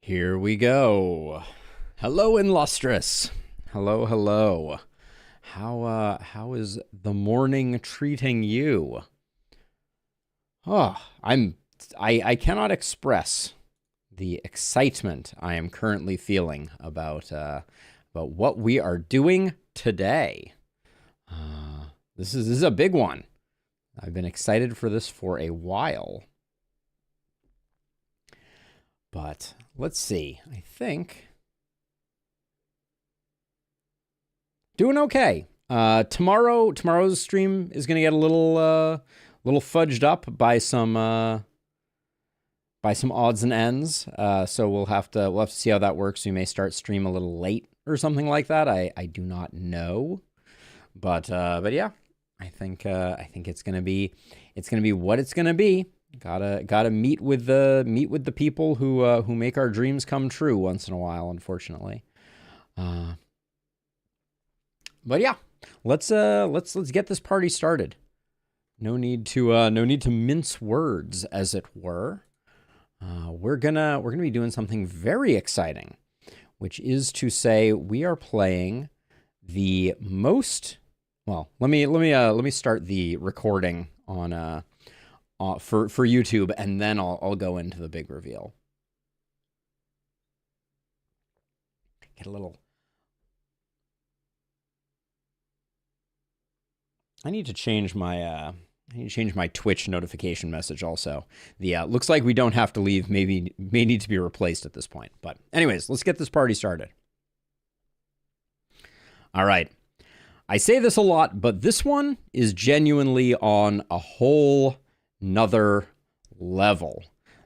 Here we go. Hello, Illustrious. Hello, hello. How is the morning treating you? Oh, I cannot express the excitement I am currently feeling about what we are doing today. This is a big one. I've been excited for this for a while. But let's see. I think doing okay. Tomorrow's stream is going to get a little fudged up by some odds and ends. So we'll have to see how that works. We may start stream a little late or something like that. I do not know. But yeah, I think it's going to be what it's going to be. Gotta meet with the people who make our dreams come true once in a while, unfortunately. But yeah, let's get this party started. No need to mince words, as it were. We're gonna be doing something very exciting, which is to say we are playing the most. Well, let me start the recording on for YouTube, and then I'll go into the big reveal. Get a little. I need to change my Twitch notification message also. The looks like we don't have to leave. May need to be replaced at this point. But anyways, let's get this party started. All right. I say this a lot, but this one is genuinely on a whole nother level.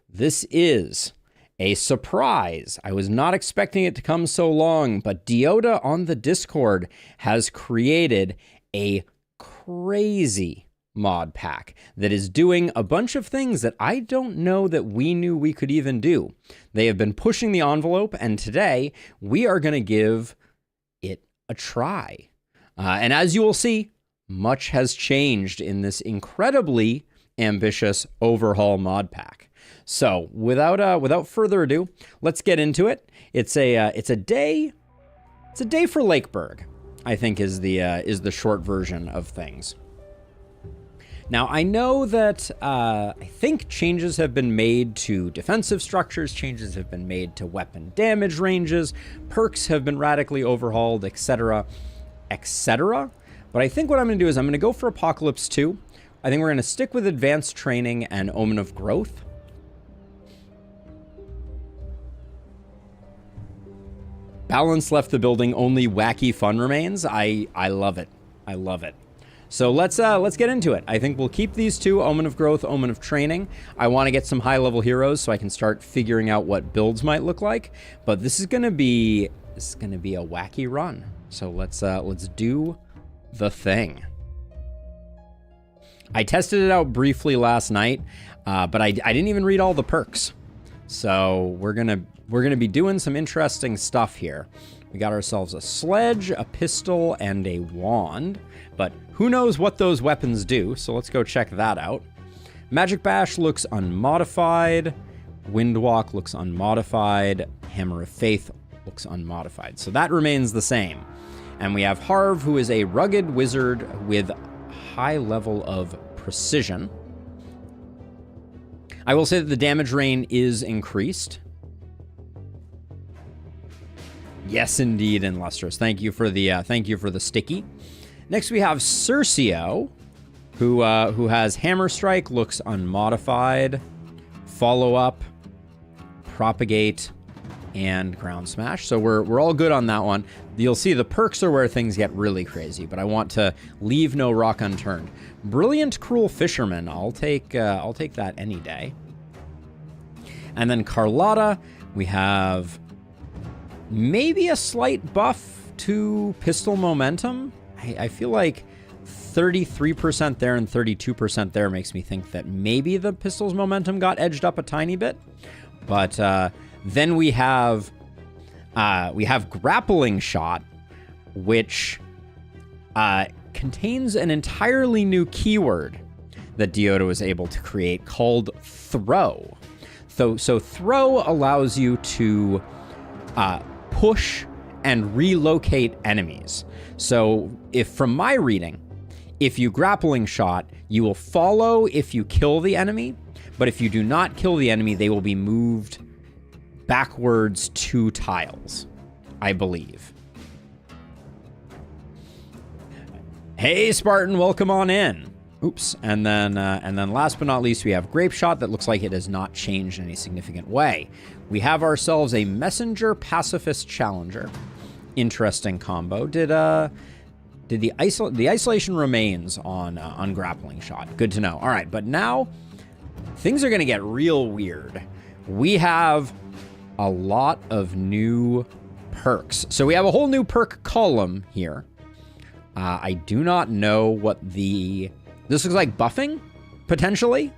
This is a surprise. I was not expecting it to come so long, but Deoda on the Discord has created a crazy mod pack that is doing a bunch of things that I don't know that we knew we could even do. They have been pushing the envelope, and today we are going to give it a try. And as you will see, much has changed in this incredibly ambitious overhaul mod pack. So without further ado, let's get into it. It's a day for Lakeburg, I think is the short version of things. Now, I know that I think changes have been made to defensive structures, changes have been made to weapon damage ranges, perks have been radically overhauled, etc., etc. But I think what I'm going to do is I'm going to go for Apocalypse 2. I think we're going to stick with Advanced Training and Omen of Growth. Balance left the building, only wacky fun remains. I love it. I love it. So let's get into it. I think we'll keep these two, Omen of Growth, Omen of Training. I want to get some high-level heroes so I can start figuring out what builds might look like. But this is going to be a wacky run. So let's do the thing. I tested it out briefly last night, but I didn't even read all the perks. So we're gonna be doing some interesting stuff here. We got ourselves a sledge, a pistol, and a wand, but who knows what those weapons do, so let's go check that out. Magic Bash looks unmodified. Windwalk looks unmodified. Hammer of Faith looks unmodified. So that remains the same. And we have Harv, who is a rugged wizard with high level of precision. I will say that the damage rain is increased. Yes, indeed, Illustrious. Thank you for the sticky. Next, we have Cercio, who has Hammer Strike, looks unmodified, Follow Up, Propagate, and Ground Smash. So we're all good on that one. You'll see the perks are where things get really crazy, but I want to leave no rock unturned. Brilliant Cruel Fisherman. I'll take that any day. And then Carlotta, we have maybe a slight buff to pistol momentum. I feel like 33% there and 32% there makes me think that maybe the pistol's momentum got edged up a tiny bit. But then we have Grappling Shot, which contains an entirely new keyword that Deoda was able to create called Throw. So throw allows you to push and relocate enemies. So if from my reading, if you grappling shot, you will follow if you kill the enemy, but if you do not kill the enemy, they will be moved backwards 2 tiles, I believe. Hey, Spartan, welcome on in. Oops. And then last but not least, we have Grape Shot that looks like it has not changed in any significant way. We have ourselves a Messenger Pacifist Challenger. Interesting combo. Did the isolation remains on Grappling Shot. Good to know. All right, but now things are going to get real weird. We have a lot of new perks. So we have a whole new perk column here. I do not know what this looks like. Buffing, potentially.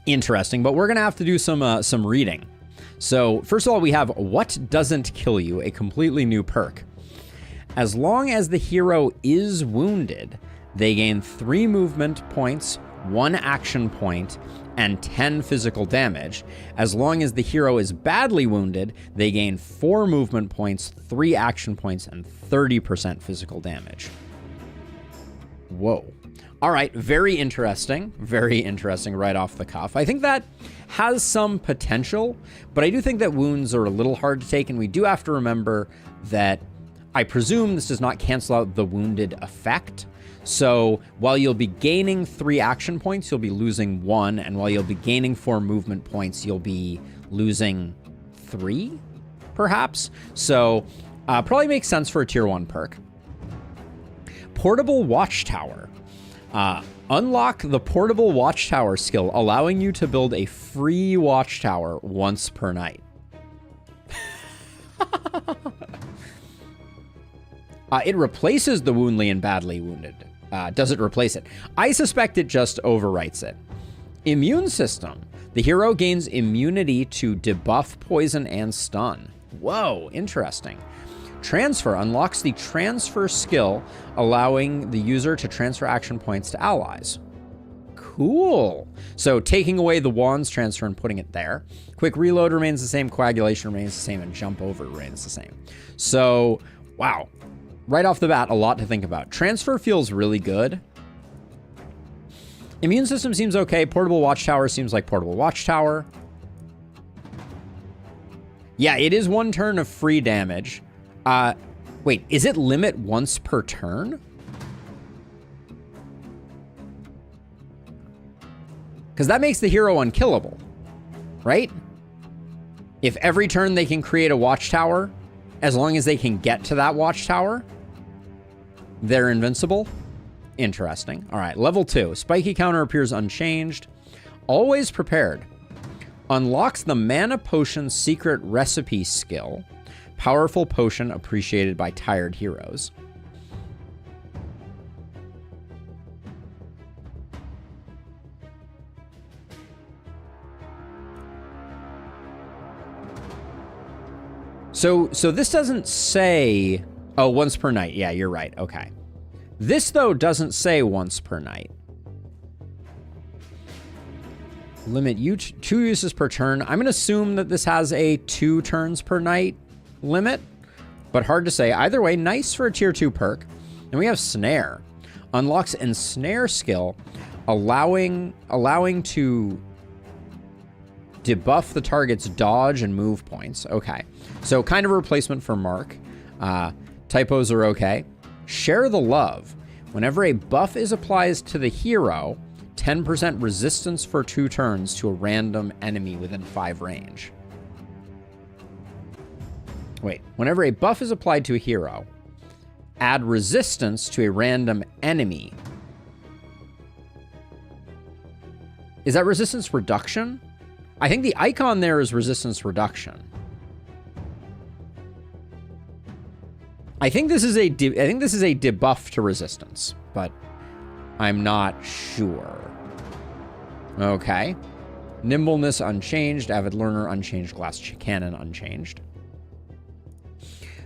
Interesting, but we're going to have to do some reading. So first of all, we have What Doesn't Kill You, a completely new perk. As long as the hero is wounded, they gain 3 movement points, 1 action point, and 10 physical damage. As long as the hero is badly wounded, they gain 4 movement points, 3 action points, and 30% physical damage. Whoa. All right, very interesting right off the cuff. I think that has some potential, but I do think that wounds are a little hard to take, and we do have to remember that I presume this does not cancel out the wounded effect. So while you'll be gaining 3 action points, you'll be losing 1. And while you'll be gaining 4 movement points, you'll be losing 3, perhaps. So probably makes sense for a tier 1 perk. Portable Watchtower. Unlock the Portable Watchtower skill, allowing you to build a free watchtower once per night. It replaces the woundly and badly wounded. Does it replace it? I suspect it just overwrites it. Immune system. The hero gains immunity to debuff, poison, and stun. Whoa, interesting. Transfer unlocks the transfer skill, allowing the user to transfer action points to allies. Cool. So taking away the wand's transfer and putting it there. Quick reload remains the same, coagulation remains the same, and jump over remains the same. So, wow. Right off the bat, a lot to think about. Transfer feels really good. Immune system seems okay. Portable Watchtower seems like Portable Watchtower. Yeah, it is 1 turn of free damage. Wait, is it limit once per turn? Because that makes the hero unkillable, right? If every turn they can create a watchtower, as long as they can get to that watchtower, they're invincible. Interesting. All right, level 2. Spiky counter appears unchanged. Always prepared. Unlocks the Mana Potion Secret Recipe skill. Powerful potion appreciated by tired heroes. So this doesn't say... Oh, once per night. Yeah, you're right. Okay. This, though, doesn't say once per night. Limit 2 uses per turn. I'm going to assume that this has a 2 turns per night limit, but hard to say. Either way, nice for a tier 2 perk. And we have Snare. Unlocks Ensnare skill, allowing to debuff the target's dodge and move points. Okay. So kind of a replacement for Mark. Typos are okay. Share the Love. Whenever a buff is applied to the hero, 10% resistance for 2 turns to a random enemy within 5 range. Wait, whenever a buff is applied to a hero, add resistance to a random enemy. Is that resistance reduction? I think the icon there is resistance reduction. I think this is a debuff to resistance, but I'm not sure. Okay. Nimbleness unchanged. Avid Learner unchanged. Glass Cannon unchanged.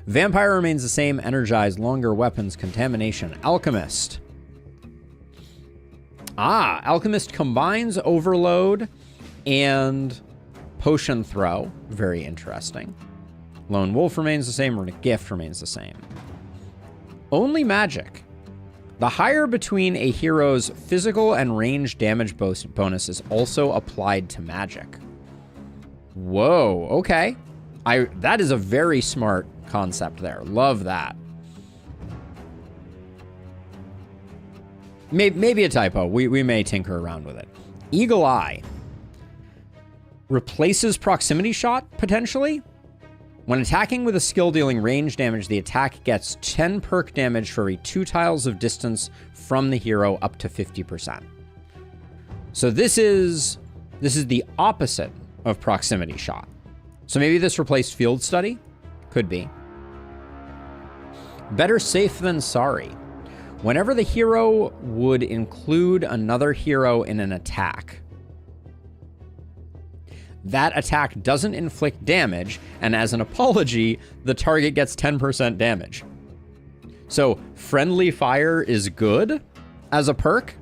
Vampire remains the same. Energized. Longer weapons. Contamination. Alchemist. Alchemist combines Overload And potion throw, very interesting. Lone wolf remains the same. Runic gift remains the same. Only magic. The higher between a hero's physical and range damage bonus is also applied to magic. Whoa, okay. That is a very smart concept there. Love that. Maybe a typo. We may tinker around with it. Eagle Eye. Replaces proximity shot, potentially? When attacking with a skill dealing range damage, the attack gets 10 perk damage for every 2 tiles of distance from the hero up to 50%. So this is the opposite of proximity shot. So maybe this replaced field study? Could be. Better safe than sorry. Whenever the hero would include another hero in an attack, that attack doesn't inflict damage, and as an apology, the target gets 10% damage. So friendly fire is good as a perk.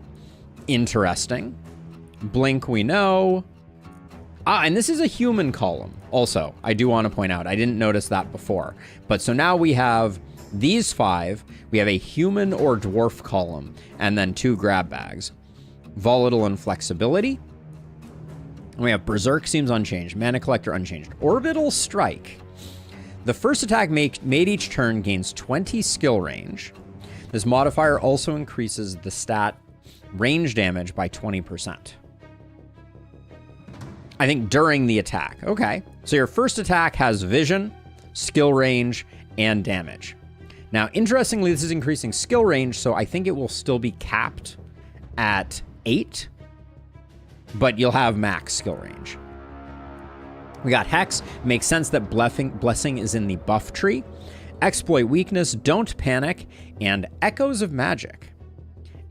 Interesting. Blink we know. And this is a human column also. I do want to point out, I didn't notice that before. But so now we have these 5. We have a human or dwarf column, and then 2 grab bags. Volatile and flexibility. We have Berserk seems unchanged. Mana Collector unchanged. Orbital Strike. The first attack made each turn gains 20 skill range. This modifier also increases the stat range damage by 20%. I think during the attack. Okay. So your first attack has vision, skill range, and damage. Now, interestingly, this is increasing skill range, so I think it will still be capped at 8. But you'll have max skill range. We got Hex. Makes sense that Blessing is in the buff tree. Exploit weakness, Don't Panic, and Echoes of Magic.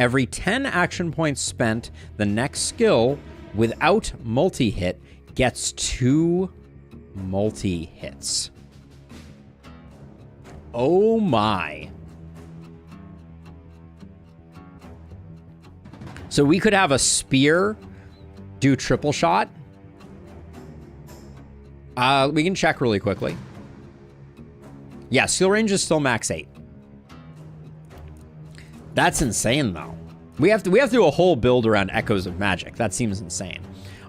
Every 10 action points spent, the next skill without multi-hit gets 2 multi-hits. Oh my. So we could have a spear do triple shot. We can check really quickly. Yeah, skill range is still max 8. That's insane, though. We have to do a whole build around Echoes of Magic. That seems insane.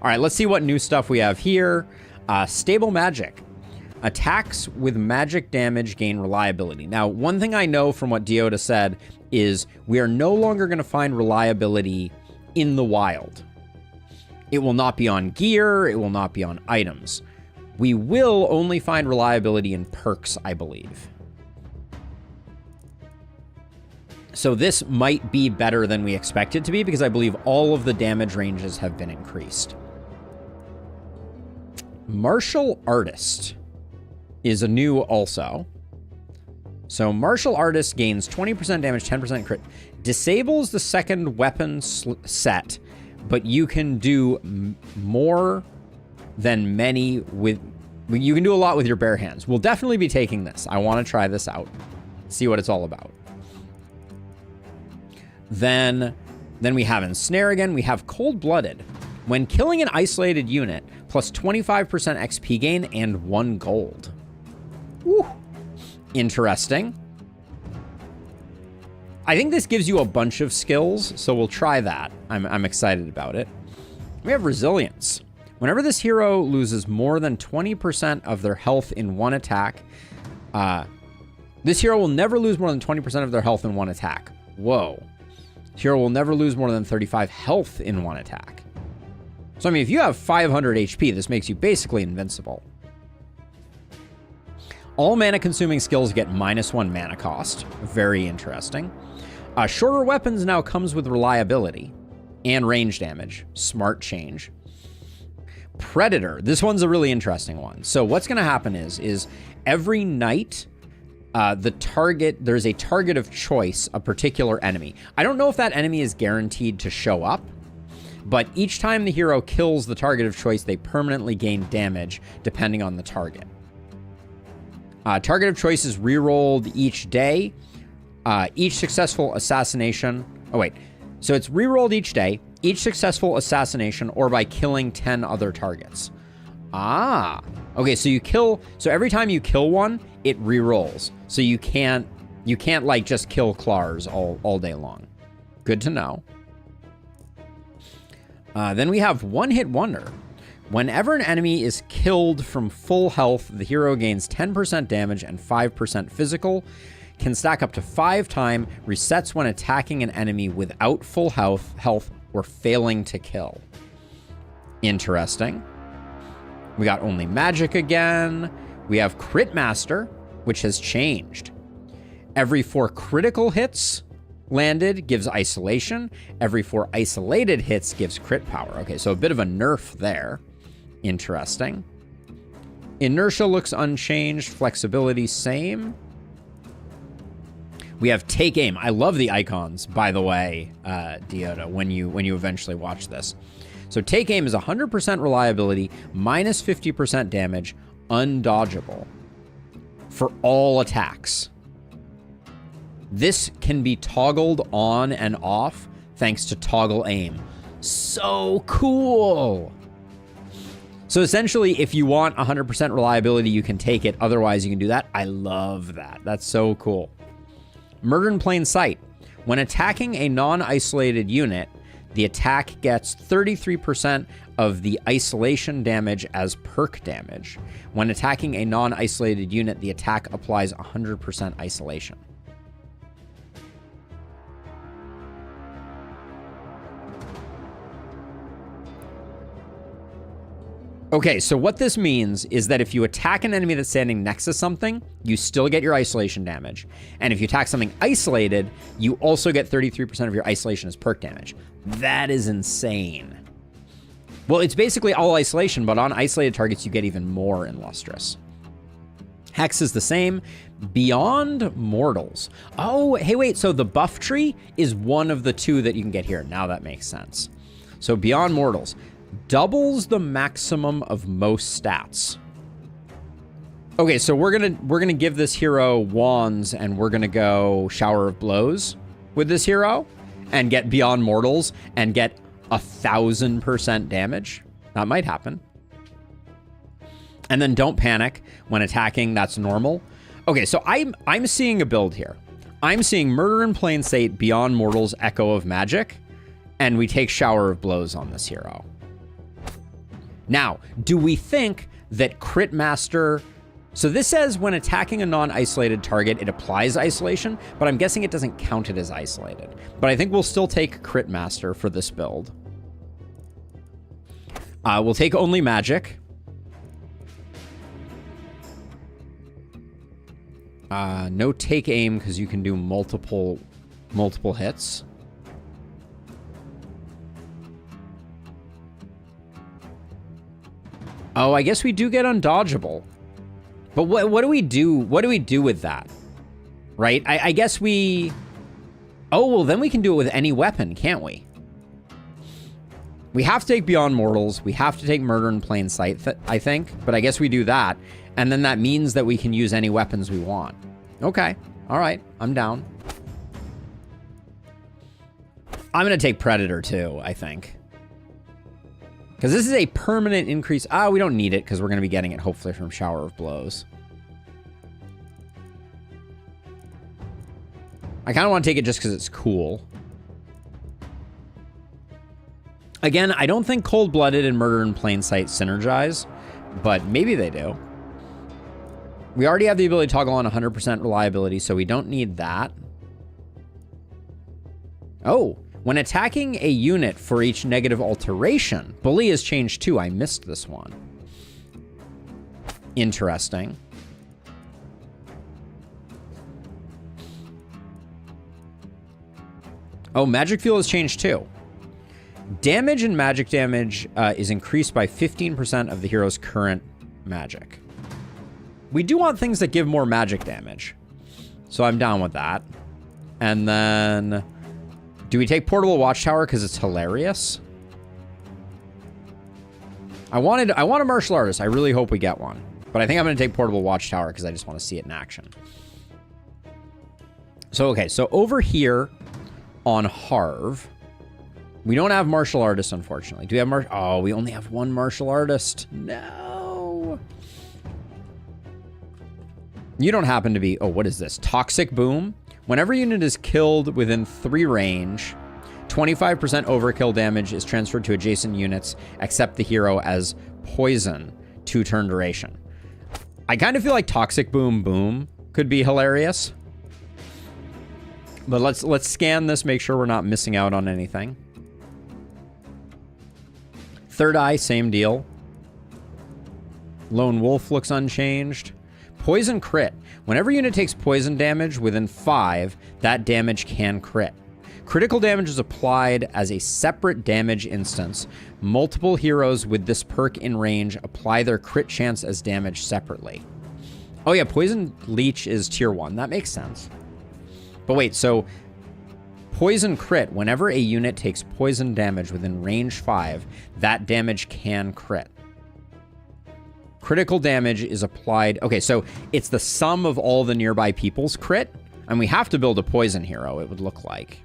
All right, let's see what new stuff we have here. Stable Magic. Attacks with magic damage gain reliability. Now, one thing I know from what Deoda said is we are no longer going to find reliability in the wild. It will not be on gear. It will not be on items. We will only find reliability in perks, I believe. So this might be better than we expect it to be because I believe all of the damage ranges have been increased. Martial Artist is a new also. So Martial Artist gains 20% damage, 10% crit. Disables the second weapon set, but you can do more than many with... You can do a lot with your bare hands. We'll definitely be taking this. I want to try this out. See what it's all about. Then we have Ensnare again. We have Cold-Blooded. When killing an isolated unit, plus 25% XP gain and 1 gold. Woo. Interesting. I think this gives you a bunch of skills, so we'll try that. I'm excited about it. We have Resilience. Whenever this hero loses more than 20% of their health in one attack, this hero will never lose more than 20% of their health in one attack. Whoa. This hero will never lose more than 35 health in one attack. So, I mean, if you have 500 HP, this makes you basically invincible. All mana-consuming skills get -1 mana cost. Very interesting. Shorter weapons now comes with reliability and range damage. Smart change. Predator. This one's a really interesting one. So what's going to happen is every night, there's a target of choice, a particular enemy. I don't know if that enemy is guaranteed to show up, but each time the hero kills the target of choice, they permanently gain damage depending on the target. Target of choice is rerolled each day. Each successful assassination... Oh, wait. So it's rerolled each day. each successful assassination or by killing 10 other targets. Ah, okay, so every time you kill one, it re-rolls. So you can't like just kill Clars all day long. Good to know. Then we have One Hit Wonder. Whenever an enemy is killed from full health, the hero gains 10% damage and 5% physical, can stack up to 5 times, resets when attacking an enemy without full health or failing to kill. Interesting. We got Only Magic again. We have Crit Master, which has changed. Every 4 critical hits landed gives isolation. Every 4 isolated hits gives crit power. Okay, so a bit of a nerf there. Interesting. Inertia looks unchanged. Flexibility, same. We have Take Aim. I love the icons, by the way, Deoda, when you eventually watch this. So Take Aim is 100% reliability, minus 50% damage, undodgeable for all attacks. This can be toggled on and off thanks to Toggle Aim. So cool. So essentially, if you want 100% reliability, you can take it. Otherwise, you can do that. I love that. That's so cool. Murder in Plain Sight. When attacking a non-isolated unit, the attack gets 33% of the isolation damage as perk damage. When attacking a non-isolated unit, the attack applies 100% isolation. Okay, so what this means is that if you attack an enemy that's standing next to something, you still get your isolation damage. And if you attack something isolated, you also get 33% of your isolation as perk damage. That is insane. Well, it's basically all isolation, but on isolated targets, you get even more in Lustrous. Hex is the same. Beyond Mortals. Oh, hey, wait, so the buff tree is one of the 2 that you can get here. Now that makes sense. So Beyond Mortals doubles the maximum of most stats. Okay, so we're gonna give this hero wands, and we're gonna go Shower of Blows with this hero and get Beyond Mortals and get 1,000% damage. That might happen. And then Don't Panic when attacking. That's normal. Okay, so I'm seeing a build here. I'm seeing Murder in Plain Sight, Beyond Mortals, Echo of Magic, and we take Shower of Blows on this hero. Now, do we think that Crit Master... So this says when attacking a non-isolated target, it applies isolation, but I'm guessing it doesn't count it as isolated. But I think we'll still take Crit Master for this build. We'll take Only Magic. No Take Aim because you can do multiple hits. Oh, I guess we do get undodgeable. But what do we do? What do we do with that? Right? I guess we... Oh, well, then we can do it with any weapon, can't we? We have to take Beyond Mortals. We have to take Murder in Plain Sight, I think. But I guess we do that. And then that means that we can use any weapons we want. Okay. All right. I'm down. I'm going to take Predator, too, I think. Because this is a permanent increase. We don't need it because we're going to be getting it hopefully from Shower of Blows. I kind of want to take it just because it's cool. Again, I don't think Cold-Blooded and Murder in Plain Sight synergize, but maybe they do. We already have the ability to toggle on 100% reliability, so we don't need that. Oh, when attacking a unit for each negative alteration, Bully has changed too. I missed this one. Interesting. Oh, Magic Fuel has changed too. Damage and magic damage is increased by 15% of the hero's current magic. We do want things that give more magic damage, so I'm down with that. And then... do we take Portable Watchtower because it's hilarious? I want a martial artist. I really hope we get one. But I think I'm going to take Portable Watchtower because I just want to see it in action. So, okay. So over here on Harv, We don't have martial artists, unfortunately. Do we have Oh, we only have one martial artist. No. You don't happen to be... Oh, what is this? Toxic Boom. Whenever a unit is killed within 3 range, 25% overkill damage is transferred to adjacent units, except the hero, as poison, 2-turn duration. I kind of feel like Toxic Boom Boom could be hilarious. But let's scan this, make sure we're not missing out on anything. Third Eye, same deal. Lone Wolf looks unchanged. Poison crit. Whenever a unit takes poison damage within 5, that damage can crit. Critical damage is applied as a separate damage instance. Multiple heroes with this perk in range apply their crit chance as damage separately. Oh yeah, Poison Leech is tier 1. That makes sense. But wait, so Poison crit. Whenever a unit takes poison damage within range 5, that damage can crit. Critical damage is applied... Okay, so it's the sum of all the nearby people's crit, and we have to build a poison hero, it would look like.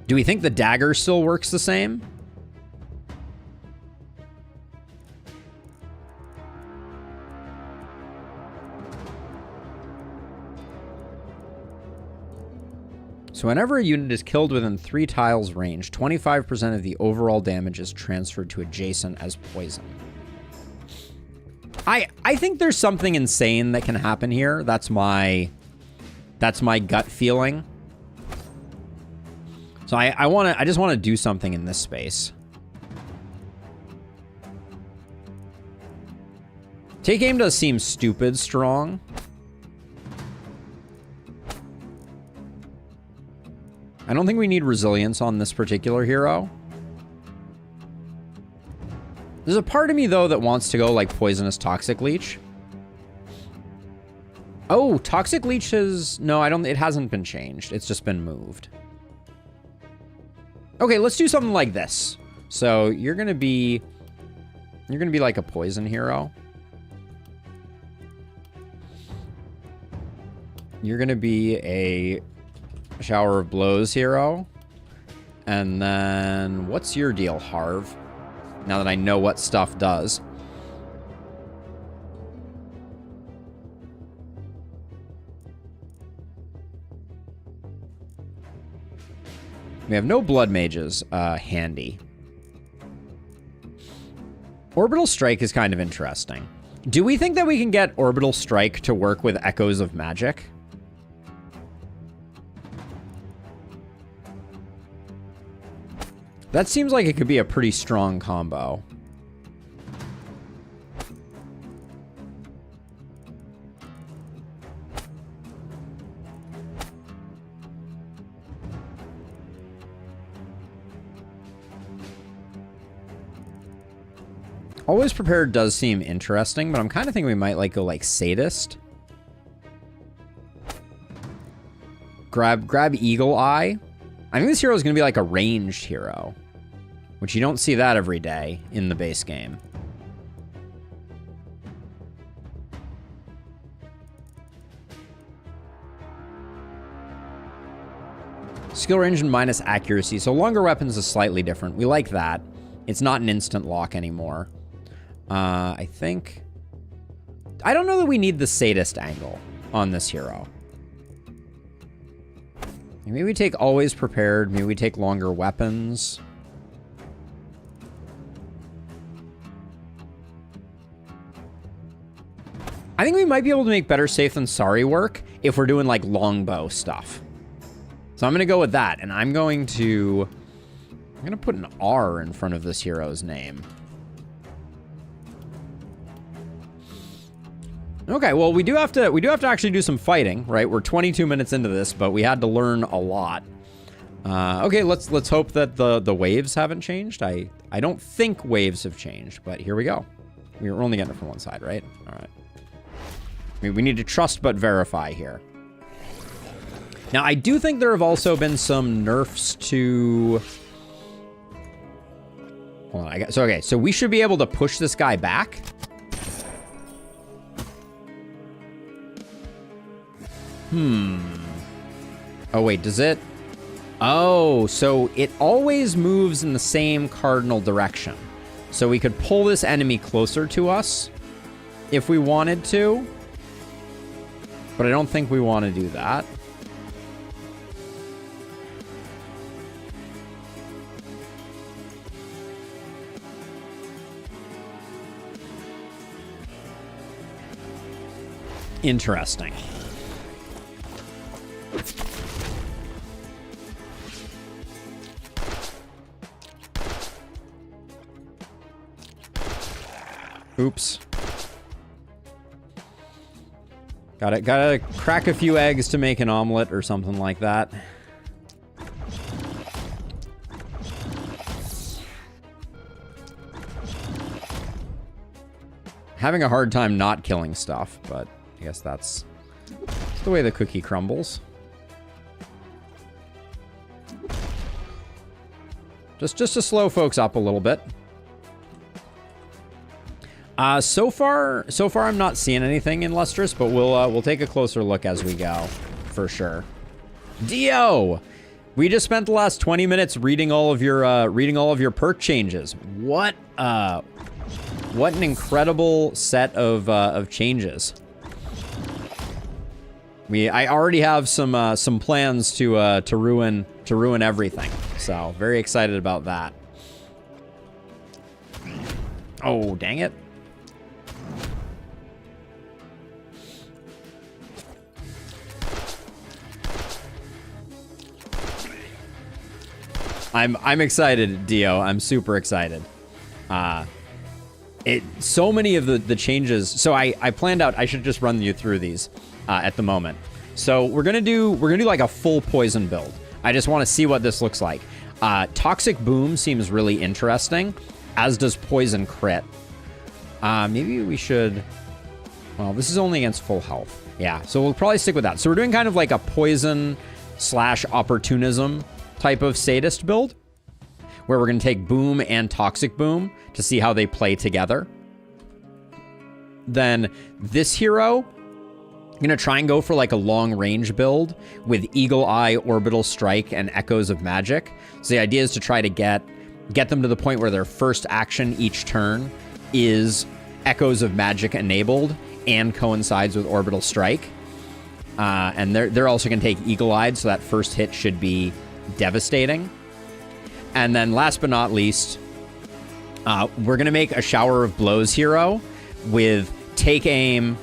Do we think the dagger still works the same? So whenever a unit is killed within 3 tiles range, 25% of the overall damage is transferred to adjacent as poison. I think there's something insane that can happen here. That's my gut feeling. So I just want to do something in this space. Take aim does seem stupid strong. I don't think we need resilience on this particular hero. There's a part of me, though, that wants to go like Poisonous Toxic Leech. Oh, Toxic Leech is... No, it hasn't been changed. It's just been moved. Okay, let's do something like this. So you're gonna be like a poison hero. You're gonna be a Shower of Blows hero. And then what's your deal, Harv? Now that I know what stuff does. We have no blood mages handy. Orbital Strike is kind of interesting. Do we think that we can get Orbital Strike to work with Echoes of Magic? That seems like it could be a pretty strong combo. Always Prepared does seem interesting, but I'm kind of thinking we might like go like Sadist. Grab Eagle Eye. I think this hero is going to be like a ranged hero, which you don't see that every day in the base game. Skill range and minus accuracy. So longer weapons is slightly different. We like that. It's not an instant lock anymore. I think... I don't know that we need the Sadist angle on this hero. Maybe we take Always Prepared. Maybe we take longer weapons. I think we might be able to make Better Safe Than Sorry work if we're doing like longbow stuff. So I'm going to go with that. And I'm going to put an R in front of this hero's name. Okay, well, we do have to actually do some fighting, right? We're 22 minutes into this, but we had to learn a lot. Okay, let's hope that the waves haven't changed. I don't think waves have changed, but here we go. We're only getting it from one side, right? All right. We need to trust but verify here. Now, I do think there have also been some nerfs to... Hold on, okay, so we should be able to push this guy back. Oh, wait, does it? Oh, so it always moves in the same cardinal direction. So we could pull this enemy closer to us if we wanted to. But I don't think we want to do that. Interesting. Oops. Gotta crack a few eggs to make an omelet or something like that. Having a hard time not killing stuff, but I guess that's the way the cookie crumbles. Just to slow folks up a little bit. So far I'm not seeing anything in Lustrous, but we'll take a closer look as we go, for sure. Dio, we just spent the last 20 minutes reading all of your perk changes. What an incredible set of changes. I already have some plans to ruin everything. So very excited about that. Oh, dang it. I'm excited, Dio. I'm super excited. So many of the changes. So I planned out I should just run you through these at the moment. So we're gonna do like a full poison build. I just want to see what this looks like. Toxic Boom seems really interesting, as does Poison Crit. Maybe we should. Well, this is only against full health. Yeah, so we'll probably stick with that. So we're doing kind of like a poison / opportunism type of sadist build, where we're going to take Boom and Toxic Boom to see how they play together. Then this hero, I'm going to try and go for like a long range build with Eagle Eye, Orbital Strike, and Echoes of Magic. So the idea is to try to get them to the point where their first action each turn is Echoes of Magic enabled and coincides with Orbital Strike. And they're also going to take Eagle Eyed, so that first hit should be devastating. And then last but not least, we're going to make a Shower of Blows hero with Take Aim,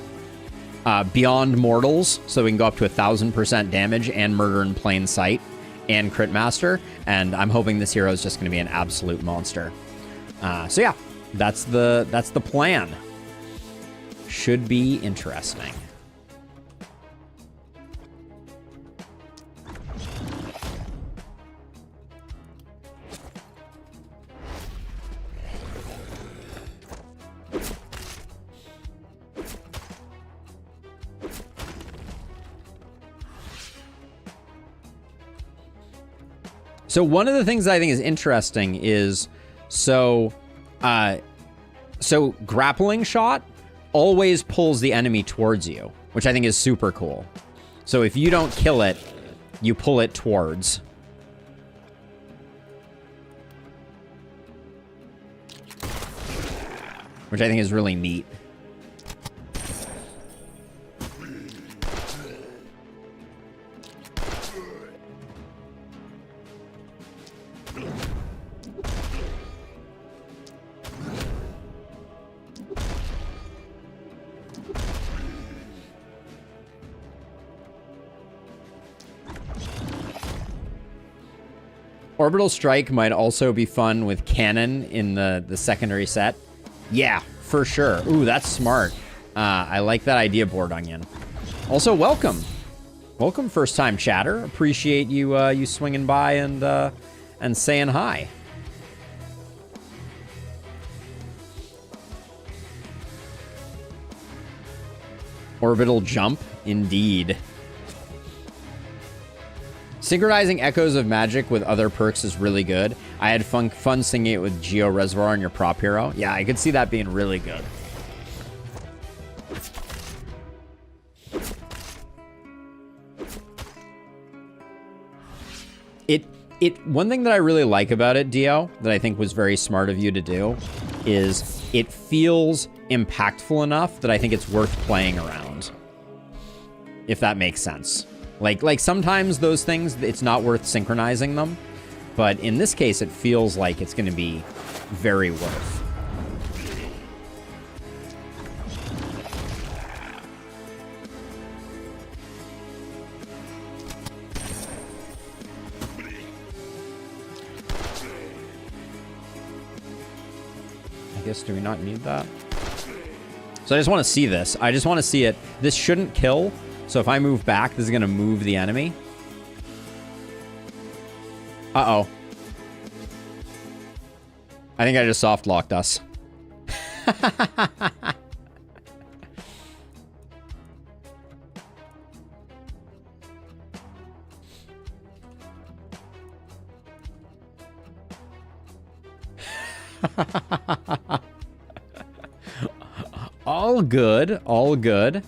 Beyond Mortals, so we can go up to 1,000% damage, and Murder in Plain Sight, and Crit Master. And I'm hoping this hero is just going to be an absolute monster. So yeah, that's the plan. Should be interesting. So one of the things that I think is interesting is, so grappling shot always pulls the enemy towards you, which I think is super cool. So if you don't kill it, you pull it towards. Which I think is really neat. Orbital Strike might also be fun with Cannon in the secondary set. Yeah, for sure. Ooh, that's smart. I like that idea, Board Onion. Also, welcome. Welcome, first-time chatter. Appreciate you you swinging by and saying hi. Orbital Jump, indeed. Synchronizing Echoes of Magic with other perks is really good. I had fun singing it with Geo Reservoir and your prop hero. Yeah, I could see that being really good. One thing that I really like about it, Dio, that I think was very smart of you to do, is it feels impactful enough that I think it's worth playing around. If that makes sense. Like sometimes those things, it's not worth synchronizing them. But in this case, it feels like it's going to be very worth. I guess, do we not need that? So I just want to see this. I just want to see it. This shouldn't kill. So if I move back, this is going to move the enemy. Uh-oh. I think I just soft locked us. All good, all good.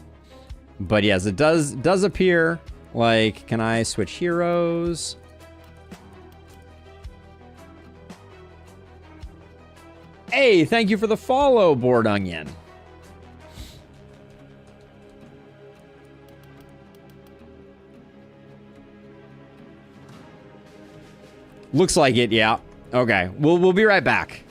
But yes, it does appear like, can I switch heroes? Hey, thank you for the follow, Board Onion. Looks like it, yeah. Okay, we'll be right back.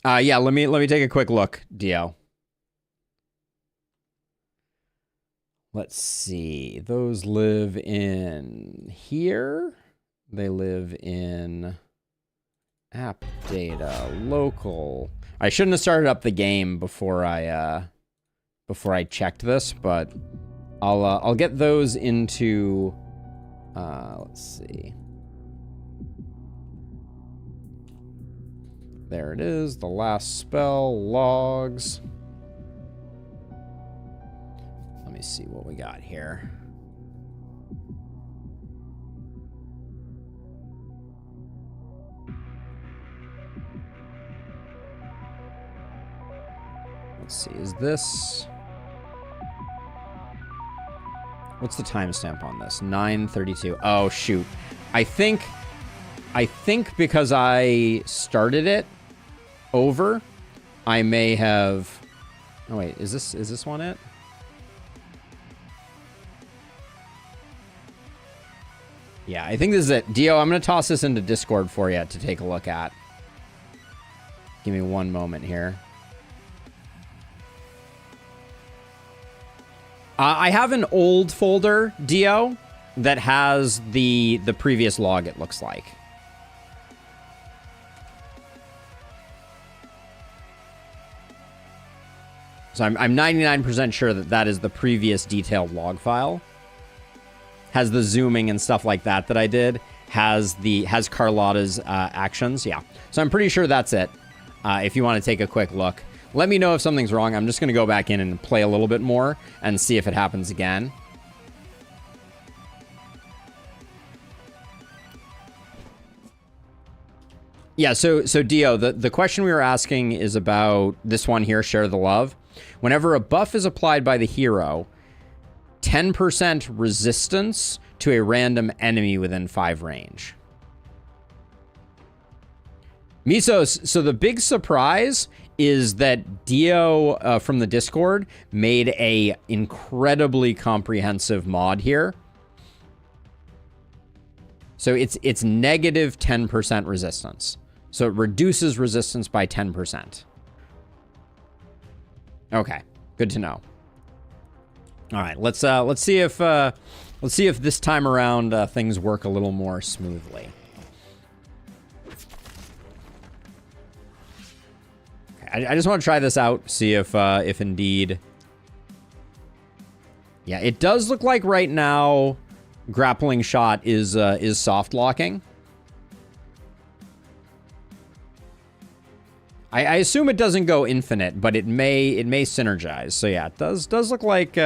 Yeah, let me take a quick look, Dio. Let's see. Those live in here. They live in app data, local. I shouldn't have started up the game before I checked this, but I'll get those into let's see. There it is, the last spell, logs. Let me see what we got here. Let's see, is this... What's the timestamp on this? 9:32. Oh, shoot. I think because I started it over, I may have... Oh, wait, is this one it? Yeah, I think this is it. Dio, I'm going to toss this into Discord for you to take a look at. Give me one moment here. I have an old folder, Dio, that has the previous log, it looks like. So I'm 99% sure that is the previous detailed log file. Has the zooming and stuff like that I did. Has Carlotta's actions. Yeah. So I'm pretty sure that's it. If you want to take a quick look. Let me know if something's wrong. I'm just going to go back in and play a little bit more and see if it happens again. Yeah, so Dio, the question we were asking is about this one here, Share the Love. Whenever a buff is applied by the hero, 10% resistance to a random enemy within 5 range. Misos, so the big surprise is that Dio from the Discord made a incredibly comprehensive mod here. So it's negative 10% resistance. So it reduces resistance by 10%. Okay, good to know. All right, let's see if this time around things work a little more smoothly. Okay, I just want to try this out, see if indeed. Yeah, it does look like right now, grappling shot is soft locking. I assume it doesn't go infinite, but it may synergize. So yeah, it does look like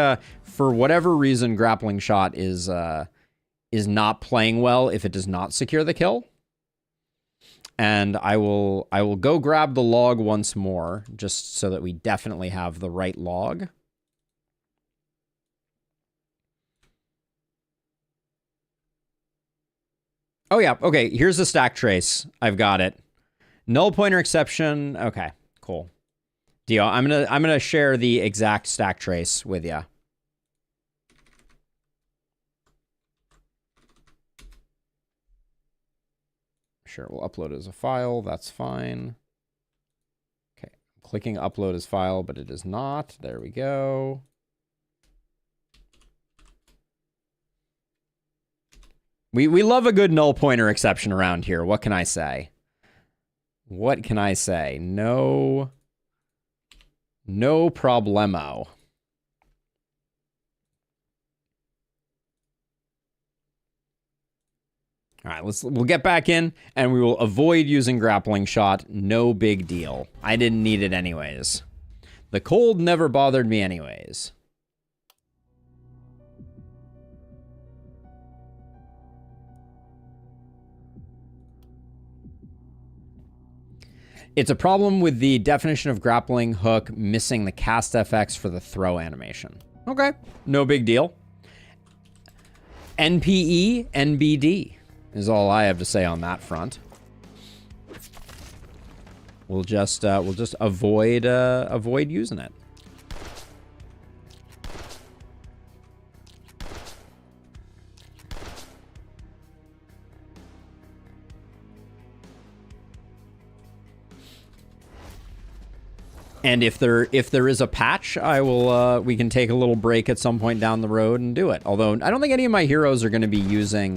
for whatever reason, grappling shot is not playing well if it does not secure the kill. and I will go grab the log once more, just so that we definitely have the right log. Oh yeah, okay, here's the stack trace. I've got it. Null pointer exception. Okay, cool. Dio, I'm gonna share the exact stack trace with you. Sure, we'll upload it as a file. That's fine. Okay, I'm clicking upload as file, but it is not. There we go. We love a good null pointer exception around here. What can I say? What can I say? No problemo. All right, we'll get back in, and we will avoid using grappling shot. No big deal. I didn't need it anyways. The cold never bothered me anyways. It's a problem with the definition of grappling hook missing the cast FX for the throw animation. Okay, no big deal. NPE, NBD is all I have to say on that front. We'll just avoid using it. And if there is a patch, I will we can take a little break at some point down the road and do it. Although I don't think any of my heroes are going to be using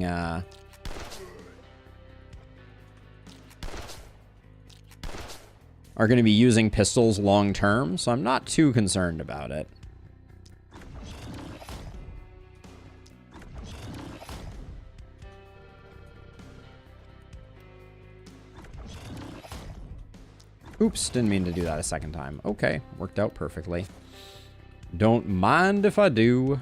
pistols long term, so I'm not too concerned about it. Oops, didn't mean to do that a second time. Okay, worked out perfectly. Don't mind if I do.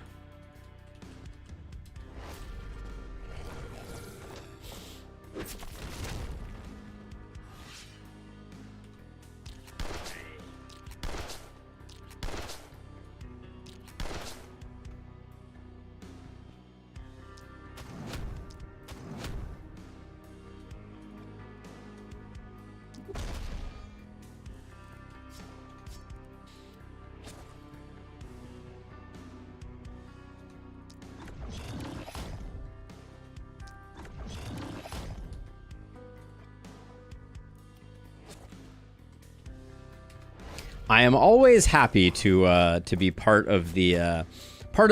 I am always happy to be part of the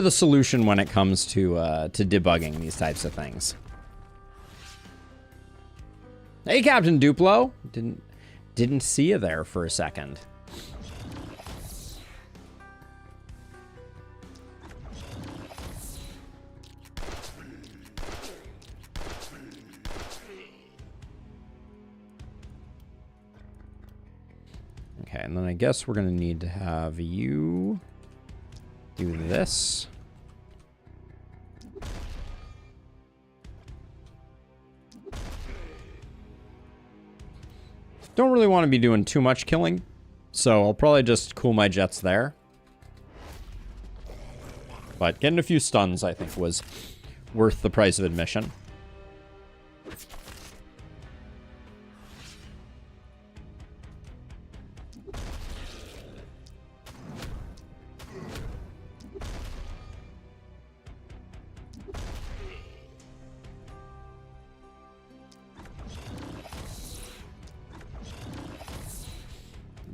solution when it comes to debugging these types of things. Hey, Captain Duplo, didn't see you there for a second. Okay, and then I guess we're going to need to have you do this. Don't really want to be doing too much killing, so I'll probably just cool my jets there. But getting a few stuns, I think, was worth the price of admission.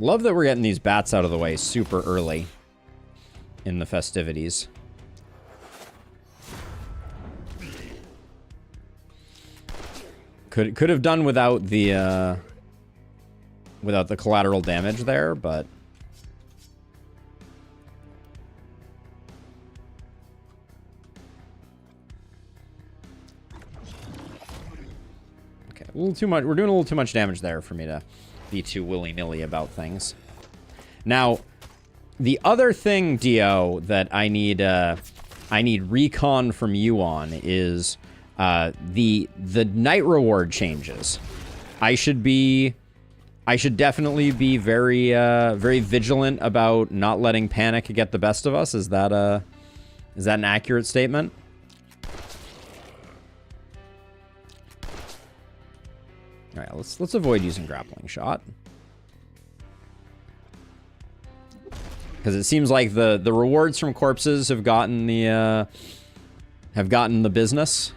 Love that we're getting these bats out of the way super early in the festivities. Could have done without the collateral damage there, but okay, a little too much. We're doing a little too much damage there for me to be too willy-nilly about things. Now, the other thing, Dio, that I need recon from you on is the night reward changes. I should definitely be very very vigilant about not letting panic get the best of us. Is that an accurate statement? All right, let's avoid using grappling shot. Because it seems like the rewards from corpses have gotten the business.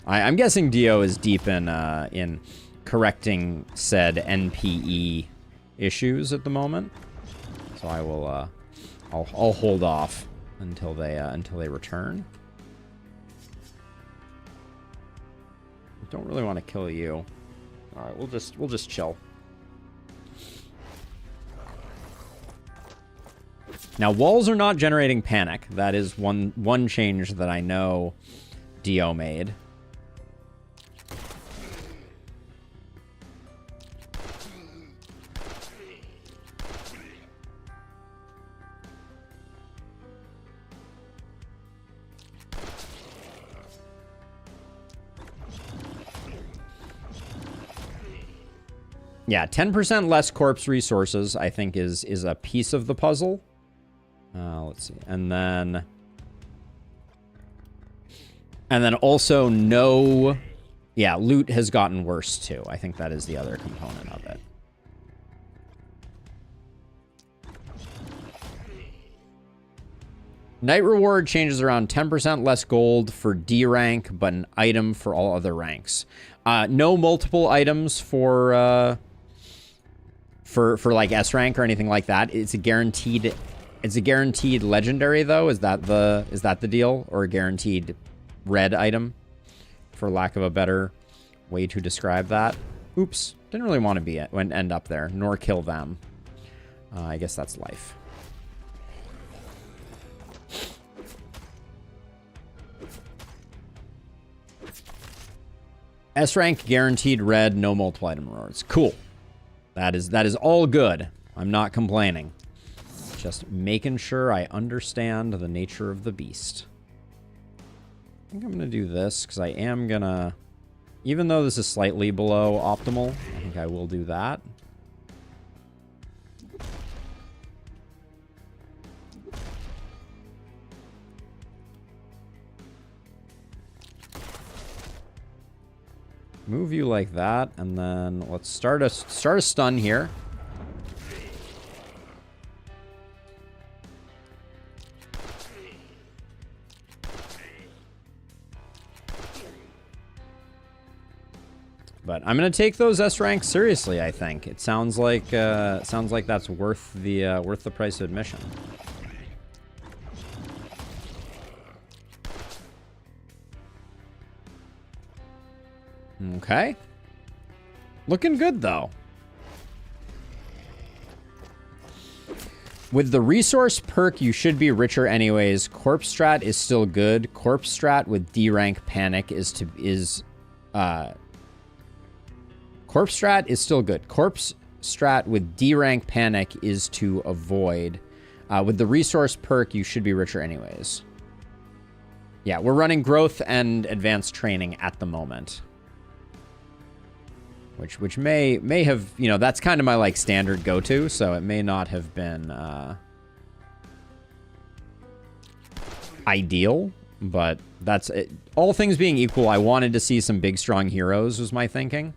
I'm guessing Dio is deep in correcting said NPE issues at the moment, so I will I'll hold off until they return. Don't really want to kill you. All right, we'll just chill. Now, walls are not generating panic. That is one change that I know Dio made. Yeah, 10% less corpse resources, I think, is a piece of the puzzle. Let's see. And then also no... Yeah, loot has gotten worse, too. I think that is the other component of it. Night reward changes around 10% less gold for D rank, but an item for all other ranks. No multiple items for like S rank or anything like that. It's a guaranteed legendary though. Is that the deal, or a guaranteed red item, for lack of a better way to describe that? Oops, didn't really want to end up there, nor kill them. I guess that's life. S rank guaranteed red, no multiple item rewards. Cool. That is all good. I'm not complaining. Just making sure I understand the nature of the beast. I think I'm gonna do this because I am gonna, even though this is slightly below optimal, I think I will do that. Move you like that, and then let's start a stun here. But I'm gonna take those S ranks seriously. I think it sounds like that's worth the price of admission. Okay. Looking good, though. With the resource perk, you should be richer anyways. Corpse strat is still good. Corpse strat with D rank panic Corpse strat is still good. Corpse strat with D rank panic is to avoid. With the resource perk, you should be richer anyways. Yeah, we're running growth and advanced training at the moment. Which may have, you know, that's kind of my like standard go-to, so it may not have been ideal, but that's it. All things being equal, I wanted to see some big strong heroes was my thinking.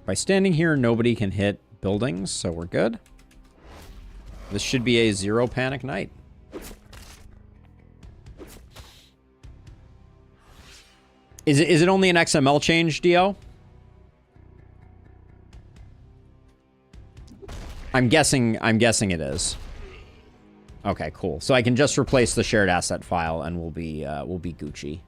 By standing here, nobody can hit buildings, so we're good. This should be a zero panic night. Is it only an XML change, Dio? I'm guessing it is. Okay, cool. So I can just replace the shared asset file and we'll be Gucci.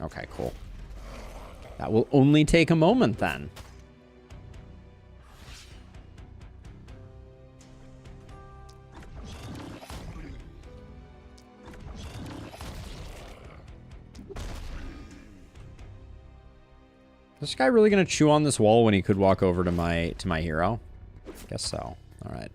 Okay, cool. That will only take a moment then. Is this guy really gonna chew on this wall when he could walk over to my hero? Guess so. All right.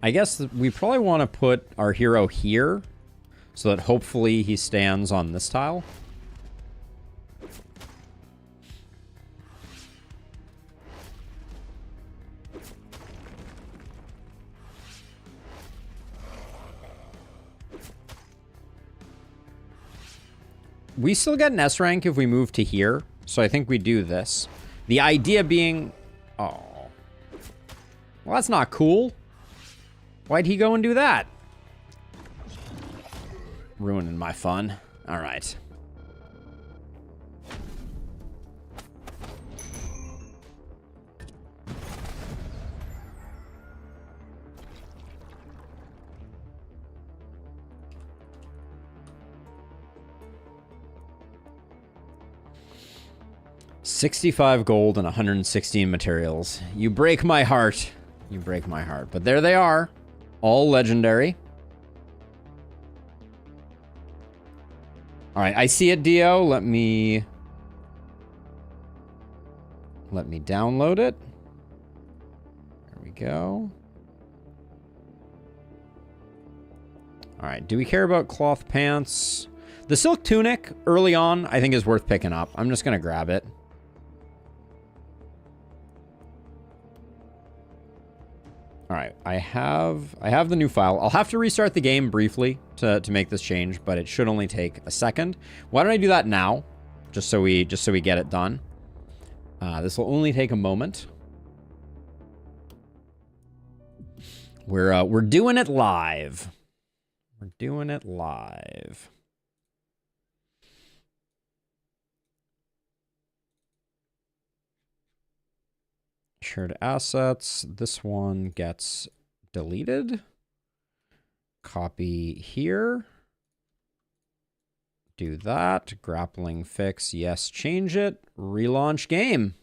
I guess we probably want to put our hero here so that hopefully he stands on this tile. We still get an S rank if we move to here, so I think we do this. The idea being... Oh. Well, that's not cool. Why'd he go and do that? Ruining my fun. All right. $65 gold and 116 materials. You break my heart. You break my heart. But there they are. All legendary. All right, I see it, Dio. Let me download it. There we go. All right, do we care about cloth pants? The silk tunic early on, I think, is worth picking up. I'm just gonna grab it. All right, I have the new file. I'll have to restart the game briefly to make this change, but it should only take a second. Why don't I do that now, just so we get it done? This will only take a moment. We're doing it live. We're doing it live. Shared assets. This one gets deleted. Copy here. Do that. Grappling fix. Yes, change it. Relaunch game.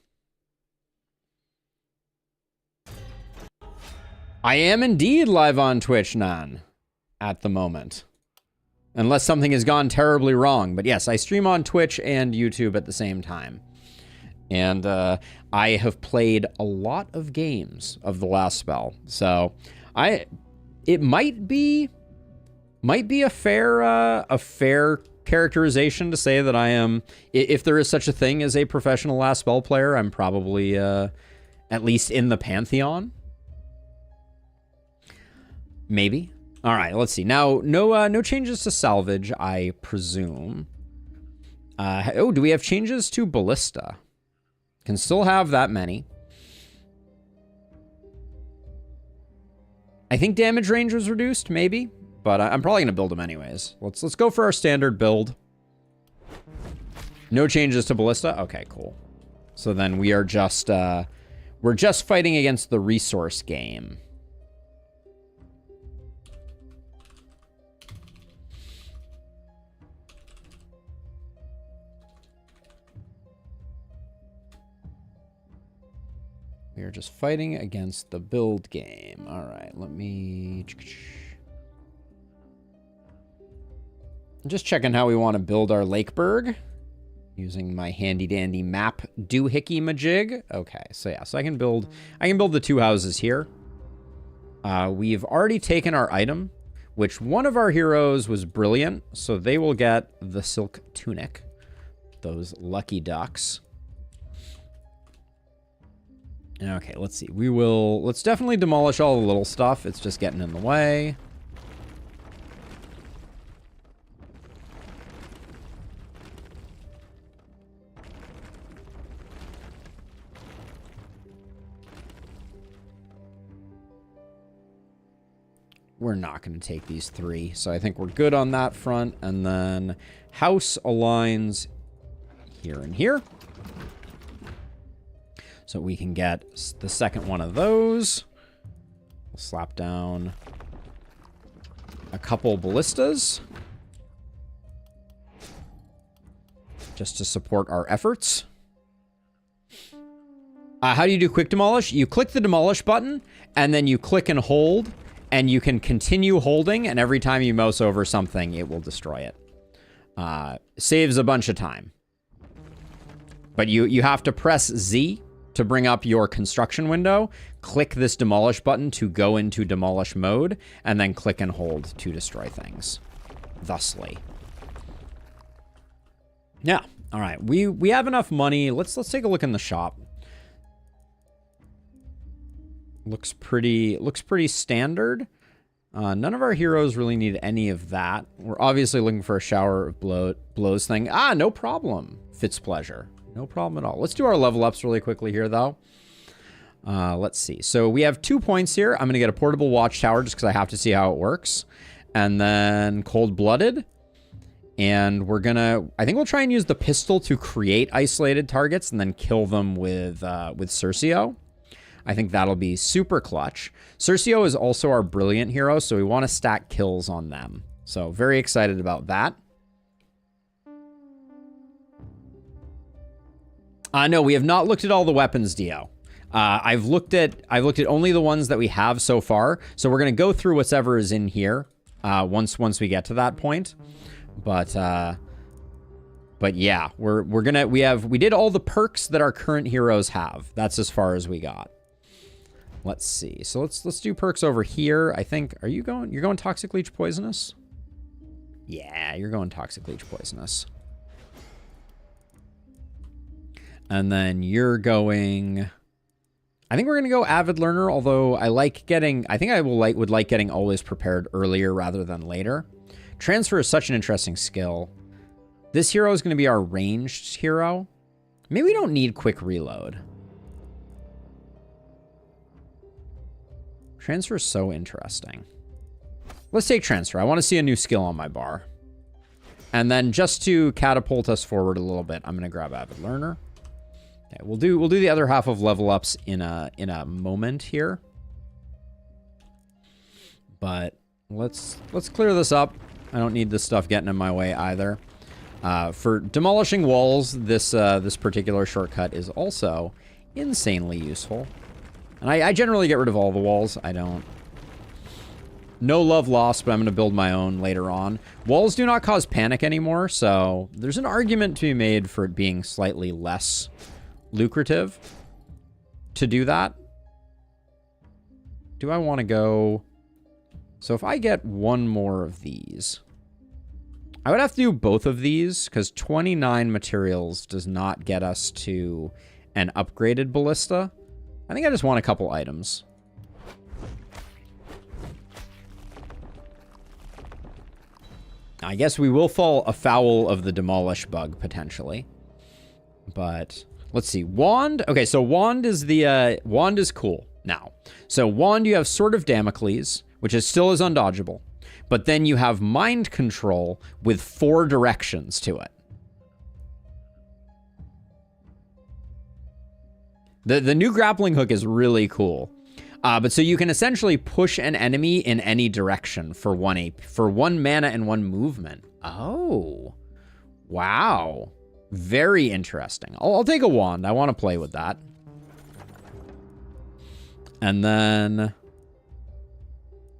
I am indeed live on Twitch, Nan, at the moment. Unless something has gone terribly wrong. But yes, I stream on Twitch and YouTube at the same time. And I have played a lot of games of the last spell. So it might be a fair characterization to say that I am, if there is such a thing as a professional last spell player, I'm probably at least in the pantheon. Maybe. All right, let's see. Now, no changes to salvage, I presume. Oh, do we have changes to ballista? Can still have that many. I think damage range was reduced, maybe, but I'm probably gonna build them anyways. Let's go for our standard build. No changes to ballista. Okay, cool. So then we are just we're just fighting against the resource game. We are just fighting against the build game. All right, let me... I'm just checking how we want to build our Lakeburg. Using my handy-dandy map doohickey majig. Okay, so yeah, so I can build the two houses here. We've already taken our item, which one of our heroes was brilliant, so they will get the silk tunic. Those lucky ducks. Okay, let's see. Let's definitely demolish all the little stuff. It's just getting in the way. We're not going to take these three, so I think we're good on that front. And then house aligns here and here. So we can get the second one of those. We'll slap down a couple ballistas. Just to support our efforts. How do you do quick demolish? You click the demolish button, and then you click and hold, and you can continue holding, and every time you mouse over something, it will destroy it. Saves a bunch of time. But you have to press Z to bring up your construction window, click this demolish button to go into demolish mode, and then click and hold to destroy things. Thusly. Yeah, all right. We have enough money. Let's take a look in the shop. Looks pretty standard. None of our heroes really need any of that. We're obviously looking for a shower of blows thing. No problem. Fitzpleasure. No problem at all. Let's do our level ups really quickly here, though. Let's see. So we have 2 points here. I'm going to get a portable watchtower just because I have to see how it works. And then cold-blooded. And we're going to... I think we'll try and use the pistol to create isolated targets and then kill them with Cercio. I think that'll be super clutch. Cercio is also our brilliant hero, so we want to stack kills on them. So very excited about that. No, we have not looked at all the weapons, Dio. I've looked at only the ones that we have so far. So we're gonna go through whatever is in here once we get to that point. But yeah, we did all the perks that our current heroes have. That's as far as we got. Let's see. So let's do perks over here. I think you're going Toxic Leech Poisonous? Yeah, you're going Toxic Leech Poisonous. And then you're going... I think we're going to go Avid Learner, although I like getting... I think I would like getting Always Prepared earlier rather than later. Transfer is such an interesting skill. This hero is going to be our ranged hero. Maybe we don't need Quick Reload. Transfer is so interesting. Let's take Transfer. I want to see a new skill on my bar. And then just to catapult us forward a little bit, I'm going to grab Avid Learner. Okay, we'll do the other half of level ups in a moment here. But let's clear this up. I don't need this stuff getting in my way either. For demolishing walls, this particular shortcut is also insanely useful. And I generally get rid of all the walls. I don't. No love lost, but I'm going to build my own later on. Walls do not cause panic anymore, so there's an argument to be made for it being slightly less lucrative to do that. Do I want to go... So if I get one more of these, I would have to do both of these because 29 materials does not get us to an upgraded ballista. I think I just want a couple items. I guess we will fall afoul of the demolish bug potentially. But let's see. Wand. Okay, so wand is the wand is cool now. So wand, you have Sword of Damocles, which is still as undodgeable. But then you have mind control with 4 directions to it. The new grappling hook is really cool. But so you can essentially push an enemy in any direction for 1 mana and 1 movement. Oh, wow. Very interesting. I'll take a wand. I want to play with that. And then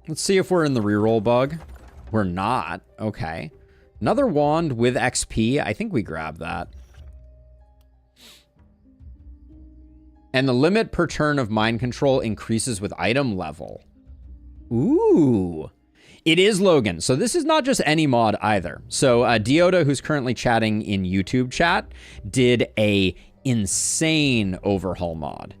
let's see if we're in the reroll bug. We're not. Okay. Another wand with XP. I think we grab that. And the limit per turn of mind control increases with item level. Ooh. It is Logan. So this is not just any mod either. So Deoda, who's currently chatting in YouTube chat, did a insane overhaul mod.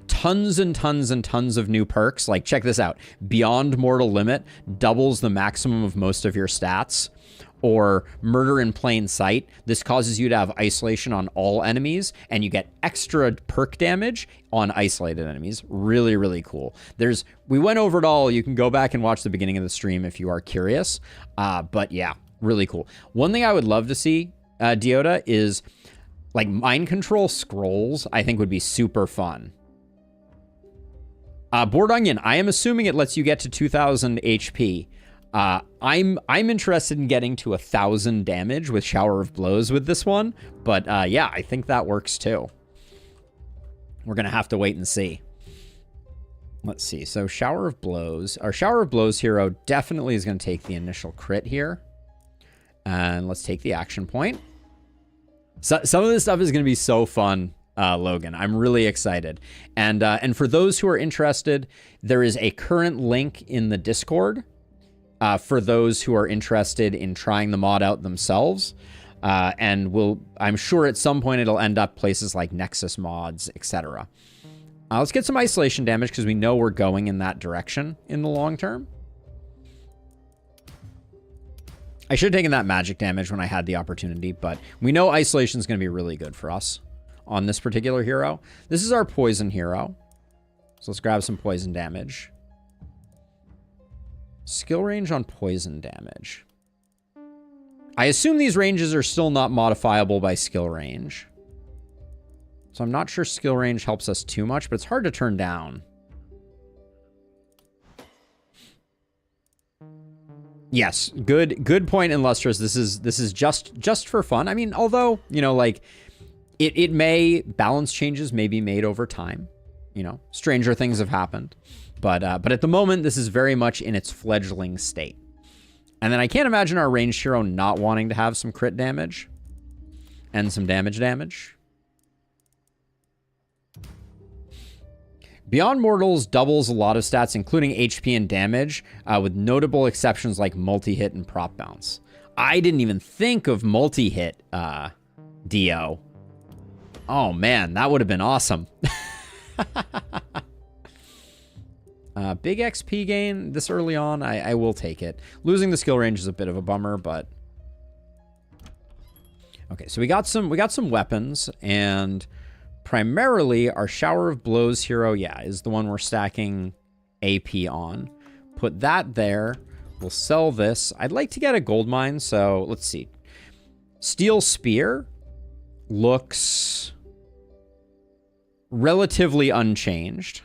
Tons and tons and tons of new perks. Like, check this out. Beyond Mortal Limit doubles the maximum of most of your stats. Or Murder in Plain Sight. This causes you to have isolation on all enemies, and you get extra perk damage on isolated enemies. Really, really cool. We went over it all. You can go back and watch the beginning of the stream if you are curious. But yeah, really cool. One thing I would love to see, Deoda, is like mind control scrolls. I think would be super fun. Board Onion, I am assuming it lets you get to 2000 HP. I'm interested in getting to 1,000 damage with Shower of Blows with this one, but yeah, I think that works too. We're gonna have to wait and see. Let's see. So Shower of Blows, our Shower of Blows hero definitely is gonna take the initial crit here, and let's take the action point. So, some of this stuff is gonna be so fun. Logan, I'm really excited. And for those who are interested, there is a current link in the Discord for those who are interested in trying the mod out themselves. And I'm sure at some point it'll end up places like Nexus mods, etc. Let's get some isolation damage because we know we're going in that direction in the long term. I should have taken that magic damage when I had the opportunity, but we know isolation is going to be really good for us on this particular hero. This is our poison hero. So let's grab some poison damage. Skill range on poison damage. I assume these ranges are still not modifiable by skill range. So I'm not sure skill range helps us too much, but it's hard to turn down. Yes, good point, Illustrious. This is just for fun. I mean, although, you know, like it may, balance changes may be made over time. You know, stranger things have happened. But at the moment, this is very much in its fledgling state. And then I can't imagine our ranged hero not wanting to have some crit damage and some damage. Beyond Mortals doubles a lot of stats, including HP and damage, with notable exceptions like multi-hit and prop bounce. I didn't even think of multi-hit, Dio. Oh man, that would have been awesome. Big XP gain this early on, I will take it. Losing the skill range is a bit of a bummer, but okay. So we got some weapons, and primarily our Shower of Blows hero, yeah, is the one we're stacking AP on. Put that there. We'll sell this. I'd like to get a gold mine, so let's see. Steel Spear looks relatively unchanged,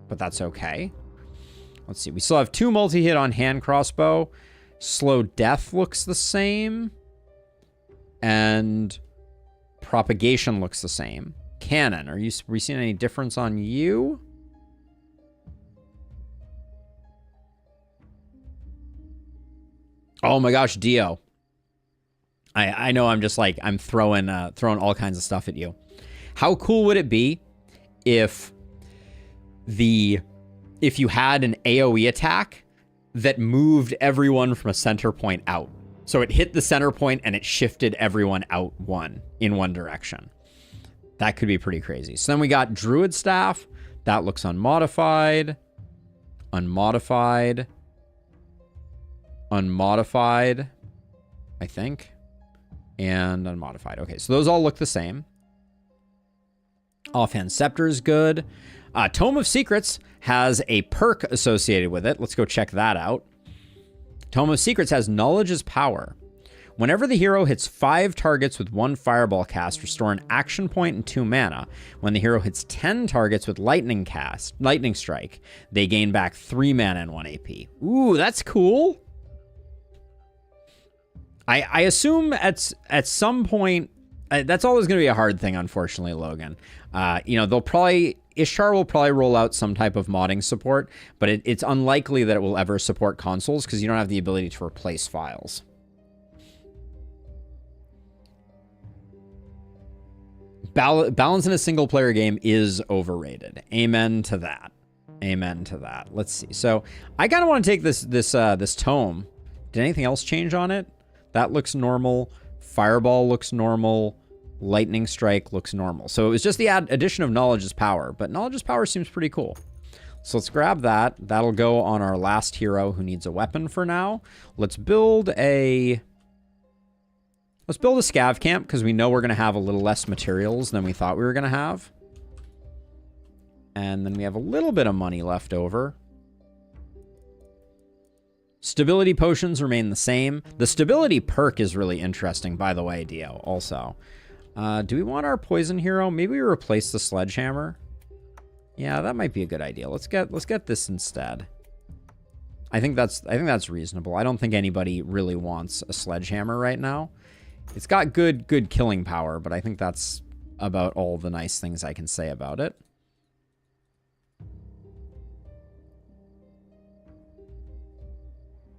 but that's okay. Let's see. We still have 2 multi-hit on hand crossbow. Slow Death looks the same. And propagation looks the same. Cannon, are we seeing any difference on you? Oh my gosh, Dio. I know I'm just like, I'm throwing all kinds of stuff at you. How cool would it be if you had an AoE attack that moved everyone from a center point out? So it hit the center point and it shifted everyone out in one direction. That could be pretty crazy. So then we got Druid Staff. That looks unmodified. Unmodified, I think. And unmodified. Okay, so those all look the same. Offhand Scepter is good. Tome of Secrets has a perk associated with it. Let's go check that out. Tome of Secrets has Knowledge is Power. Whenever the hero hits 5 targets with 1 fireball cast, restore an action point and 2 mana. When the hero hits 10 targets with lightning strike, they gain back 3 mana and 1 AP. Ooh, that's cool. I assume at some point, that's always going to be a hard thing, unfortunately, Logan. You know, Ishtar will probably roll out some type of modding support, but it's unlikely that it will ever support consoles because you don't have the ability to replace files. Balance in a single player game is overrated. Amen to that. Amen to that. Let's see. So I kind of want to take this tome. Did anything else change on it? That looks normal. Fireball looks normal. Lightning Strike looks normal. So it was just the addition of Knowledge is Power, but Knowledge is Power seems pretty cool. So let's grab that. That'll go on our last hero who needs a weapon for now. Let's build a scav camp because we know we're going to have a little less materials than we thought we were going to have. And then we have a little bit of money left over. Stability potions remain the same. The stability perk is really interesting, by the way, Dio, also. Do we want our poison hero? Maybe we replace the sledgehammer. Yeah, that might be a good idea. Let's get this instead. I think that's reasonable. I don't think anybody really wants a sledgehammer right now. It's got good killing power, but I think that's about all the nice things I can say about it.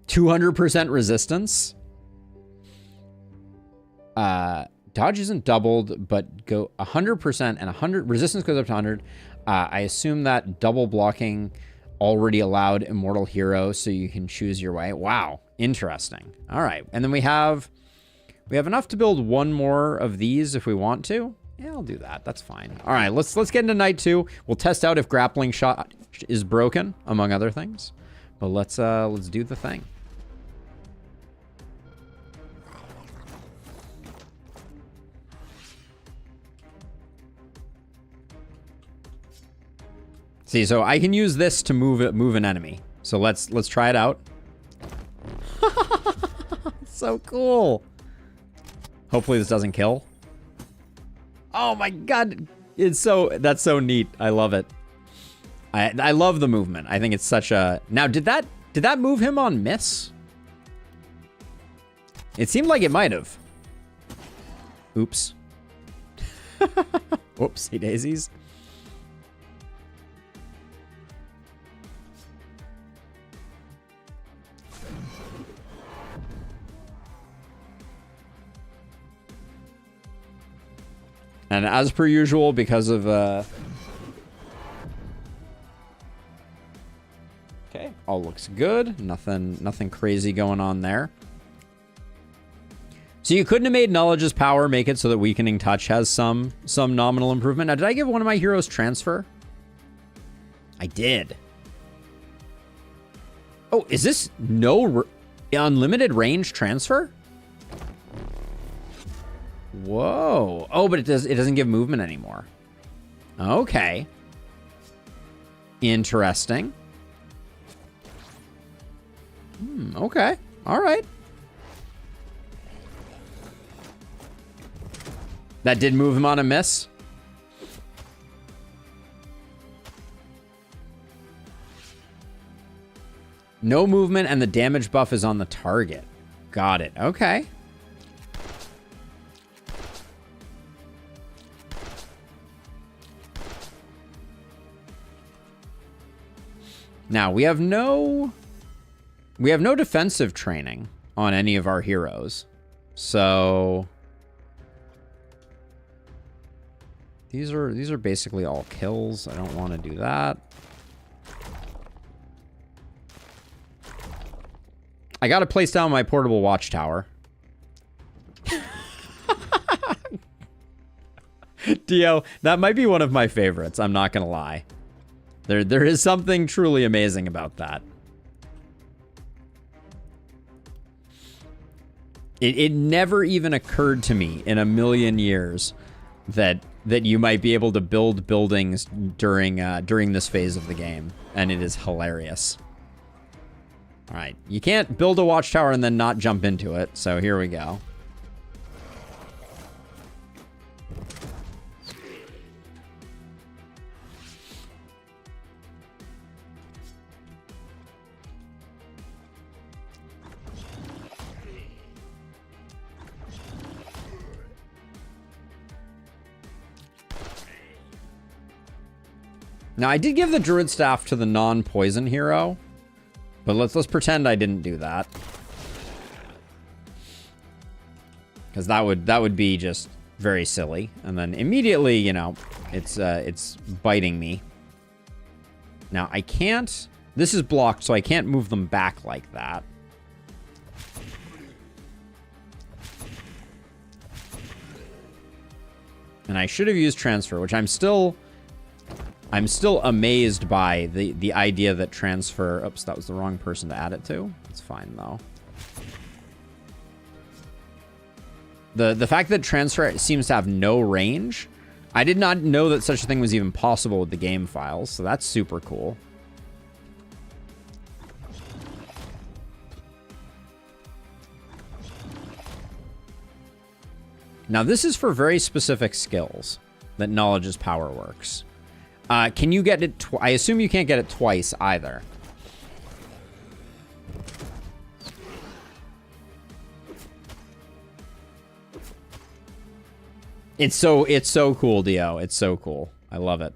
%200 resistance. Dodge isn't doubled, but go 100% and 100 resistance goes up to 100. I assume that double blocking already allowed immortal hero, so you can choose your way. Wow, interesting. All right, and then we have enough to build one more of these if we want to. Yeah, I'll do that. That's fine. All right, let's get into night 2. We'll test out if grappling shot is broken, among other things. But let's do the thing. See, so I can use this to move an enemy. So let's try it out. So cool. Hopefully this doesn't kill. Oh my god, that's so neat. I love it. I love the movement. I think it's such a... Now, did that move him on miss? It seemed like it might have. Oops. Whoopsie daisies. And as per usual, because of... Okay, all looks good. Nothing crazy going on there. So you couldn't have made Knowledge's power make it so that Weakening Touch has some nominal improvement. Now, did I give one of my heroes transfer? I did. Oh, is this no unlimited range transfer? Whoa. Oh, but it doesn't give movement anymore. Okay. Interesting. Okay. All right. That did move him on a miss. No movement and the damage buff is on the target. Got it. Okay. Now, we have no defensive training on any of our heroes. So these are basically all kills. I don't want to do that. I got to place down my portable watchtower. Dio, that might be one of my favorites. I'm not going to lie. There is something truly amazing about that. It never even occurred to me in a million years that you might be able to build buildings during this phase of the game, and it is hilarious. All right, you can't build a watchtower and then not jump into it, so here we go. Now, I did give the Druid Staff to the non-poison hero, but let's pretend I didn't do that. Because that would be just very silly. And then immediately, you know, it's biting me. Now, I can't... This is blocked, so I can't move them back like that. And I should have used transfer, which I'm still amazed by the idea that transfer... Oops, that was the wrong person to add it to. It's fine, though. The fact that transfer seems to have no range, I did not know that such a thing was even possible with the game files, so that's super cool. Now, this is for very specific skills that Knowledge's power works. Can you get it I assume you can't get it twice either. It's so cool, Dio. It's so cool. I love it.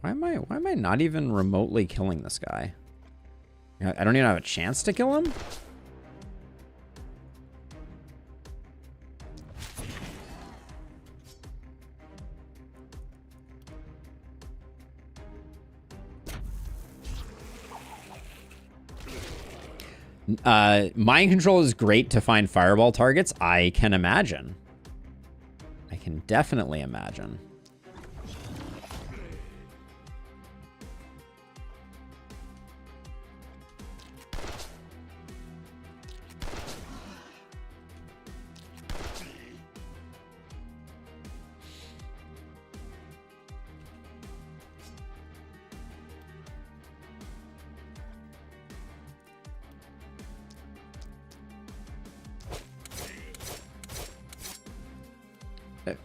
Why am I not even remotely killing this guy? I don't even have a chance to kill him? Mind control is great to find fireball targets. I can imagine. I can definitely imagine.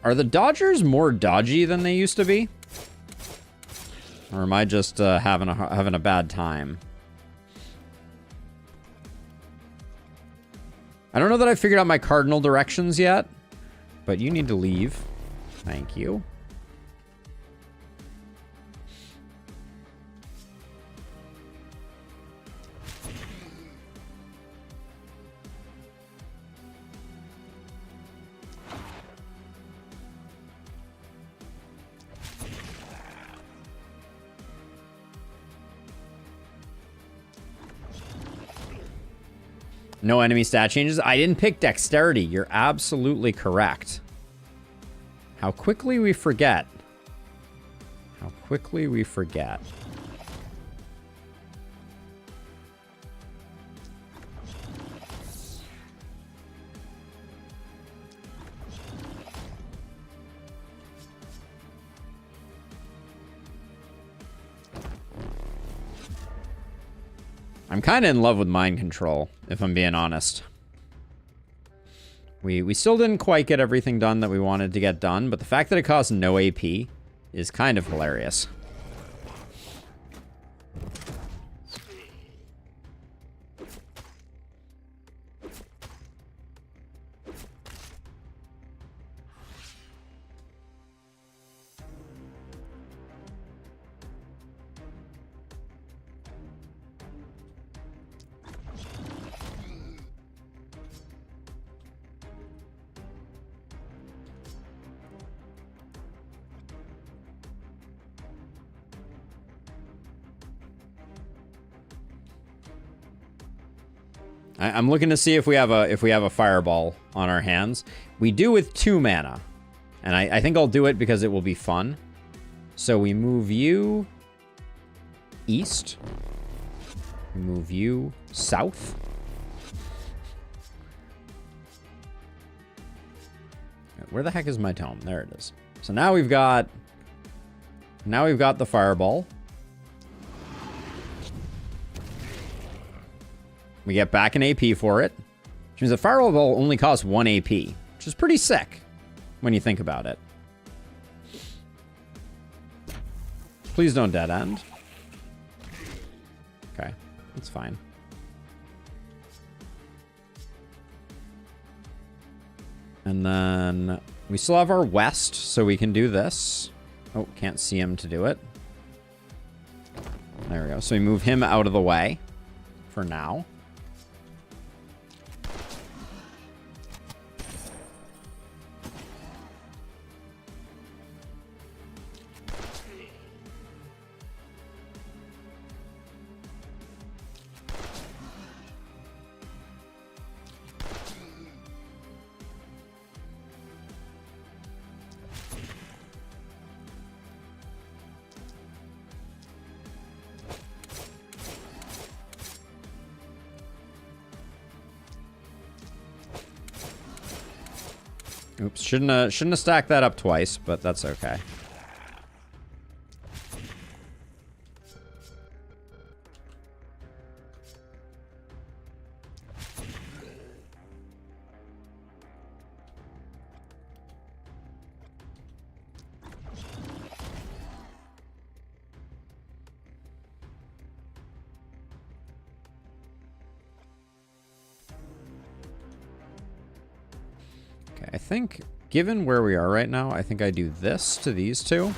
Are the Dodgers more dodgy than they used to be? Or am I just having a bad time? I don't know that I figured out my cardinal directions yet, but you need to leave. Thank you. No enemy stat changes. I didn't pick dexterity. You're absolutely correct. How quickly we forget. How quickly we forget. I'm kind of in love with mind control, if I'm being honest. We still didn't quite get everything done that we wanted to get done, but the fact that it costs no AP is kind of hilarious. I'm looking to see if we have a fireball on our hands. We do with 2 mana. And I think I'll do it because it will be fun. So we move you east. We move you south. Where the heck is my tome? There it is. So now we've got the fireball. We get back an AP for it, which means the fireball only costs 1 AP, which is pretty sick when you think about it. Please don't dead end. Okay, that's fine. And then we still have our west, so we can do this. Oh, can't see him to do it. There we go. So we move him out of the way for now. Oops, shouldn't have stacked that up twice, but that's okay. I think, given where we are right now, I think I do this to these two.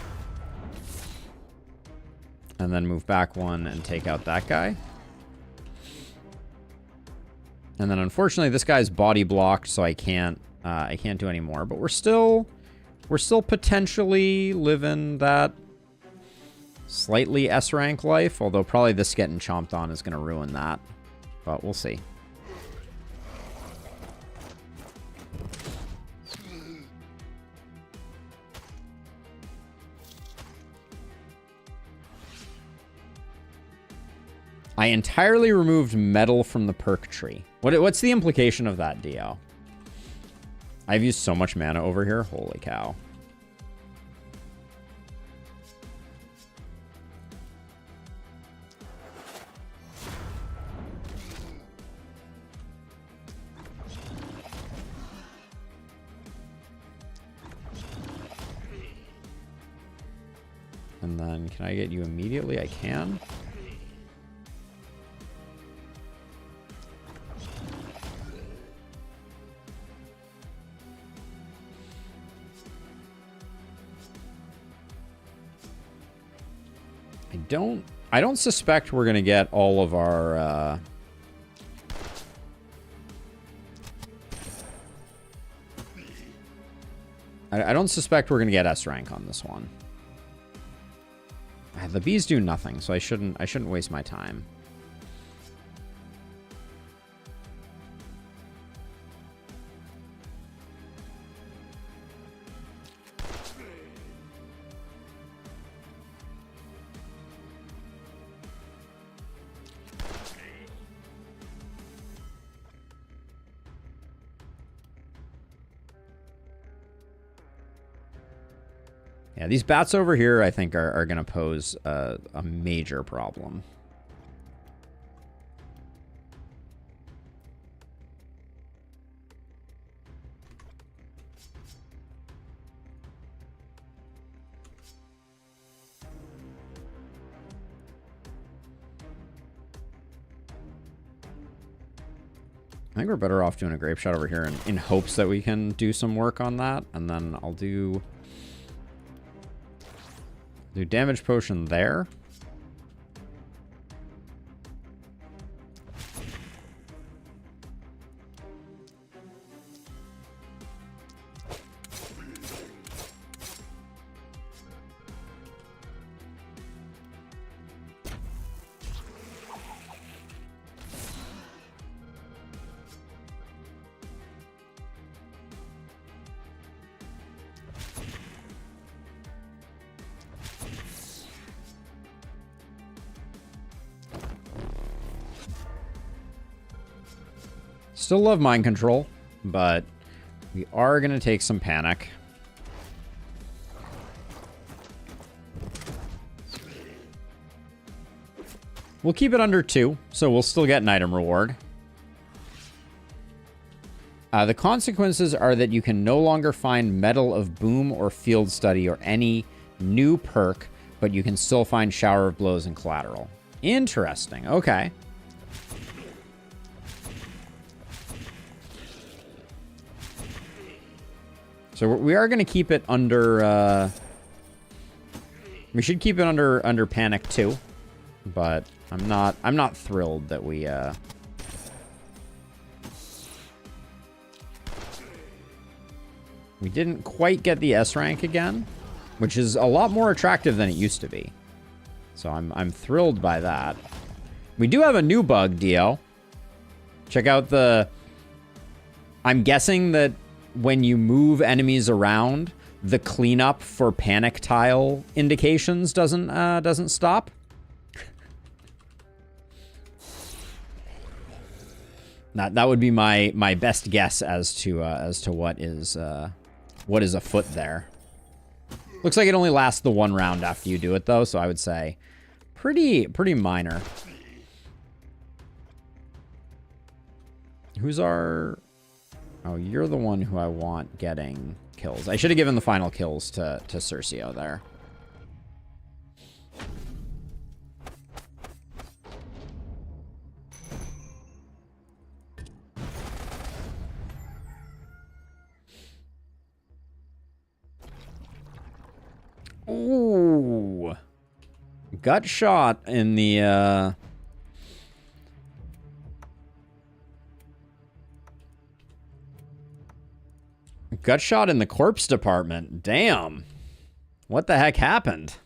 And then move back one and take out that guy. And then unfortunately this guy's body blocked, so I can't do any more. But we're still potentially living that slightly S rank life, although probably this getting chomped on is gonna ruin that. But we'll see. I entirely removed metal from the perk tree. What's the implication of that, Dio? I've used so much mana over here. Holy cow. And then can I get you immediately? I can. I don't suspect we're gonna get all of our I don't suspect we're gonna get S rank on this one. The bees do nothing, so I shouldn't waste my time. Yeah, these bats over here, I think, are going to pose a major problem. I think we're better off doing a grape shot over here in hopes that we can do some work on that, and then I'll do damage potion there. Still love mind control, but we are going to take some panic. We'll keep it under 2, so we'll still get an item reward. The consequences are that you can no longer find Medal of Boom or Field Study or any new perk, but you can still find Shower of Blows and Collateral. Interesting. Okay. So we are going to keep it under, we should keep it under panic too, but I'm not thrilled that we didn't quite get the S rank again, which is a lot more attractive than it used to be. So I'm thrilled by that. We do have a new bug, Dio. Check out I'm guessing that when you move enemies around, the cleanup for panic tile indications doesn't stop. That would be my best guess as to what is afoot there. Looks like it only lasts the 1 round after you do it though, so I would say pretty minor. Who's our... Oh, you're the one who I want getting kills. I should have given the final kills to Cercio there. Ooh. Gut shot in the, gut shot in the corpse department. Damn. What the heck happened?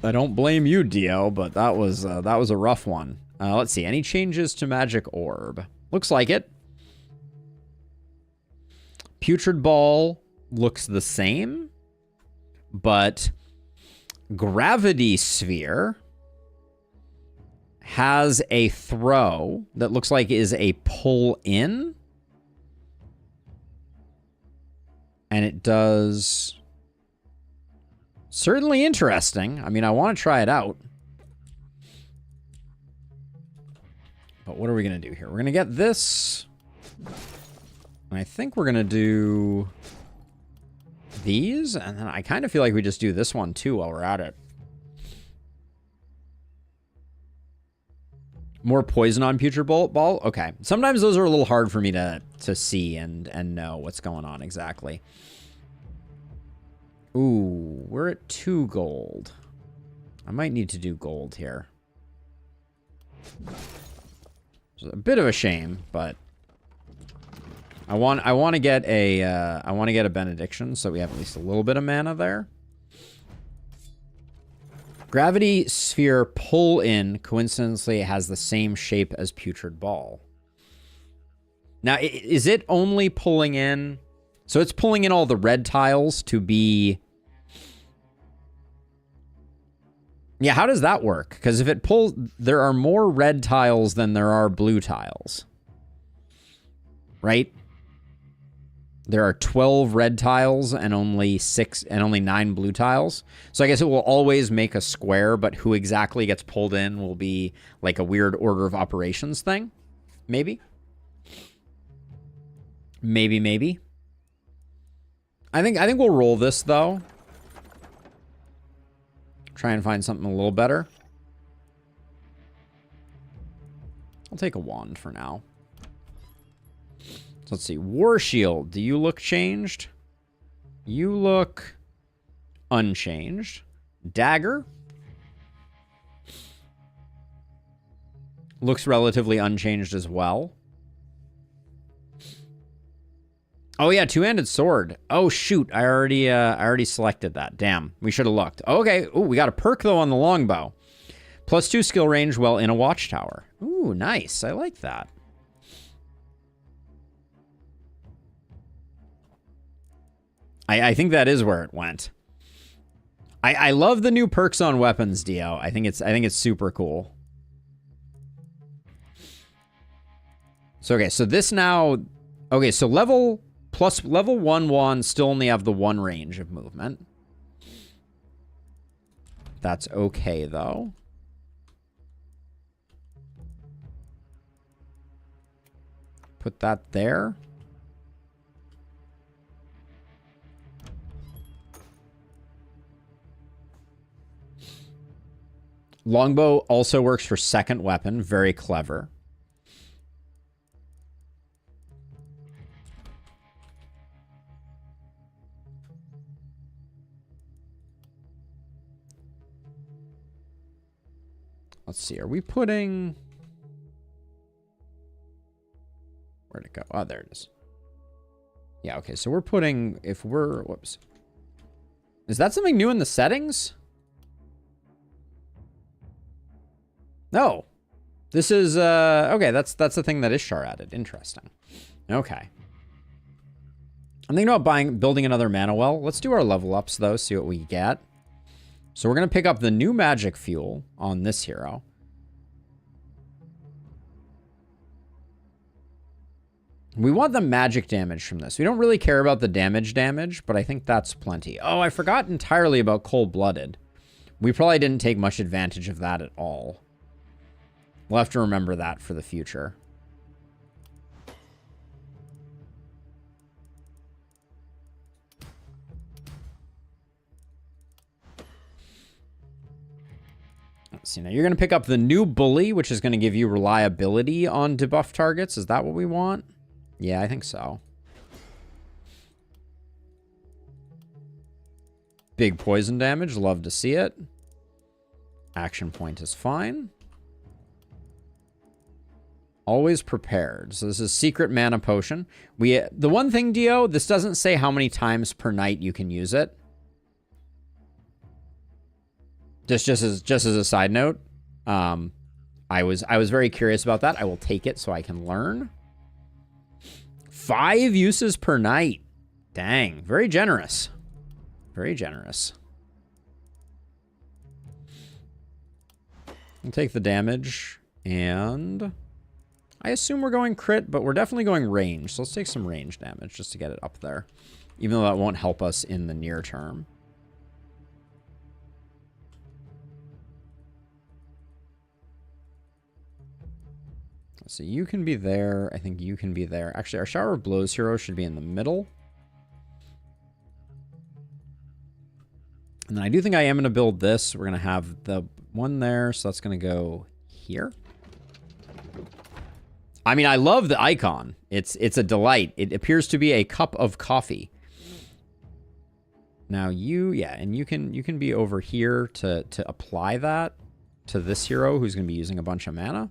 I don't blame you, Dio, but that was a rough one. Let's see. Any changes to Magic Orb? Looks like it. Putrid Ball looks the same, but Gravity Sphere has a throw that looks like is a pull in. And it does... Certainly interesting. I mean, I want to try it out. But what are we going to do here? We're going to get this. And I think we're going to do these. And then I kind of feel like we just do this one too while we're at it. More poison on Putrid Ball? Okay. Sometimes those are a little hard for me to see and know what's going on exactly. Ooh, we're at 2 gold. I might need to do gold here. It's a bit of a shame, but I want to get a benediction so we have at least a little bit of mana there. Gravity Sphere pull in coincidentally has the same shape as Putrid Ball. Now, is it only pulling in? So it's pulling in all the red tiles to be... Yeah, how does that work? Because if it pulls... There are more red tiles than there are blue tiles. Right? There are 12 red tiles and only 9 blue tiles. So I guess it will always make a square, but who exactly gets pulled in will be like a weird order of operations thing. Maybe. Maybe. I think we'll roll this though. Try and find something a little better. I'll take a wand for now. So let's see. War Shield. Do you look changed? You look unchanged. Dagger. Looks relatively unchanged as well. Oh yeah, two-handed sword. Oh shoot, I already selected that. Damn, we should have looked. Okay, ooh, we got a perk though on the longbow. +2 skill range while in a watchtower. Ooh, nice. I like that. I think that is where it went. I love the new perks on weapons, Dio. I think it's super cool. So okay, so this now. Okay, so level 1 wands still only have the 1 range of movement. That's okay though. Put that there. Longbow also works for second weapon. Very clever. Let's see. Are we putting... Where'd it go? Oh, there it is. Yeah, okay. So we're putting... If we're... Whoops. Is that something new in the settings? No. This is... Okay, that's the thing that Ishtar added. Interesting. Okay. I'm thinking about building another mana well. Let's do our level ups, though. See what we get. So we're going to pick up the new magic fuel on this hero. We want the magic damage from this. We don't really care about the damage, but I think that's plenty. Oh, I forgot entirely about cold-blooded. We probably didn't take much advantage of that at all. We'll have to remember that for the future. Let's see. Now you're going to pick up the new bully, which is going to give you reliability on debuff targets. Is that what we want? Yeah, I think so. Big poison damage. Love to see it. Action point is fine. Always prepared. So this is secret mana potion. The one thing, Dio, this doesn't say how many times per night you can use it. Just as a side note, I was very curious about that. I will take it so I can learn. 5 uses per night. Dang, very generous. Very generous. We'll take the damage, and I assume we're going crit, but we're definitely going range. So let's take some range damage just to get it up there, even though that won't help us in the near term. So you can be there. I think you can be there. Actually, our Shower of Blows hero should be in the middle. And then I do think I am going to build this. We're going to have the one there, so that's going to go here. I mean, I love the icon. It's a delight. It appears to be a cup of coffee. Now and you can be over here to apply that to this hero who's going to be using a bunch of mana.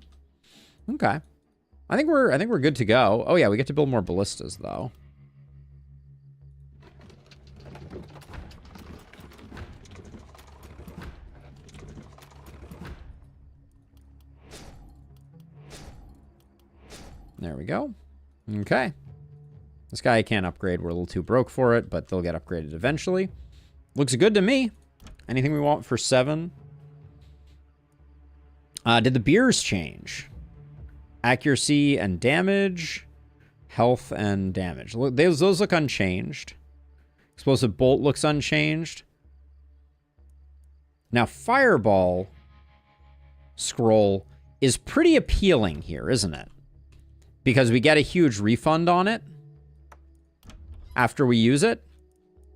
Okay. I think we're good to go. Oh yeah, we get to build more ballistas though. There we go. Okay. This guy I can't upgrade. We're a little too broke for it, but they'll get upgraded eventually. Looks good to me. Anything we want for 7? Did the beers change? Accuracy and damage. Health and damage. Look, those look unchanged. Explosive Bolt looks unchanged. Now, Fireball scroll is pretty appealing here, isn't it? Because we get a huge refund on it after we use it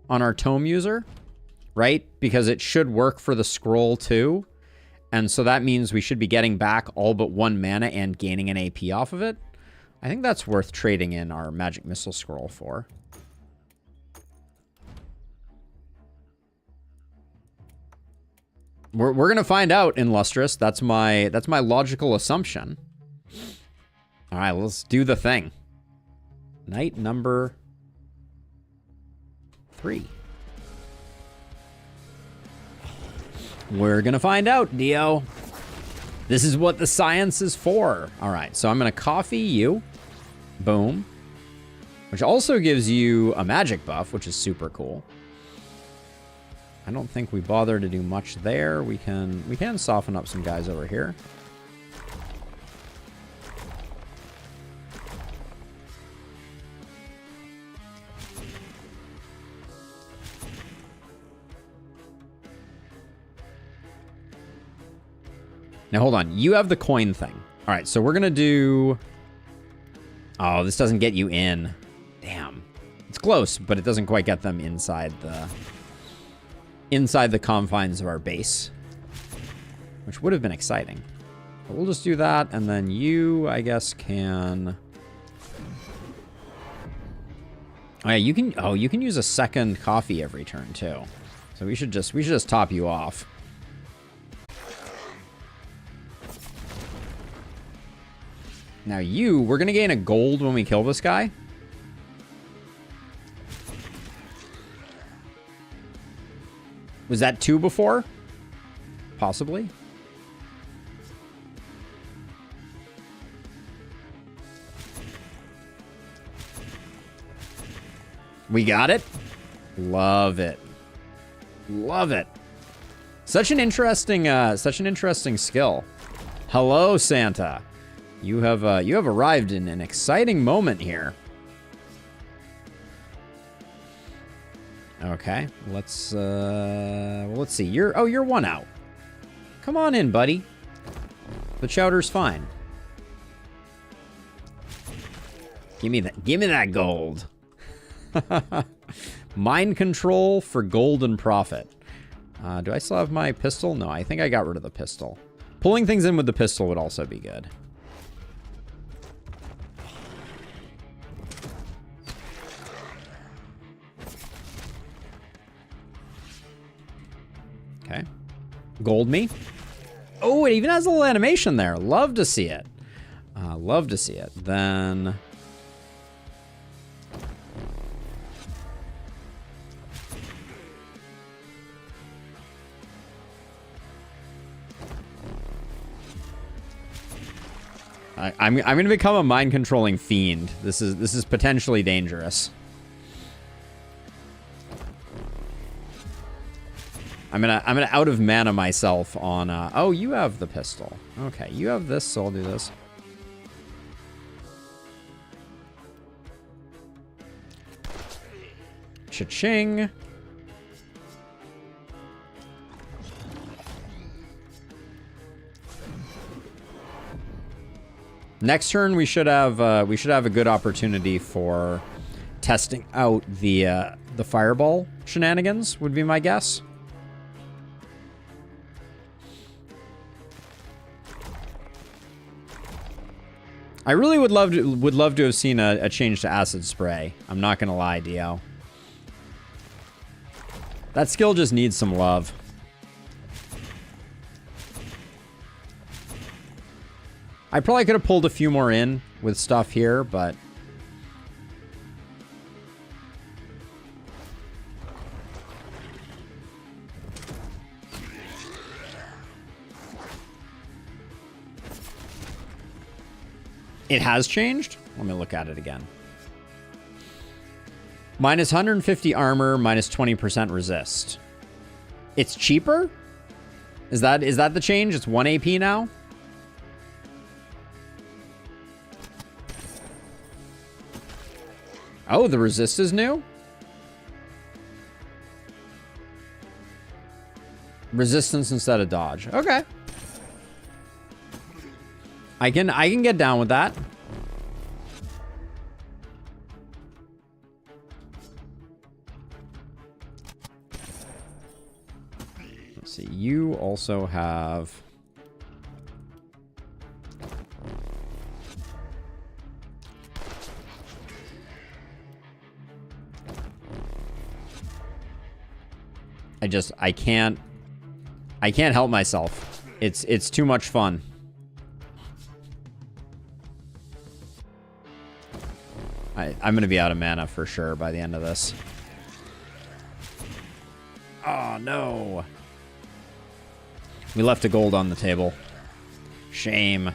on our tome user, right? Because it should work for the scroll too. And so that means we should be getting back all but 1 mana and gaining an AP off of it. I think that's worth trading in our Magic Missile scroll for. We're going to find out in Lustrous. That's my logical assumption. All right, let's do the thing. Night number 3. We're going to find out, Dio. This is what the science is for. All right, so I'm going to coffee you. Boom. Which also gives you a magic buff, which is super cool. I don't think we bother to do much there. We can soften up some guys over here. Now, hold on. You have the coin thing. All right, so we're going to do... Oh, this doesn't get you in. Damn. It's close, but it doesn't quite get them inside the confines of our base, which would have been exciting. But we'll just do that, and then you, I guess, can... Oh, yeah, you can use a second coffee every turn, too. So we should just top you off. Now we're going to gain a gold when we kill this guy. Was that 2 before? Possibly. We got it. Love it. Love it. Such an interesting skill. Hello, Santa. You have arrived in an exciting moment here. Okay, let's see. You're 1 out. Come on in, buddy. The chowder's fine. Give me that gold. Mind control for golden profit. Do I still have my pistol? No, I think I got rid of the pistol. Pulling things in with the pistol would also be good. Okay. Gold me. Oh, it even has a little animation there. Love to see it. Love to see it. Then... I'm going to become a mind controlling fiend. This is potentially dangerous. I'm gonna out of mana myself on oh, you have the pistol. Okay, you have this, so I'll do this. Cha-ching. Next turn we should have a good opportunity for testing out the fireball shenanigans, would be my guess. I really would love to have seen a change to acid spray. I'm not gonna lie, Dio. That skill just needs some love. I probably could have pulled a few more in with stuff here, but... It has changed? Let me look at it again. Minus 150 armor, minus 20% resist. It's cheaper? Is that the change? It's 1 AP now? Oh, the resist is new? Resistance instead of dodge. Okay. I can get down with that. Let's see. You also have... I can't help myself. It's too much fun. I'm gonna be out of mana for sure by the end of this. Oh no. We left a gold on the table. Shame.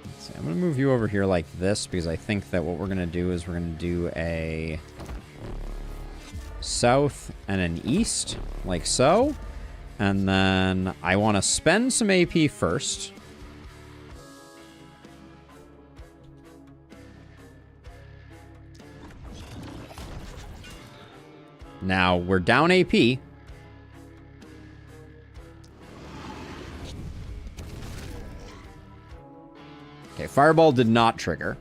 Let's see, I'm gonna move you over here like this because I think that what we're gonna do is we're gonna do a south and an east, like so. And then I want to spend some AP first. Now we're down AP. Okay, Fireball did not trigger.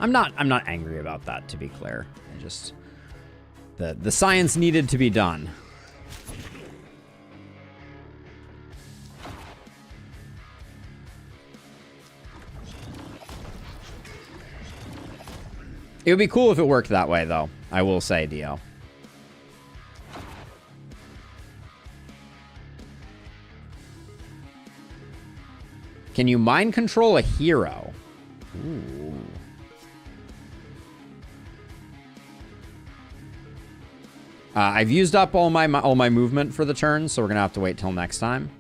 I'm not angry about that, to be clear. I just the science needed to be done. It would be cool if it worked that way, though. I will say, Dio. Can you mind control a hero? Ooh. I've used up all my movement for the turn, so we're gonna have to wait till next time.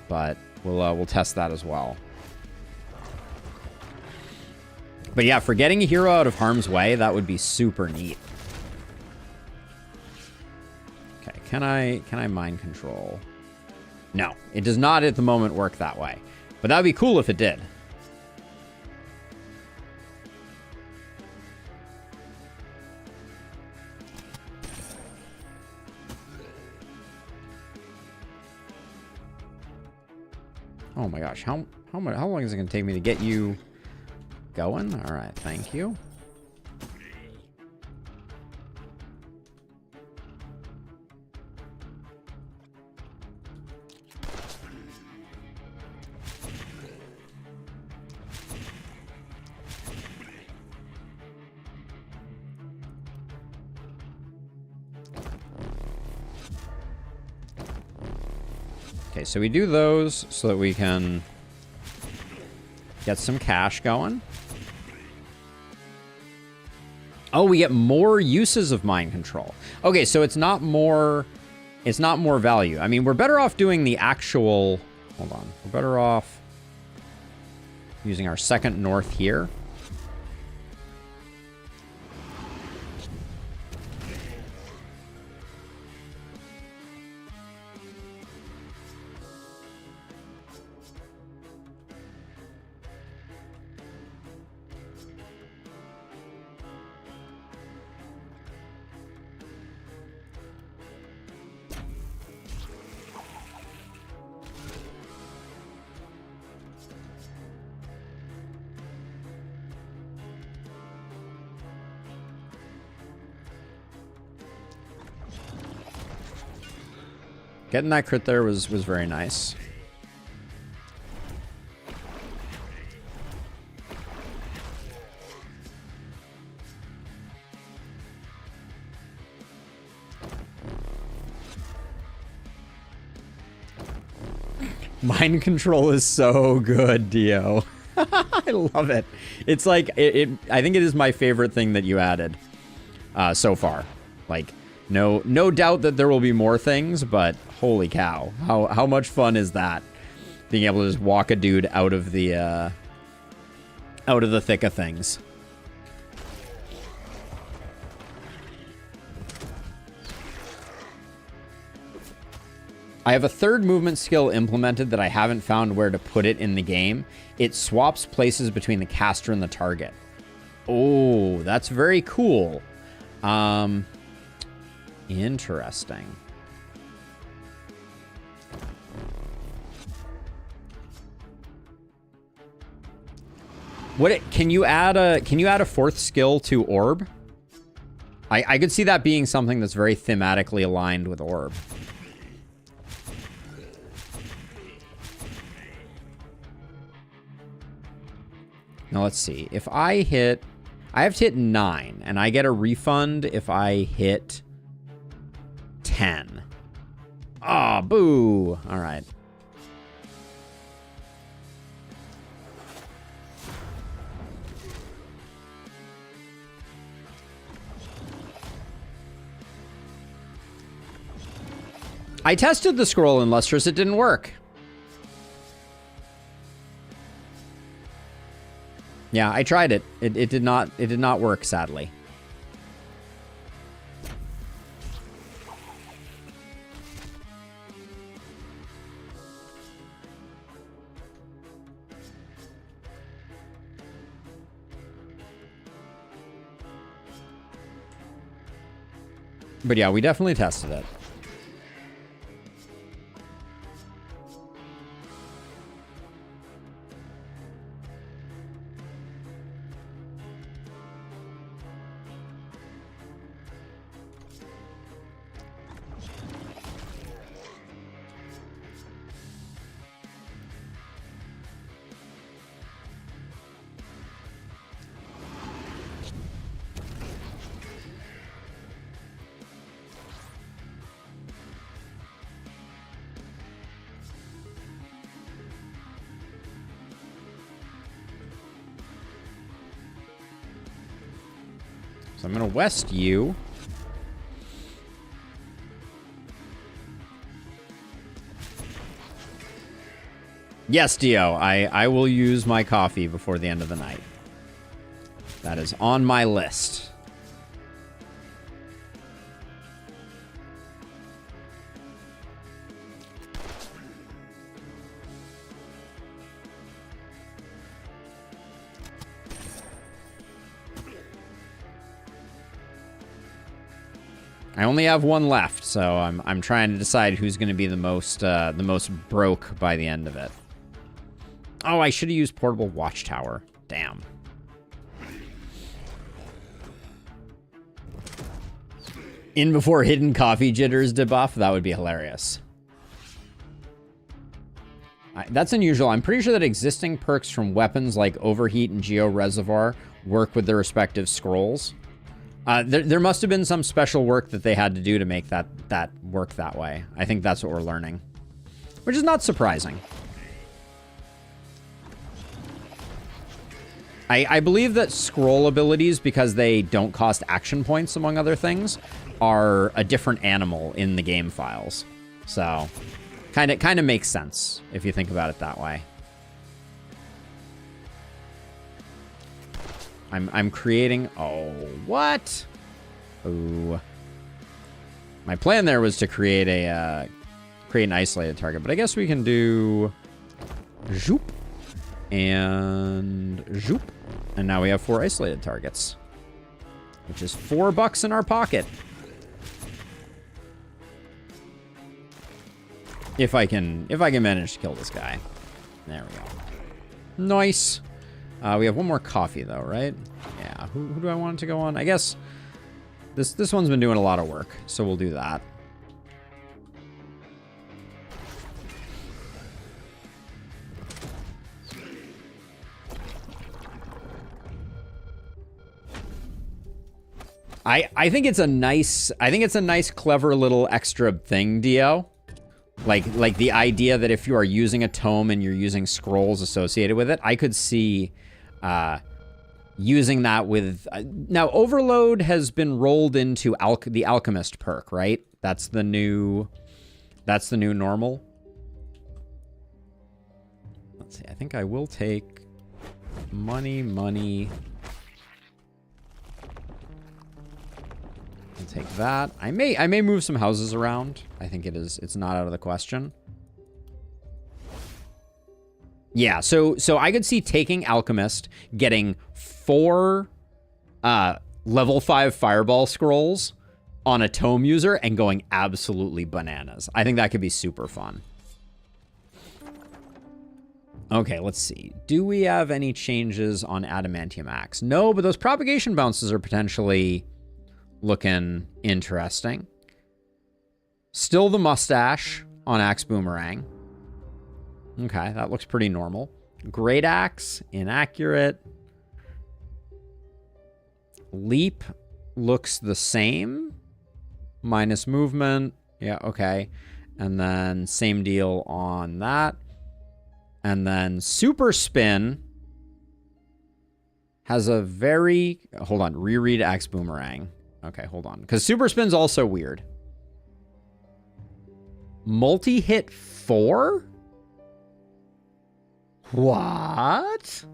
But we'll test that as well. But yeah, for getting a hero out of harm's way, that would be super neat. Okay, can I mind control? No, it does not at the moment work that way. But that would be cool if it did. Oh my gosh, how long is it gonna take me to get you going? All right, thank you. Okay, so we do those so that we can get some cash going. Oh, we get more uses of mind control. Okay, so it's not more value. I mean, we're better off doing the actual, hold on. We're better off using our second north here. Getting that crit there was very nice. Mind control is so good, Dio. I love it. It's like, I think it is my favorite thing that you added so far. Like, no doubt that there will be more things, but holy cow. How much fun is that? Being able to just walk a dude out of the thick of things. I have a third movement skill implemented that I haven't found where to put it in the game. It swaps places between the caster and the target. Oh, that's very cool. Interesting. Can you add a fourth skill to Orb? I could see that being something that's very thematically aligned with Orb. Now let's see. If I have to hit 9, and I get a refund if I hit 10. Ah, boo. All right. I tested the scroll in Lustrous. It didn't work. Yeah, I tried it. It did not work, sadly. But yeah, we definitely tested it. So I'm going to west you. Yes, Dio, I will use my coffee before the end of the night. That is on my list. I only have one left, so I'm trying to decide who's going to be the most broke by the end of it. Oh, I should have used Portable Watchtower. Damn. In before Hidden Coffee Jitters debuff? That would be hilarious. That's unusual. I'm pretty sure that existing perks from weapons like Overheat and Geo Reservoir work with their respective scrolls. There must have been some special work that they had to do to make that work that way. I think that's what we're learning. which is not surprising. I believe that scroll abilities, because they don't cost action points, among other things, are a different animal in the game files. So, kind of makes sense if you think about it that way. I'm creating... Oh, what? Oh. My plan there was to create an isolated target, but I guess we can do... Zoop. And zoop. And now we have 4 isolated targets, which is $4 in our pocket. If I can manage to kill this guy. There we go. Nice. We have one more coffee though, right? Yeah. Who do I want it to go on? I guess this one's been doing a lot of work, so we'll do that. I think it's a nice, clever little extra thing, Dio. Like the idea that if you are using a tome and you're using scrolls associated with it, I could see using that with... now, Overload has been rolled into the Alchemist perk, right? That's the new normal. Let's see. I think I will take money. I'll take that. I may move some houses around. I think it's not out of the question. Yeah, so I could see taking Alchemist, getting 4 level 5 Fireball scrolls on a tome user and going absolutely bananas. I think that could be super fun. Okay, let's see. Do we have any changes on Adamantium Axe? No, but those propagation bounces are potentially looking interesting. Still the mustache on Axe Boomerang. Okay, that looks pretty normal. Great Axe, inaccurate. Leap looks the same. Minus movement. Yeah, okay. And then same deal on that. And then Super Spin has a very... Hold on, reread Axe Boomerang. Okay, hold on. Because Super Spin's also weird. Multi-hit 4? What?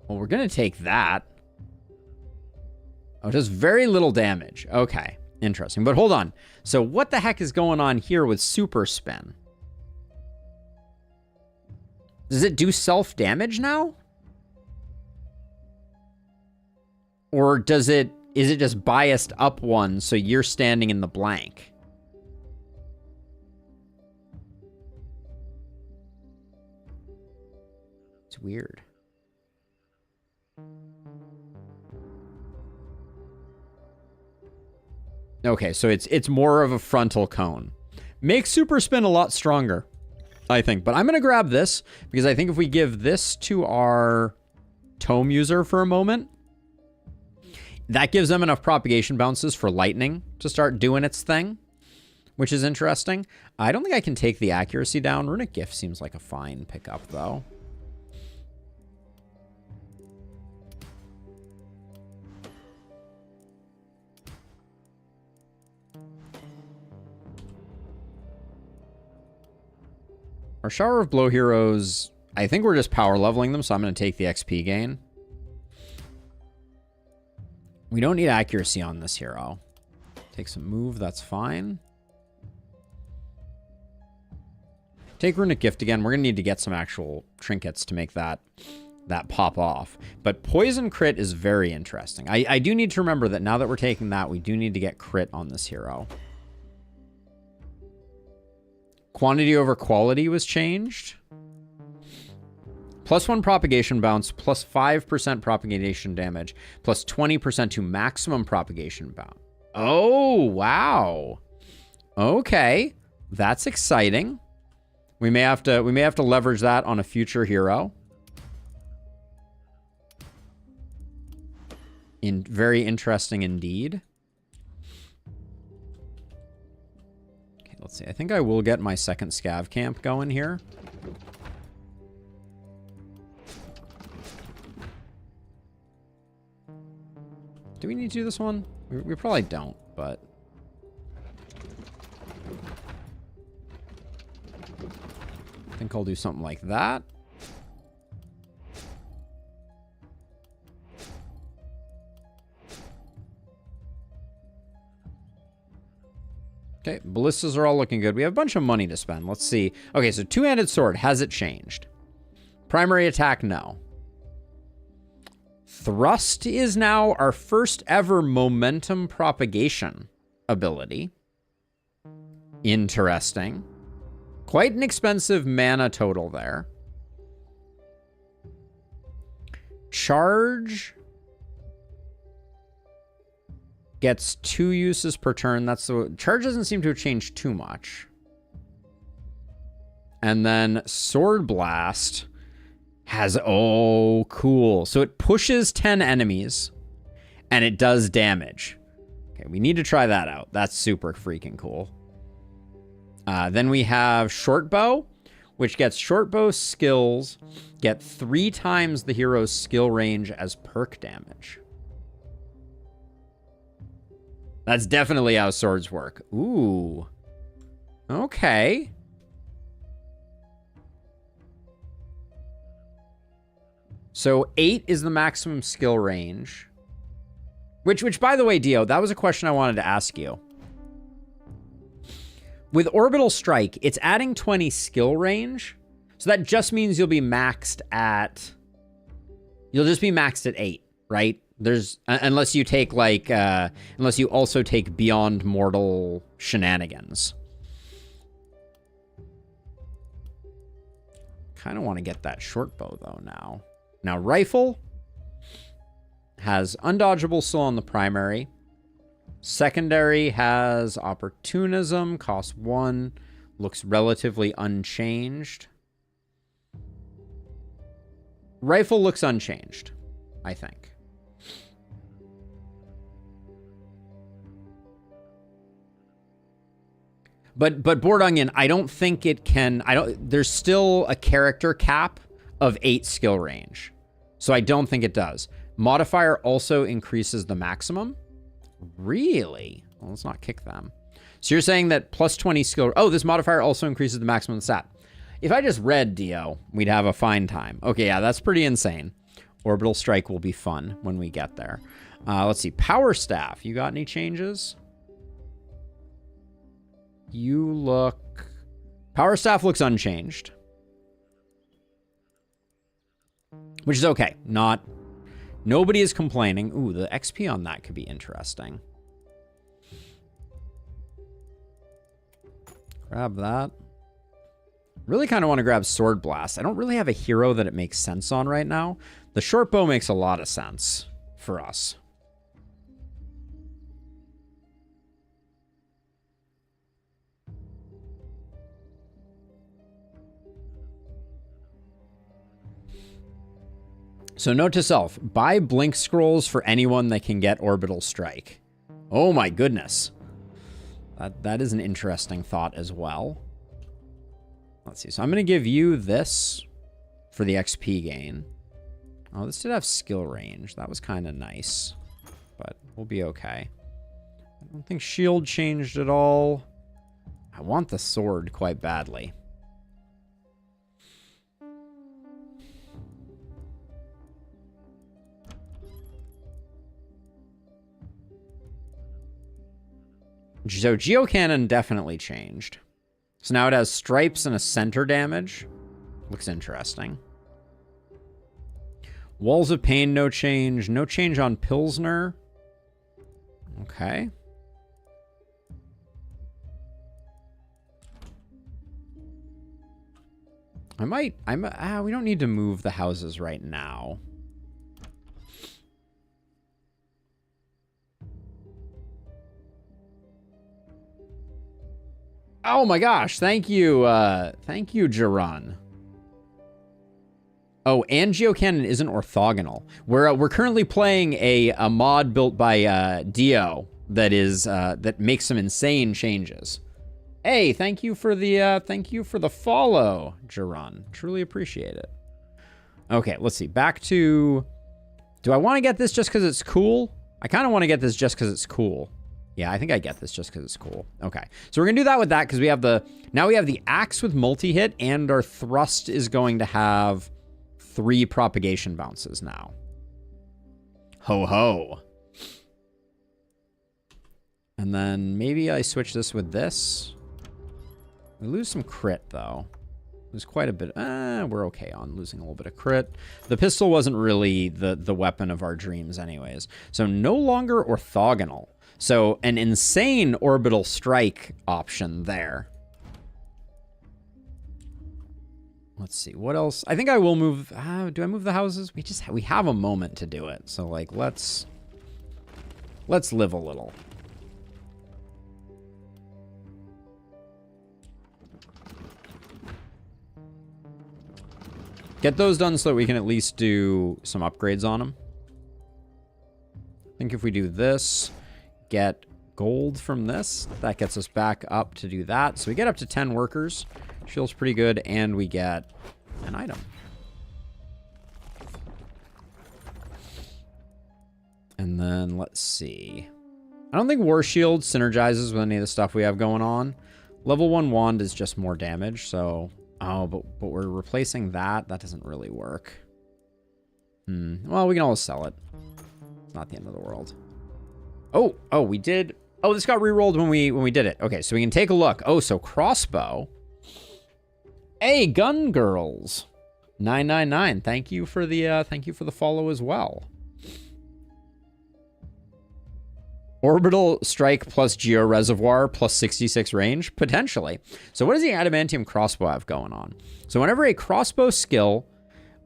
Well, we're going to take that. Oh, just very little damage. Okay, interesting. But hold on. So what the heck is going on here with Super Spin? Does it do self-damage now? Or is it just biased up one so you're standing in the blank? It's weird. Okay, so it's more of a frontal cone. Makes Super Spin a lot stronger, I think. But I'm going to grab this because I think if we give this to our tome user for a moment, that gives them enough propagation bounces for lightning to start doing its thing, which is interesting. I don't think I can take the accuracy down. Runic Gift seems like a fine pickup, though. Our Shower of Blow heroes, I think we're just power leveling them, so I'm going to take the XP gain. We don't need accuracy on this hero. Take some move, that's fine. Take Runic Gift again. We're going to need to get some actual trinkets to make that pop off. But Poison Crit is very interesting. I do need to remember that now that we're taking that, we do need to get crit on this hero. Quantity over quality was changed. +1 propagation bounce, +5% propagation damage, +20% to maximum propagation bounce. Oh, wow. Okay. That's exciting. We may have to leverage that on a future hero. Very interesting indeed. let's see. I think I will get my second scav camp going here. Do we need to do this one? We probably don't, but... I think I'll do something like that. Okay, ballistas are all looking good. We have a bunch of money to spend. Let's see. Okay, so two-handed sword. Has it changed? Primary attack, no. Thrust is now our first ever momentum propagation ability. Interesting. Quite an expensive mana total there. Charge gets 2 uses per turn. That's the charge doesn't seem to have changed too much. And then Sword Blast has, oh, cool. So it pushes 10 enemies and it does damage. Okay, we need to try that out. That's super freaking cool. Then we have Short Bow, which gets short bow skills, get 3 times the hero's skill range as perk damage. That's definitely how swords work. Ooh. Okay. So 8 is the maximum skill range. Which by the way, Dio, that was a question I wanted to ask you. With Orbital Strike, it's adding 20 skill range. So that just means you'll be maxed at... You'll just be maxed at 8, right? There's... Unless you take, like... unless you also take Beyond Mortal Shenanigans. Kind of want to get that short bow, though, now. Now, Rifle has Undodgeable still on the primary. Secondary has Opportunism, costs 1, looks relatively unchanged. Rifle looks unchanged, I think. But Board Onion, I don't think it can... There's still a character cap of 8 skill range. So I don't think it does. Modifier also increases the maximum. Really? Well, let's not kick them. So you're saying that plus 20 skill... Oh, this modifier also increases the maximum stat. If I just read Dio, we'd have a fine time. Okay, yeah, that's pretty insane. Orbital Strike will be fun when we get there. Let's see. Power Staff. You got any changes? You look... Power Staff looks unchanged. Which is okay. Not... Nobody is complaining. Ooh, the XP on that could be interesting. Grab that. Really kind of want to grab Sword Blast. I don't really have a hero that it makes sense on right now. The short bow makes a lot of sense for us. So note to self, buy Blink Scrolls for anyone that can get Orbital Strike. Oh my goodness. That is an interesting thought as well. Let's see. So I'm going to give you this for the XP gain. Oh, this did have skill range. That was kind of nice. But we'll be okay. I don't think shield changed at all. I want the sword quite badly. So Geocannon definitely changed. So now it has stripes and a center damage. Looks interesting. Walls of Pain, no change. No change on Pilsner. Okay. We don't need to move the houses right now. Oh my gosh, thank you, Jaron. Oh, and Geocannon isn't orthogonal. We're currently playing a mod built by Dio that makes some insane changes. Hey, thank you for the follow, Jerun. Truly appreciate it. Okay, let's see. Back to... Do I want to get this just because it's cool? I kind of want to get this just because it's cool. Yeah, I think I get this just because it's cool. Okay, so we're going to do that with that because we have the... Now we have the axe with multi-hit, and our thrust is going to have 3 propagation bounces now. Ho ho. And then maybe I switch this with this. We lose some crit, though. Lose quite a bit. We're okay on losing a little bit of crit. The pistol wasn't really the weapon of our dreams anyways. So no longer orthogonal. So an insane orbital strike option there. Let's see. What else? I think I will move... do I move the houses? We have a moment to do it. So, like, let's live a little. Get those done so that we can at least do some upgrades on them. I think if we do this, get gold from this, that gets us back up to do that. So we get up to 10 workers. Feels pretty good, and we get an item. And then, let's see. I don't think War Shield synergizes with any of the stuff we have going on. Level 1 wand is just more damage, so... Oh, but we're replacing that. That doesn't really work. Well, we can always sell it. It's not the end of the world. Oh, we did... Oh, this got re-rolled when we did it. Okay, so we can take a look. Oh, so crossbow. Hey, gun girls. 999. Thank you for the follow as well. Orbital strike plus geo reservoir plus 66 range? Potentially. So what does the adamantium crossbow have going on? So whenever a crossbow skill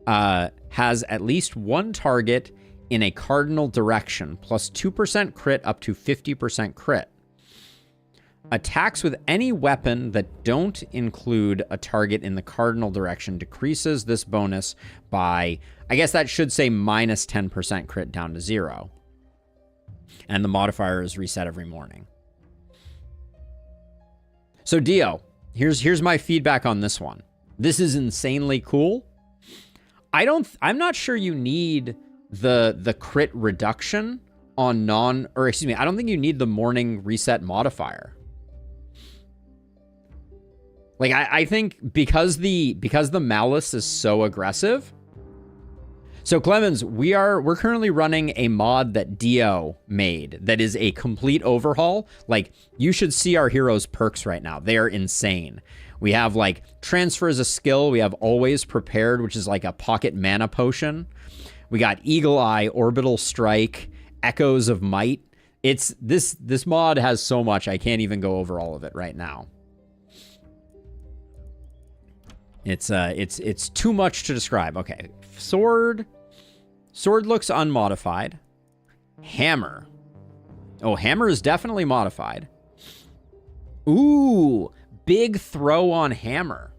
has at least one target in a cardinal direction, plus 2% crit up to 50% crit. Attacks with any weapon that don't include a target in the cardinal direction decreases this bonus by, I guess that should say minus 10% crit down to 0. And the modifier is reset every morning. So Dio, here's my feedback on this one. This is insanely cool. I'm not sure you need the crit reduction on I don't think you need the morning reset modifier. Like I think because the malice is so aggressive. So Clemens, we're currently running a mod that Dio made that is a complete overhaul. Like, you should see our heroes' perks right now. They are insane. We have like transfer as a skill. We have always prepared, which is like a pocket mana potion. We got Eagle Eye, Orbital Strike, Echoes of Might. It's this mod has so much. I can't even go over all of it right now. It's too much to describe. Okay. Sword looks unmodified. Hammer. Oh, hammer is definitely modified. Ooh, big throw on hammer.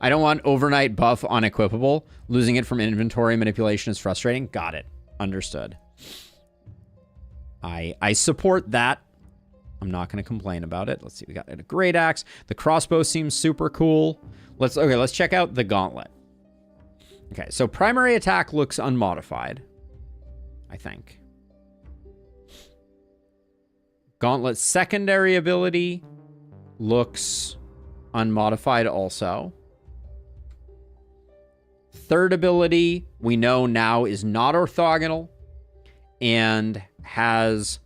I don't want overnight buff unequipable. Losing it from inventory manipulation is frustrating. Got it. Understood. I support that. I'm not going to complain about it. Let's see. We got a great axe. The crossbow seems super cool. Let's check out the gauntlet. Okay, so primary attack looks unmodified, I think. Gauntlet's secondary ability looks unmodified also. Third ability, we know now is not orthogonal and has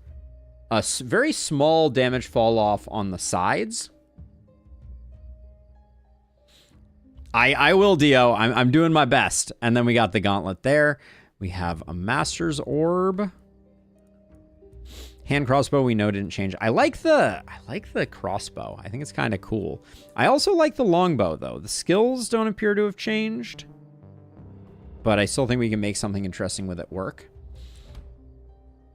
a very small damage fall off on the sides. I will, Dio. I'm doing my best. And then we got the gauntlet there. We have a Master's Orb. Hand crossbow we know didn't change. I like the crossbow. I think it's kind of cool. I also like the longbow though. The skills don't appear to have changed, but I still think we can make something interesting with it work.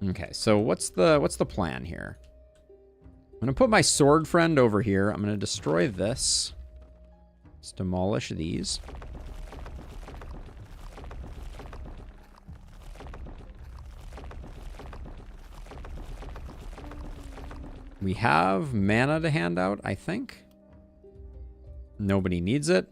Okay, so what's the plan here? I'm gonna put my sword friend over here. I'm gonna destroy this. Let's demolish these. We have mana to hand out, I think. Nobody needs it.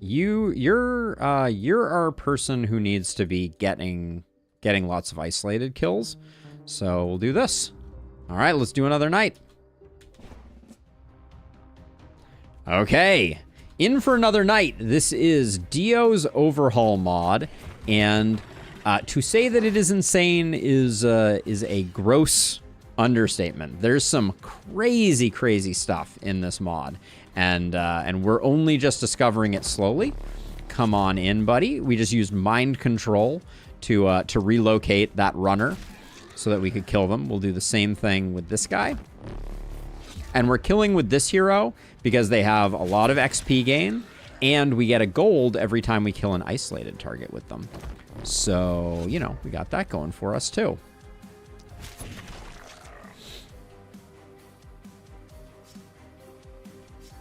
You're our person who needs to be getting lots of isolated kills. So we'll do this. All right, let's do another night. Okay, in for another night. This is Dio's overhaul mod, and to say that it is insane is a gross understatement. There's some crazy stuff in this mod, and we're only just discovering it slowly. Come on in, buddy. We just used mind control to relocate that runner so that we could kill them. We'll do the same thing with this guy. And we're killing with this hero because they have a lot of XP gain, and we get a gold every time we kill an isolated target with them. So, you know, we got that going for us too.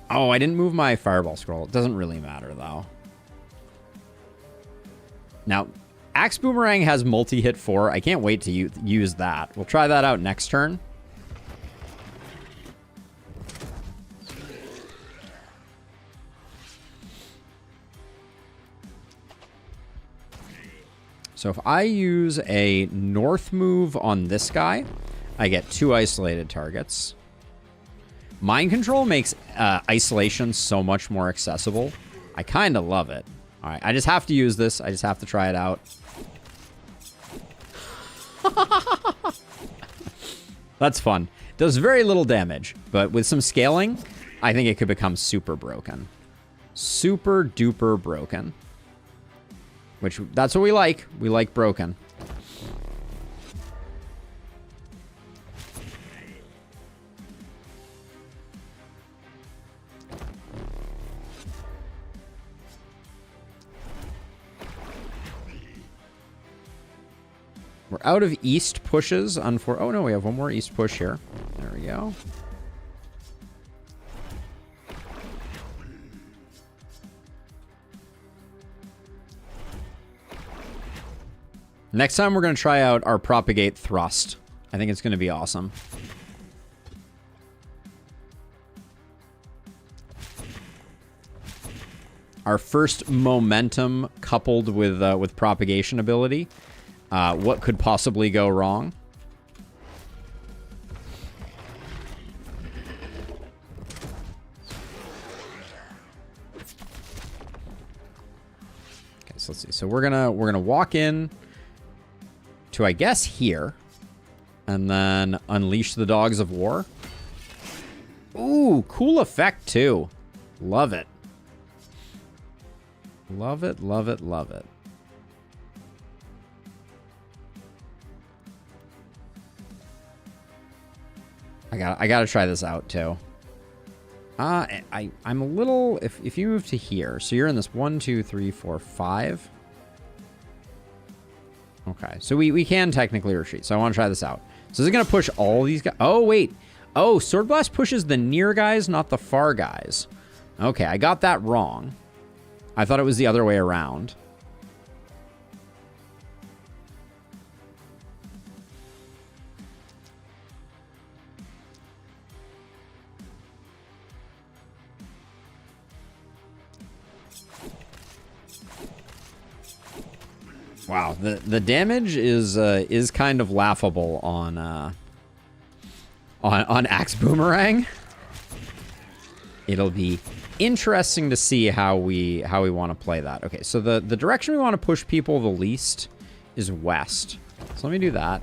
Oh, I didn't move my fireball scroll. It doesn't really matter, though. Now, Axe Boomerang has multi-hit 4. I can't wait to use that. We'll try that out next turn. So if I use a north move on this guy, I get 2 isolated targets. Mind control makes isolation so much more accessible. I kind of love it. All right, I just have to use this. I just have to try it out. That's fun. Does very little damage, but with some scaling, I think it could become super broken. Super duper broken. Which, that's what we like. We like broken. We're out of east pushes. Oh, no, we have one more east push here. There we go. Next time, we're going to try out our Propagate Thrust. I think it's going to be awesome. Our first momentum coupled with propagation ability. What could possibly go wrong? Okay, so let's see. So we're gonna walk in to, I guess, here, and then unleash the Dogs of War. Ooh, cool effect too. Love it. Love it, love it, love it. I gotta try this out too. I'm a little, if you move to here, so you're in this 1, 2, 3, 4, 5. Okay, so we can technically retreat, so I want to try this out. So is it gonna push all these guys? Oh wait, oh, Sword Blast pushes the near guys, not the far guys. Okay, I got that wrong. I thought it was the other way around. Wow, the damage is kind of laughable on Axe Boomerang. It'll be interesting to see how we want to play that. Okay, so the direction we want to push people the least is west. So let me do that.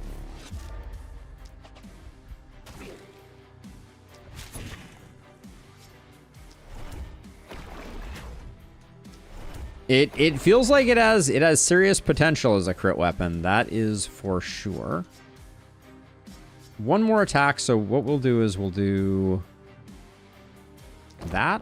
It feels like it has serious potential as a crit weapon. That is for sure. One more attack. So what we'll do is we'll do that.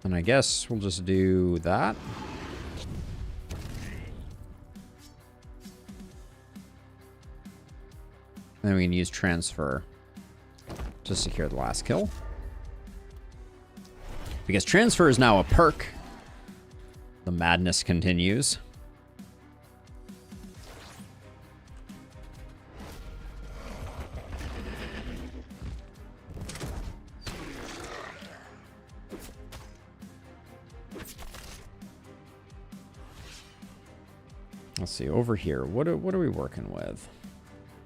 And I guess we'll just do that. Then we can use transfer to secure the last kill. Because transfer is now a perk. The madness continues. Let's see, over here, what are we working with?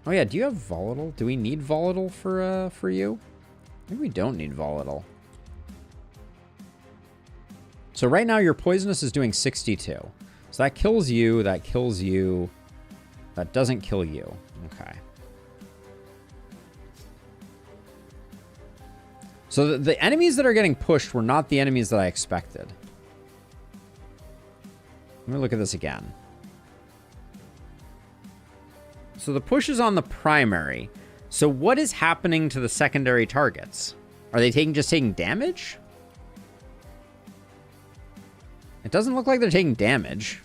Oh yeah, do you have volatile? Do we need volatile for you? Maybe we don't need volatile. So right now your poisonous is doing 62. So that kills you, that kills you, that doesn't kill you. Okay. So the enemies that are getting pushed were not the enemies that I expected. Let me look at this again. So the push is on the primary. So what is happening to the secondary targets? Are they just taking damage? It doesn't look like they're taking damage.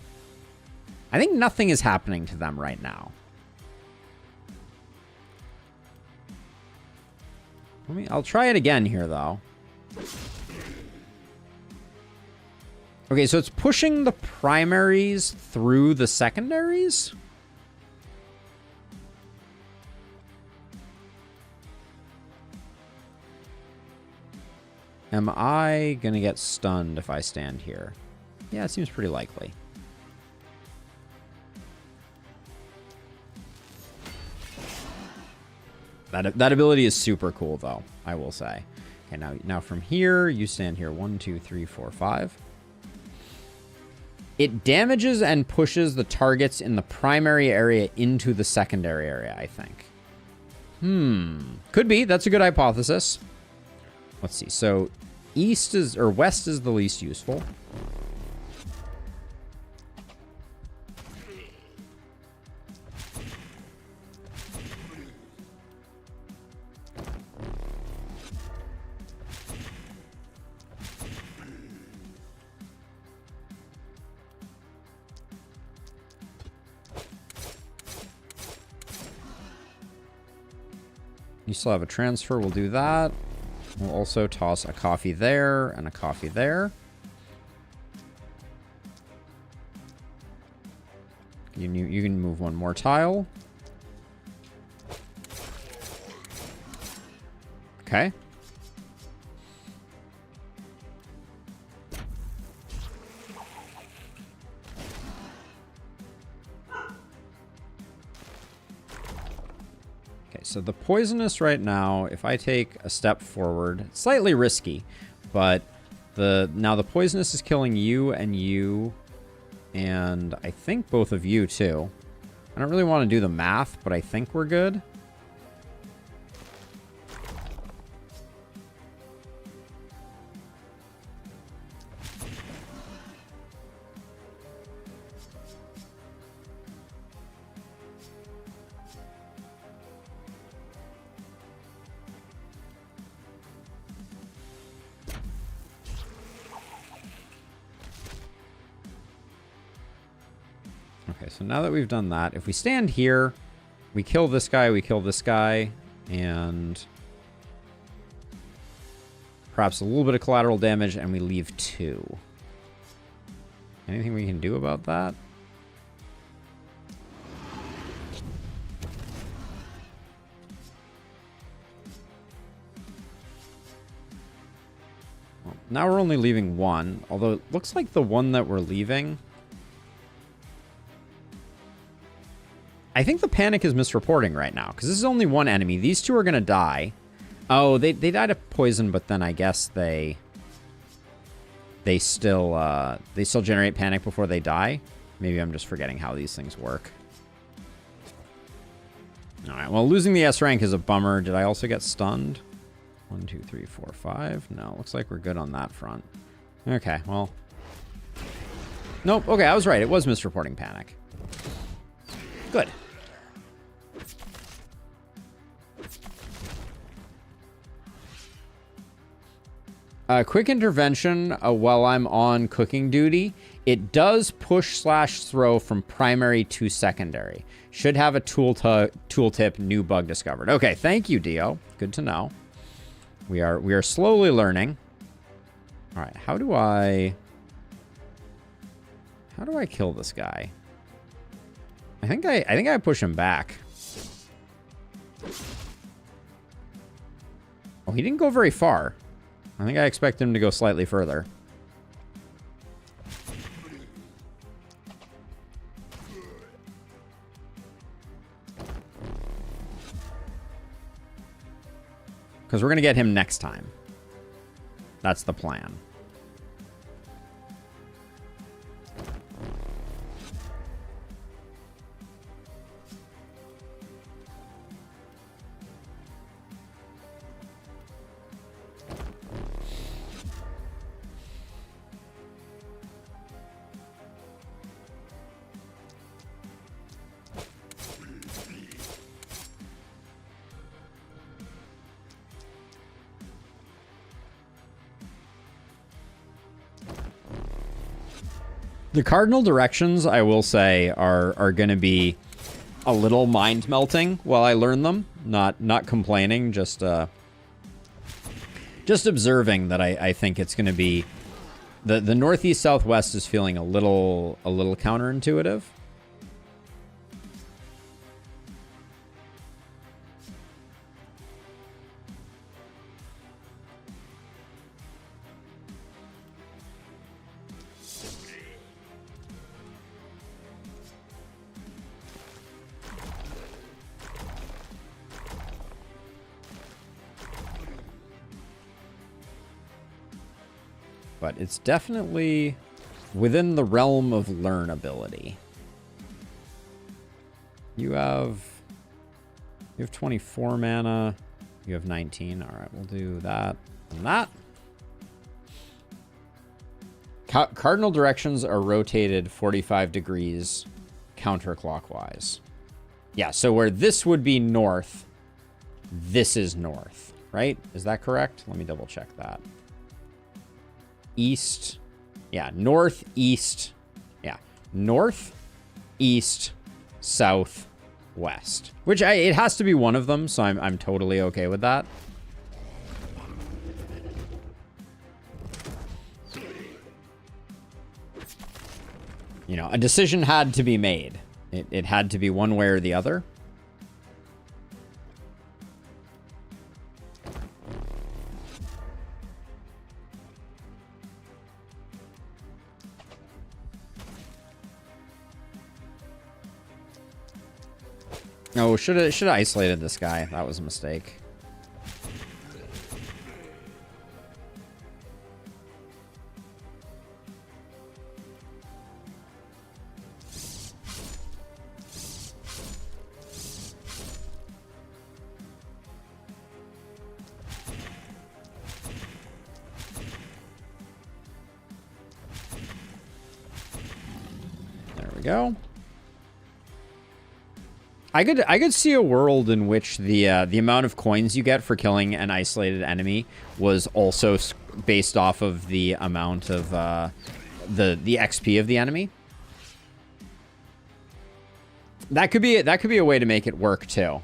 I think nothing is happening to them right now. I'll try it again here, though. Okay, so it's pushing the primaries through the secondaries? Am I gonna get stunned if I stand here? Yeah, it seems pretty likely. That ability is super cool, though, I will say. Okay, now from here, you stand here. 1, 2, 3, 4, 5. It damages and pushes the targets in the primary area into the secondary area, I think. Could be. That's a good hypothesis. Let's see. So west is the least useful. You still have a transfer. We'll do that. We'll also toss a coffee there and a coffee there. You can move one more tile. Okay. So the poisonous right now, if I take a step forward, slightly risky, but now the poisonous is killing you, and I think both of you too. I don't really want to do the math, but I think we're good. Okay, so now that we've done that, if we stand here, we kill this guy, and perhaps a little bit of collateral damage, and we leave 2. Anything we can do about that? Well, now we're only leaving 1, although it looks like the one that we're leaving... I think the panic is misreporting right now, because this is only one enemy. These 2 are going to die. Oh, they died of poison, but then I guess they still generate panic before they die. Maybe I'm just forgetting how these things work. All right, well, losing the S rank is a bummer. Did I also get stunned? 1, 2, 3, 4, 5. No, looks like we're good on that front. Okay, well. Nope, okay, I was right. It was misreporting panic. Good. Quick intervention while I'm on cooking duty. It does push/throw from primary to secondary. Should have a tooltip, new bug discovered. Okay, thank you, Dio. Good to know. We are slowly learning. All right, how do I kill this guy? I think I push him back. Oh, he didn't go very far. I think I expect him to go slightly further. Because we're going to get him next time. That's the plan. The cardinal directions, I will say, are going to be a little mind-melting while I learn them. Not complaining, just observing that I think it's going to be... The northeast-southwest is feeling a little counterintuitive. But it's definitely within the realm of learnability. You have 24 mana. You have 19. All right, we'll do that and that. Cardinal directions are rotated 45 degrees counterclockwise. Yeah, so where this would be north, this is north, right? Is that correct? Let me double check that. East, yeah, north, east, yeah, north, east, south, west. Which it has to be one of them, so I'm totally okay with that. You know, a decision had to be made. It had to be one way or the other. Oh, should have isolated this guy. That was a mistake. There we go. I could see a world in which the amount of coins you get for killing an isolated enemy was also based off of the amount of the XP of the enemy. That could be a way to make it work too.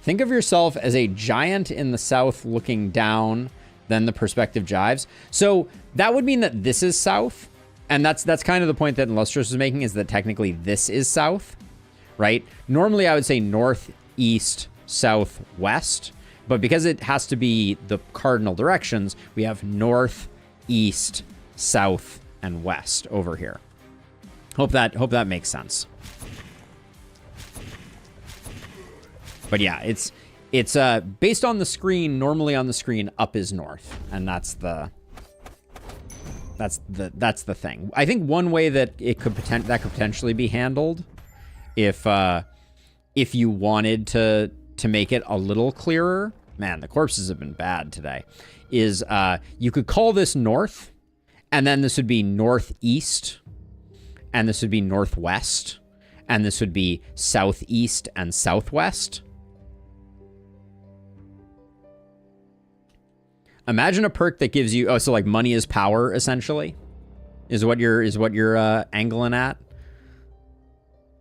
Think of yourself as a giant in the south looking down, then the perspective jives. So that would mean that this is south, and that's kind of the point that Illustrious was making, is that technically this is south. Right? Normally, I would say north, east, south, west. But because it has to be the cardinal directions, we have north, east, south, and west over here. Hope that makes sense. But yeah, it's based on the screen. Normally on the screen, up is north, and that's the thing. I think one way that it could potentially be handled, if you wanted to make it a little clearer, man, the corpses have been bad today, is you could call this north, and then this would be northeast, and this would be northwest, and this would be southeast and southwest. Imagine a perk that gives you, so like money is power, essentially, is what you're angling at.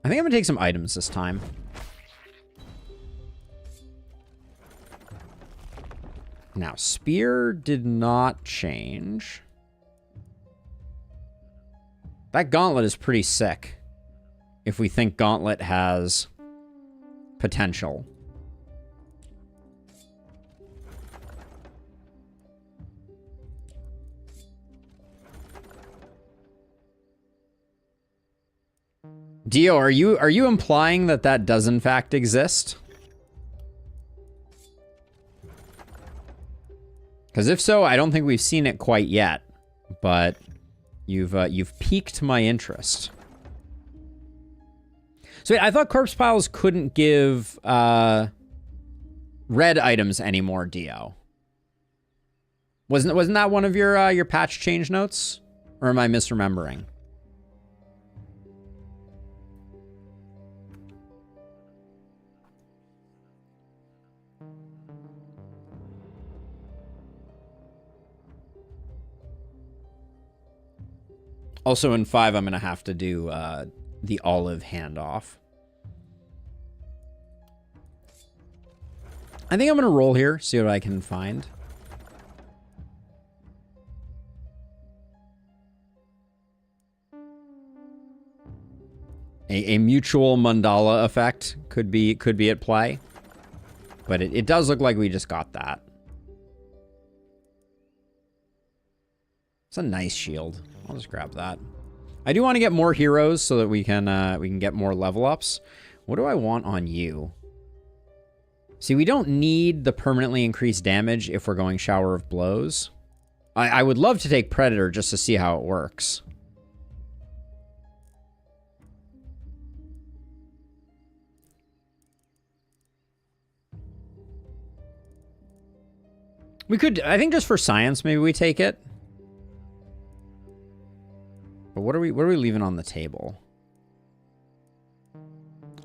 I think I'm gonna take some items this time. Now, spear did not change. That Gauntlet is pretty sick. If we think Gauntlet has potential. Dio, are you implying that that does in fact exist? Because if so, I don't think we've seen it quite yet, but you've piqued my interest. So wait, I thought corpse piles couldn't give red items anymore, Dio. Wasn't that one of your patch change notes, or am I misremembering? Also in 5, I'm going to have to do the olive handoff. I think I'm going to roll here, see what I can find. A mutual mandala effect could be at play. But it does look like we just got that. It's a nice shield. I'll just grab that. I do want to get more heroes so that we can get more level ups. What do I want on you? See, we don't need the permanently increased damage if we're going Shower of Blows. I would love to take Predator just to see how it works. We could, I think just for science, maybe we take it. But what are we leaving on the table?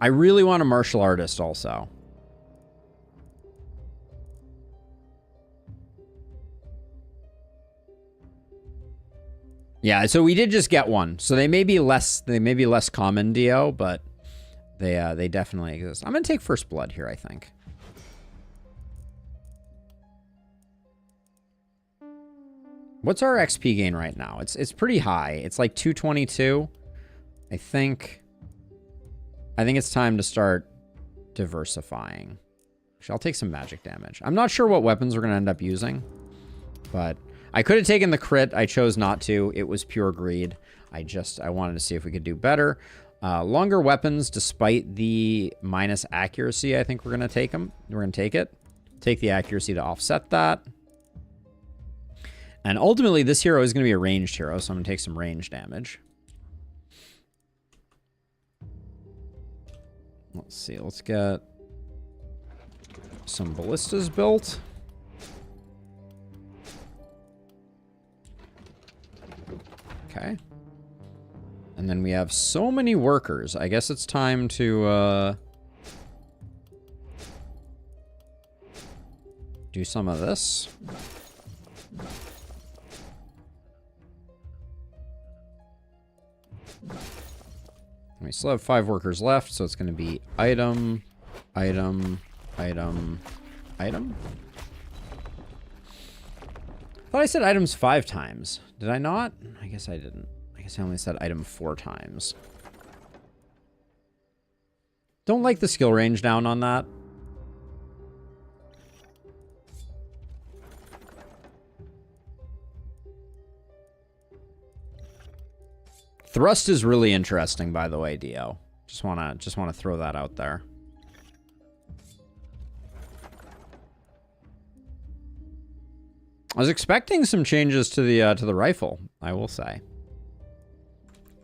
I really want a martial artist also. Yeah, so we did just get one. So they may be less common, Dio, but they definitely exist. I'm gonna take First Blood here, I think. What's our XP gain right now? It's pretty high. It's like 222. I think it's time to start diversifying. Actually, I'll take some magic damage. I'm not sure what weapons we're going to end up using, but I could have taken the crit. I chose not to. It was pure greed. I wanted to see if we could do better. Longer weapons, despite the minus accuracy, I think we're going to take them. We're going to take it. Take the accuracy to offset that. And ultimately, this hero is going to be a ranged hero, so I'm going to take some range damage. Let's see. Let's get some ballistas built. Okay. And then we have so many workers. I guess it's time to do some of this. We still have 5 workers left, so it's going to be item, item, item, item. I thought I said items 5 times. Did I not? I guess I didn't. I guess I only said item 4 times. Don't like the skill range down on that. Thrust is really interesting, by the way, Dio. Just wanna throw that out there. I was expecting some changes to the rifle, I will say.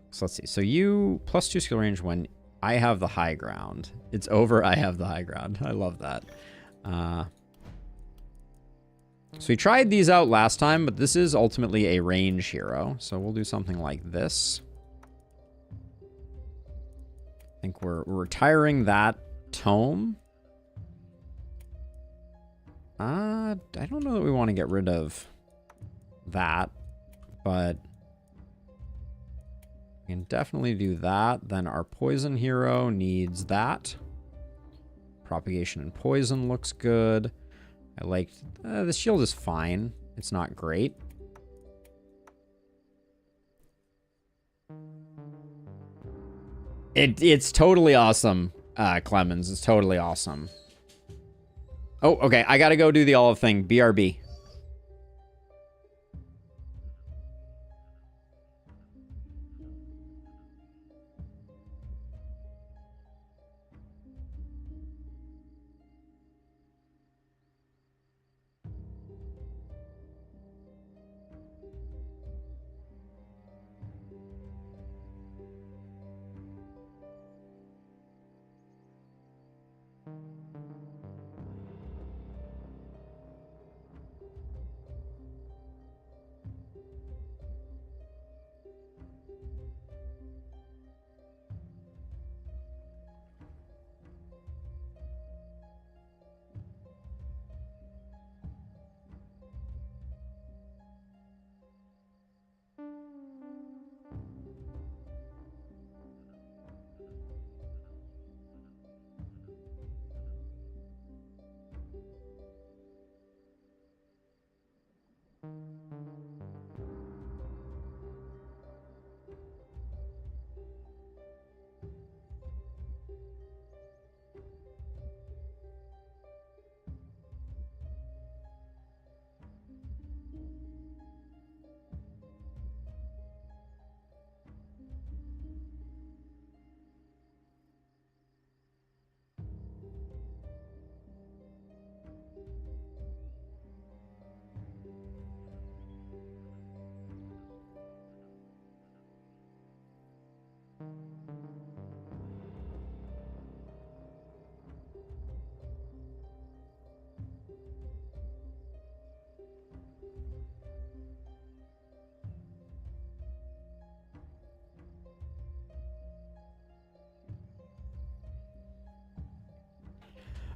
So let's see. So you +2 skill range when I have the high ground. It's over. I have the high ground. I love that. So we tried these out last time, but this is ultimately a range hero. So we'll do something like this. I think we're retiring that tome. I don't know that we want to get rid of that, but we can definitely do that. Then our poison hero needs that. Propagation and poison looks good. I like the shield is fine. It's not great. It's totally awesome, Clemens. It's totally awesome. Oh, okay. I gotta go do the olive thing. BRB.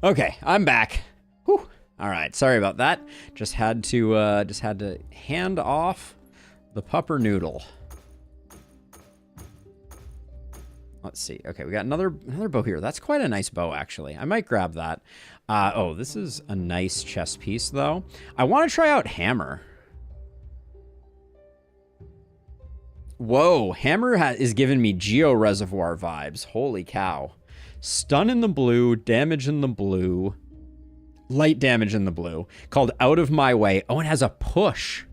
Okay, I'm back. Whew. All right, sorry about that. Just had to hand off the pupper noodle. Let's see. Okay, we got another bow here. That's quite a nice bow, actually. I might grab that. Oh, this is a nice chest piece, though. I want to try out hammer. Whoa, hammer is giving me Geo Reservoir vibes. Holy cow. Stun in the blue, damage in the blue, light damage in the blue, called Out of My Way. Oh, it has a push.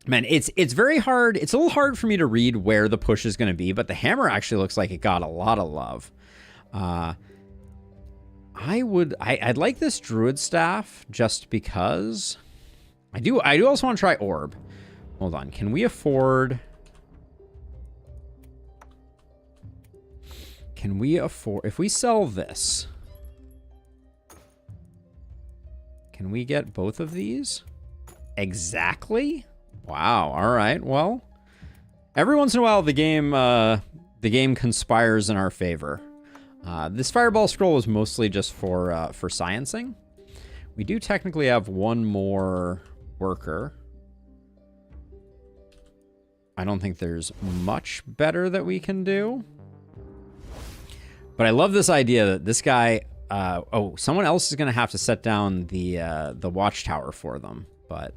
Man, it's very hard. It's a little hard for me to read where the push is going to be, but the hammer actually looks like it got a lot of love. I'd like this druid staff just because I do also want to try orb. Hold on. Can we afford... Can we afford... If we sell this... Can we get both of these? Exactly? Wow. All right. Well, every once in a while, the game conspires in our favor. This fireball scroll is mostly just for sciencing. We do technically have one more worker. I don't think there's much better that we can do. But I love this idea that this guy... oh, someone else is going to have to set down the watchtower for them. But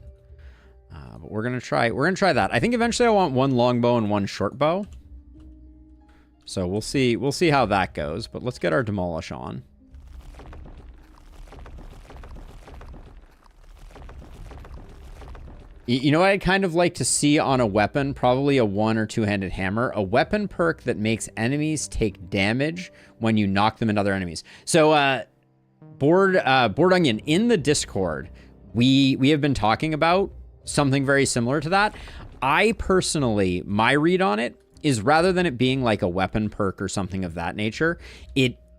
we're going to try that. I think eventually I want one longbow and one short bow. So we'll see how that goes. But let's get our demolish on. You know what I'd kind of like to see on a weapon? Probably a one- or two-handed hammer. A weapon perk that makes enemies take damage when you knock them into other enemies. So, Board Onion, in the Discord, we have been talking about something very similar to that. I personally, my read on it is rather than it being like a weapon perk or something of that nature,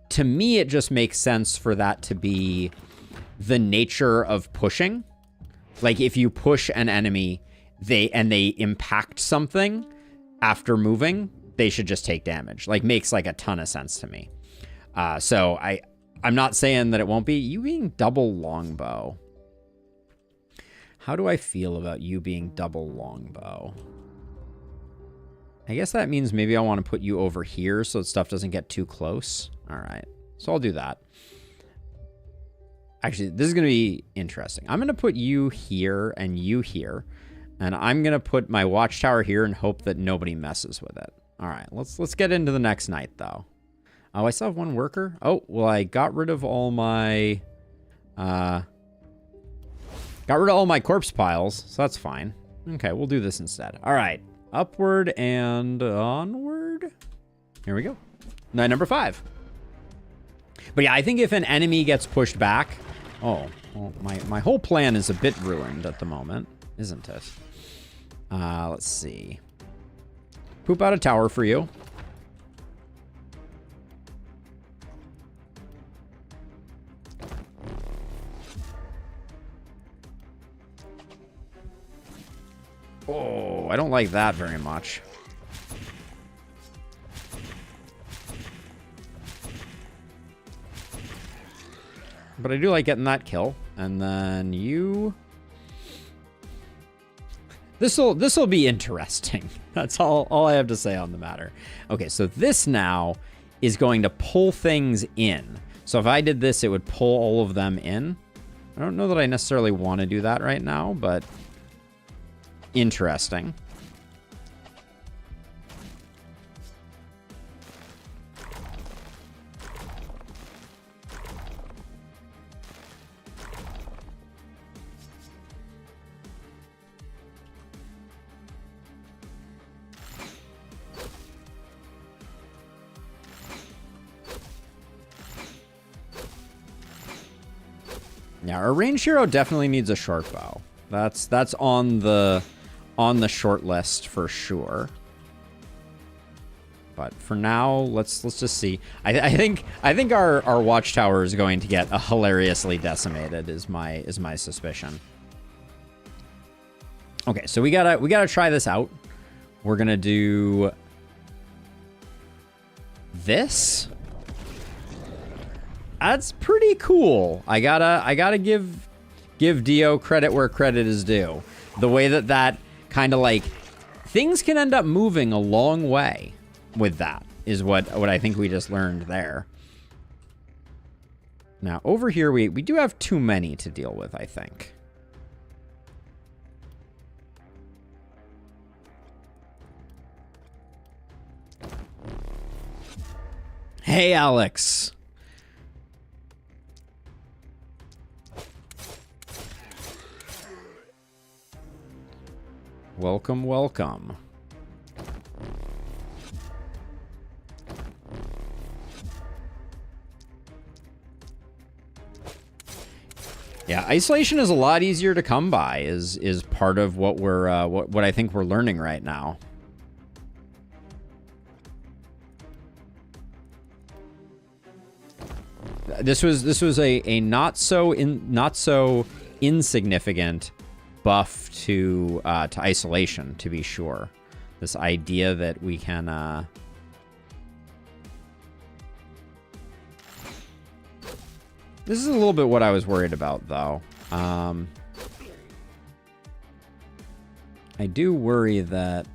to me, it just makes sense for that to be the nature of pushing. Like, if you push an enemy, they impact something after moving, they should just take damage. Like, makes, like, a ton of sense to me. So, I'm not saying that it won't be. You being double longbow. How do I feel about you being double longbow? I guess that means maybe I want to put you over here so that stuff doesn't get too close. All right. So, I'll do that. Actually, this is going to be interesting. I'm going to put you here and you here. And I'm going to put my watchtower here and hope that nobody messes with it. All right, let's get into the next night, though. Oh, I still have one worker? Oh, well, I got rid of all my... got rid of all my corpse piles, so that's fine. Okay, we'll do this instead. All right, upward and onward. Here we go. Night number 5. But yeah, I think if an enemy gets pushed back... Oh, well, my whole plan is a bit ruined at the moment, isn't it? Let's see. Poop out a tower for you. Oh, I don't like that very much. But I do like getting that kill. And then you... This'll be interesting. That's all I have to say on the matter. Okay, so this now is going to pull things in. So if I did this, it would pull all of them in. I don't know that I necessarily want to do that right now, but interesting. Yeah, our ranged hero definitely needs a short bow. That's on the short list for sure. But for now, let's just see. I think our watchtower is going to get hilariously decimated. Is my suspicion. Okay, so we gotta try this out. We're gonna do this. That's pretty cool. I gotta give Dio credit where credit is due. The way that kind of like things can end up moving a long way with that is what I think we just learned there. Now over here we do have too many to deal with, I think. Hey, Alex. Welcome, welcome. Yeah, isolation is a lot easier to come by. Is part of what we're what I think we're learning right now. This was a not so insignificant buff to isolation, to be sure. This idea that we can this is a little bit what I was worried about, though. I do worry that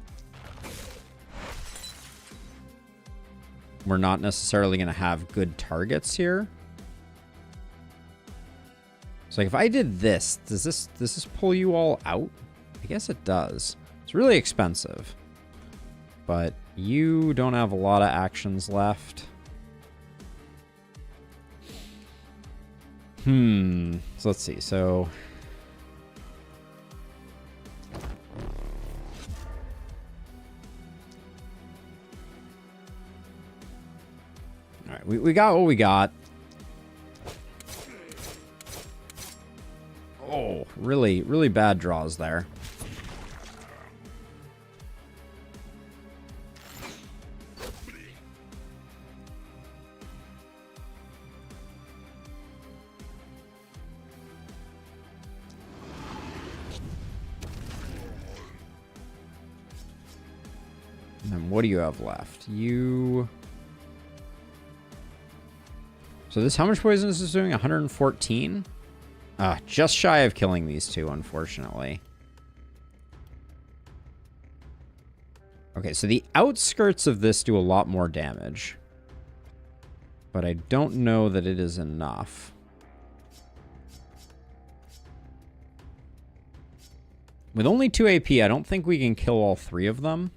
we're not necessarily going to have good targets here. So like if I did this, does this pull you all out? I guess it does. It's really expensive. But you don't have a lot of actions left. So let's see. So all right, we got what we got. Oh, really, really bad draws there. And then what do you have left? You... So this, how much poison is this doing? 114? Just shy of killing these two, unfortunately. Okay, so the outskirts of this do a lot more damage. But I don't know that it is enough. With only 2 AP, I don't think we can kill all 3 of them.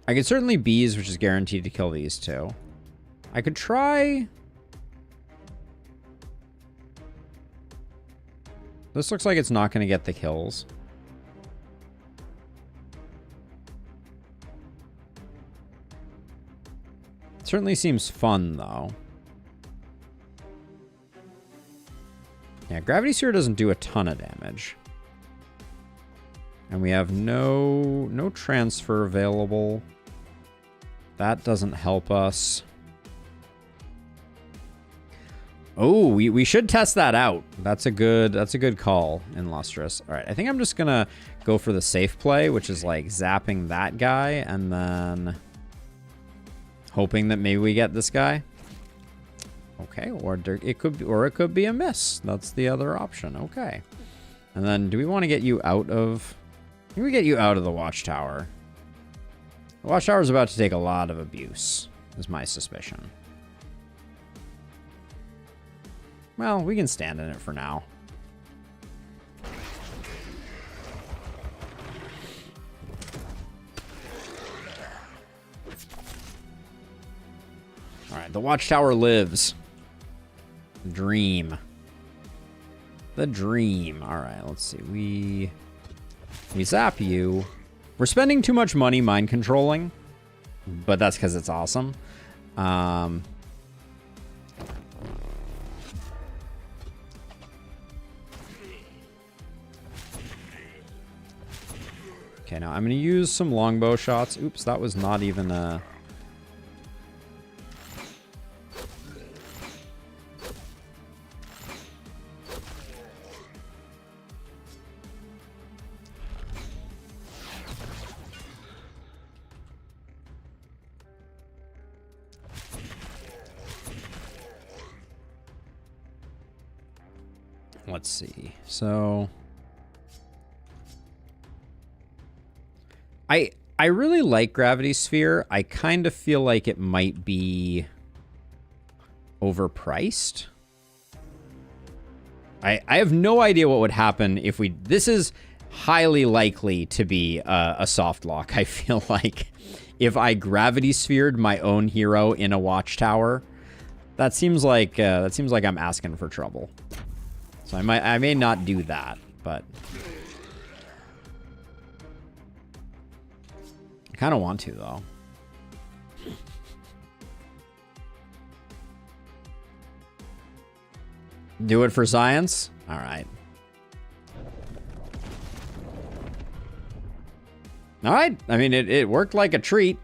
I could certainly bees, which is guaranteed to kill these two. I could try... This looks like it's not going to get the kills. It certainly seems fun, though. Yeah, Gravity Sphere doesn't do a ton of damage. And we have no transfer available. That doesn't help us. Oh, we should test that out. That's a good call in Lustrous. All right, I think I'm just gonna go for the safe play, which is like zapping that guy and then hoping that maybe we get this guy. Okay, or it could be a miss. That's the other option. Okay, and then do we want to get you out of? I think we get you out of the watchtower. The watchtower is about to take a lot of abuse, is my suspicion. Well, we can stand in it for now. All right, the watchtower lives. The dream. The dream. All right, let's see. We zap you. We're spending too much money mind controlling, but that's because it's awesome. Okay, now I'm going to use some longbow shots. Oops, that was not even a... Let's see. So... I really like Gravity Sphere. I kind of feel like it might be overpriced. I have no idea what would happen if we... This is highly likely to be a soft lock, I feel like. If I Gravity Sphered my own hero in a watchtower, that seems like I'm asking for trouble. So I may not do that, but... I kind of want to, though. Do it for science? All right. All right. I mean, it worked like a treat.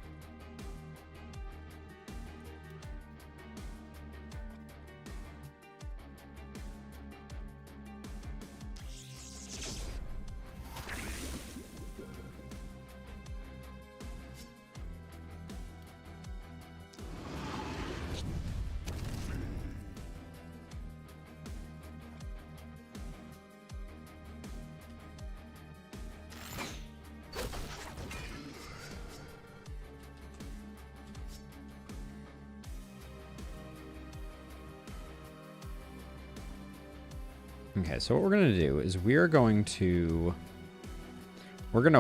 Okay, so what we're going to do is we're going to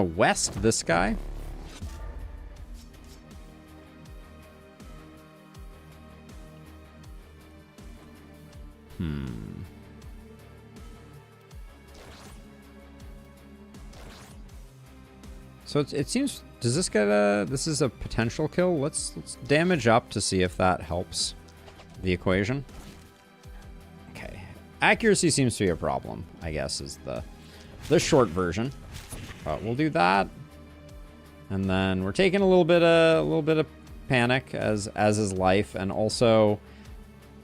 west this guy. So it seems, does this get this is a potential kill? Let's damage up to see if that helps the equation. Accuracy seems to be a problem, I guess, is the short version. But we'll do that. And then we're taking a little bit of panic as is life, and also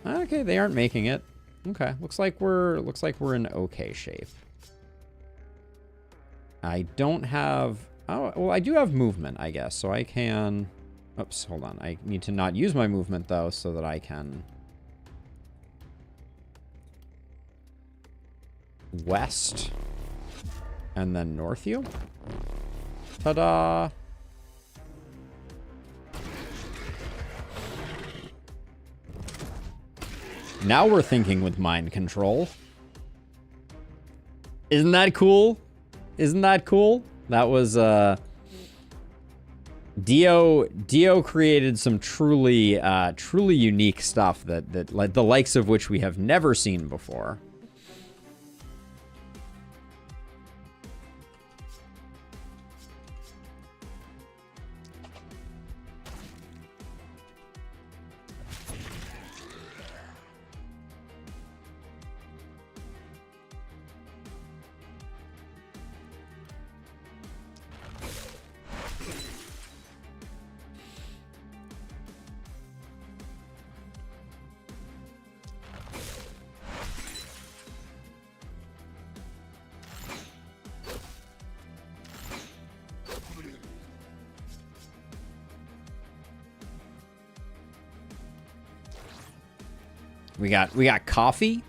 okay, they aren't making it. Okay, looks like we're in okay shape. I don't have well, I do have movement, I guess, so I can oops, hold on. I need to not use my movement though so that I can west and then north you. Ta-da! Now we're thinking with mind control. Isn't that cool? Isn't that cool? That was Dio created some truly unique stuff that like the likes of which we have never seen before. We got coffee.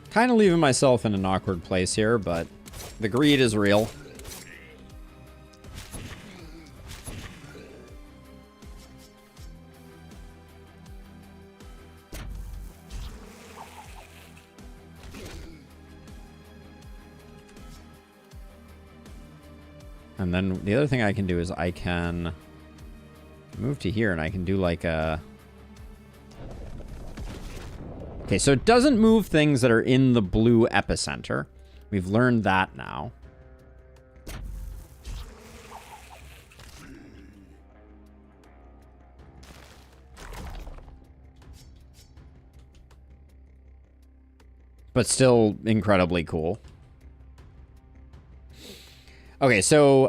Kind of leaving myself in an awkward place here, but the greed is real. And then the other thing I can do is I can move to here and I can do like a... Okay, so it doesn't move things that are in the blue epicenter. We've learned that now. But still incredibly cool. Okay, so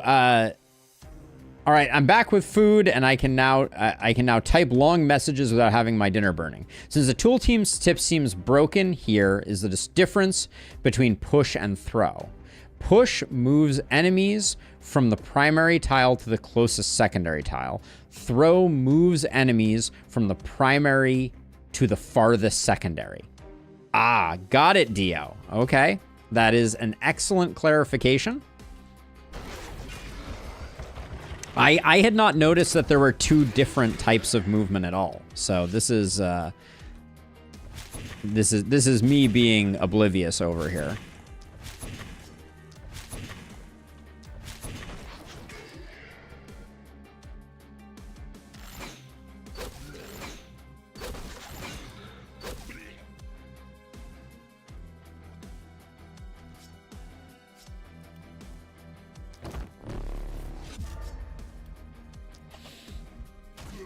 all right, I'm back with food, and I can now type long messages without having my dinner burning. Since the tool team's tip seems broken, here is the difference between push and throw. Push moves enemies from the primary tile to the closest secondary tile. Throw moves enemies from the primary to the farthest secondary. Ah, got it, Dio. Okay, that is an excellent clarification. I had not noticed that there were two different types of movement at all. So this is me being oblivious over here.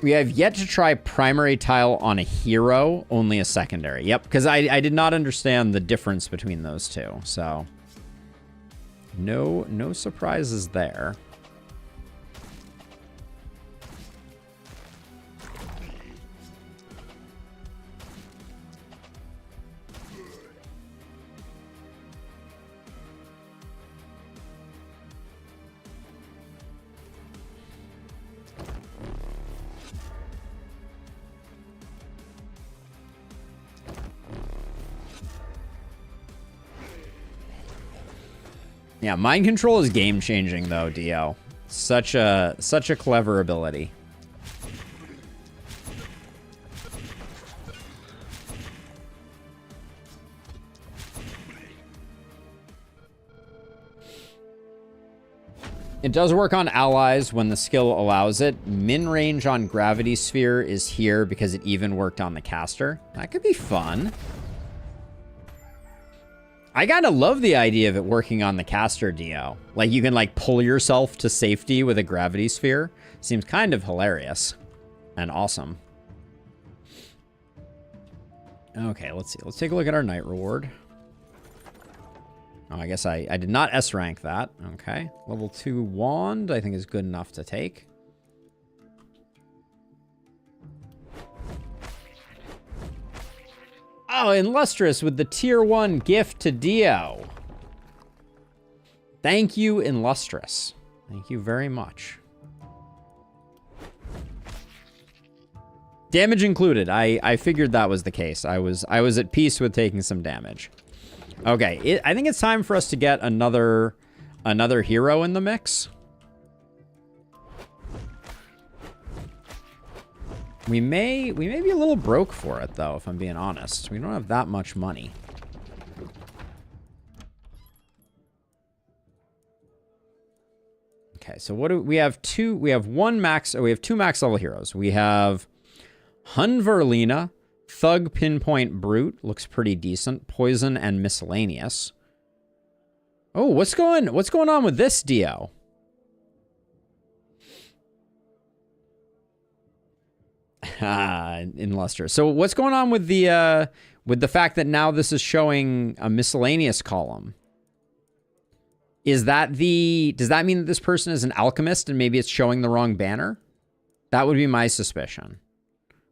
We have yet to try primary tile on a hero, only a secondary. Yep, because I did not understand the difference between those two. So no surprises there. Yeah, mind control is game-changing, though, Dio. Such a clever ability. It does work on allies when the skill allows it. Min range on Gravity Sphere is here because it even worked on the caster. That could be fun. I kind of love the idea of it working on the caster, Dio. Like, you can, like, pull yourself to safety with a Gravity Sphere. Seems kind of hilarious and awesome. Okay, let's see. Let's take a look at our Knight reward. Oh, I guess I did not S-rank that. Okay. Level 2 wand, I think, is good enough to take. Oh, Illustrious with the tier 1 gift to Dio. Thank you, Illustrious. Thank you very much. Damage included. I figured that was the case. I was at peace with taking some damage. Okay, I think it's time for us to get another hero in the mix. We may be a little broke for it though, if I'm being honest. We don't have that much money. Okay, so what do we have? We have two max level heroes. We have Hunverlina, Thug Pinpoint Brute, looks pretty decent. Poison and Miscellaneous. Oh, what's going on with this Dio? In Luster. So what's going on with the fact that now this is showing a miscellaneous column? Does that mean that this person is an alchemist and maybe it's showing the wrong banner? That would be my suspicion.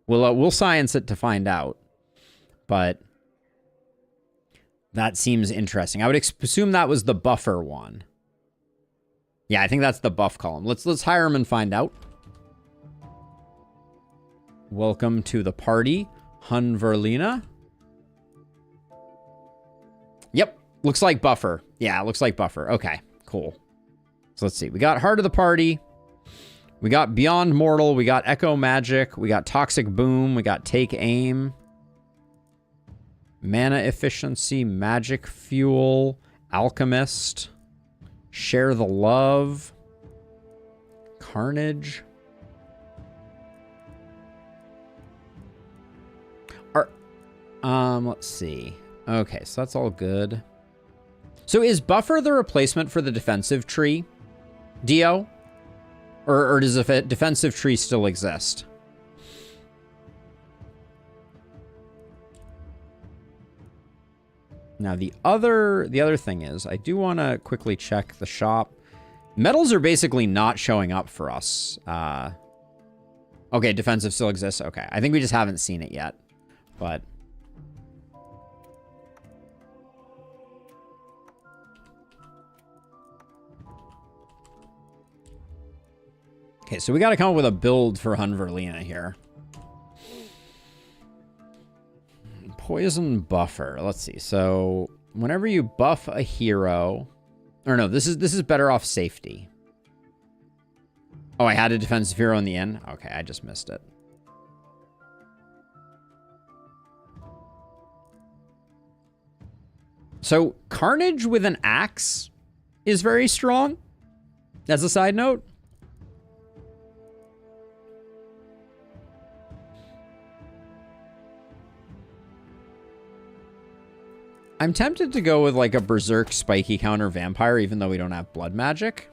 We'll science it to find out, but that seems interesting. I would assume that was the buffer one. Yeah, I think that's the buff column. Let's hire him and find out. Welcome to the party, Hunverlina. Yep, looks like buffer. Yeah, it looks like buffer. Okay, cool. So let's see. We got Heart of the Party. We got Beyond Mortal. We got Echo Magic. We got Toxic Boom. We got Take Aim. Mana Efficiency. Magic Fuel. Alchemist. Share the Love. Carnage. Let's see. Okay, so that's all good. So is buffer the replacement for the defensive tree, Dio? Or does a defensive tree still exist? Now the other thing is, I do want to quickly check the shop. Metals are basically not showing up for us. Okay, defensive still exists. Okay, I think we just haven't seen it yet, but. Okay, so we got to come up with a build for Hunverlina here. Poison buffer. Let's see. So whenever you buff a hero, or no, this is better off safety. Oh, I had a defensive hero in the end. Okay, I just missed it. So Carnage with an axe is very strong. As a side note. I'm tempted to go with like a Berserk spiky counter vampire, even though we don't have blood magic.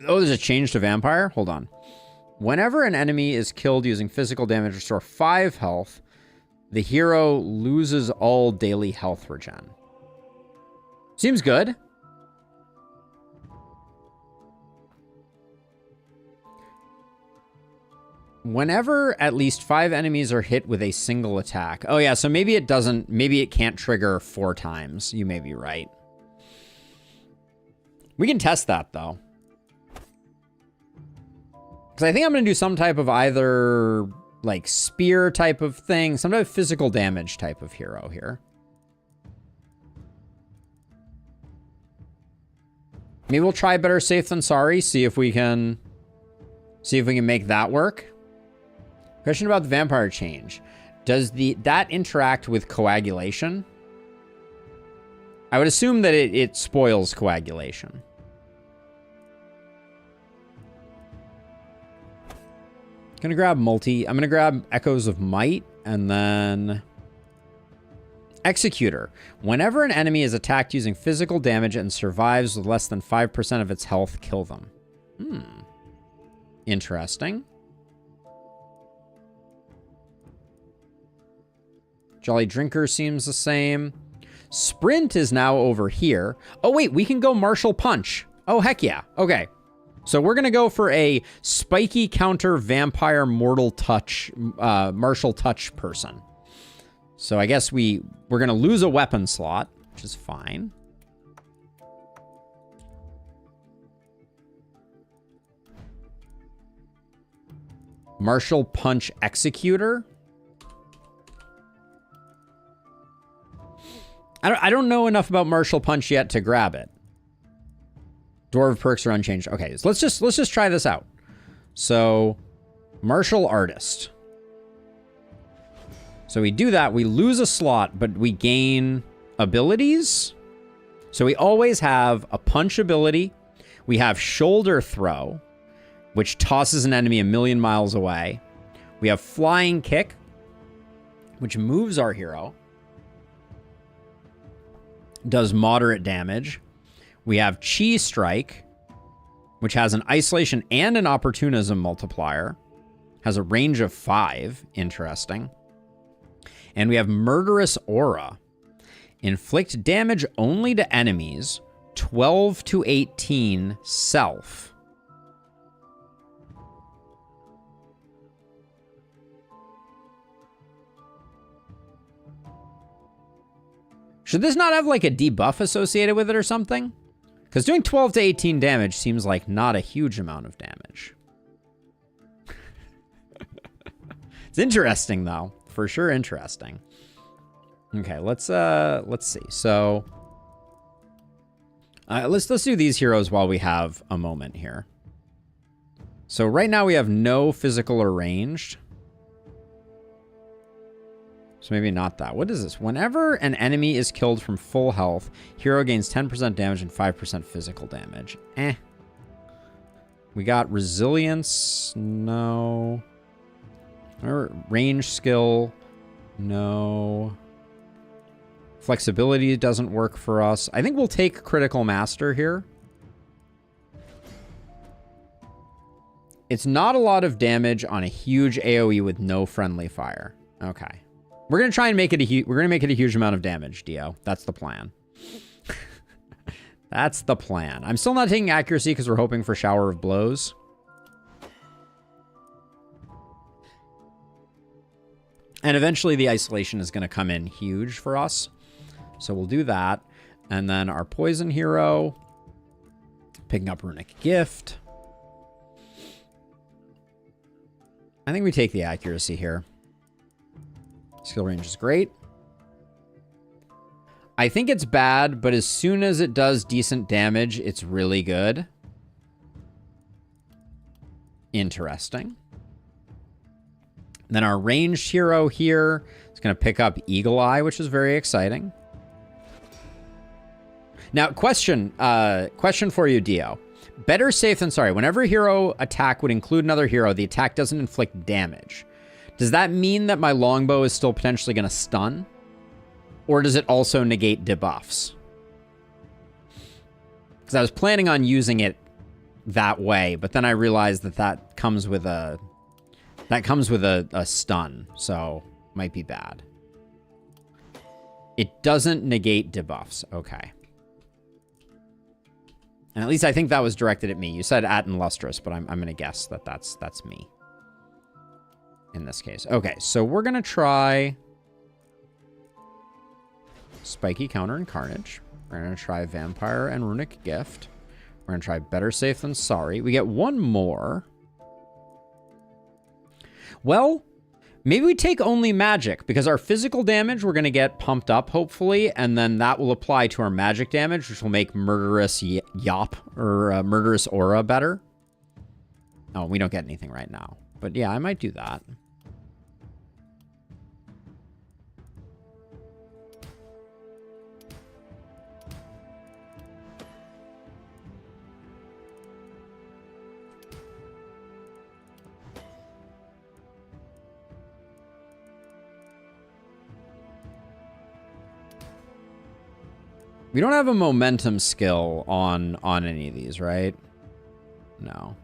Oh, there's a change to vampire? Hold on. Whenever an enemy is killed using physical damage, restore 5 health. The hero loses all daily health regen. Seems good. Whenever at least 5 enemies are hit with a single attack. Oh yeah, so maybe it can't trigger 4 times. You may be right. We can test that though. Because I think I'm going to do some type of either like spear type of thing, some type of physical damage type of hero here. Maybe we'll try better safe than sorry, see if we can make that work. Question about the vampire change. Does that interact with coagulation? I would assume that it spoils coagulation. I'm gonna grab Echoes of Might and then Executor. Whenever an enemy is attacked using physical damage and survives with less than 5% of its health, kill them. Interesting. Jolly Drinker seems the same. Sprint is now over here. Oh wait, we can go Martial Punch. Oh heck yeah. Okay. So we're going to go for a spiky counter vampire mortal touch, martial touch person. So I guess we're going to lose a weapon slot, which is fine. Martial punch executor. I don't know enough about martial punch yet to grab it. Dwarf perks are unchanged. Okay, so let's just try this out. So, martial artist. So we do that. We lose a slot, but we gain abilities. So we always have a punch ability. We have shoulder throw, which tosses an enemy 1,000,000 miles away. We have flying kick, which moves our hero. Does moderate damage. We have Chi Strike, which has an isolation and an opportunism multiplier. Has a range of 5. Interesting. And we have Murderous Aura. Inflict damage only to enemies, 12 to 18 self. Should this not have like a debuff associated with it or something? Because doing 12 to 18 damage seems like not a huge amount of damage. It's interesting though. For sure interesting. Okay, let's see. So let's do these heroes while we have a moment here. So right now we have no physical or ranged. So maybe not that. What is this? Whenever an enemy is killed from full health, hero gains 10% damage and 5% physical damage. We got resilience. No. Range skill. No. Flexibility doesn't work for us. I think we'll take critical master here. It's not a lot of damage on a huge AoE with no friendly fire. Okay. We're going to try and make it a huge amount of damage, Dio. That's the plan. That's the plan. I'm still not taking accuracy because we're hoping for shower of blows. And eventually the isolation is going to come in huge for us. So we'll do that. And then our poison hero, picking up runic gift. I think we take the accuracy here. Skill range is great. I think it's bad, but as soon as it does decent damage, it's really good. Interesting. Then our ranged hero here is going to pick up Eagle Eye, which is very exciting. Now, question for you, Dio. Better safe than sorry. Whenever a hero attack would include another hero, the attack doesn't inflict damage. Does that mean that my longbow is still potentially going to stun? Or does it also negate debuffs? Because I was planning on using it that way, but then I realized that comes with a stun, so might be bad. It doesn't negate debuffs. Okay. And at least I think that was directed at me. You said at and lustrous, but I'm going to guess that that's me. In this case. Okay, so we're going to try Spiky Counter and Carnage. We're going to try Vampire and Runic Gift. We're going to try Better Safe Than Sorry. We get one more. Well, maybe we take only magic, because our physical damage we're going to get pumped up, hopefully, and then that will apply to our magic damage, which will make Murderous Yop or Murderous Aura better. Oh, we don't get anything right now. But yeah, I might do that. We don't have a momentum skill on any of these, right? No.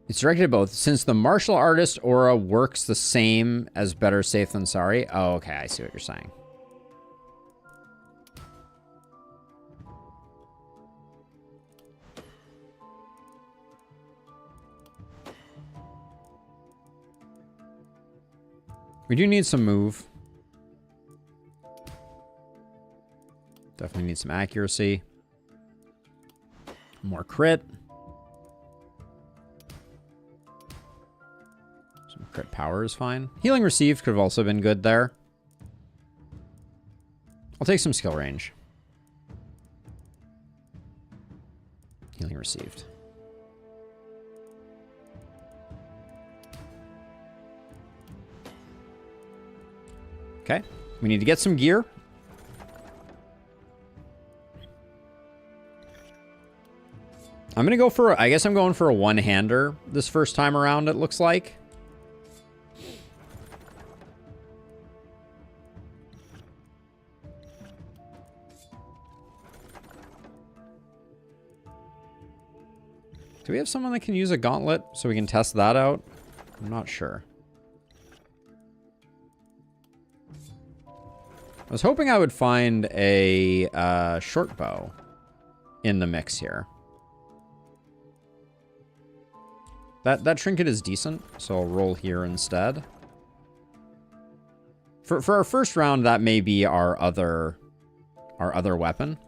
It's directed at both. Since the martial artist aura works the same as better safe than sorry. Oh, okay. I see what you're saying. We do need some move. Definitely need some accuracy. More crit. Some crit power is fine. Healing received could have also been good there. I'll take some skill range. Healing received. Okay. We need to get some gear. I'm going to go for, I guess I'm going for a one-hander this first time around, it looks like. Do we have someone that can use a gauntlet so we can test that out? I'm not sure. I was hoping I would find a short bow in the mix here. That trinket is decent, so I'll roll here instead. For our first round, that may be our other weapon.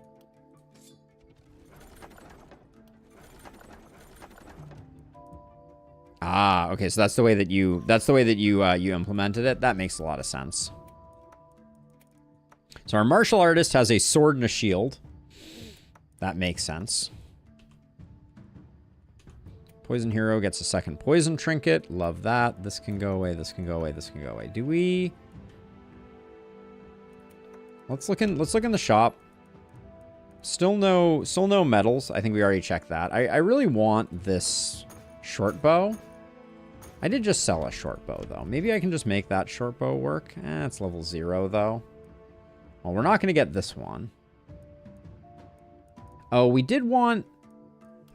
Ah, okay, so that's the way that you you implemented it. That makes a lot of sense. So our martial artist has a sword and a shield. That makes sense. Poison hero gets a second poison trinket. Love that. This can go away. This can go away. This can go away. Do we? Let's look in the shop. Still no medals. I think we already checked that. I really want this short bow. I did just sell a short bow though. Maybe I can just make that short bow work. It's level 0 though. Well, we're not going to get this one. Oh, we did want...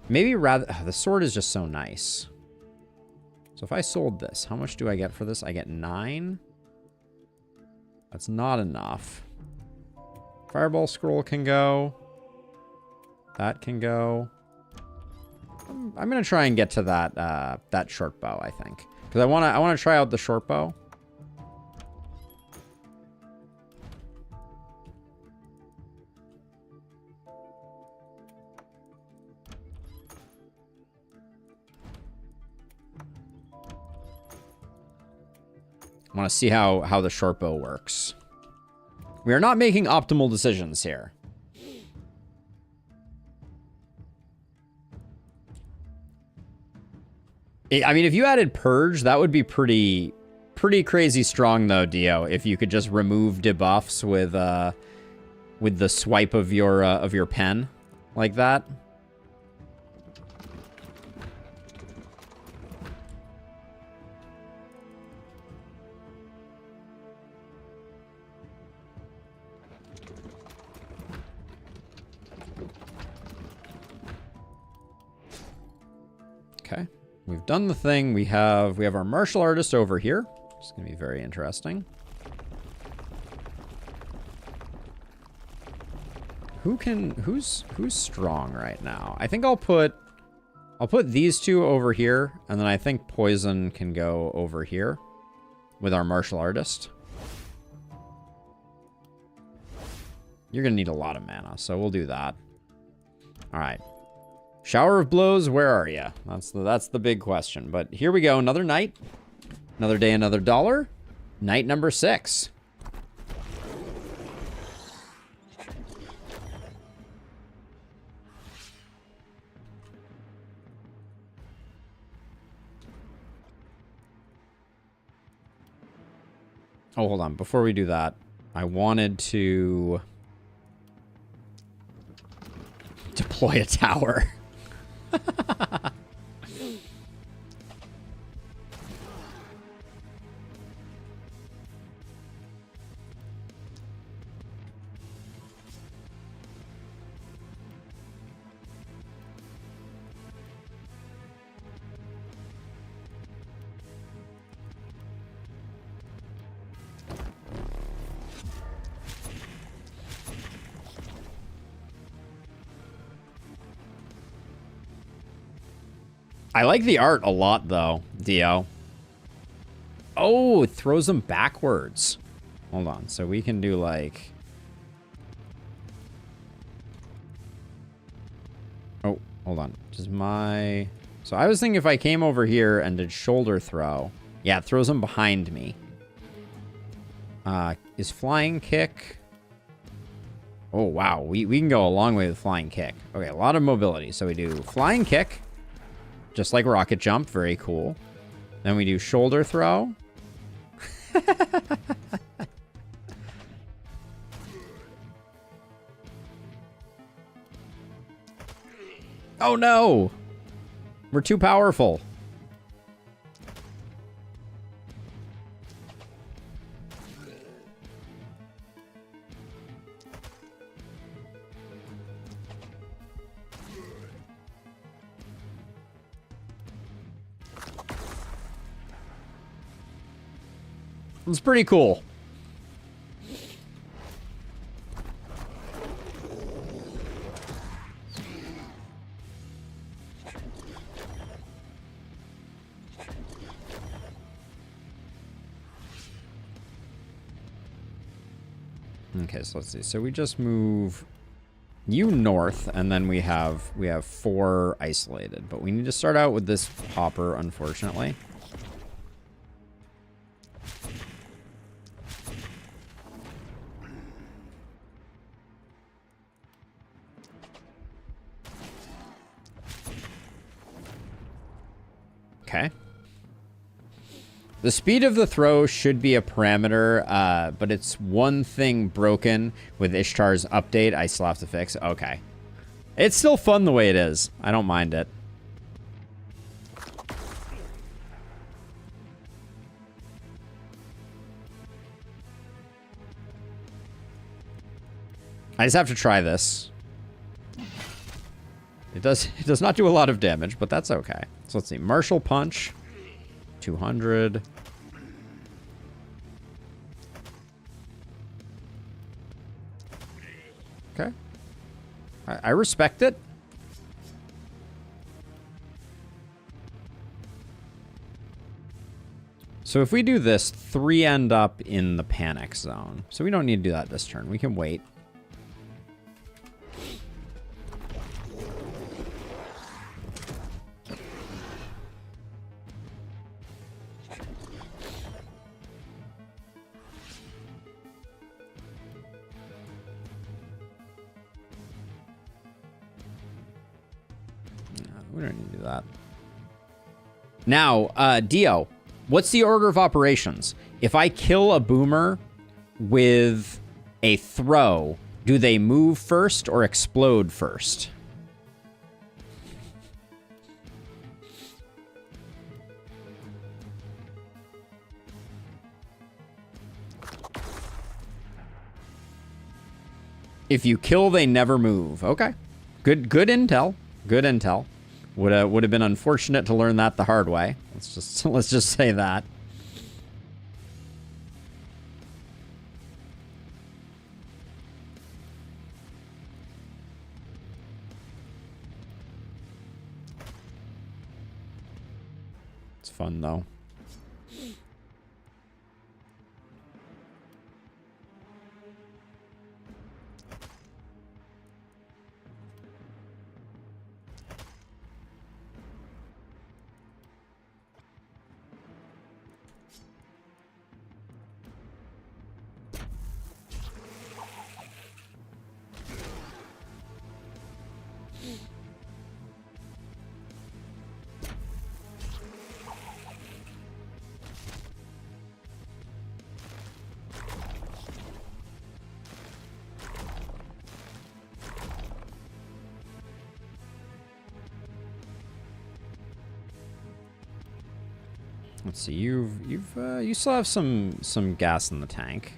Maybe rather... the sword is just so nice. So if I sold this, how much do I get for this? I get 9. That's not enough. Fireball scroll can go. That can go. I'm going to try and get to that short bow, I think. Because I want to try out the short bow. I want to see how the short bow works. We are not making optimal decisions here. I mean, if you added Purge, that would be pretty crazy strong, though, Dio. If you could just remove debuffs with the swipe of your pen like that. Okay, we've done the thing. We have our martial artist over here. It's gonna be very interesting. Who's strong right now? I think I'll put these two over here, and then I think poison can go over here with our martial artist. You're gonna need a lot of mana, so we'll do that. All right. Shower of blows, where are you? That's the big question. But here we go, another night. Another day, another dollar. Night number 6. Oh, hold on. Before we do that, I wanted to deploy a tower. I like the art a lot, though, Dio. Oh, it throws them backwards. Hold on. So we can do, like... Oh, hold on. Does my... So I was thinking if I came over here and did shoulder throw... Yeah, it throws them behind me. Is flying kick... Oh, wow. We can go a long way with flying kick. Okay, a lot of mobility. So we do flying kick. Just like rocket jump. Very cool. Then we do shoulder throw. Oh, no. We're too powerful. It's pretty cool. Okay, so let's see. So we just move you north, and then we have 4 isolated. But we need to start out with this hopper, unfortunately. Okay. The speed of the throw should be a parameter, but it's one thing broken with Ishtar's update I still have to fix. Okay. It's still fun the way it is. I don't mind it. I just have to try this. It does not do a lot of damage, but that's okay. So let's see. Martial Punch. 200. Okay. I respect it. So if we do this, 3 end up in the panic zone. So we don't need to do that this turn. We can wait. We don't need to do that. Now, Dio, what's the order of operations? If I kill a boomer with a throw, do they move first or explode first? If you kill, they never move. Okay. Good intel. Good intel. Would have been unfortunate to learn that the hard way. Let's just say that. It's fun though. Let's see. You still have some gas in the tank.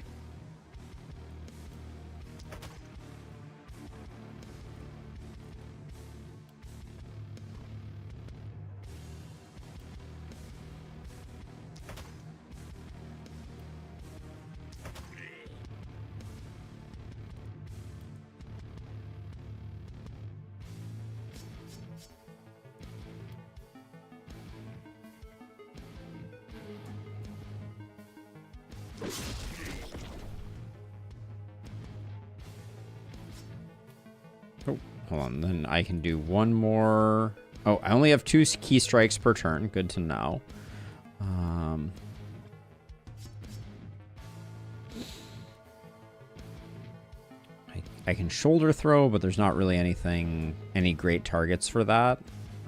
Oh, hold on. Then I can do one more. Oh, I only have 2 key strikes per turn. Good to know. I can shoulder throw, but there's not really any great targets for that.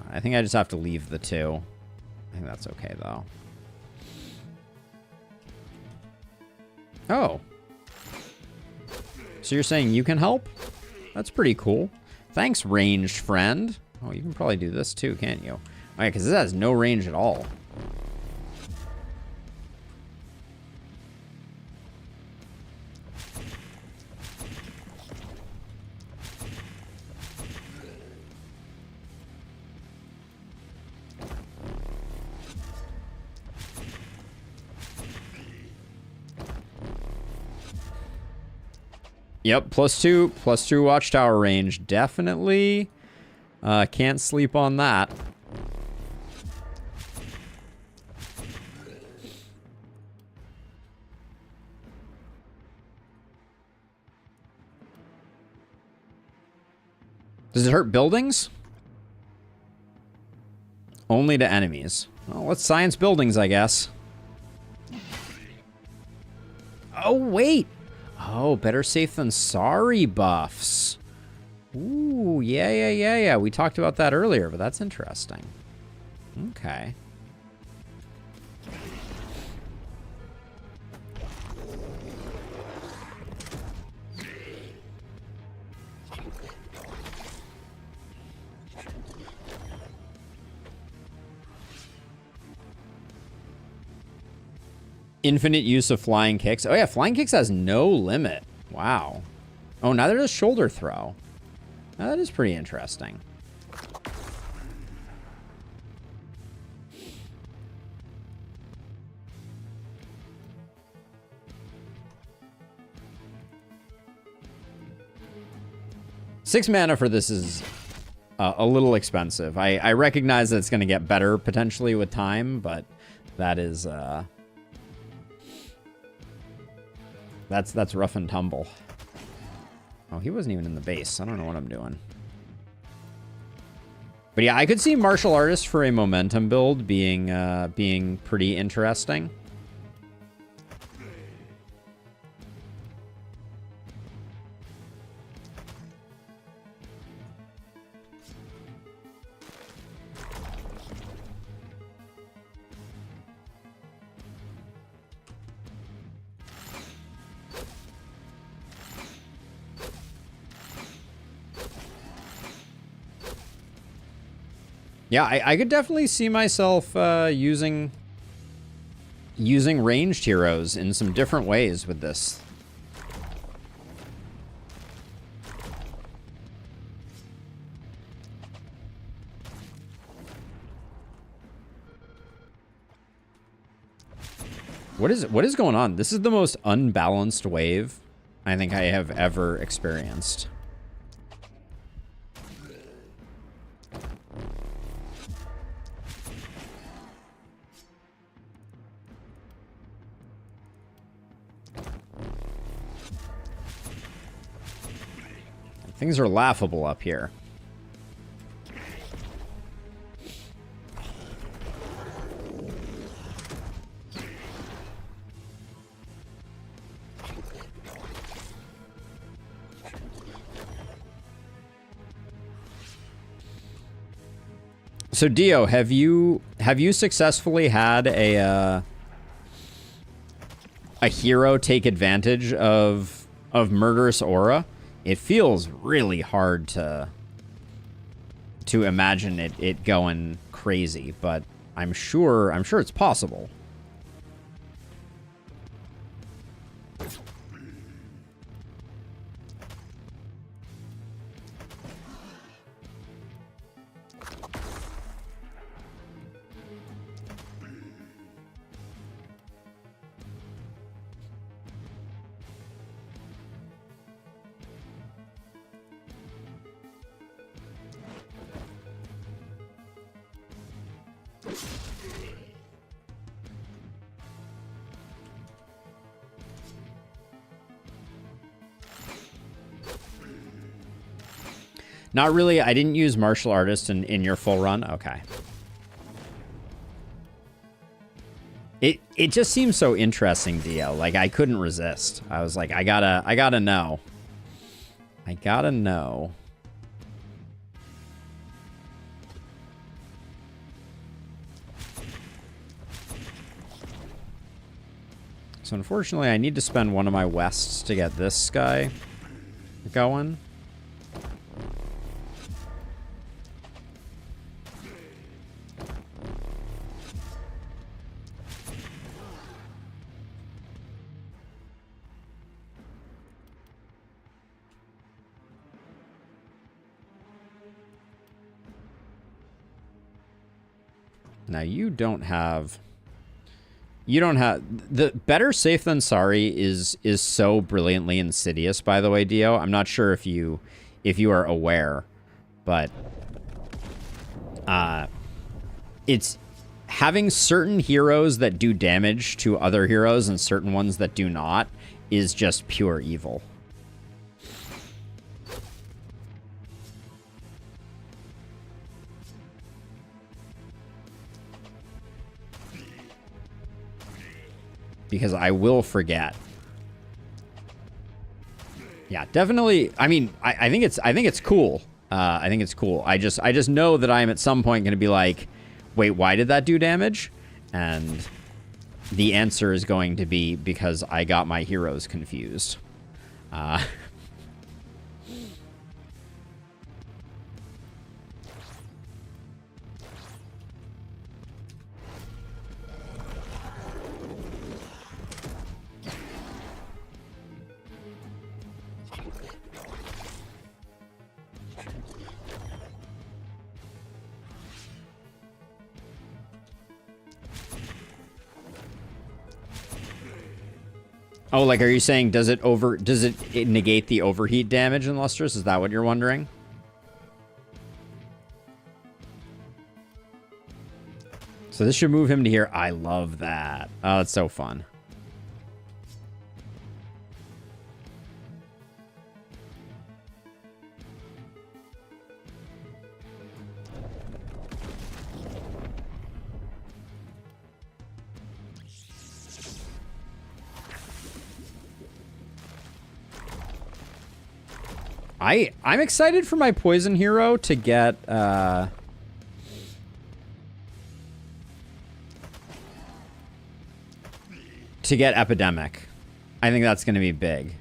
I think I just have to leave the 2. I think that's okay, though. Oh. So you're saying you can help? That's pretty cool. Thanks, ranged friend. Oh, you can probably do this too, can't you? Okay, because this has no range at all. Yep, +2 watchtower range. Definitely can't sleep on that. Does it hurt buildings? Only to enemies. Well, let's science buildings, I guess. Oh, wait. Oh, better safe than sorry buffs. Ooh, yeah. We talked about that earlier, but that's interesting. Okay. Infinite use of flying kicks. Oh, yeah, flying kicks has no limit. Wow. Oh, neither does shoulder throw. Now, that is pretty interesting. Six mana for this is a little expensive. I recognize that it's going to get better potentially with time, but that is... That's rough and tumble. Oh, he wasn't even in the base. I don't know what I'm doing. But yeah, I could see martial artist for a momentum build being pretty interesting. Yeah, I could definitely see myself using ranged heroes in some different ways with this. What is going on? This is the most unbalanced wave I think I have ever experienced. Things are laughable up here. So Dio, have you successfully had a hero take advantage of Murderous Aura? It feels really hard to imagine it going crazy, but I'm sure it's possible. Not really. I didn't use martial artist in your full run. Okay. It just seems so interesting, Dio. Like, I couldn't resist. I was like, I gotta know. I gotta know. So unfortunately, I need to spend one of my wests to get this guy going. Now you don't have the better safe than sorry is so brilliantly insidious, by the way, Dio. I'm not sure if you are aware, but it's having certain heroes that do damage to other heroes and certain ones that do not is just pure evil. Because I will forget. Yeah, definitely. I mean, I think it's cool. I think it's cool. I just know that I am at some point going to be like, wait, why did that do damage? And the answer is going to be because I got my heroes confused. Oh, like, are you saying does it negate the overheat damage in Lustrous? Is that what you're wondering? So this should move him to here. I love that. Oh, it's so fun. I'm excited for my poison hero to get epidemic. I think that's going to be big.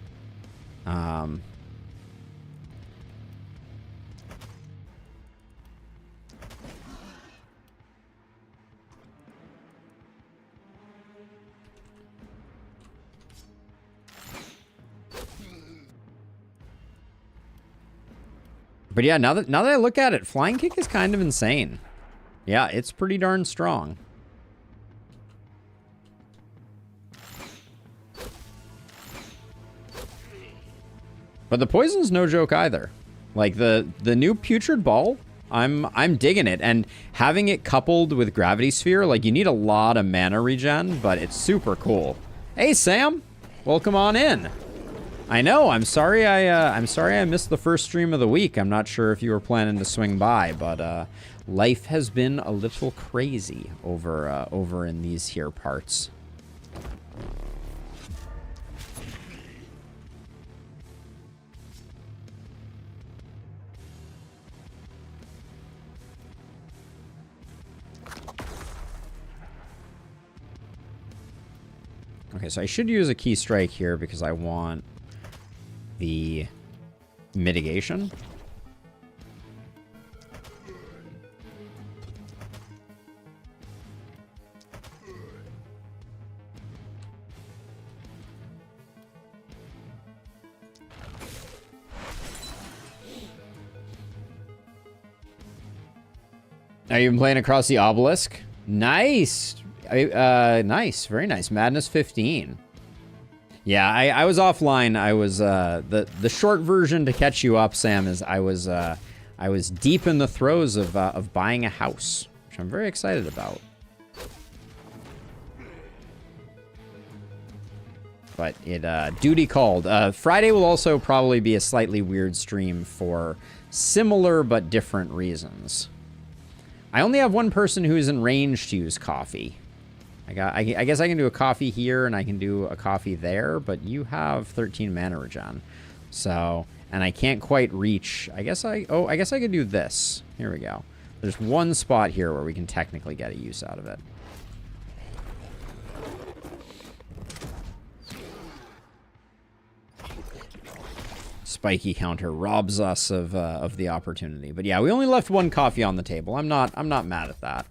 But yeah, now that I look at it, Flying Kick is kind of insane. Yeah, it's pretty darn strong. But the poison's no joke either. Like the new Putrid Ball, I'm digging it, and having it coupled with Gravity Sphere, like, you need a lot of mana regen, but it's super cool. Hey Sam, welcome on in. I know. I'm sorry I missed the first stream of the week. I'm not sure if you were planning to swing by, but life has been a little crazy over in these here parts. Okay, so I should use a key strike here because I want the mitigation. Are you playing across the obelisk? Nice. Nice. Very nice. Madness 15. Yeah, I was offline. I was the short version to catch you up, Sam, is I was deep in the throes of buying a house, which I'm very excited about. But it duty called. Friday will also probably be a slightly weird stream for similar but different reasons. I only have one person who's in range to use coffee. I guess I can do a coffee here and I can do a coffee there, but you have 13 mana regen. So, and I can't quite reach. I guess I could do this. Here we go. There's one spot here where we can technically get a use out of it. Spiky counter robs us of the opportunity. But yeah, we only left one coffee on the table. I'm not mad at that.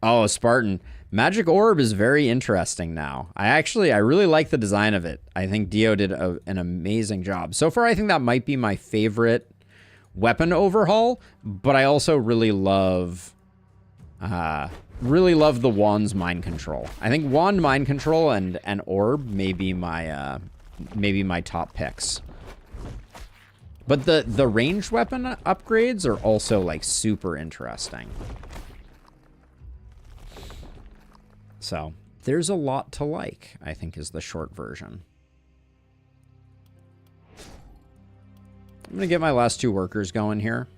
Oh, Spartan. Magic Orb is very interesting now. I really like the design of it. I think Dio did an amazing job. So far, I think that might be my favorite weapon overhaul, but I also really love the Wand's mind control. I think Wand mind control and Orb may be my top picks. But the ranged weapon upgrades are also like super interesting. So, there's a lot to like, I think is the short version. I'm going to get my last two workers going here.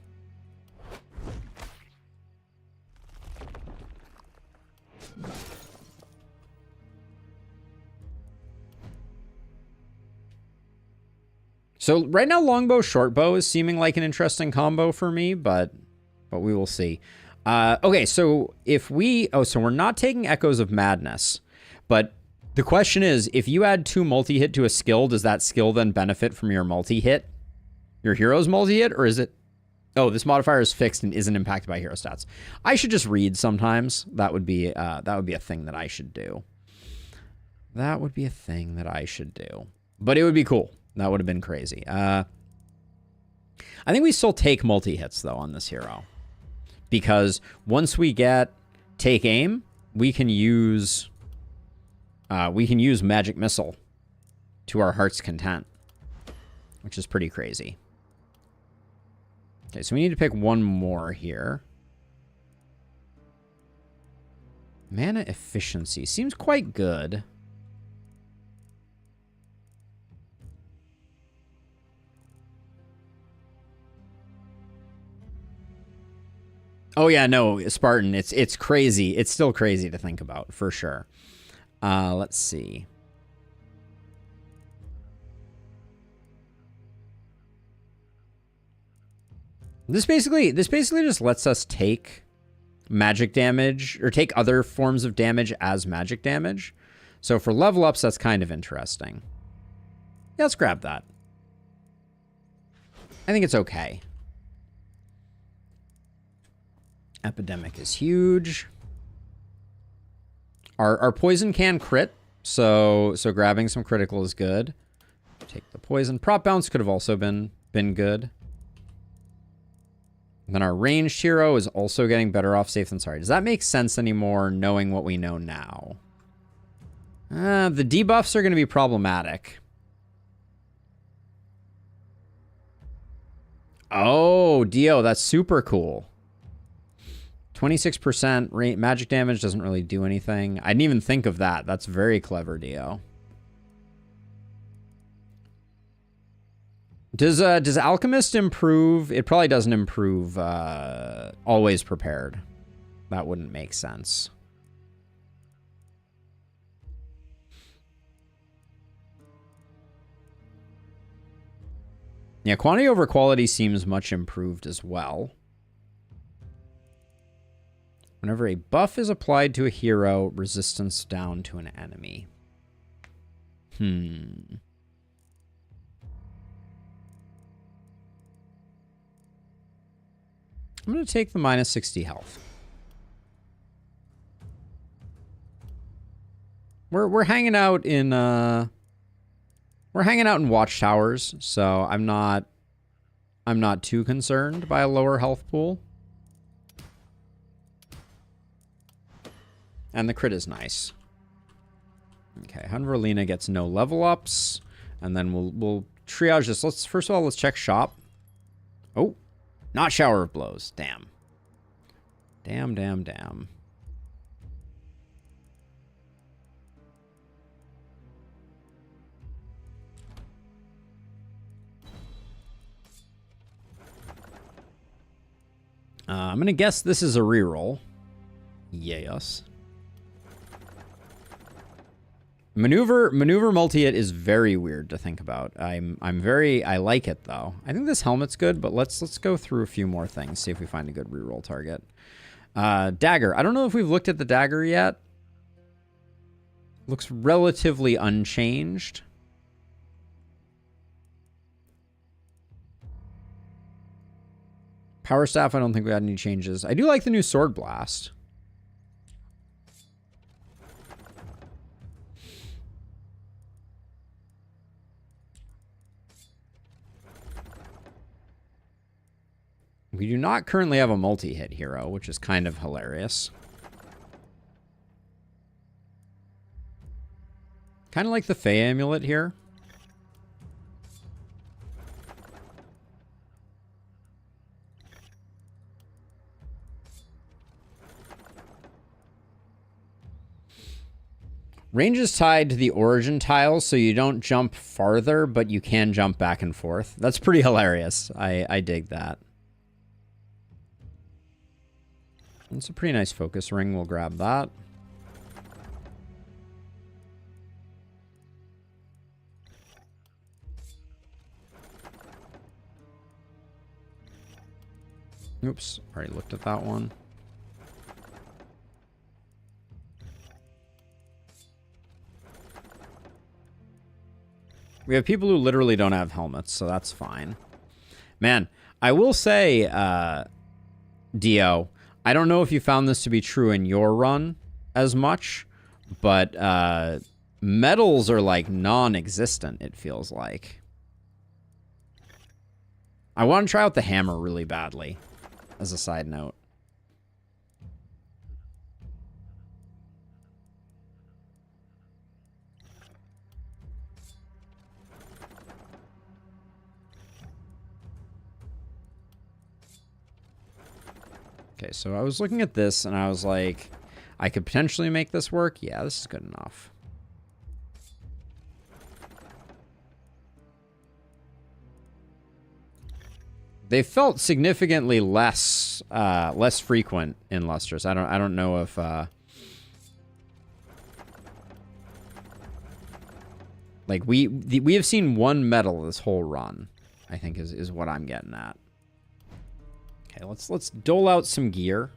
So, right now, longbow, shortbow is seeming like an interesting combo for me, but we will see. Okay, so if we... Oh, so we're not taking Echoes of Madness. But the question is, if you add 2 multi-hit to a skill, does that skill then benefit from your multi-hit? Your hero's multi-hit? Or is it... Oh, this modifier is fixed and isn't impacted by hero stats. I should just read sometimes. That would be a thing that I should do. That would be a thing that I should do. But it would be cool. That would have been crazy. I think we still take multi-hits, though, on this hero. Because once we get take aim, we can use magic missile to our heart's content, which is pretty crazy. Okay, so we need to pick one more here. Mana efficiency seems quite good. Oh yeah, no, Spartan, it's crazy. It's still crazy to think about, for sure. Let's see. This basically just lets us take magic damage, or take other forms of damage as magic damage. So for level ups, that's kind of interesting. Yeah, let's grab that. I think it's okay. Epidemic is huge. Our poison can crit, so grabbing some critical is good. Take the poison. Prop bounce could have also been good. And then our ranged hero is also getting better off safe than sorry. Does that make sense anymore, knowing what we know now? The debuffs are going to be problematic. Oh, Dio, that's super cool. 26% magic damage doesn't really do anything. I didn't even think of that. That's very clever, Dio. Does Alchemist improve? It probably doesn't improve Always Prepared. That wouldn't make sense. Yeah, quantity over quality seems much improved as well. Whenever a buff is applied to a hero, resistance down to an enemy. I'm going to take the minus 60 health. We're hanging out in watchtowers, so I'm not too concerned by a lower health pool. And the crit is nice. Okay, Hunverlina gets no level ups. And then we'll triage this. First of all, let's check shop. Oh, not Shower of Blows. Damn. Damn, damn, damn. I'm going to guess this is a reroll. Yes. Maneuver multi-hit is very weird to think about. I like it though. I think this helmet's good, but let's go through a few more things, see if we find a good reroll target. Dagger. I don't know if we've looked at the dagger yet. Looks relatively unchanged. Power staff, I don't think we had any changes. I do like the new sword blast. We do not currently have a multi-hit hero, which is kind of hilarious. Kind of like the Fey amulet here. Range is tied to the origin tiles, so you don't jump farther, but you can jump back and forth. That's pretty hilarious. I dig that. It's a pretty nice focus ring. We'll grab that. Oops, already looked at that one. We have people who literally don't have helmets, so that's fine. Man, I will say, Dio, I don't know if you found this to be true in your run as much, but medals are like non-existent, it feels like. I want to try out the hammer really badly, as a side note. Okay, so I was looking at this and I was like, I could potentially make this work. Yeah, this is good enough. They felt significantly less frequent in Lustrous. I don't know if like we have seen one medal this whole run, I think is what I'm getting at. Okay, let's dole out some gear.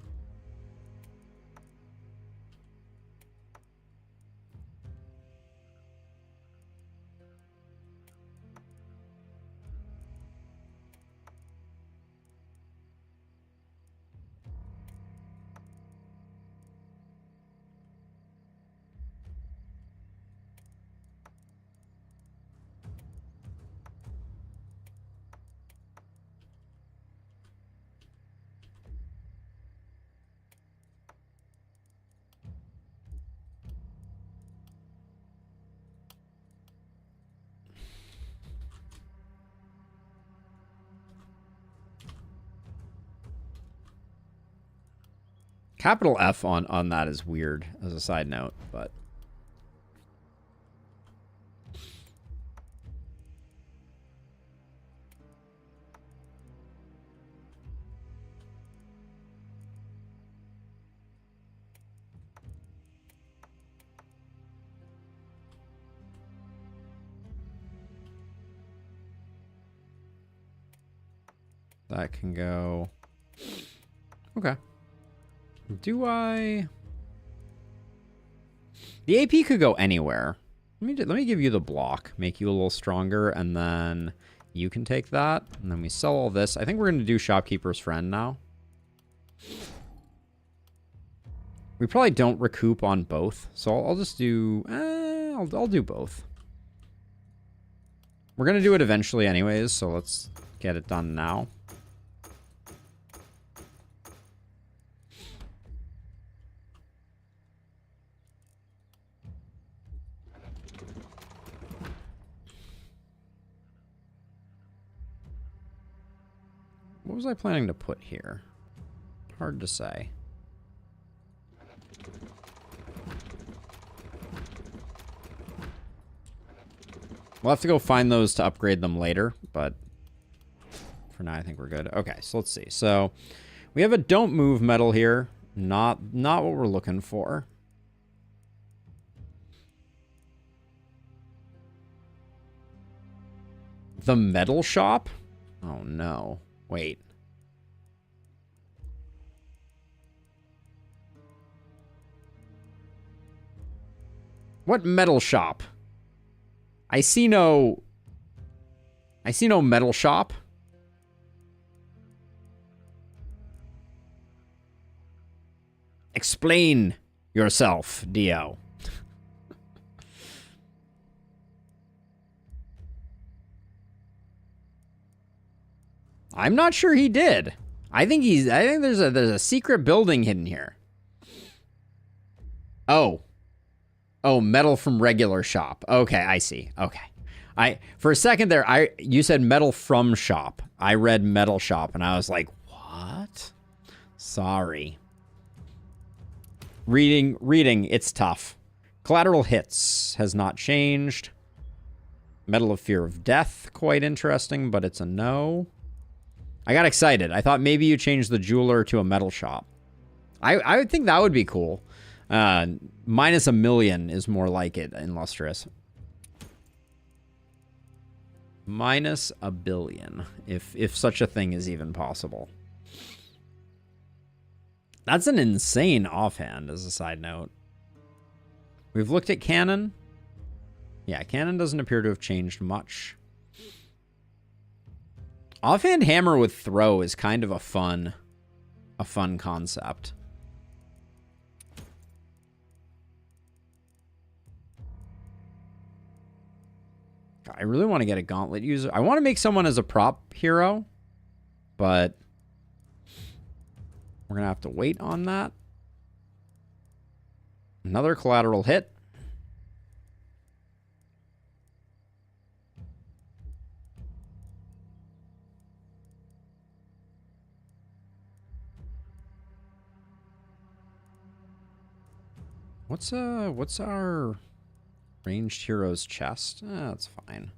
Capital F on that is weird as a side note, but that can go. Okay. Do I... The AP could go anywhere. Let me give you the block, make you a little stronger, and then you can take that. And then we sell all this. I think we're going to do Shopkeeper's Friend now. We probably don't recoup on both, so I'll just do... I'll do both. We're going to do it eventually anyways, so let's get it done now. What was I planning to put here? Hard to say. We'll have to go find those to upgrade them later, but for now I think we're good. Okay, so let's see. So we have a don't move metal here. Not what we're looking for. The metal shop? Oh no. Wait. What metal shop? I see no metal shop. Explain yourself, Dio. I'm not sure he did. I think there's a secret building hidden here. Oh, metal from regular shop. Okay, I see. Okay. For a second there, you said metal from shop. I read metal shop and I was like, what? Sorry. Reading, it's tough. Collateral hits has not changed. Metal of Fear of Death, quite interesting, but it's a no. I got excited. I thought maybe you changed the jeweler to a metal shop. I would think that would be cool. Minus a million is more like it in Lustrous. Minus a billion, if such a thing is even possible. That's an insane offhand, as a side note. We've looked at cannon. Yeah, cannon doesn't appear to have changed much. Offhand hammer with throw is kind of a fun concept. I really want to get a gauntlet user. I want to make someone as a prop hero, but we're going to have to wait on that. Another collateral hit. What's our ranged hero's chest? That's fine.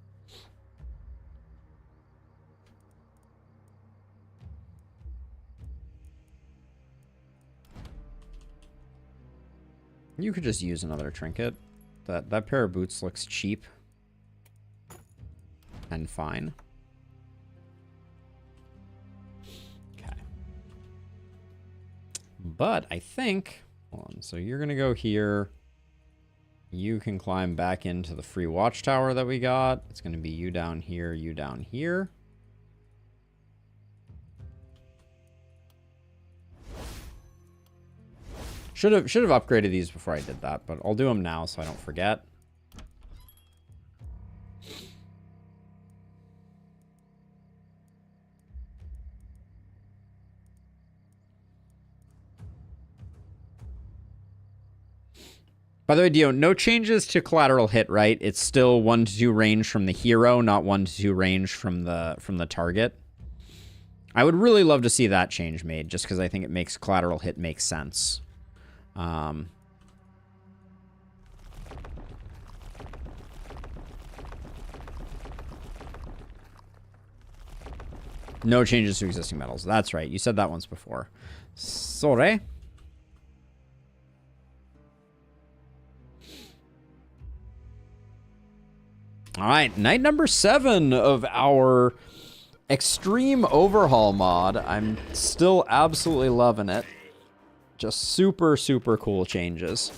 You could just use another trinket. That pair of boots looks cheap and fine. Okay. But I think, hold on, so you're gonna go here. You can climb back into the free watchtower that we got. It's gonna be you down here, you down here. Should have upgraded these before I did that, but I'll do them now so I don't forget. By the way, Dio, no changes to collateral hit, right? It's still 1 to 2 range from the hero, not 1 to 2 range from the target. I would really love to see that change made, just because I think it makes collateral hit make sense. No changes to existing metals. That's right. You said that once before. Sorry. All right, night number 7 of our extreme overhaul mod. I'm still absolutely loving it. Just super, super cool changes.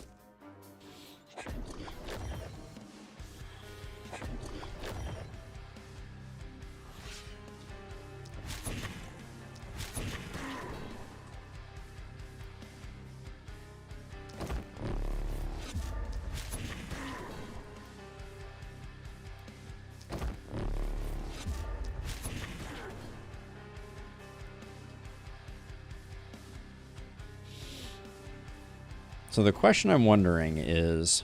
So the question I'm wondering is,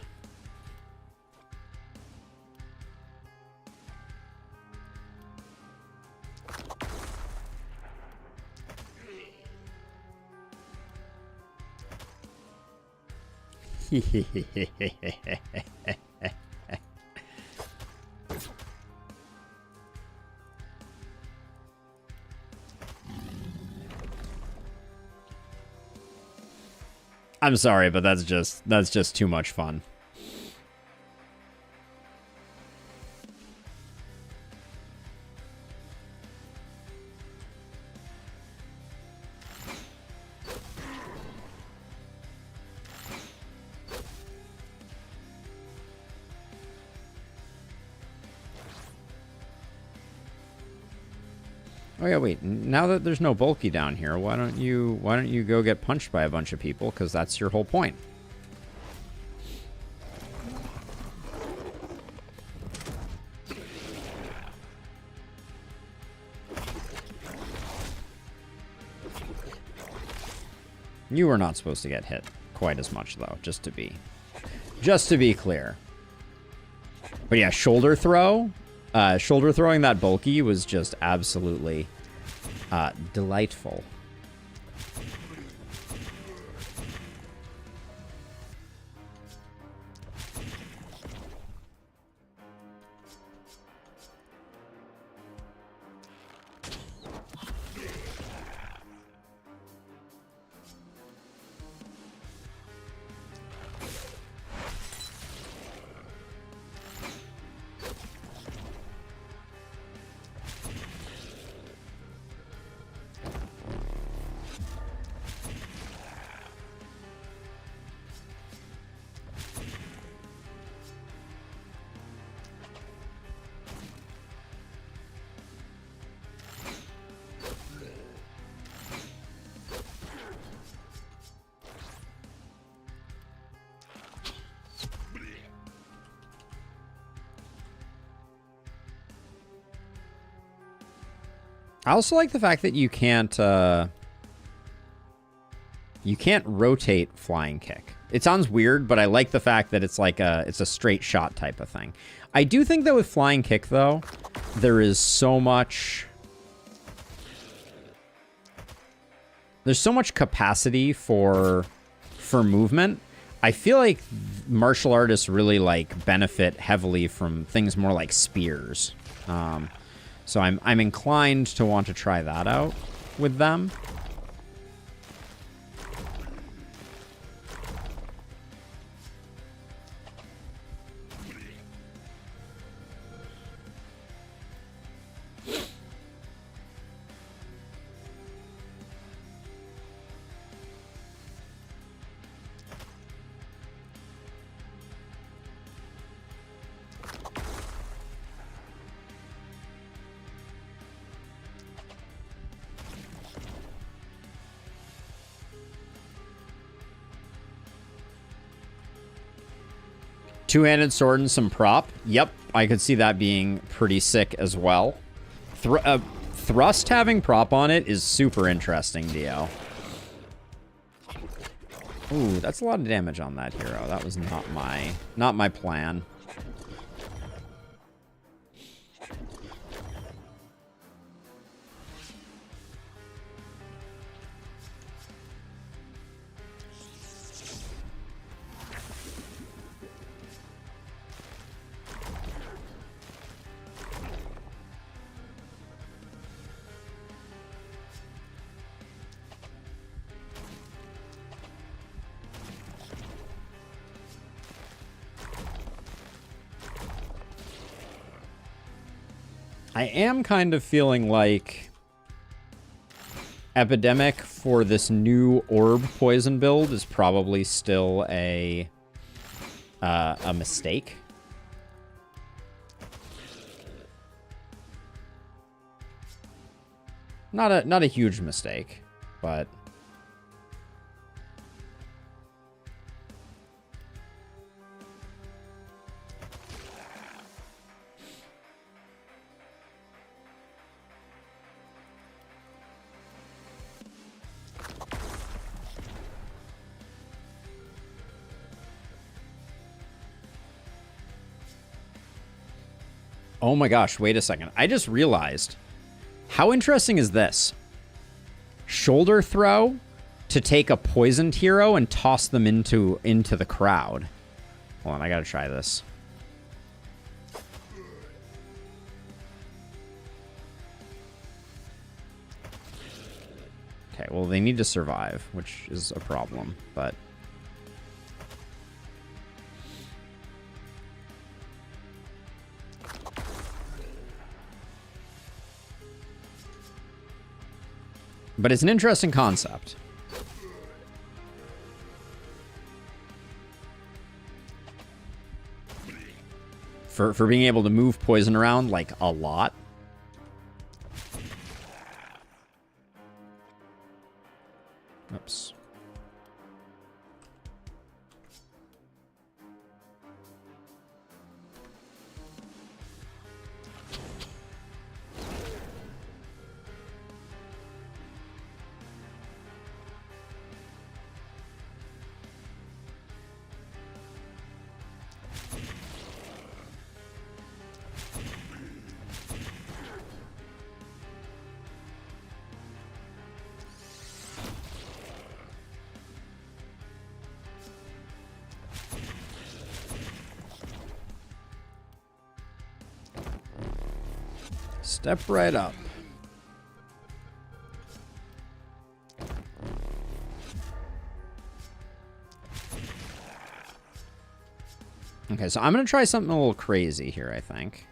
I'm sorry, but that's just too much fun. Oh yeah, wait. Now that there's no bulky down here, why don't you go get punched by a bunch of people? Because that's your whole point. You were not supposed to get hit quite as much though, just to be clear. But yeah, shoulder throwing that bulky was just absolutely delightful. I also like the fact that you can't rotate flying kick. It sounds weird, but I like the fact that it's like it's a straight shot type of thing. I do think that with flying kick though, there is so much capacity for movement. I feel like martial artists really like benefit heavily from things more like spears. So I'm inclined to want to try that out with them. Two-handed sword and some prop. Yep, I could see that being pretty sick as well. Thrust having prop on it is super interesting, Dio. Ooh, that's a lot of damage on that hero. That was not my plan. I am kind of feeling like Epidemic for this new orb poison build is probably still a mistake. Not a huge mistake, but oh my gosh, wait a second. I just realized. How interesting is this? Shoulder throw to take a poisoned hero and toss them into the crowd. Hold on, I gotta try this. Okay, well, they need to survive, which is a problem, but But it's an interesting concept. For being able to move poison around, like, a lot. Oops. Step right up. Okay, so I'm going to try something a little crazy here, I think.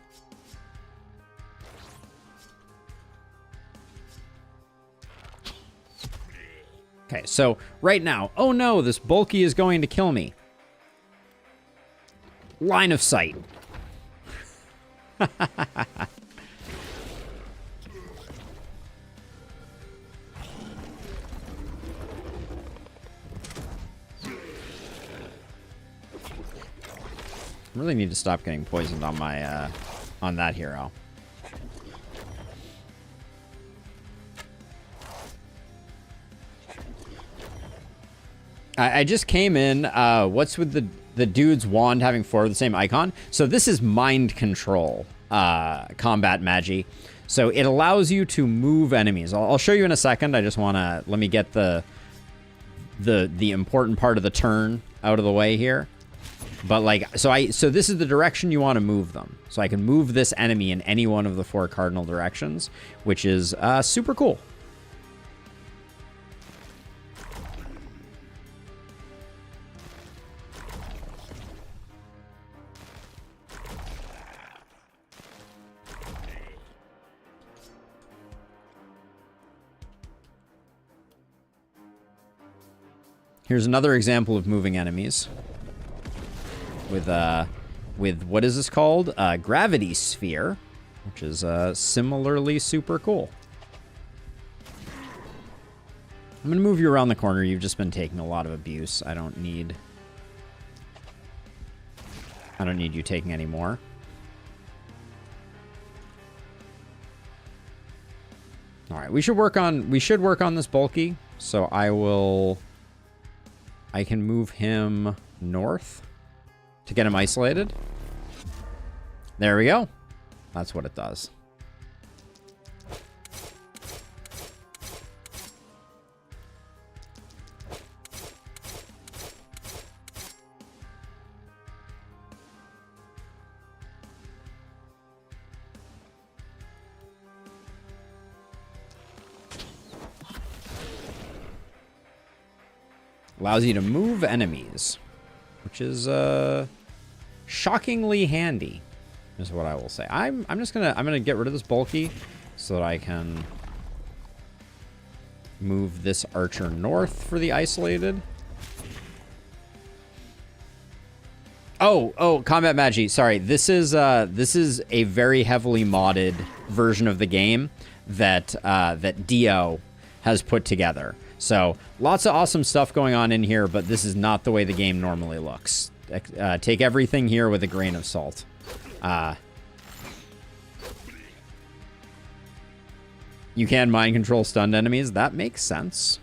Okay, so right now, oh no, this bulky is going to kill me. Line of sight. I really need to stop getting poisoned on my on that hero. I just came in. What's with the dude's wand having 4 of the same icon? So this is mind control combat magi. So it allows you to move enemies. I'll show you in a second. I just want to let me get the important part of the turn out of the way here. But like, so this is the direction you want to move them. So I can move this enemy in any one of the 4 cardinal directions, which is super cool. Here's another example of moving enemies. With what is this called? Gravity Sphere, which is similarly super cool. I'm gonna move you around the corner. You've just been taking a lot of abuse. I don't need you taking any more. All right, we should work on this bulky. So I can move him north to get him isolated. There we go. That's what it does. Allows you to move enemies, which is shockingly handy, is what I will say. I'm gonna get rid of this bulky so that I can move this archer north for the isolated. Oh, combat magi. Sorry, this is a very heavily modded version of the game that Dio has put together. So lots of awesome stuff going on in here, but this is not the way the game normally looks. Take everything here with a grain of salt. You can mind control stunned enemies. That makes sense.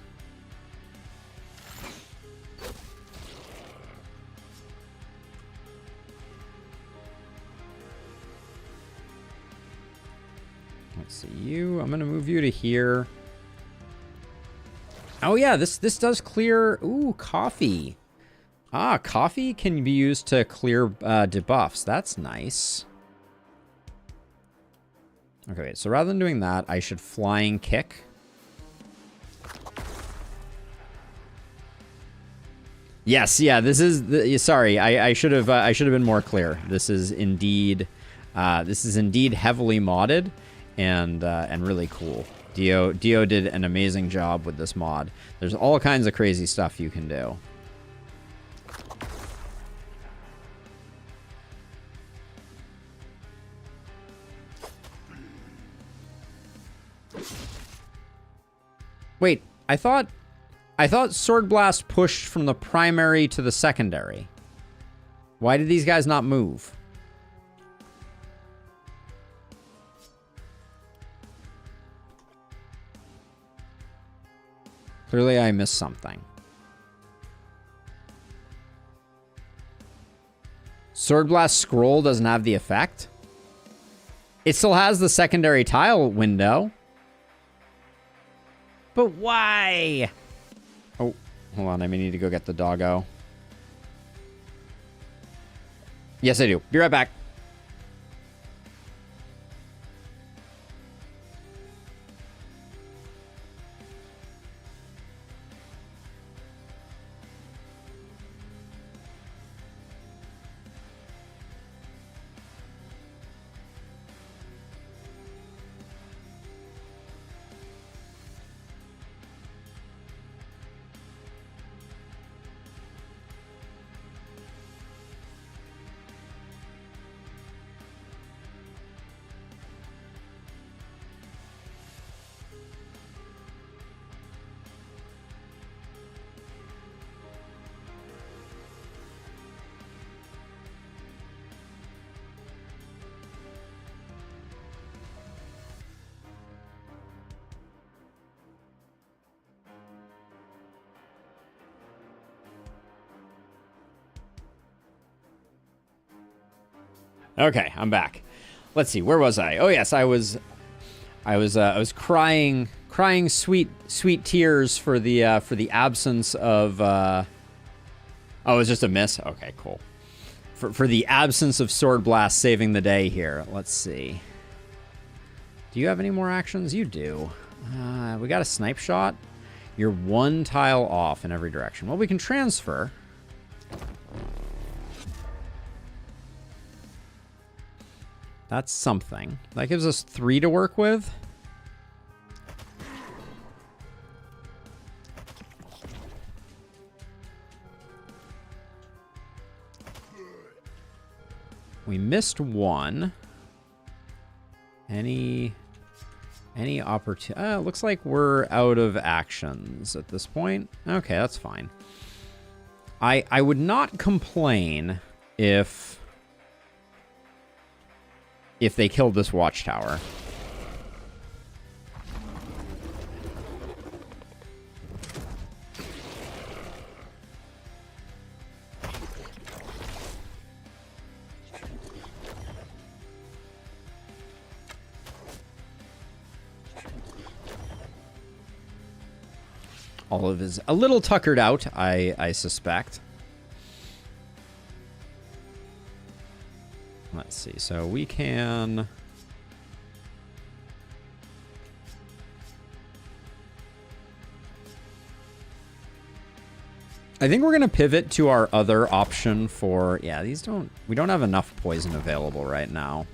Let's see you. I'm going to move you to here. Oh yeah, this does clear. Ooh, coffee. Ah, coffee can be used to clear debuffs. That's nice. Okay, wait, so rather than doing that, I should flying kick. Yes, yeah, this is sorry, I should have been more clear. This is indeed heavily modded and really cool. Dio did an amazing job with this mod. There's all kinds of crazy stuff you can do. Wait, I thought Sword Blast pushed from the primary to the secondary. Why did these guys not move? Clearly I missed something. Sword Blast scroll doesn't have the effect? It still has the secondary tile window. But why? Oh, hold on. I may need to go get the doggo. Yes, I do. Be right back. Okay, I'm back. Let's see, where was I? Oh yes, I was crying sweet tears for the absence of oh, it was just a miss. Okay, cool. For the absence of Sword Blast saving the day here. Let's see. Do you have any more actions? You do. We got a snipe shot. You're one tile off in every direction. Well, we can transfer. That's something. That gives us 3 to work with. We missed 1. Any opportunity? Looks like we're out of actions at this point. Okay, that's fine. I would not complain if they killed this watchtower. Olive is a little tuckered out, I suspect. Let's see, so we can... I think we're going to pivot to our other option for... Yeah, we don't have enough poison available right now.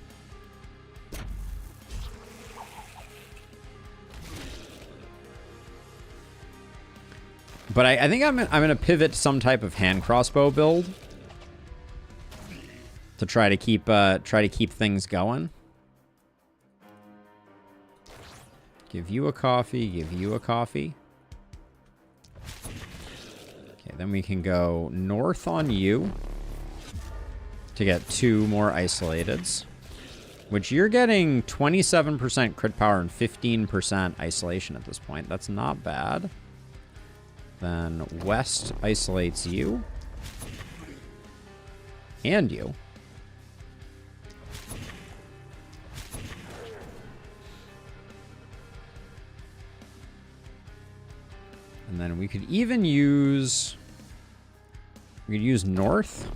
But I think I'm going to pivot to some type of hand crossbow build. To try to keep things going. Give you a coffee, give you a coffee. Okay, then we can go north on you to get 2 more isolateds, which you're getting 27% crit power and 15% isolation at this point. That's not bad. Then west isolates you and you. And then we could even use... We could use north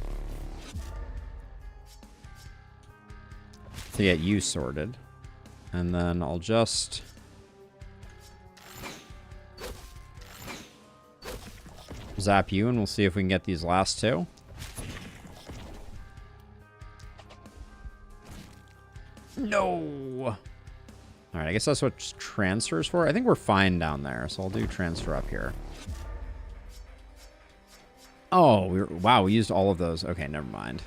to get you sorted. And then I'll just... zap you, and we'll see if we can get these last 2. No! All right, I guess that's what transfer's for. I think we're fine down there, so I'll do transfer up here. Oh, wow, we used all of those. Okay, never mind.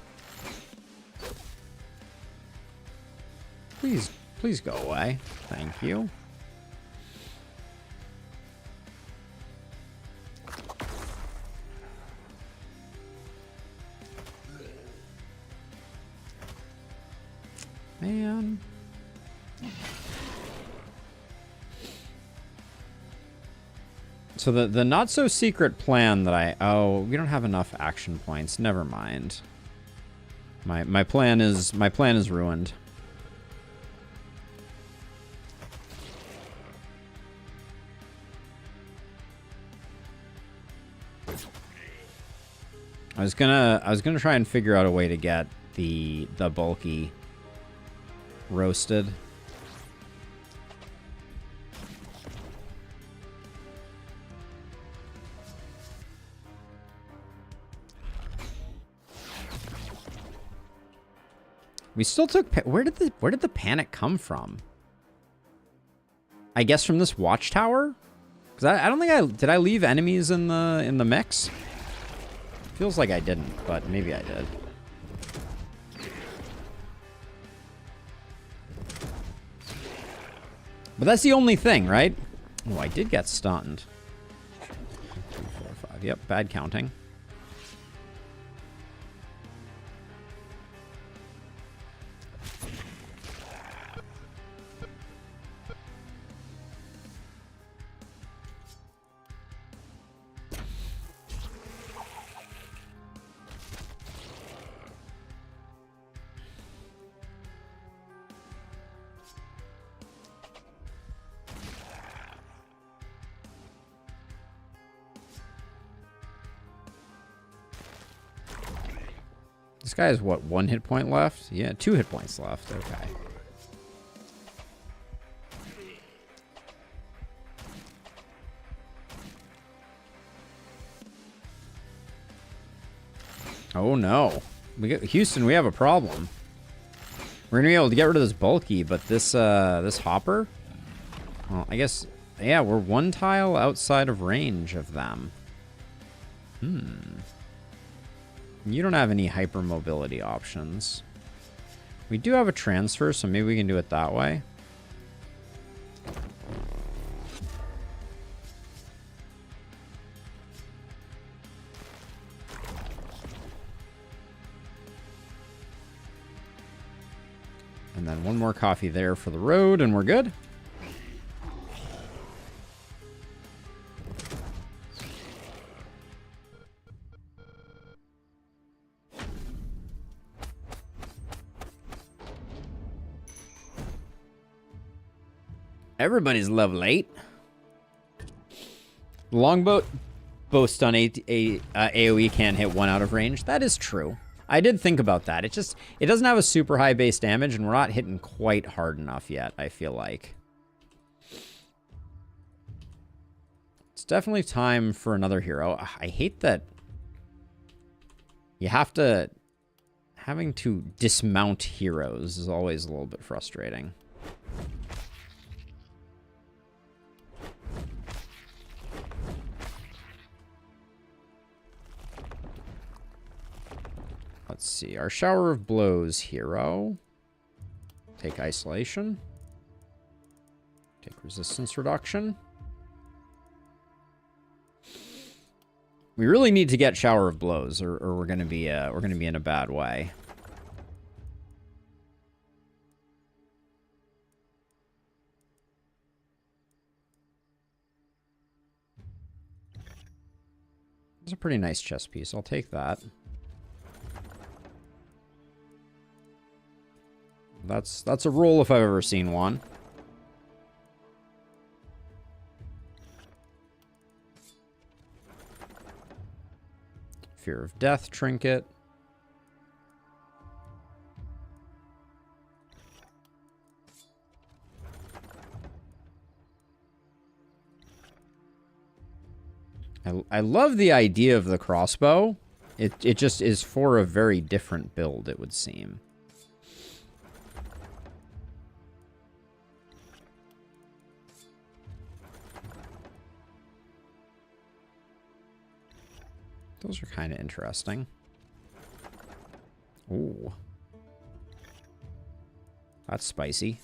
Please go away. Thank you. Man. So the not so secret plan that oh, we don't have enough action points. Never mind. My plan is ruined. I was gonna try and figure out a way to get the bulky roasted. We still took. Where did the panic come from? I guess from this watchtower, because I don't think did I leave enemies in the mix. Feels like I didn't, but maybe I did. But that's the only thing, right? Oh, I did get stunned. 2, 4, 5. Yep, bad counting. This guy has, what, 1 hit point left? Yeah, 2 hit points left. Okay. Oh, no. Houston, we have a problem. We're going to be able to get rid of this bulky, but this hopper? Well, I guess, yeah, we're 1 tile outside of range of them. You don't have any hypermobility options. We do have a transfer, so maybe we can do it that way. And then 1 more coffee there for the road, and we're good. Everybody's level 8. Longbow bow stun AoE can hit 1 out of range. That is true. I did think about that. It doesn't have a super high base damage, and we're not hitting quite hard enough yet, I feel like. It's definitely time for another hero. I hate that you have to... Having to dismount heroes is always a little bit frustrating. Let's see. Our Shower of Blows hero. Take Isolation. Take Resistance Reduction. We really need to get Shower of Blows, or we're gonna be in a bad way. It's a pretty nice chess piece. I'll take that. That's a roll if I've ever seen one. Fear of Death trinket. I love the idea of the crossbow. It just is for a very different build, it would seem. Those are kind of interesting. Ooh. That's spicy.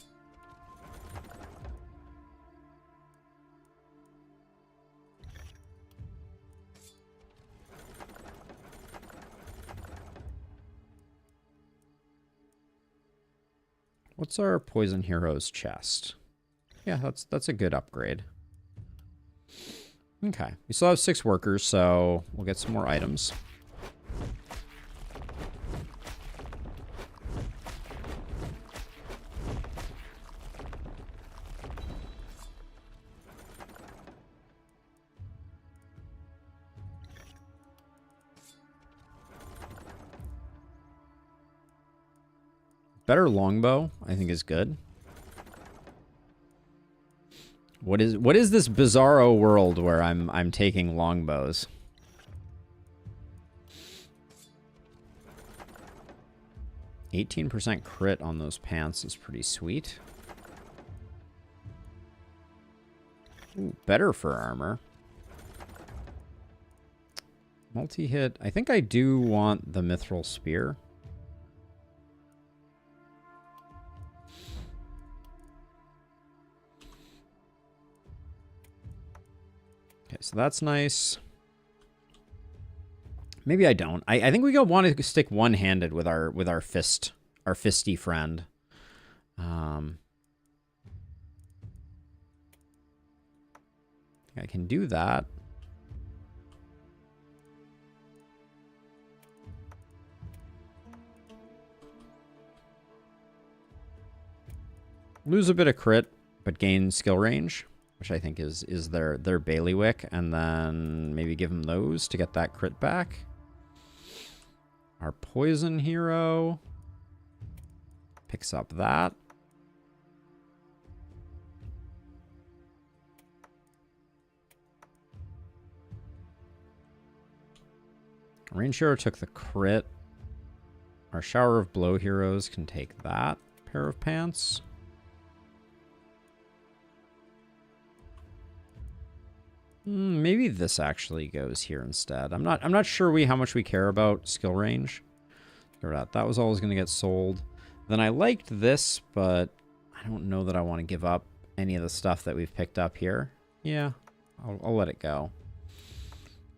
What's our Poison Heroes chest? Yeah, that's a good upgrade. Okay. We still have 6 workers, so we'll get some more items. Better longbow, I think, is good. What is this bizarro world where I'm taking longbows? %18 crit on those pants is pretty sweet. Ooh, better for armor. Multi-hit. I think I do want the mithril spear. Okay, so that's nice. Maybe I don't. I think we want to stick one-handed with our fisty friend. I can do that. Lose a bit of crit, but gain skill range, which I think is their bailiwick, and then maybe give them those to get that crit back. Our poison hero picks up that. Range hero took the crit. Our shower of blow heroes can take that pair of pants. Maybe this actually goes here instead. I'm not sure how much we care about skill range. That was always going to get sold. Then I liked this, but I don't know that I want to give up any of the stuff that we've picked up here. Yeah, I'll let it go.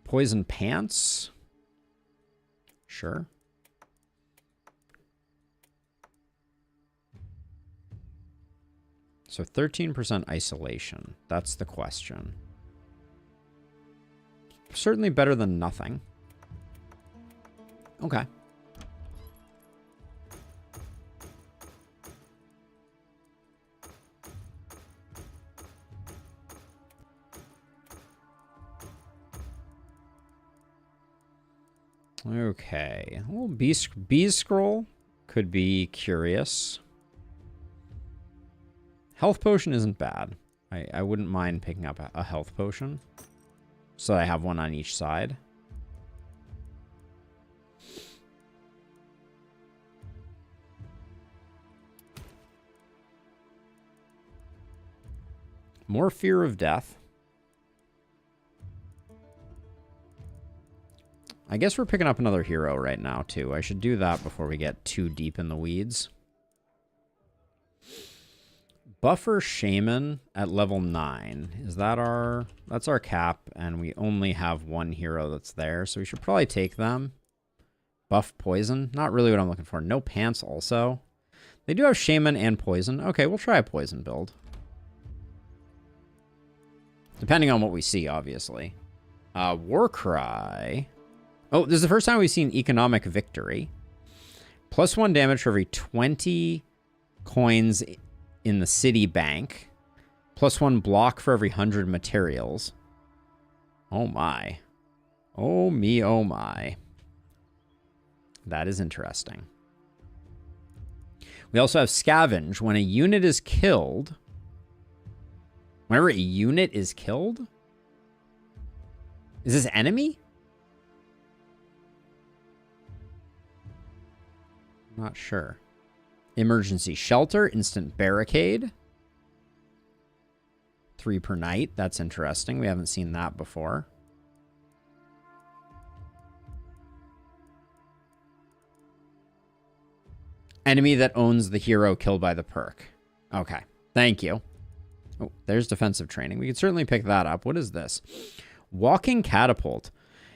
Poison pants. Sure. So 13% isolation. That's the question. Certainly better than nothing. Okay. Okay. A little bee scroll could be curious. Health potion isn't bad. I wouldn't mind picking up a health potion. So I have one on each side. More fear of death. I guess we're picking up another hero right now, too. I should do that before we get too deep in the weeds. Buffer Shaman at level 9. Is that that's our cap, and we only have one hero that's there, so we should probably take them. Buff Poison. Not really what I'm looking for. No pants also. They do have Shaman and Poison. Okay, we'll try a Poison build. Depending on what we see, obviously. Warcry. Oh, this is the first time we've seen Economic Victory. +1 damage for every 20 coins in the city bank. +1 block for every 100 materials. Oh my. Oh me, oh my. That is interesting. We also have Scavenge. When a unit is killed... Whenever a unit is killed? Is this enemy? Not sure. Emergency Shelter, Instant Barricade. 3 per night. That's interesting. We haven't seen that before. Enemy that owns the hero killed by the perk. Okay. Thank you. Oh, there's defensive training. We could certainly pick that up. What is this? Walking catapult.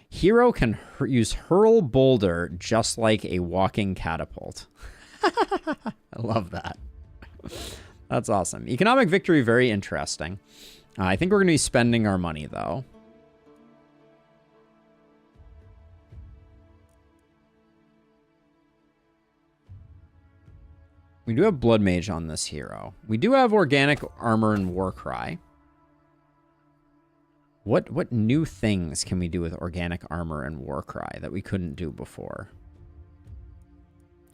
Hero can use hurl boulder just like a walking catapult. I love that. That's awesome. Economic victory, very interesting. I think we're going to be spending our money, though. We do have Blood Mage on this hero. We do have Organic Armor and Warcry. What new things can we do with Organic Armor and Warcry that we couldn't do before?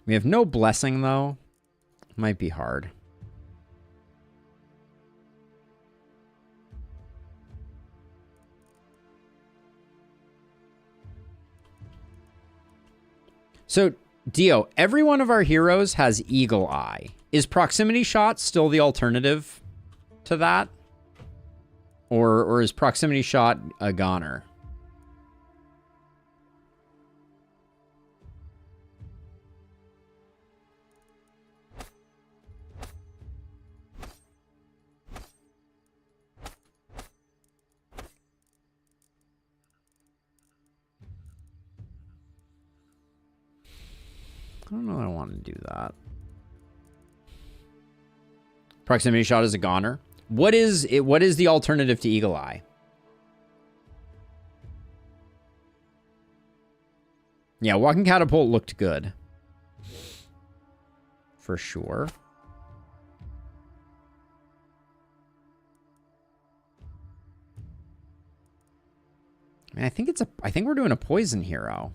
We have no Blessing, though. Might be hard. So, Dio, every one of our heroes has Eagle Eye. Is Proximity Shot still the alternative to that? Or is Proximity Shot a goner? I don't know that I want to do that. Proximity Shot is a goner. What is it? What is the alternative to Eagle Eye? Yeah, Walking Catapult looked good. For sure. I mean, I think we're doing a poison hero.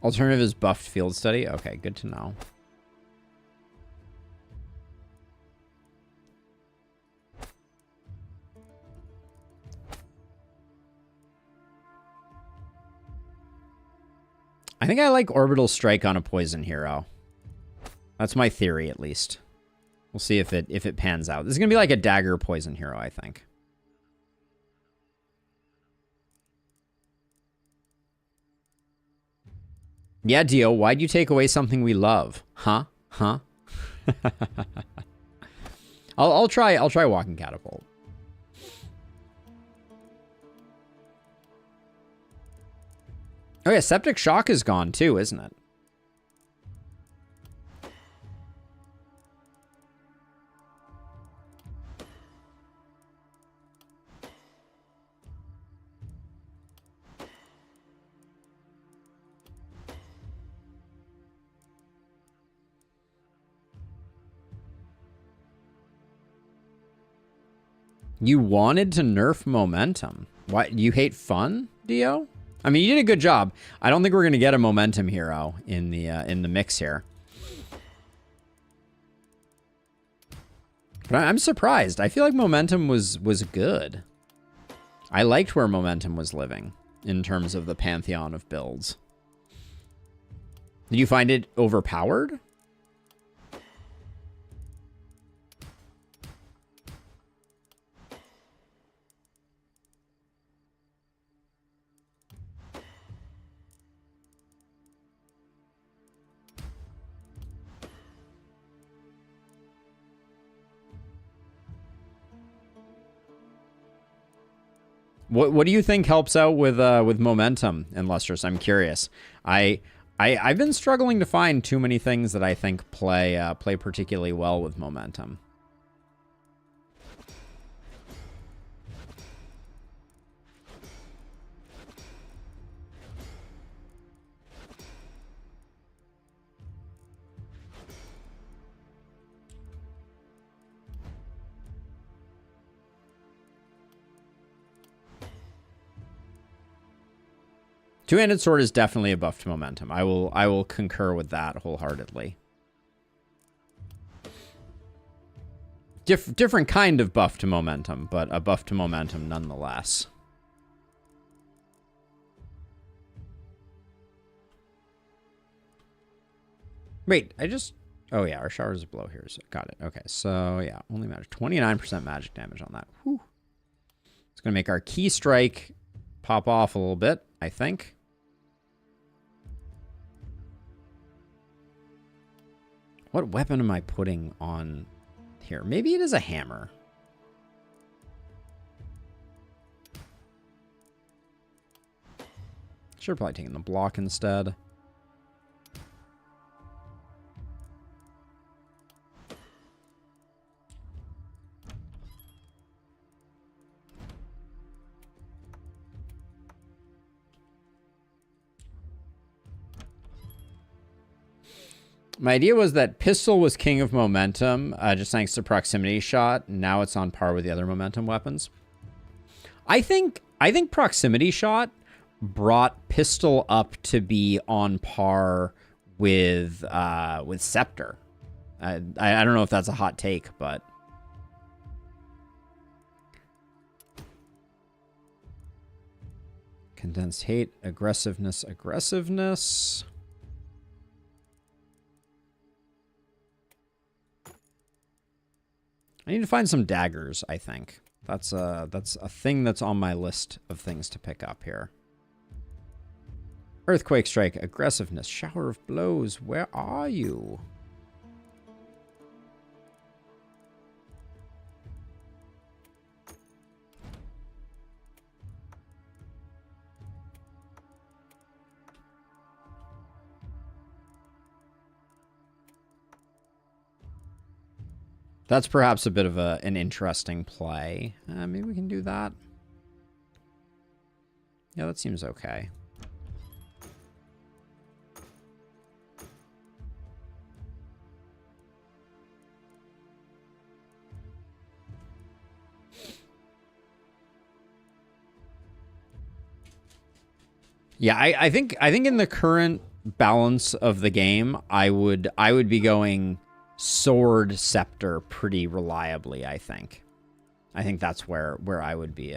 Alternative is buffed field study. Okay, good to know. I think I like Orbital Strike on a poison hero. That's my theory, at least. We'll see if it pans out. This is gonna be like a dagger poison hero, I think. Yeah, Dio, why'd you take away something we love? Huh? Huh? I'll try Walking Catapult. Oh yeah, Septic Shock is gone too, isn't it? You wanted to nerf momentum. Why? You hate fun, Dio? I mean, you did a good job. I don't think we're gonna get a momentum hero in the mix here. But I'm surprised. I feel like momentum was good. I liked where momentum was living in terms of the pantheon of builds. Did you find it overpowered? What do you think helps out with momentum in Lustrous? I'm curious. I've been struggling to find too many things that I think play particularly well with momentum. Two-handed sword is definitely a buff to momentum. I will concur with that wholeheartedly. Different kind of buff to momentum, but a buff to momentum nonetheless. Wait, Oh, yeah, our showers below here. So got it. Okay, so yeah, only magic. 29% magic damage on that. Whew. It's going to make our key strike pop off a little bit, I think. What weapon am I putting on here? Maybe it is a hammer. Should have probably taken the block instead. My idea was that pistol was king of momentum, just thanks to proximity shot. Now it's on par with the other momentum weapons. I think proximity shot brought pistol up to be on par with scepter. I don't know if that's a hot take, but condensed hate, aggressiveness. I need to find some daggers, I think. That's a thing that's on my list of things to pick up here. Earthquake strike, aggressiveness, shower of blows. Where are you? That's perhaps a bit of an interesting play. Maybe we can do that. Yeah, that seems okay. Yeah, I think in the current balance of the game, I would be going sword scepter pretty reliably. I think that's where I would be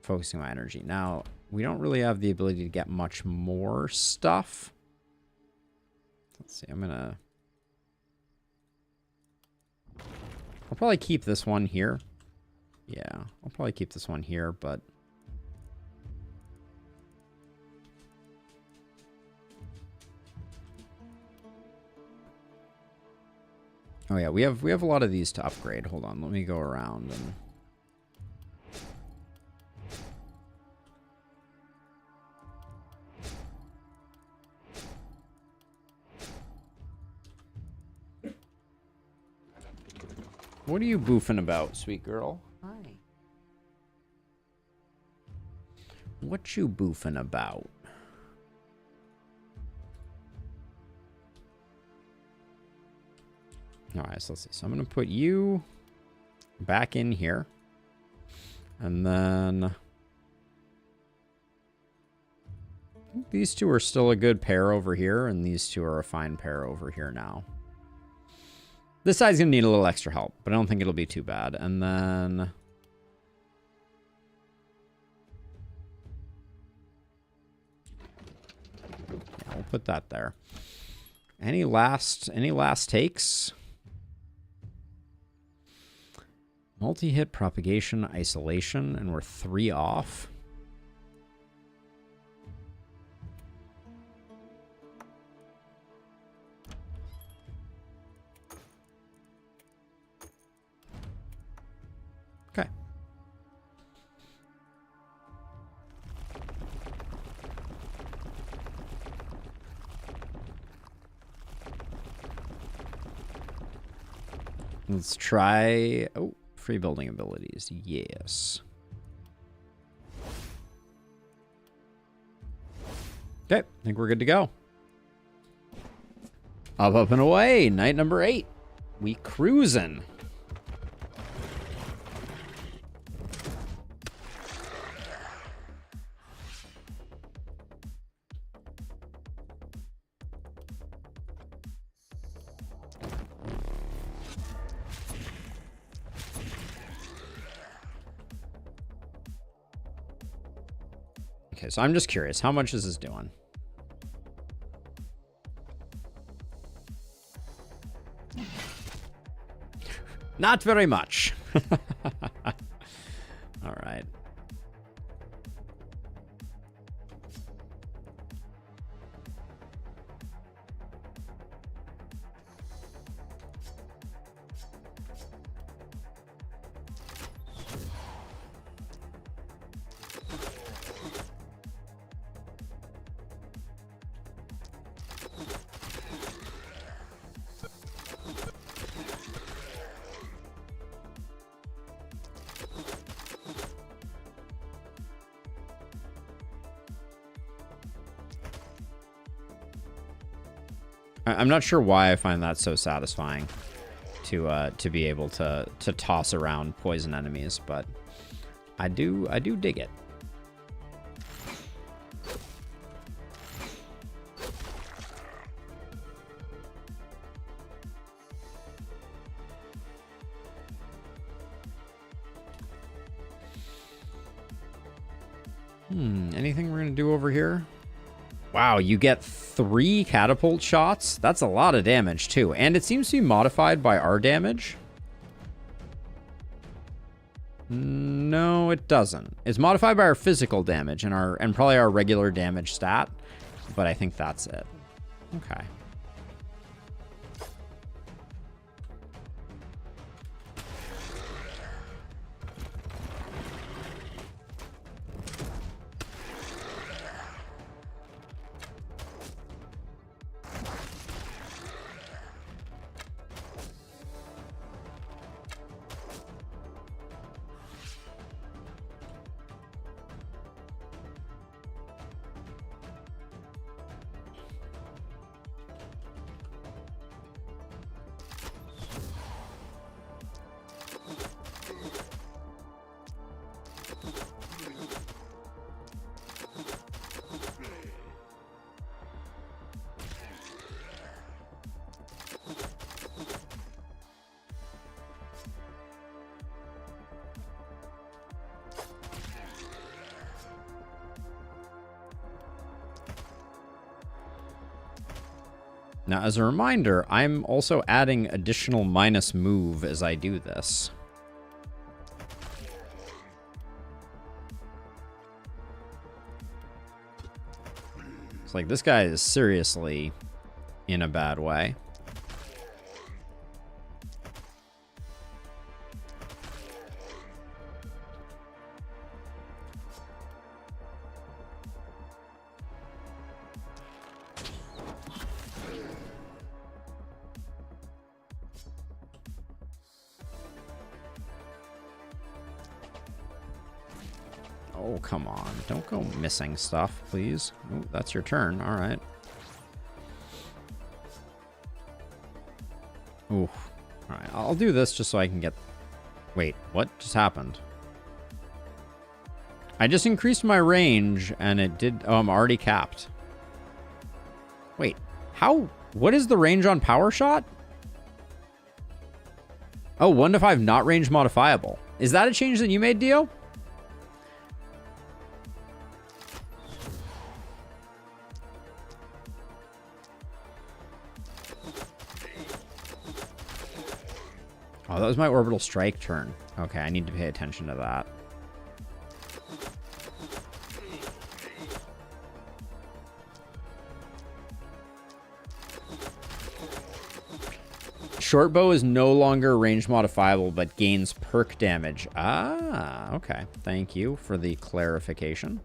focusing my energy. Now we don't really have the ability to get much more stuff. Let's see. I'll probably keep this one here. Yeah, I'll probably keep this one here, but. Oh yeah, we have a lot of these to upgrade. Hold on, let me go around and what are you boofing about, sweet girl? Hi. What you boofing about? All right, so let's see. So I'm going to put you back in here. And then I think these two are still a good pair over here, and these two are a fine pair over here now. This side's going to need a little extra help, but I don't think it'll be too bad. And then yeah, we'll put that there. Any last takes? Multi-hit, propagation, isolation, and we're 3 off. Okay. Let's try... Oh. Free building abilities, yes. Okay, I think we're good to go. Up and away. Night number 8. We cruising. Okay, so I'm just curious. How much is this doing? Not very much. All right. I'm not sure why I find that so satisfying to be able to toss around poison enemies, but I do dig it. Anything we're gonna do over here? Wow, you get 3 catapult shots? That's a lot of damage, too. And it seems to be modified by our damage. No, it doesn't. It's modified by our physical damage and probably our regular damage stat. But I think that's it. Okay. Now, as a reminder, I'm also adding additional minus move as I do this. It's like this guy is seriously in a bad way. Oh, come on. Don't go missing stuff, please. Oh, that's your turn. All right. Ooh. All right. I'll do this just so I can get... Wait, what just happened? I just increased my range, and it did... Oh, I'm already capped. Wait. How... What is the range on Power Shot? Oh, 1 to 5 not range modifiable. Is that a change that you made, Dio? Oh, that was my orbital strike turn. Okay, I need to pay attention to that. Short bow is no longer range modifiable, but gains perk damage. Ah, okay. Thank you for the clarification.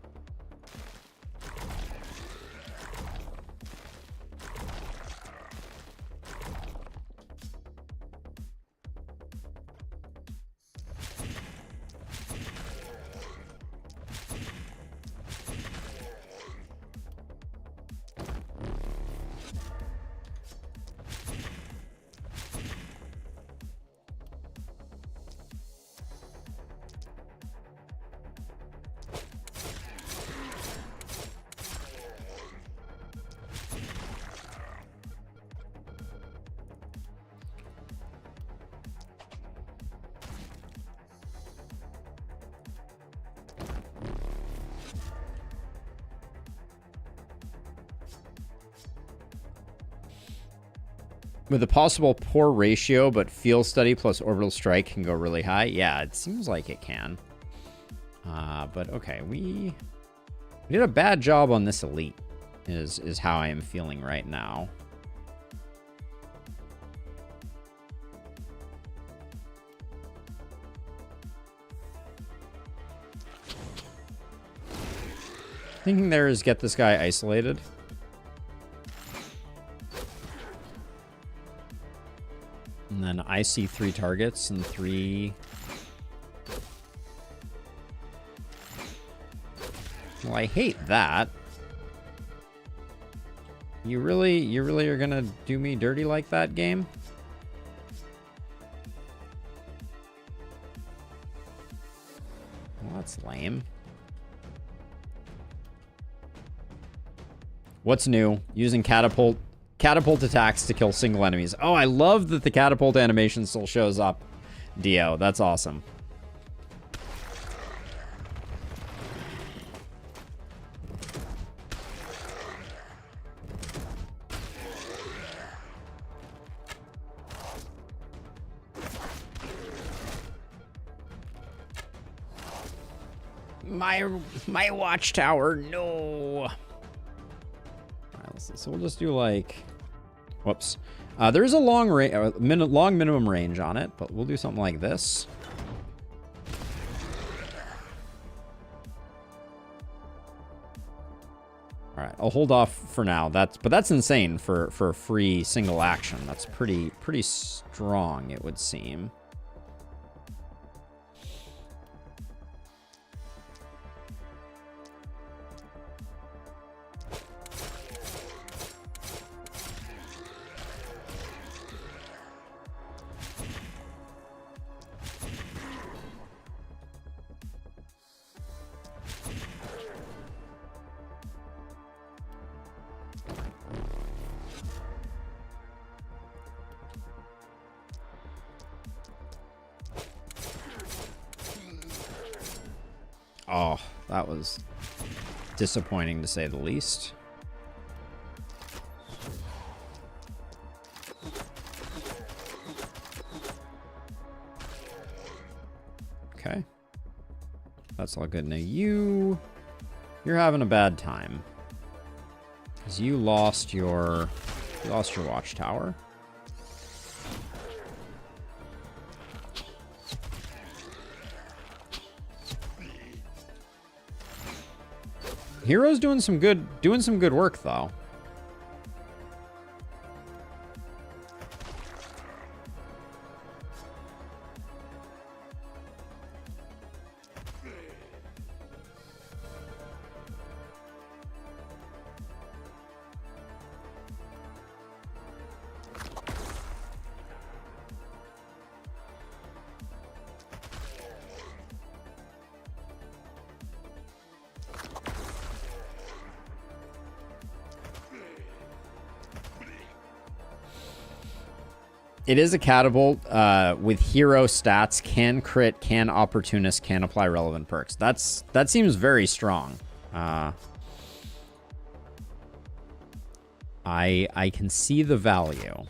With a possible poor ratio, but field study plus orbital strike can go really high. Yeah, it seems like it can. But okay, we did a bad job on this elite, is how I am feeling right now. Thinking there is get this guy isolated. And then I see 3 targets and 3... Well, I hate that. You really are gonna do me dirty like that, game? Well, that's lame. What's new? Using catapult attacks to kill single enemies. Oh, I love that the catapult animation still shows up. Dio, that's awesome. My watchtower, no. So we'll just do like, whoops. There's a long minimum range on it, but we'll do something like this. All right, I'll hold off for now. But that's insane for a free single action. That's pretty strong, it would seem. Oh, that was disappointing to say the least. Okay. That's all good. Now you're having a bad time. Because you lost your watchtower. Hero's doing some good work though. It is a catapult with hero stats, can crit, can opportunist, can apply relevant perks. That seems very strong. I can see the value.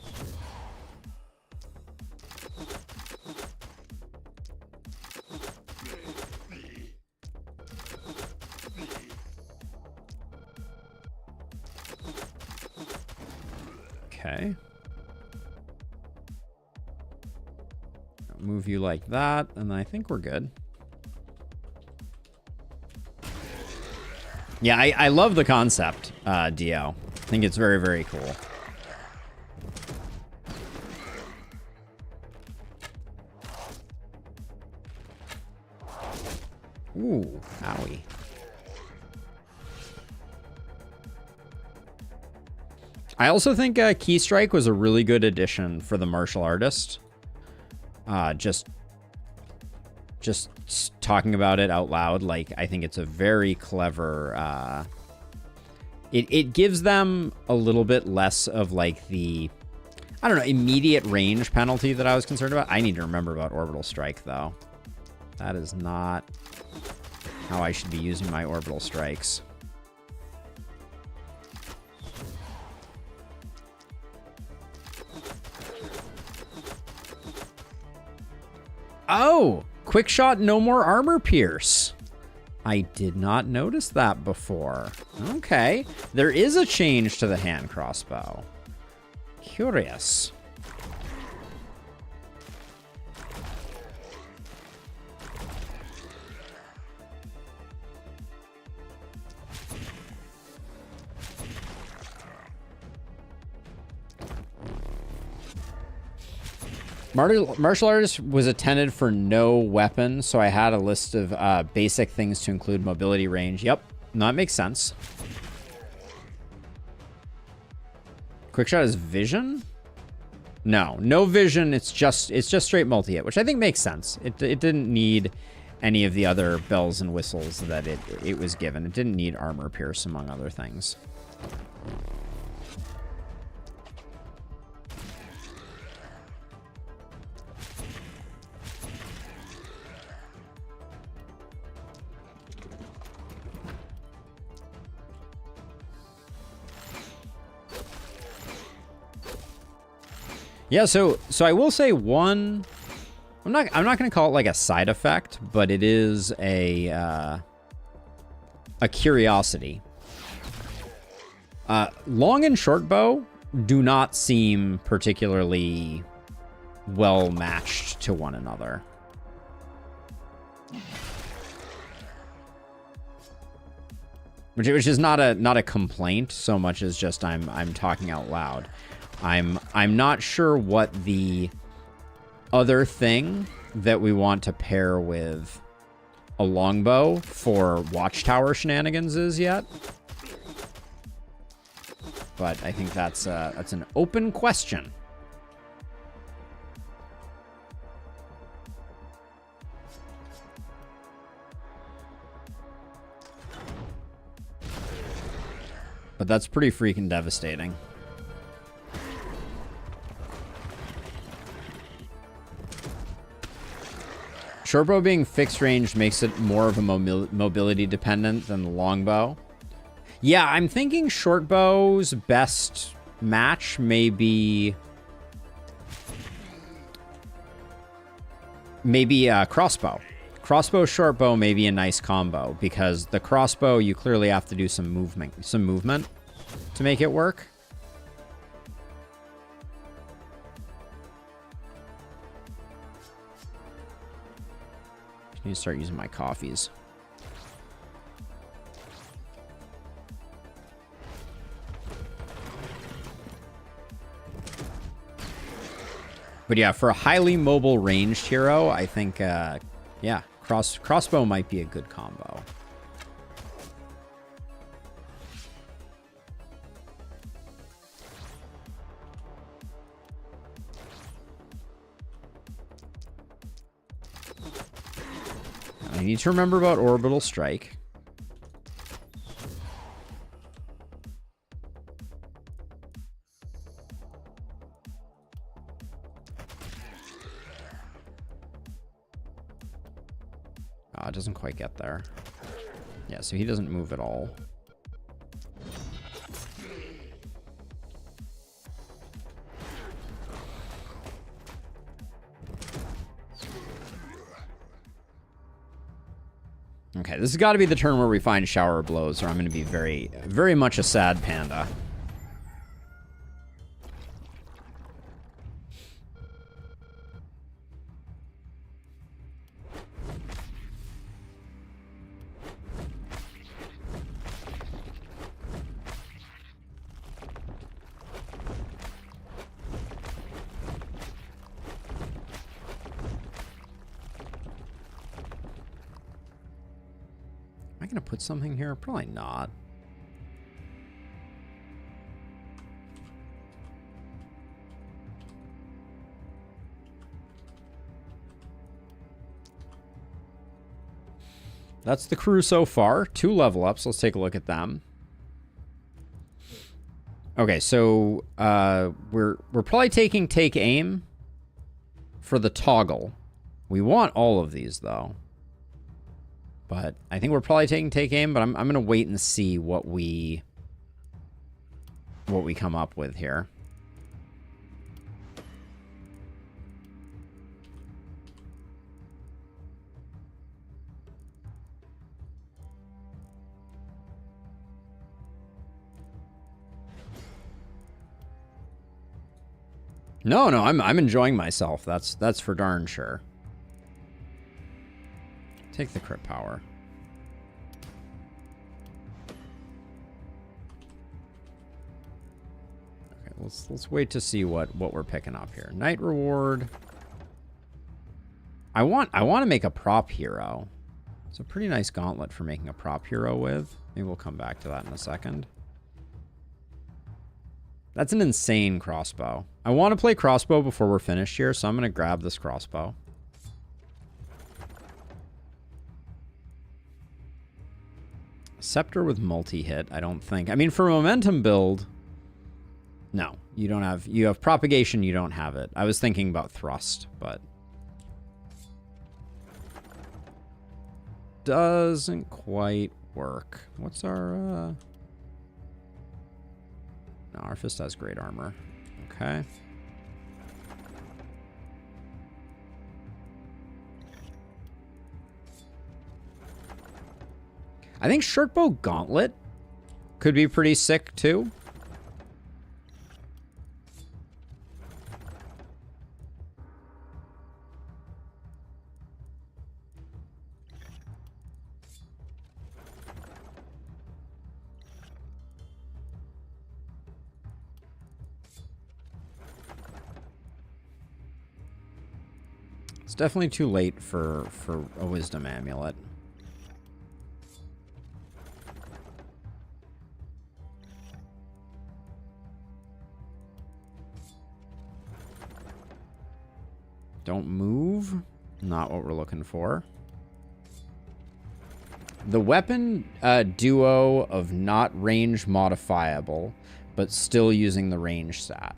Okay. Move you like that, and I think we're good. Yeah, I love the concept, Dio. I think it's very, very cool. Ooh, owie. I also think Key Strike was a really good addition for the martial artist. Just talking about it out loud, like, I think it's a very clever, it gives them a little bit less of like the, I don't know, immediate range penalty that I was concerned about. I need to remember about orbital strike though. That is not how I should be using my orbital strikes. Oh, quick shot, no more armor pierce. I did not notice that before. Okay, there is a change to the hand crossbow. Curious. Martial artist was attended for no weapon, so I had a list of basic things to include mobility, range. Yep, no, that makes sense. Quickshot is vision? No, no vision. It's just straight multi-hit, which I think makes sense. It didn't need any of the other bells and whistles that it was given. It didn't need armor pierce, among other things. Yeah, so I will say one. I'm not going to call it like a side effect, but it is a curiosity. Long and short bow do not seem particularly well matched to one another. Which is not a complaint so much as just I'm talking out loud. I'm not sure what the other thing that we want to pair with a longbow for watchtower shenanigans is yet. But I think that's an open question. But that's pretty freaking devastating. Shortbow being fixed range makes it more of a mobility dependent than the longbow. Yeah, I'm thinking shortbow's best match may be crossbow. Crossbow shortbow may be a nice combo because the crossbow you clearly have to do some movement to make it work. I need to start using my coffees. But yeah, for a highly mobile ranged hero, I think, yeah, crossbow might be a good combo. I need to remember about orbital strike. Oh, it doesn't quite get there. Yeah, so he doesn't move at all. Okay, this has got to be the turn where we find shower blows, or I'm going to be very, very much a sad panda. Am I going to put something here? Probably not. That's the crew so far. 2 level ups. Let's take a look at them. Okay, so we're probably taking take aim for the toggle. We want all of these though. But I think we're probably taking take aim, but I'm going to wait and see what we come up with here. No, no, I'm enjoying myself. That's for darn sure. Take the crit power. Okay, let's wait to see what we're picking up here. Knight reward. I want to make a prop hero. It's a pretty nice gauntlet for making a prop hero with. Maybe we'll come back to that in a second. That's an insane crossbow. I want to play crossbow before we're finished here, so I'm going to grab this crossbow. Scepter with multi-hit, I don't think. I mean, for a momentum build, no. You don't have... You have propagation, you don't have it. I was thinking about thrust, but... doesn't quite work. What's our... No, our fist has great armor. Okay. I think Shortbow Gauntlet could be pretty sick, too. It's definitely too late for a Wisdom Amulet. Don't move. Not what we're looking for. The weapon duo of not range modifiable, but still using the range stat.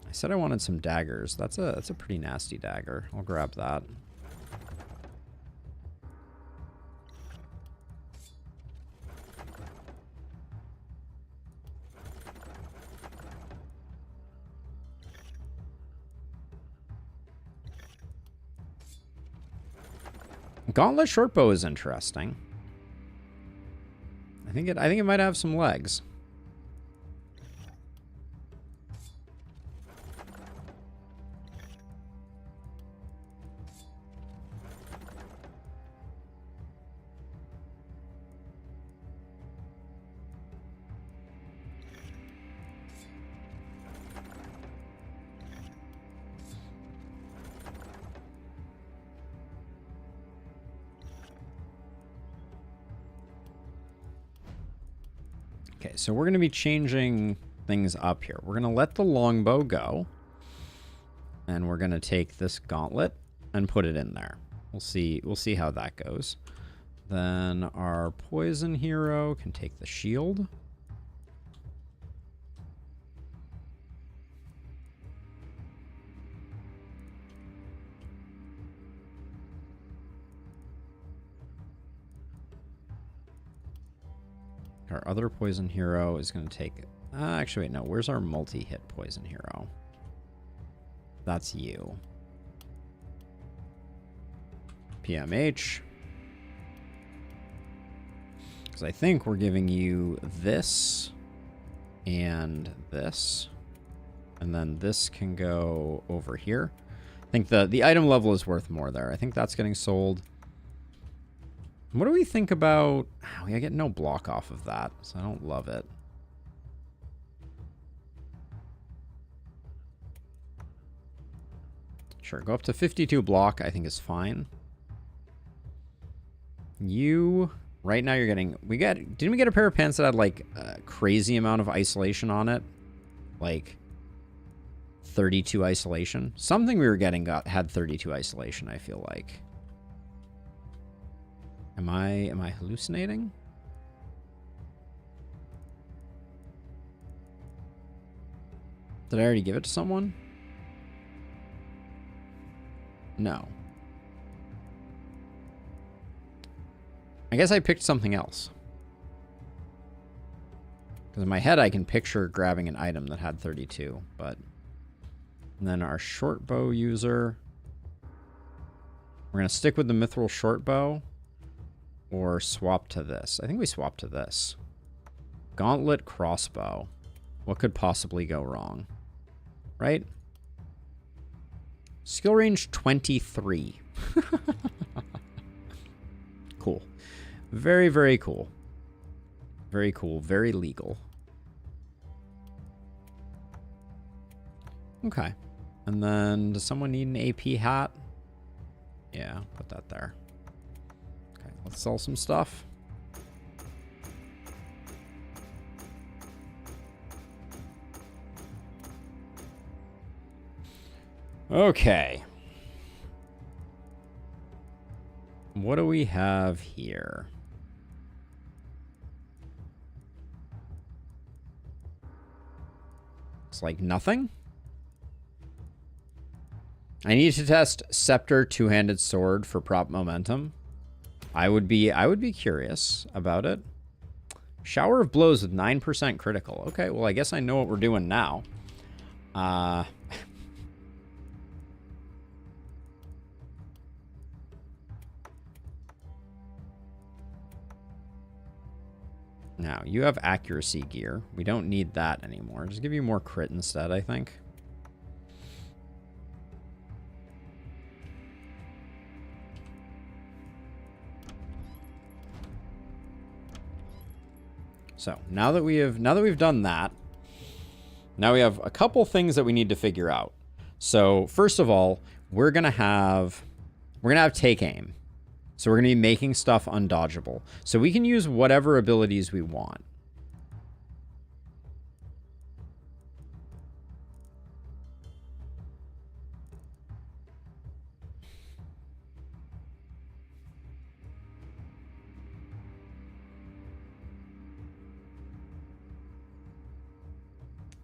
I said I wanted some daggers. That's a pretty nasty dagger. I'll grab that. Gauntlet shortbow is interesting. I think it might have some legs. Okay, so we're going to be changing things up here. We're going to let the longbow go. And we're going to take this gauntlet and put it in there. We'll see how that goes. Then our poison hero can take the shield. Our other poison hero is going to take... actually, wait, no. Where's our multi-hit poison hero? That's you. PMH. Because I think we're giving you this and this. And then this can go over here. I think the item level is worth more there. I think that's getting sold. What do we think about... I get no block off of that, so I don't love it. Sure, go up to 52 block, I think is fine. You... Right now you're getting... Didn't we get a pair of pants that had, like, a crazy amount of isolation on it? Like, 32 isolation? Something we were getting had 32 isolation, I feel like. Am I hallucinating? Did I already give it to someone? No. I guess I picked something else. Because in my head I can picture grabbing an item that had 32, but... And then our short bow user. We're going to stick with the mithril short bow. Or swap to this. I think we swap to this. Gauntlet crossbow. What could possibly go wrong? Right? Skill range 23. Cool. Very, very cool. Very cool. Very legal. Okay. And then, does someone need an AP hat? Yeah, put that there. Okay, let's sell some stuff. Okay. What do we have here? It's like nothing. I need to test Scepter two-handed sword for prop momentum. I would be curious about it. Shower of blows with 9% critical. Okay, well I guess I know what we're doing now. Now, you have accuracy gear. We don't need that anymore. Just give you more crit instead, I think. So, now that we've done that, now we have a couple things that we need to figure out. So, first of all, we're going to have take aim. So we're going to be making stuff undodgeable. So we can use whatever abilities we want.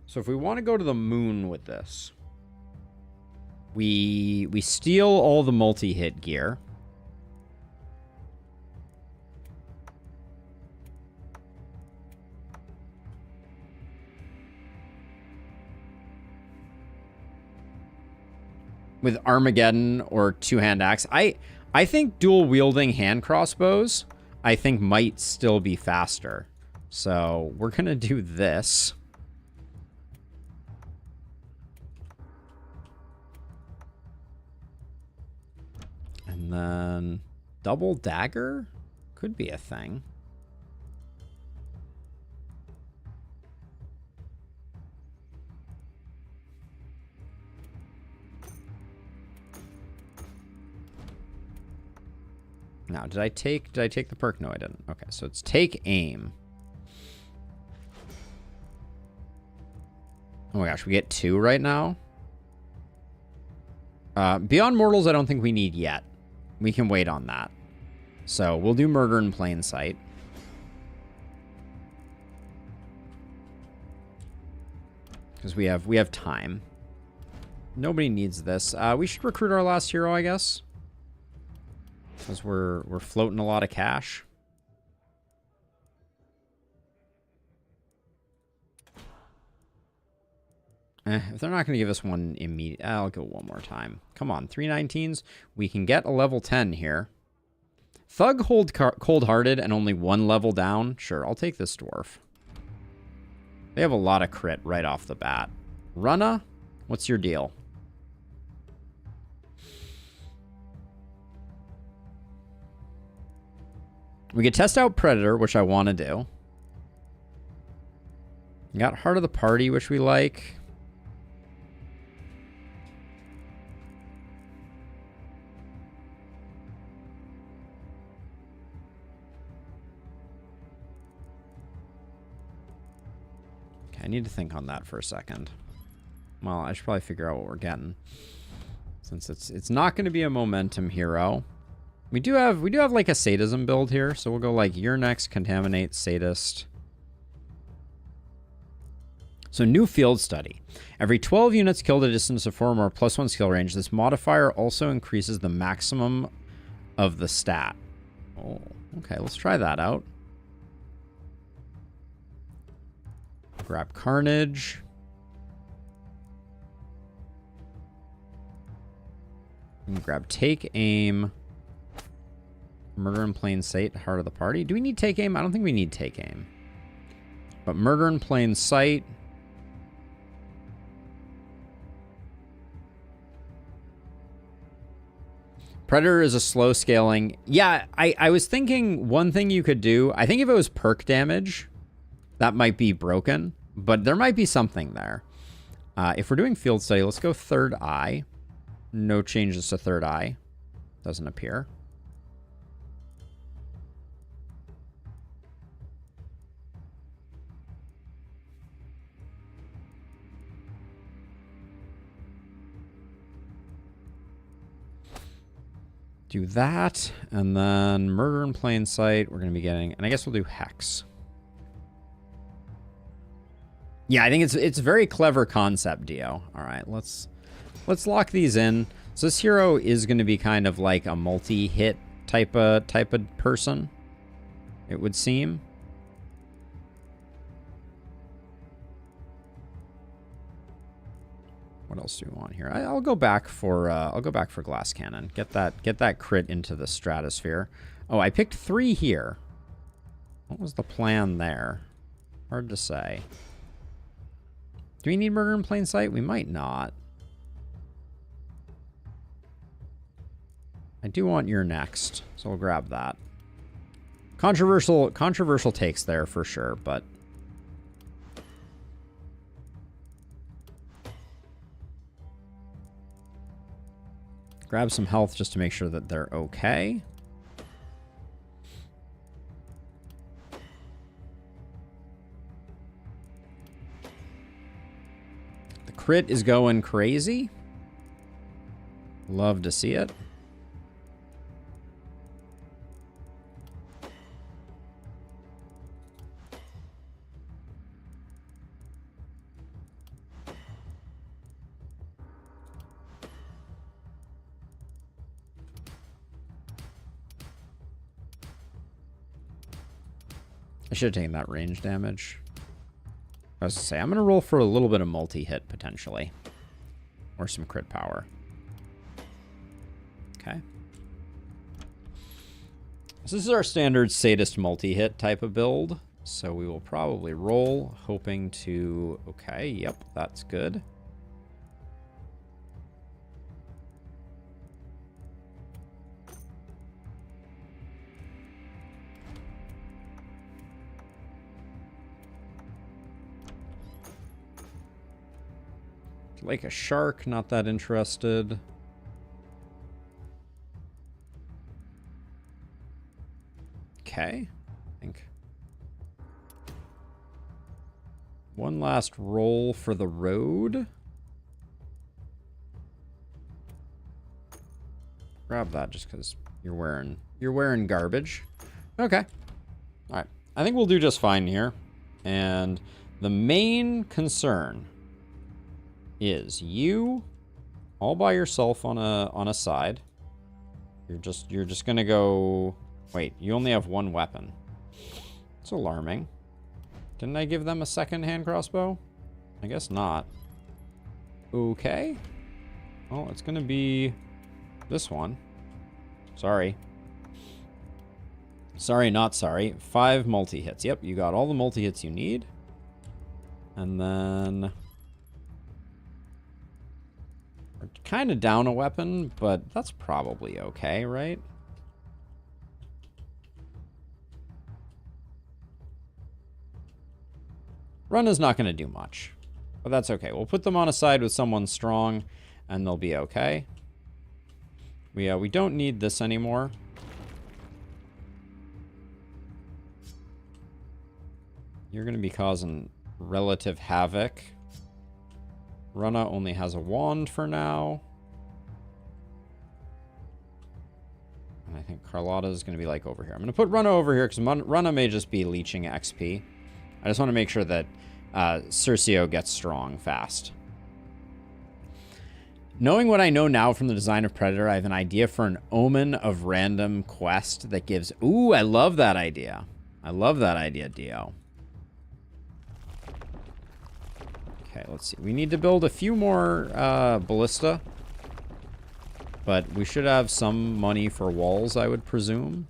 So if we want to go to the moon with this, we steal all the multi-hit gear. With Armageddon or two-hand axe. I think dual-wielding hand crossbows, I think, might still be faster. So we're going to do this. And then double dagger could be a thing. Now, did I take the perk? No, I didn't. Okay, so it's take aim. Oh my gosh, we get 2 right now. Beyond Mortals, I don't think we need yet. We can wait on that. So we'll do Murder in Plain Sight. Because we have time. Nobody needs this. We should recruit our last hero, I guess. Because we're floating a lot of cash. If they're not going to give us one immediate, I'll go one more time. Come on, 319s. We can get a level 10 here. Thug cold-hearted and only 1 level down. Sure, I'll take this dwarf. They have a lot of crit right off the bat. Runna, what's your deal? We could test out Predator, which I want to do. We got Heart of the Party, which we like. Okay, I need to think on that for a second. Well, I should probably figure out what we're getting. Since it's not going to be a momentum hero. We do have like a sadism build here, so we'll go like you're next, contaminate, sadist. So new field study. Every 12 units killed at a distance of 4 or more +1 skill range, this modifier also increases the maximum of the stat. Oh, okay, let's try that out. Grab Carnage. And grab Take Aim. Murder in Plain Sight, Heart of the Party. Do we need Take Aim? I don't think we need Take Aim. But murder in plain sight. Predator is a slow scaling. Yeah, I was thinking one thing you could do. I think if it was perk damage, that might be broken. But there might be something there. If we're doing field study, let's go third eye. No changes to third eye. Doesn't appear. Do that, and then murder in plain sight. We're going to be getting, and I guess we'll do hex. Yeah, I think it's a very clever concept, Dio. All right, let's lock these in. So this hero is going to be kind of like a multi-hit type of person, it would seem. What else do we want here? I'll go back for glass cannon. Get that crit into the stratosphere. Oh, I picked 3 here. What was the plan there? Hard to say. Do we need murder in plain sight? We might not. I do want your next, so we'll grab that. Controversial takes there for sure, but grab some health just to make sure that they're okay. The crit is going crazy. Love to see it. I should have taken that range damage. I was going to say, I'm going to roll for a little bit of multi-hit, potentially. Or some crit power. Okay. So this is our standard sadist multi-hit type of build. So we will probably roll, hoping to... Okay, yep, that's good. Like a shark, not that interested. Okay, I think. One last roll for the road. Grab that just because you're wearing garbage. Okay. All right. I think we'll do just fine here. And the main concern is you all by yourself on a side. You're just gonna go. Wait, you only have 1 weapon. It's alarming. Didn't I give them a second hand crossbow? I guess not. Okay. Well, it's gonna be this one. Sorry. Sorry, not sorry. 5 multi-hits. Yep, you got all the multi-hits you need. And then we're kind of down a weapon, but that's probably okay, right? Run is not going to do much, but that's okay. We'll put them on a side with someone strong, and they'll be okay. We don't need this anymore. You're going to be causing relative havoc. Runna only has a wand for now. And I think Carlotta is going to be like over here. I'm going to put Runna over here because Runna may just be leeching XP. I just want to make sure that Cercio gets strong fast. Knowing what I know now from the design of Predator, I have an idea for an Omen of Random quest that gives... Ooh, I love that idea. I love that idea, Dio. Okay, let's see. We need to build a few more ballista. But we should have some money for walls, I would presume.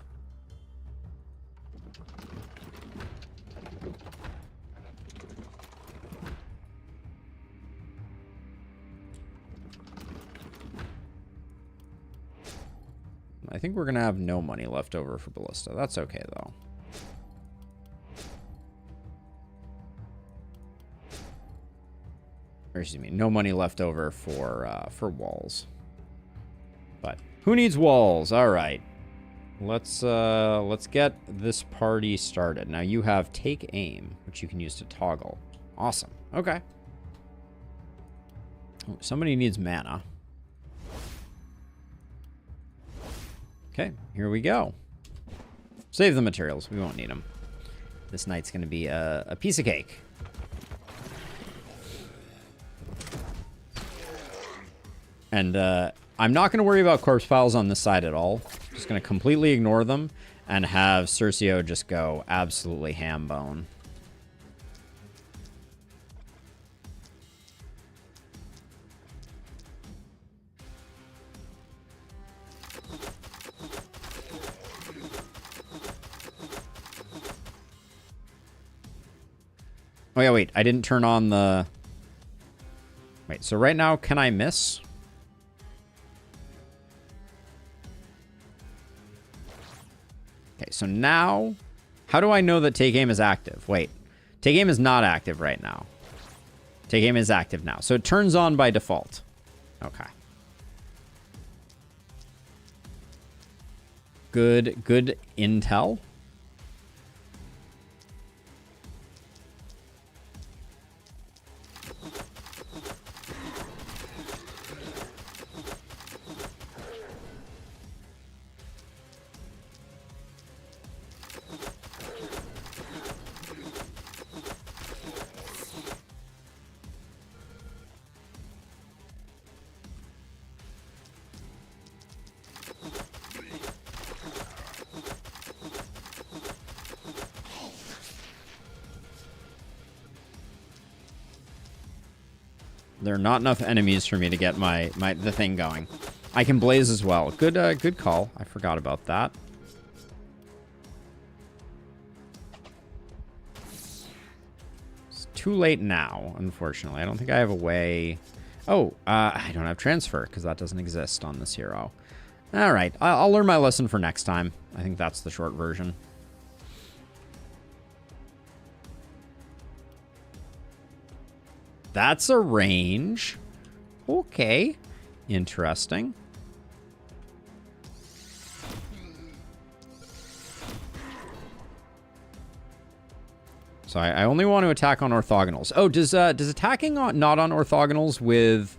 I think we're going to have no money left over for ballista. That's okay, though. Or excuse me, no money left over for walls. But who needs walls? All right. Let's get this party started. Now you have take aim, which you can use to toggle. Awesome. Okay. Oh, somebody needs mana. Okay, here we go. Save the materials. We won't need them. This night's going to be a piece of cake. And I'm not going to worry about corpse piles on this side at all. Just going to completely ignore them and have Cercio just go absolutely ham bone. Oh yeah, wait, I didn't turn on the... Wait, so right now, can I miss? Okay, so now, how do I know that take aim is active? Wait, take aim is not active right now. Take aim is active now, so it turns on by default. Okay. Good intel. There are not enough enemies for me to get the thing going. I can blaze as well. Good call. I forgot about that. It's too late now, unfortunately. I don't think I have a way... Oh, I don't have transfer because that doesn't exist on this hero. All right, I'll learn my lesson for next time. I think that's the short version. That's a range. Okay. Interesting. So I only want to attack on orthogonals. Oh, does attacking not on orthogonals with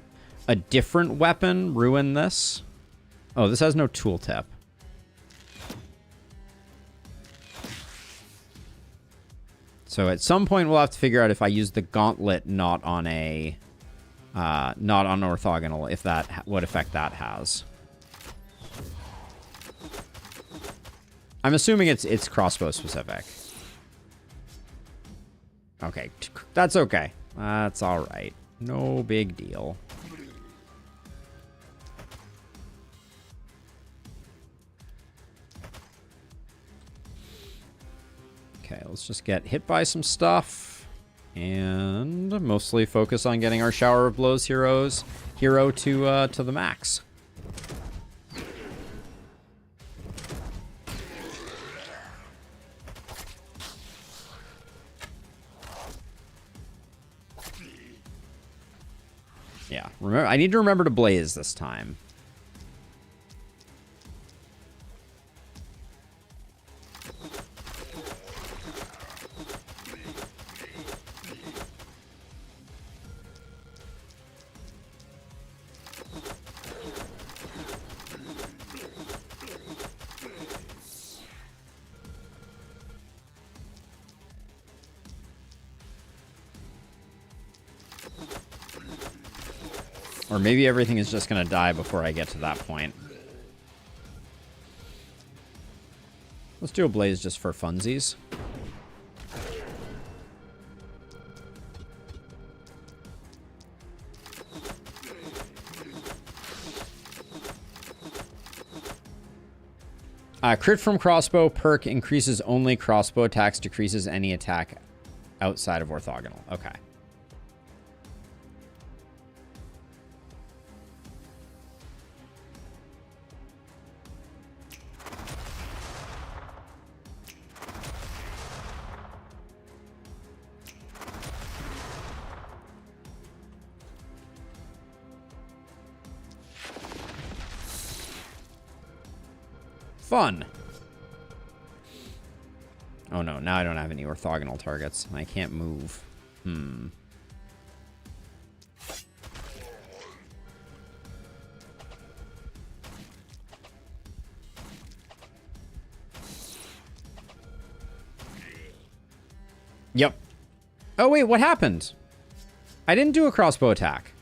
a different weapon ruin this? Oh, this has no tooltip. So at some point we'll have to figure out if I use the gauntlet not on orthogonal, if that what effect that has. I'm assuming it's crossbow specific. Okay, that's okay. That's all right. No big deal. Okay, let's just get hit by some stuff and mostly focus on getting our Shower of Blows hero to the max. Yeah, remember, I need to remember to blaze this time. Or maybe everything is just going to die before I get to that point. Let's do a blaze just for funsies. Crit from crossbow perk increases only crossbow attacks, decreases any attack outside of orthogonal. Okay. Fun. Oh no, now I don't have any orthogonal targets. I can't move. Yep. Oh wait, what happened? I didn't do a crossbow attack.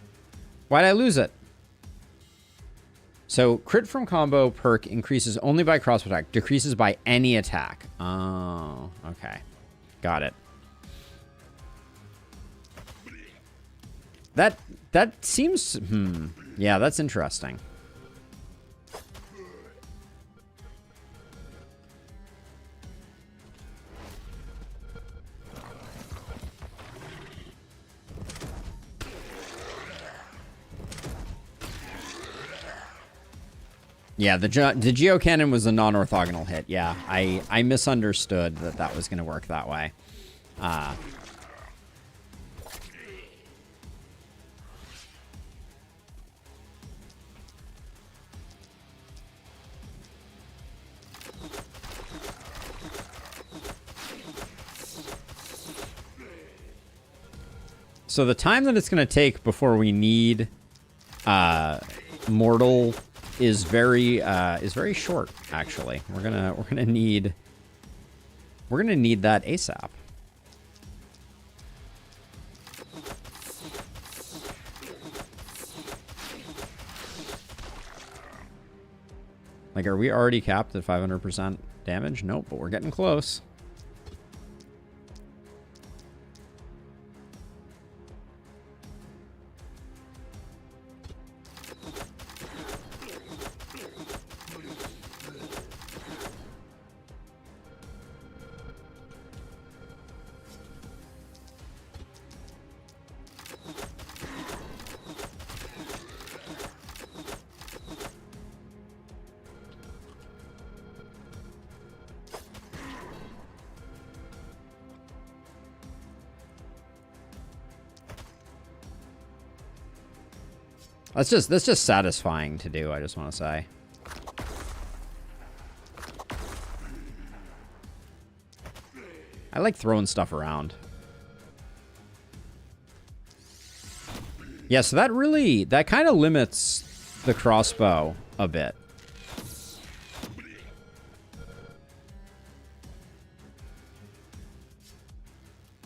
Why'd I lose it? So, crit from combo perk increases only by crossbow attack, decreases by any attack. Oh, okay. Got it. That seems... Yeah, that's interesting. Yeah, the geocannon was a non-orthogonal hit. Yeah, I misunderstood that was going to work that way. So the time that it's going to take before we need mortal is very short. Actually, we're gonna need that ASAP. Like, are we already capped at 500% damage? Nope, but we're getting close. That's just satisfying to do, I just want to say. I like throwing stuff around. Yeah, so that kind of limits the crossbow a bit.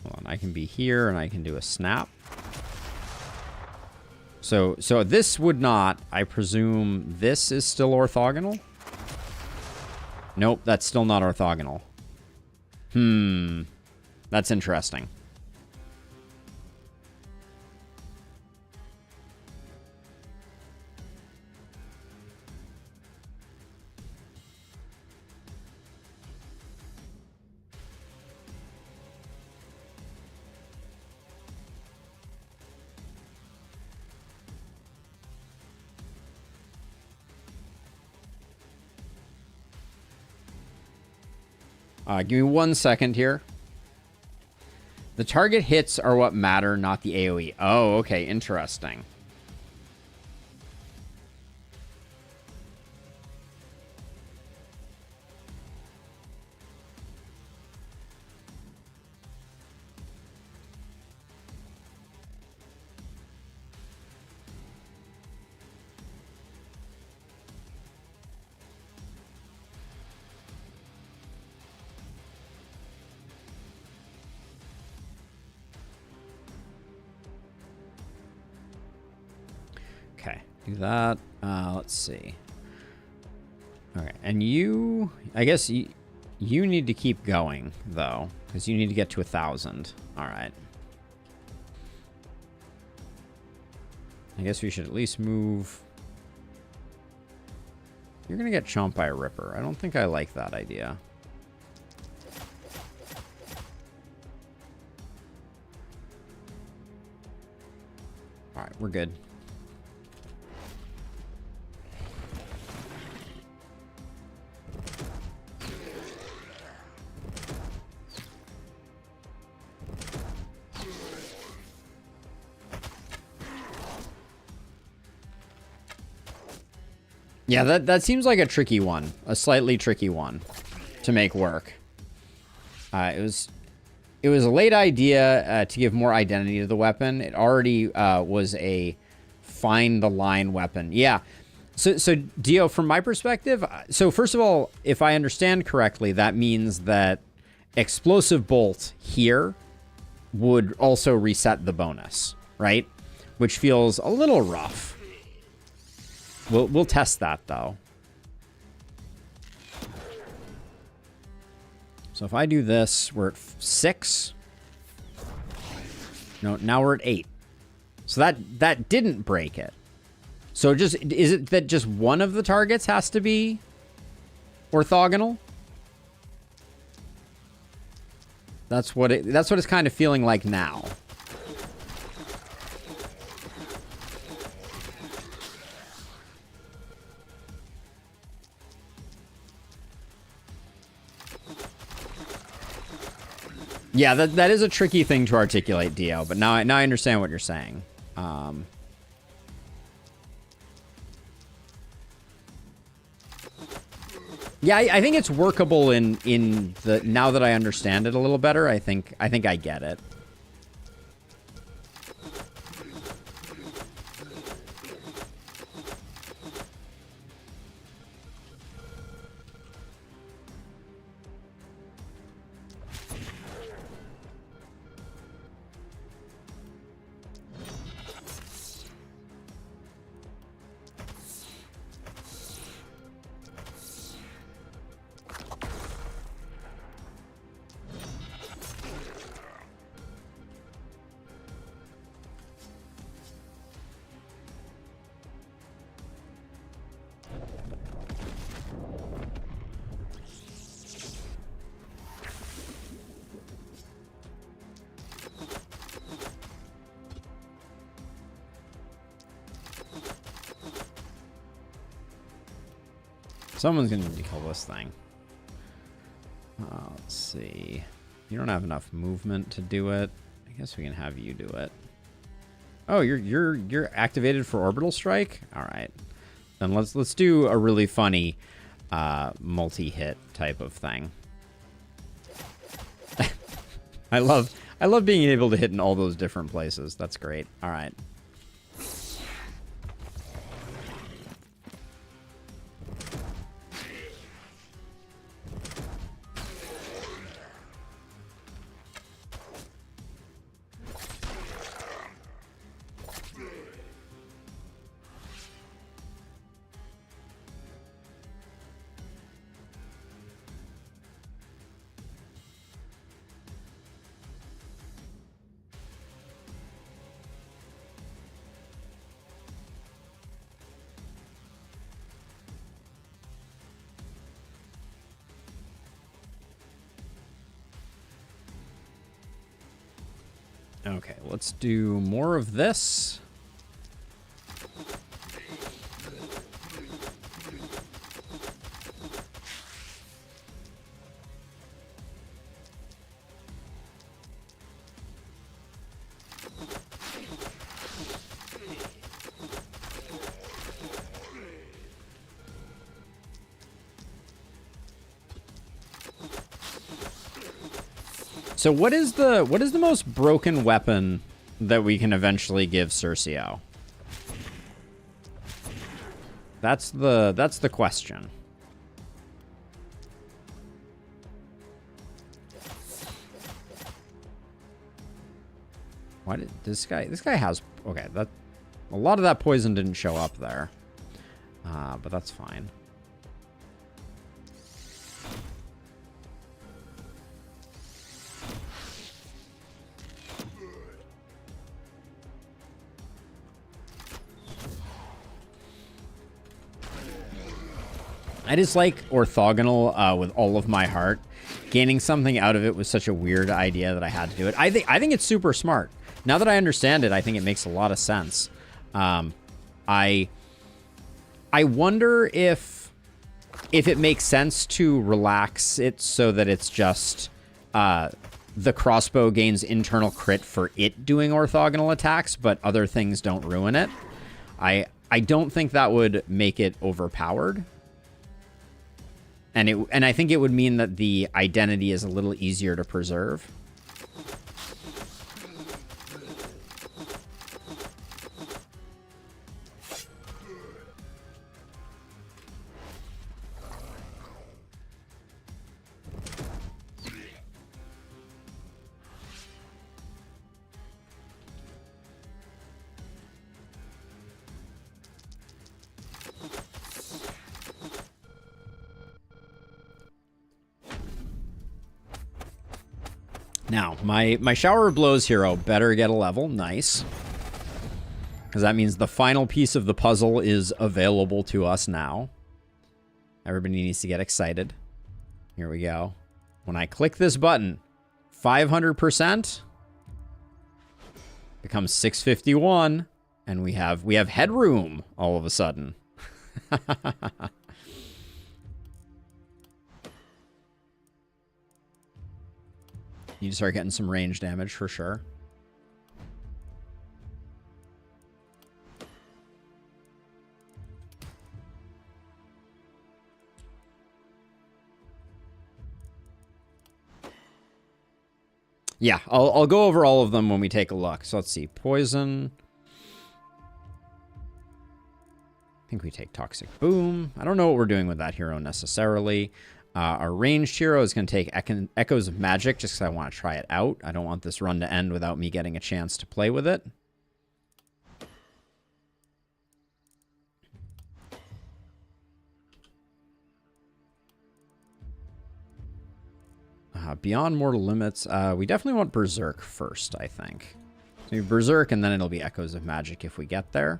Hold on, I can be here and I can do a snap. So this would not, I presume this is still orthogonal? Nope, that's still not orthogonal. That's interesting. Give me 1 second here. The target hits are what matter, not the AoE. Oh, okay, interesting. Okay, do that. Let's see. Okay, and you, I guess you need to keep going though, because you need to get to 1,000. All right. I guess we should at least move. You're gonna get chomped by a ripper. I don't think I like that idea. All right, we're good. Yeah, that seems like a tricky one. A slightly tricky one to make work. It was a late idea to give more identity to the weapon. It already was a find the line weapon. Yeah. So Dio, from my perspective, so first of all, if I understand correctly, that means that Explosive Bolt here would also reset the bonus, right? Which feels a little rough. We'll test that, though. So if I do this, we're at 6. No, now we're at 8. So that didn't break it. So is it that just one of the targets has to be orthogonal? That's what it's kind of feeling like now. Yeah, that is a tricky thing to articulate, Dio, but now I understand what you're saying. Yeah, I think it's workable in the now that I understand it a little better. I think I get it. Someone's gonna need to kill this thing. Let's see. You don't have enough movement to do it. I guess we can have you do it. Oh, you're activated for orbital strike? Alright. Then let's do a really funny multi-hit type of thing. I love being able to hit in all those different places. That's great. Alright. Okay, let's do more of this. So what is the most broken weapon that we can eventually give Cercio? That's the question. Why did this guy has okay, that a lot of that poison didn't show up there. But that's fine. I dislike orthogonal with all of my heart. Gaining something out of it was such a weird idea that I had to do it. I think it's super smart. Now that I understand it, I think it makes a lot of sense. I wonder if it makes sense to relax it so that it's just the crossbow gains internal crit for it doing orthogonal attacks, but other things don't ruin it. I don't think that would make it overpowered. And I think it would mean that the identity is a little easier to preserve. Now, my Shower of Blows hero better get a level. Nice. Because that means the final piece of the puzzle is available to us now. Everybody needs to get excited. Here we go. When I click this button, 500% becomes 651, and we have headroom all of a sudden. You start getting some range damage for sure. Yeah, I'll go over all of them when we take a look. So let's see. Poison. I think we take Toxic Boom. I don't know what we're doing with that hero necessarily. Our ranged hero is going to take Echoes of Magic just because I want to try it out. I don't want this run to end without me getting a chance to play with it. Beyond Mortal Limits, we definitely want Berserk first, I think. So Berserk, and then it'll be Echoes of Magic if we get there.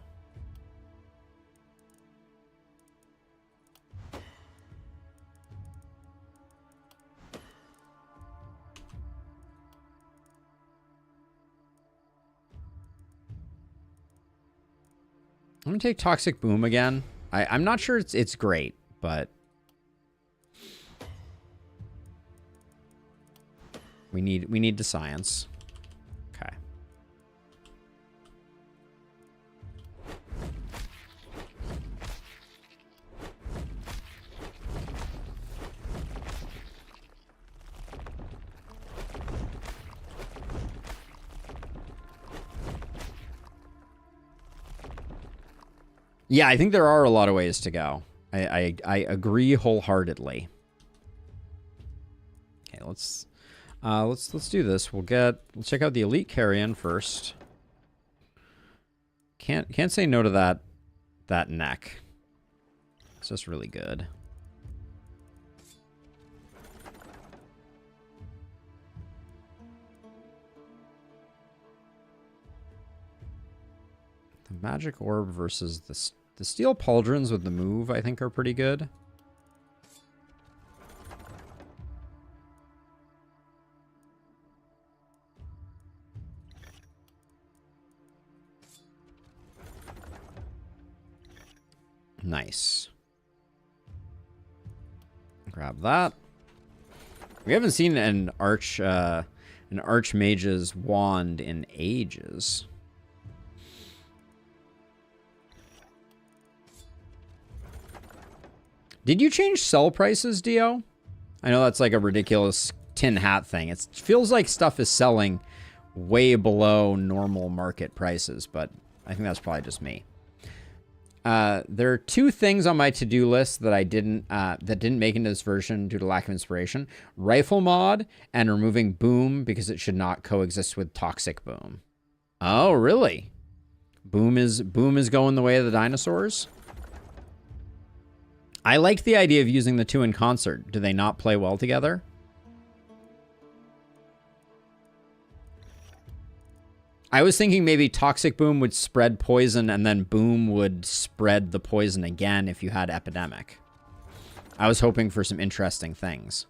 I'm going to take Toxic Boom again. I'm not sure it's great, but we need the science. Okay. Yeah, I think there are a lot of ways to go. I agree wholeheartedly. Okay, let's do this. Let's check out the Elite Carrion first. Can't say no to that neck. It's just really good. The Magic Orb versus the Steel Pauldrons with the move, I think, are pretty good. Nice. Grab that. We haven't seen an Archmage's wand in ages. Did you change sell prices, Dio? I know that's like a ridiculous tin hat thing. It feels like stuff is selling way below normal market prices, but I think that's probably just me. There are two things on my to-do list that didn't make into this version due to lack of inspiration: Rifle mod and removing Boom because it should not coexist with Toxic Boom. Oh, really? Boom is going the way of the dinosaurs? I liked the idea of using the two in concert. Do they not play well together? I was thinking maybe Toxic Boom would spread poison and then Boom would spread the poison again if you had Epidemic. I was hoping for some interesting things.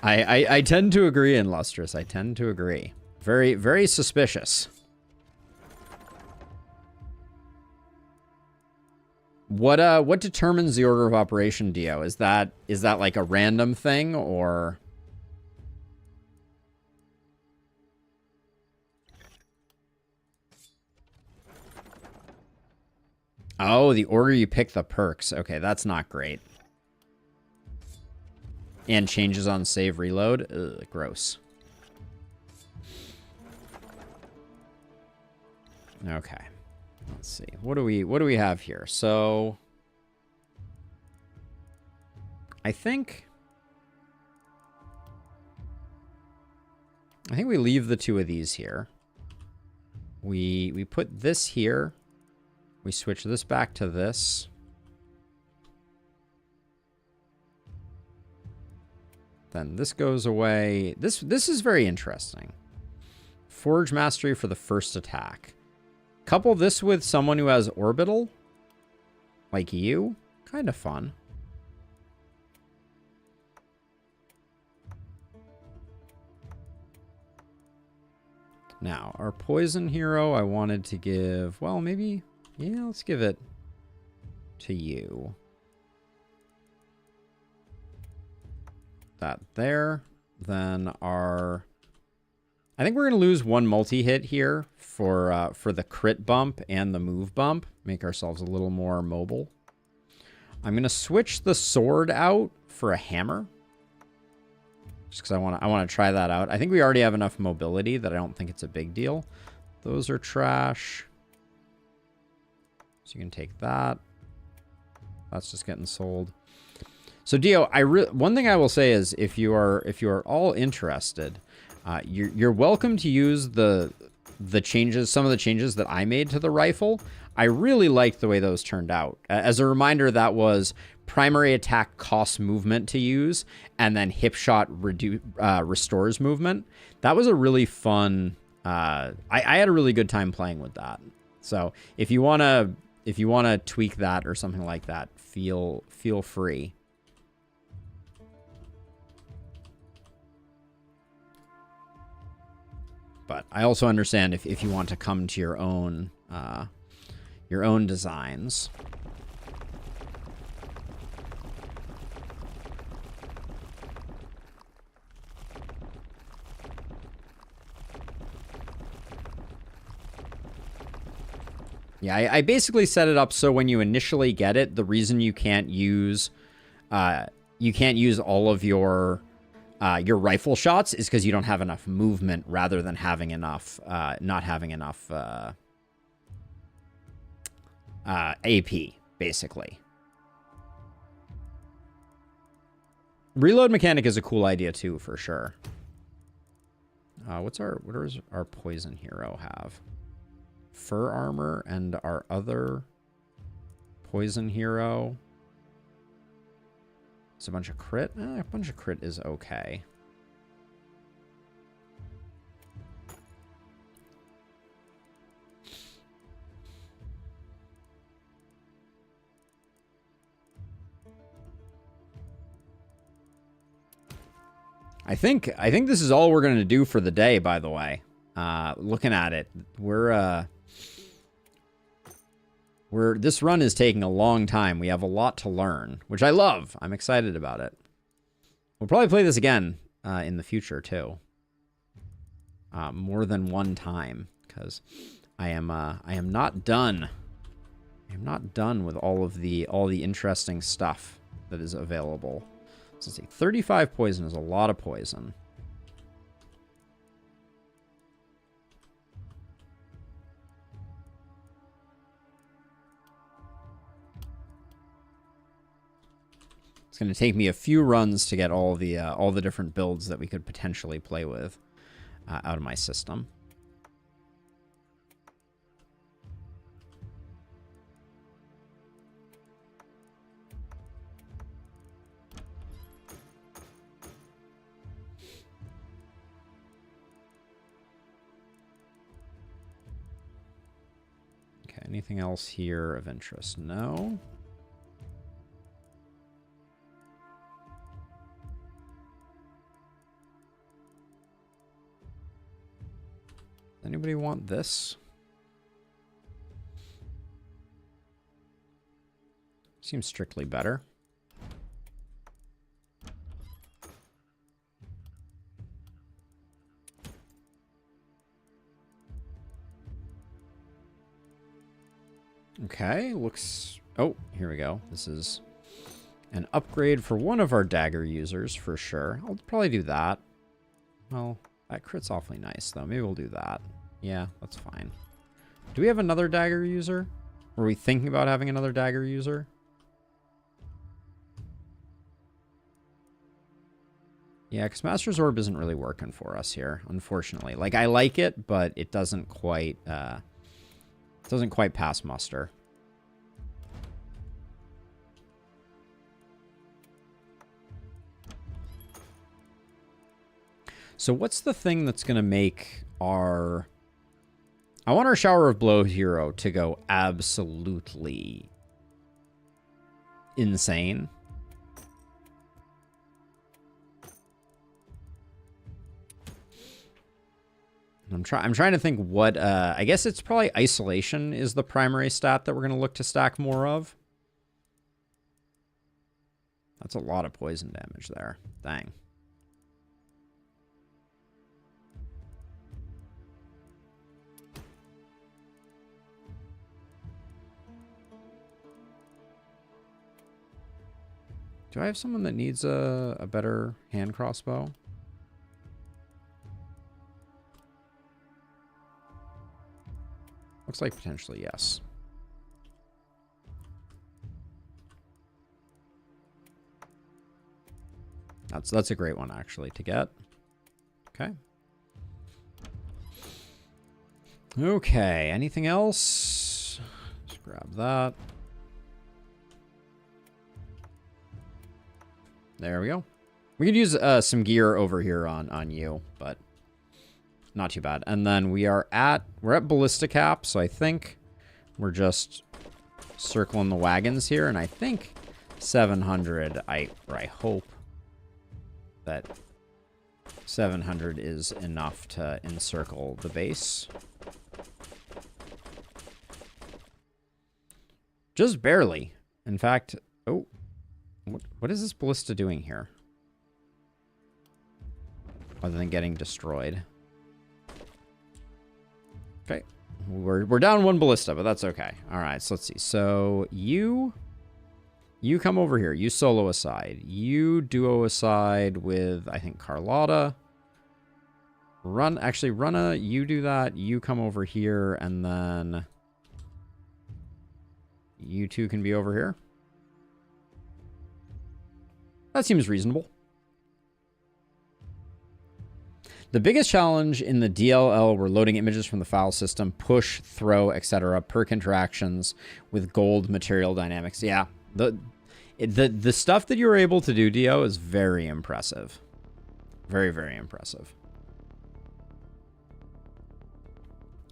I tend to agree, Illustrious. I tend to agree. Very, very suspicious. What determines the order of operation, Dio? Is that like a random thing, or? Oh, the order you pick the perks. Okay, that's not great. And changes on save reload. Ugh, gross. Okay. Let's see. What do we have here? So I think we leave the two of these here. We put this here. We switch this back to this. Then this goes away. This is very interesting. Forge Mastery for the first attack. Couple this with someone who has Orbital, like you. Kind of fun. Now, our Poison Hero, I wanted to give... Well, maybe... Yeah, let's give it to you. That there. Then our... I think we're going to lose one multi-hit here for the crit bump and the move bump. Make ourselves a little more mobile. I'm going to switch the sword out for a hammer. Just because I want to try that out. I think we already have enough mobility that I don't think it's a big deal. Those are trash. So you can take that. That's just getting sold. So Dio, one thing I will say is if you are all interested, you're welcome to use the changes, some of the changes that I made to the rifle. I really liked the way those turned out. As a reminder, that was primary attack costs movement to use, and then hip shot restores movement. That was a really fun. I had a really good time playing with that. So if you wanna tweak that or something like that, feel free. But I also understand if you want to come to your own designs. Yeah, I basically set it up so when you initially get it, the reason you can't use all of your rifle shots is because you don't have enough movement rather than having enough, not having enough AP, basically. Reload mechanic is a cool idea too, for sure. What does our poison hero have? Fur armor, and our other poison hero. It's a bunch of crit. A bunch of crit is okay. I think this is all we're going to do for the day, by the way. Looking at it, this run is taking a long time. We have a lot to learn, which I love. I'm excited about it. We'll probably play this again in the future too. More than one time, because I am not done. I am not done with all the interesting stuff that is available. So let's see. 35 poison is a lot of poison. It's going to take me a few runs to get all the different builds that we could potentially play with out of my system. Okay, anything else here of interest? No. Anybody want this? Seems strictly better. Okay, looks... Oh, here we go. This is an upgrade for one of our dagger users, for sure. I'll probably do that. Well, that crit's awfully nice, though. Maybe we'll do that. Yeah, that's fine. Do we have another dagger user? Were we thinking about having another dagger user? Yeah, because Master's Orb isn't really working for us here, unfortunately. Like, I like it, but it doesn't quite pass muster. So what's the thing that's going to make our... I want our Shower of Blow hero to go absolutely insane. I'm trying to think what... I guess it's probably Isolation is the primary stat that we're going to look to stack more of. That's a lot of poison damage there. Dang. Do I have someone that needs a better hand crossbow? Looks like potentially yes. That's a great one actually to get. Okay. Okay, anything else? Just grab that. There we go. We could use some gear over here on you, but not too bad. And then we're at ballista cap, so I think we're just circling the wagons here, and I think 700. I hope that 700 is enough to encircle the base. Just barely. In fact, oh. What is this ballista doing here? Other than getting destroyed. Okay. We're down one ballista, but that's okay. Alright, so let's see. So you come over here. You solo aside. You duo aside with, I think, Carlotta. Runna, you do that. You come over here, and then you two can be over here. That seems reasonable. The biggest challenge in the DLL were loading images from the file system, push, throw, etc. Perk interactions with gold material dynamics. Yeah, the stuff that you were able to do, Dio, is very impressive. Very, very impressive.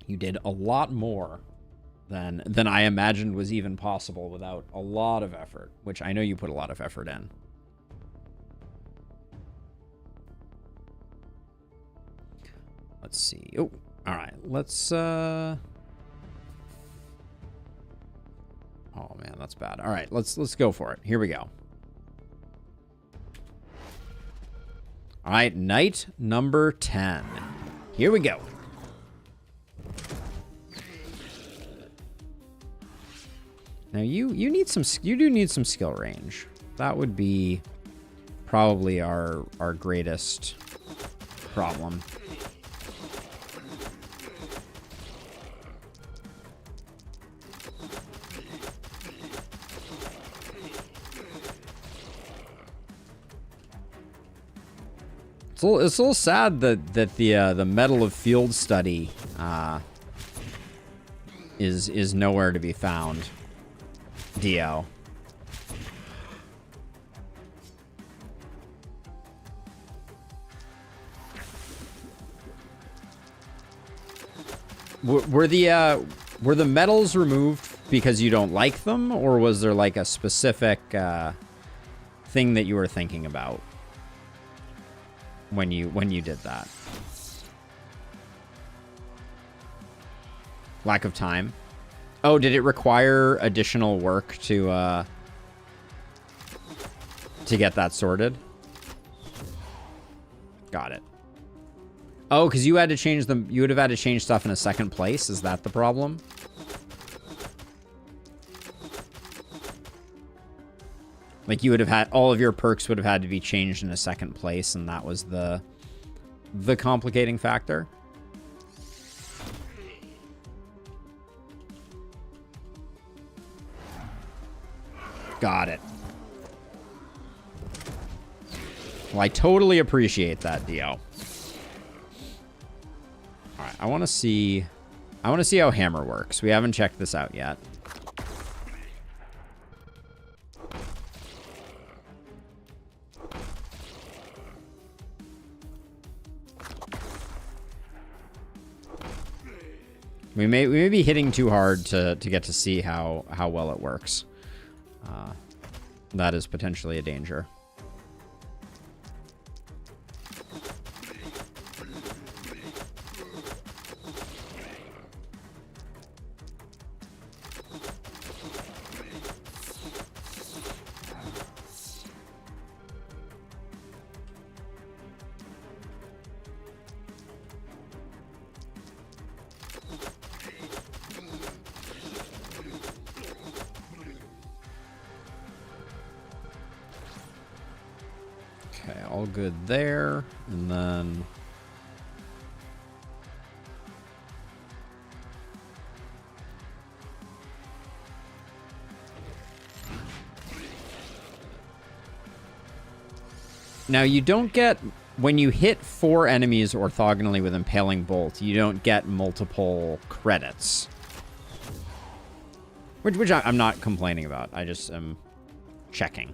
You did a lot more than I imagined was even possible without a lot of effort, which I know you put a lot of effort in. Let's see. Oh, all right. Let's, oh man, that's bad. All right, let's go for it. Here we go. All right, night number 10. Here we go. Now you do need some skill range. That would be probably our greatest problem. It's a little sad that the Medal of Field Study is nowhere to be found. Dio. Were the medals removed because you don't like them, or was there like a specific thing that you were thinking about when you did that? Lack of time. Oh, did it require additional work to get that sorted? Got it. Oh, because you had to change them. You would have had to change stuff in a second place. Is that the problem? Like you would have had all of your perks would have had to be changed in a second place, and that was the complicating factor. Got it. Well, I totally appreciate that, Dio. All right, I want to see how hammer works. We haven't checked this out yet. We may be hitting too hard to get to see how well it works. That is potentially a danger. Okay, all good there. And then... Now, you don't get... When you hit 4 enemies orthogonally with Impaling Bolt, you don't get multiple credits. Which I'm not complaining about. I just am checking.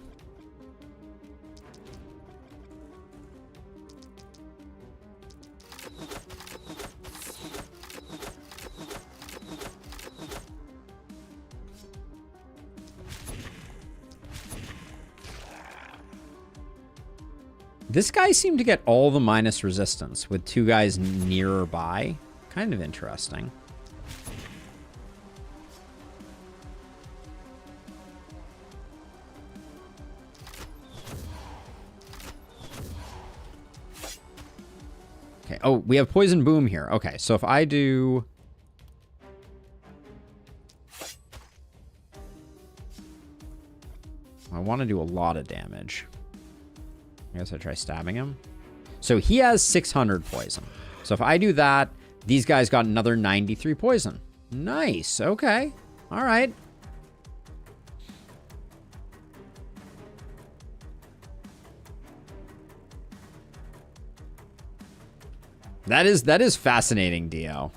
This guy seemed to get all the minus resistance with 2 guys nearby. Kind of interesting. Okay. Oh, we have Poison Boom here. Okay, so if I do... I want to do a lot of damage. I guess I try stabbing him. So he has 600 poison. So if I do that, these guys got another 93 poison. Nice. Okay. All right. That is fascinating, Dio.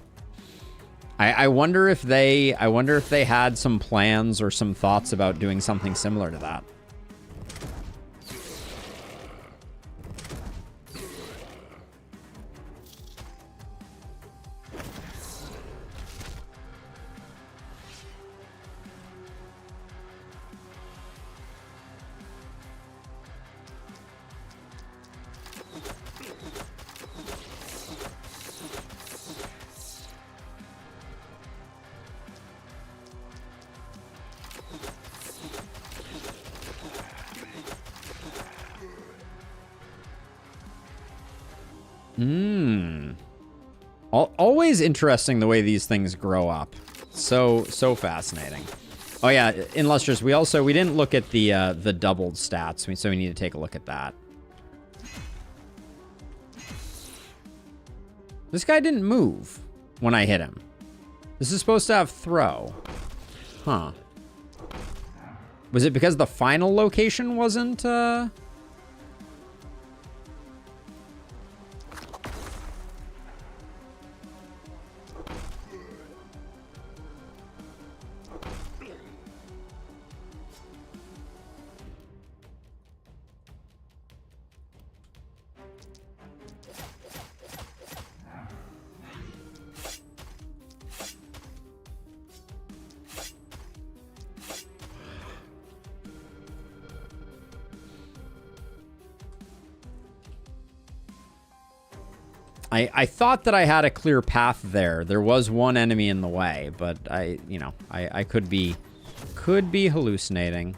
I wonder if they had some plans or some thoughts about doing something similar to that. Always interesting the way these things grow up. So fascinating. Oh yeah, in Lustrous, we didn't look at the doubled stats, so we need to take a look at that. This guy didn't move when I hit him. This is supposed to have throw. Huh. Was it because the final location wasn't, I thought that I had a clear path there. There was one enemy in the way, but I could be hallucinating.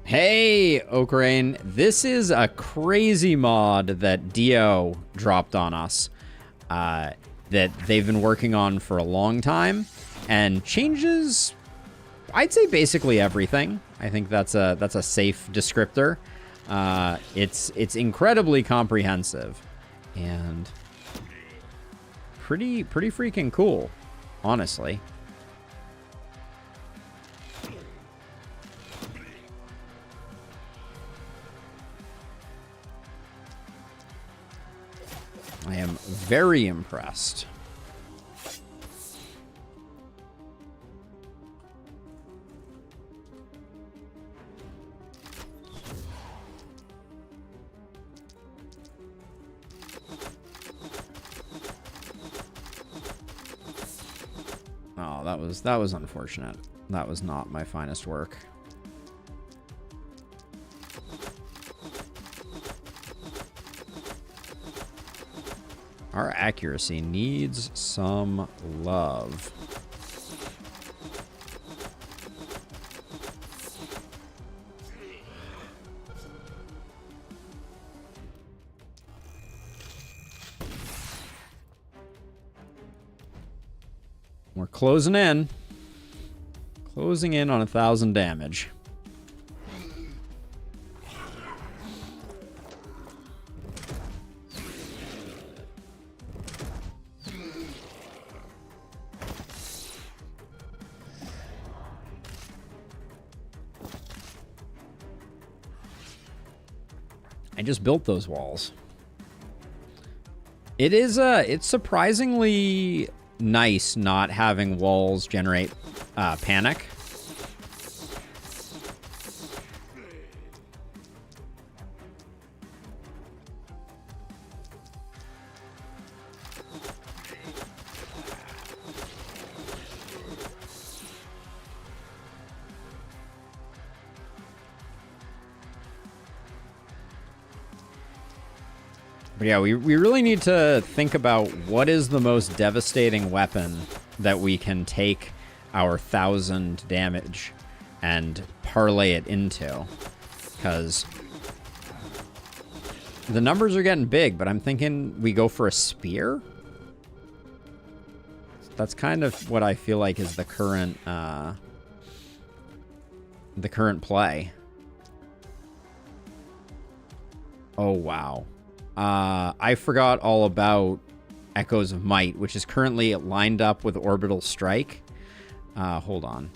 Hey, Okraine, this is a crazy mod that Dio dropped on us that they've been working on for a long time and changes, I'd say, basically everything. I think that's a safe descriptor. It's incredibly comprehensive and pretty freaking cool, honestly. I am very impressed. Oh, that was unfortunate. That was not my finest work. Our accuracy needs some love. We're closing in. Closing in on 1,000 damage. I just built those walls. It's surprisingly nice not having walls generate panic. But yeah, we really need to think about what is the most devastating weapon that we can take our 1,000 damage and parlay it into. Because the numbers are getting big, but I'm thinking we go for a spear? That's kind of what I feel like is the current play. Oh, wow. I forgot all about Echoes of Might, which is currently lined up with Orbital Strike. Hold on.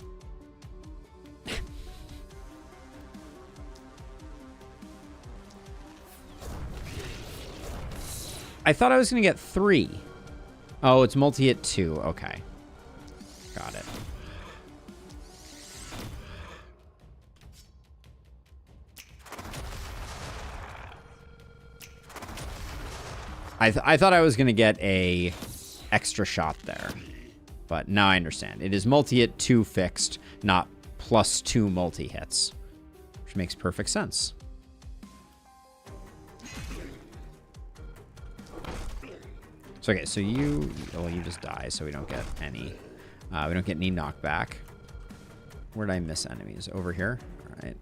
I thought I was going to get 3. Oh, it's multi-hit 2. Okay. Got it. I thought I was going to get a extra shot there, but now I understand. It is multi-hit 2 fixed, not +2 multi-hits, which makes perfect sense. So, okay, so you just die, so we don't get any knockback. Where did I miss enemies? Over here? All right.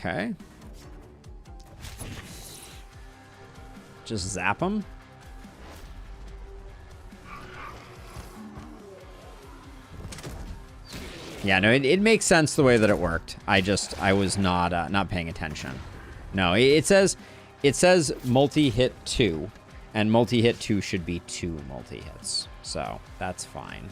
Okay. Just zap them. Yeah, no, it makes sense the way that it worked. I was not paying attention. No, it says multi-hit 2, and multi-hit 2 should be 2 multi-hits. So that's fine.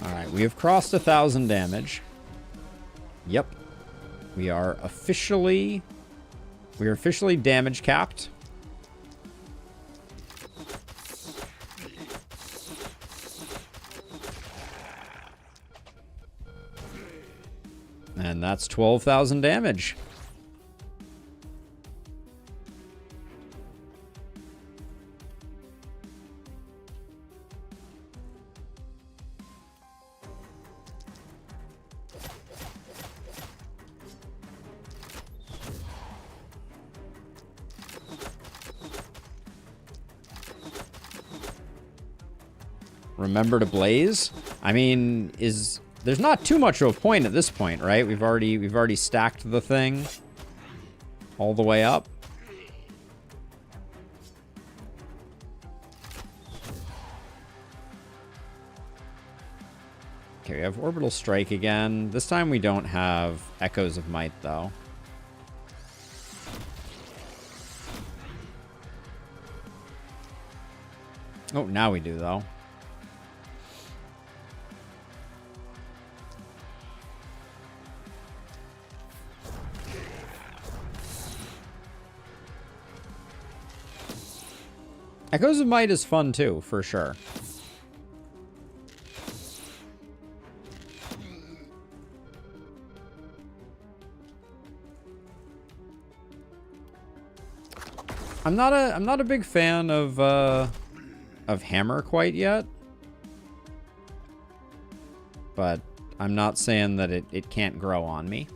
Alright, we have crossed 1,000 damage. Yep. We are officially damage capped. And that's 12,000 damage. Remember to blaze? I mean, there's not too much of a point at this point, right? We've already stacked the thing all the way up. Okay, we have Orbital Strike again. This time we don't have Echoes of Might, though. Oh, now we do, though. Echoes of Might is fun, too, for sure. I'm not a big fan of Hammer quite yet. But I'm not saying that it can't grow on me.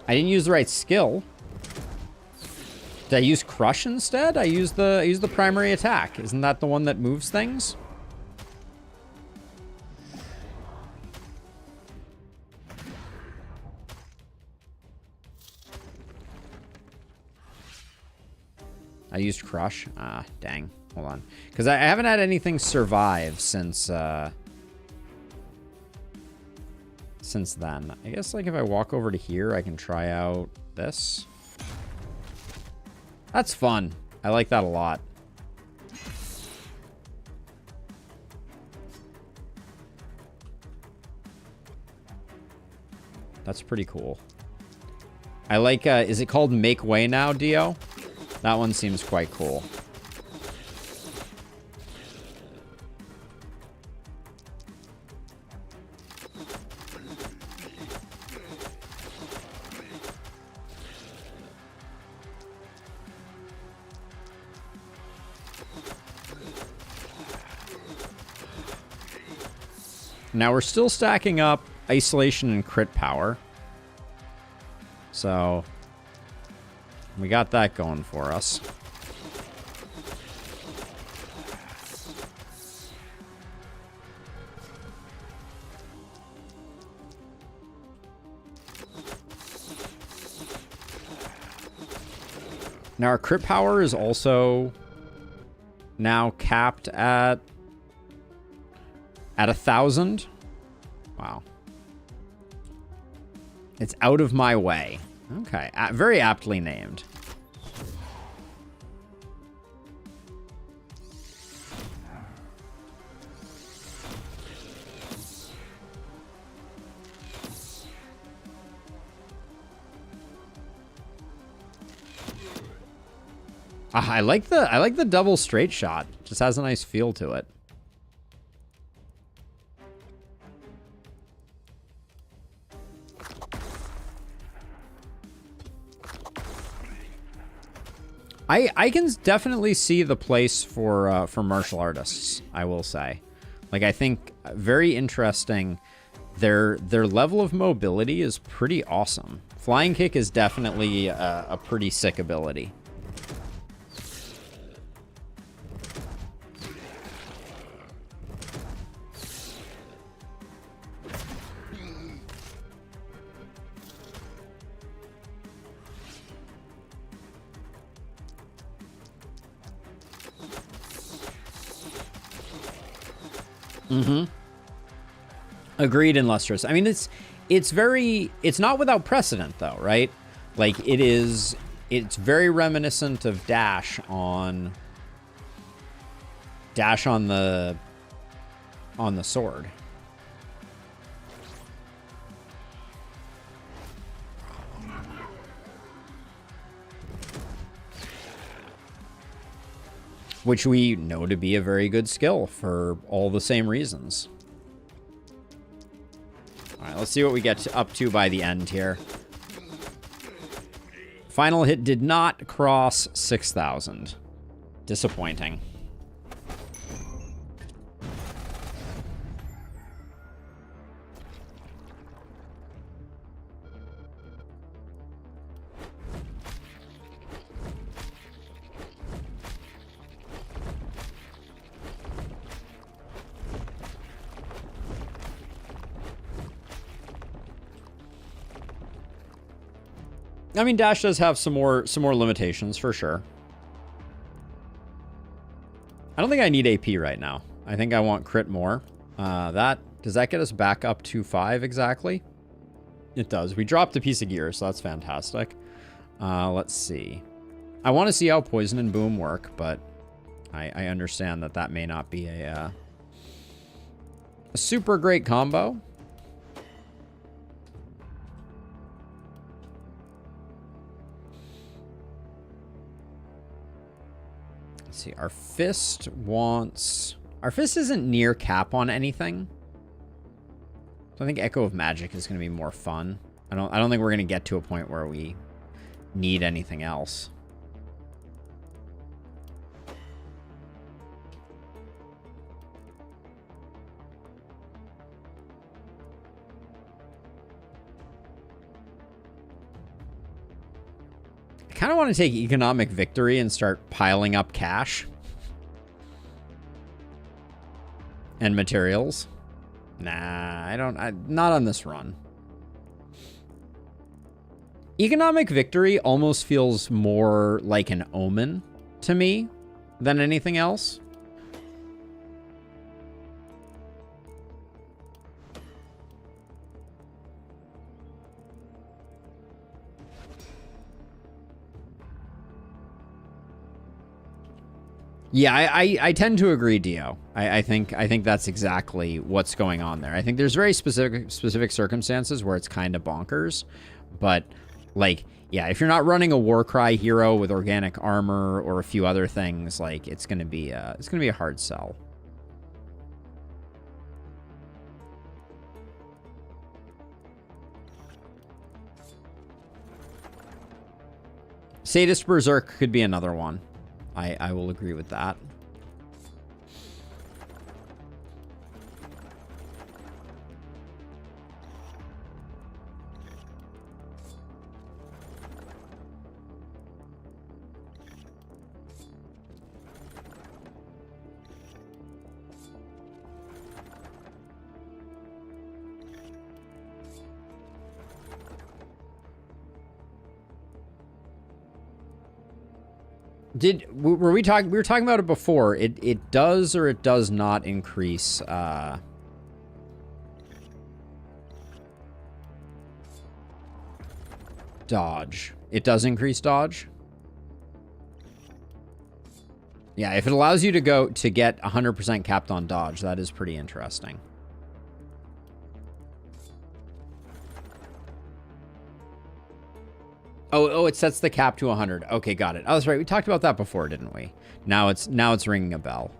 I didn't use the right skill. Did I use Crush instead? I used the primary attack. Isn't that the one that moves things? I used Crush. Ah, dang. Hold on. Because I haven't had anything survive since then. I guess, like, if I walk over to here, I can try out this. That's fun. I like that a lot. That's pretty cool. I like, is it called Make Way Now, Dio? That one seems quite cool. Now we're still stacking up isolation and crit power. So we got that going for us. Now our crit power is also now capped at 1,000. Wow. It's out of my way. Okay. Very aptly named. I like the double straight shot. Just has a nice feel to it. I can definitely see the place for martial artists, I will say. Like, I think very interesting. Their level of mobility is pretty awesome. Flying kick is definitely a pretty sick ability. Mm-hmm. Agreed and lustrous. I mean, it's not without precedent though, right? Like it's very reminiscent of Dash on dash on the sword. Which we know to be a very good skill for all the same reasons. All right, let's see what we get up to by the end here. Final hit did not cross 6,000. Disappointing. I mean, dash does have some more limitations for sure. I don't think I need AP right now. I think I want crit more. Does that get us back up to 5 exactly? It does. We dropped a piece of gear, so that's fantastic. Let's see. I want to see how poison and boom work, but I understand that may not be a super great combo. See, our fist isn't near cap on anything. So I think Echo of Magic is going to be more fun. I don't think we're going to get to a point where we need anything else. I kind of want to take economic victory and start piling up cash and materials. Nah, not on this run. Economic victory almost feels more like an omen to me than anything else. Yeah, I tend to agree, Dio. I think that's exactly what's going on there. I think there's very specific circumstances where it's kind of bonkers, but like, yeah, if you're not running a Warcry hero with organic armor or a few other things, like it's gonna be a hard sell. Sadist Berserk could be another one. I will agree with that. We were talking about it before. It does or it does not increase dodge. It does increase dodge. Yeah, if it allows you to get 100% capped on dodge, that is pretty interesting. Oh, it sets the cap to 100. Okay, got it. Oh, that's right. We talked about that before, didn't we? Now it's ringing a bell.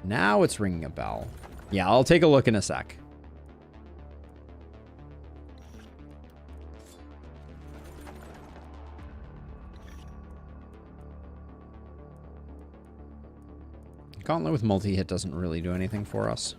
Now it's ringing a bell. Yeah, I'll take a look in a sec. Gauntlet with multi-hit doesn't really do anything for us.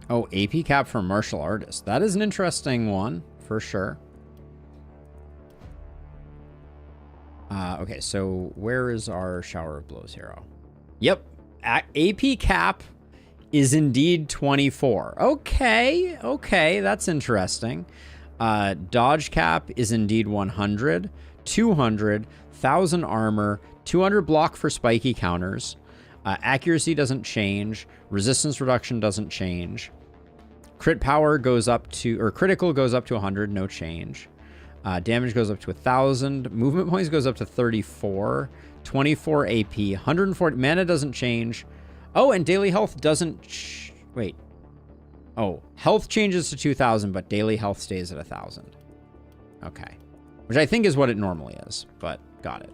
Oh, AP cap for martial artist. That is an interesting one, for sure. Okay, so where is our Shower of Blows hero? Yep, AP cap is indeed 24. Okay, that's interesting. Dodge cap is indeed 100, 200, 1,000 armor, 200 block for spiky counters, Accuracy doesn't change. Resistance reduction doesn't change. Crit power goes up to, or critical goes up to 100, no change. Damage goes up to 1,000. Movement points goes up to 34. 24 AP. 140. Mana doesn't change. Oh, and daily health doesn't... wait. Oh, health changes to 2,000, but daily health stays at 1,000. Okay. Which I think is what it normally is, but got it.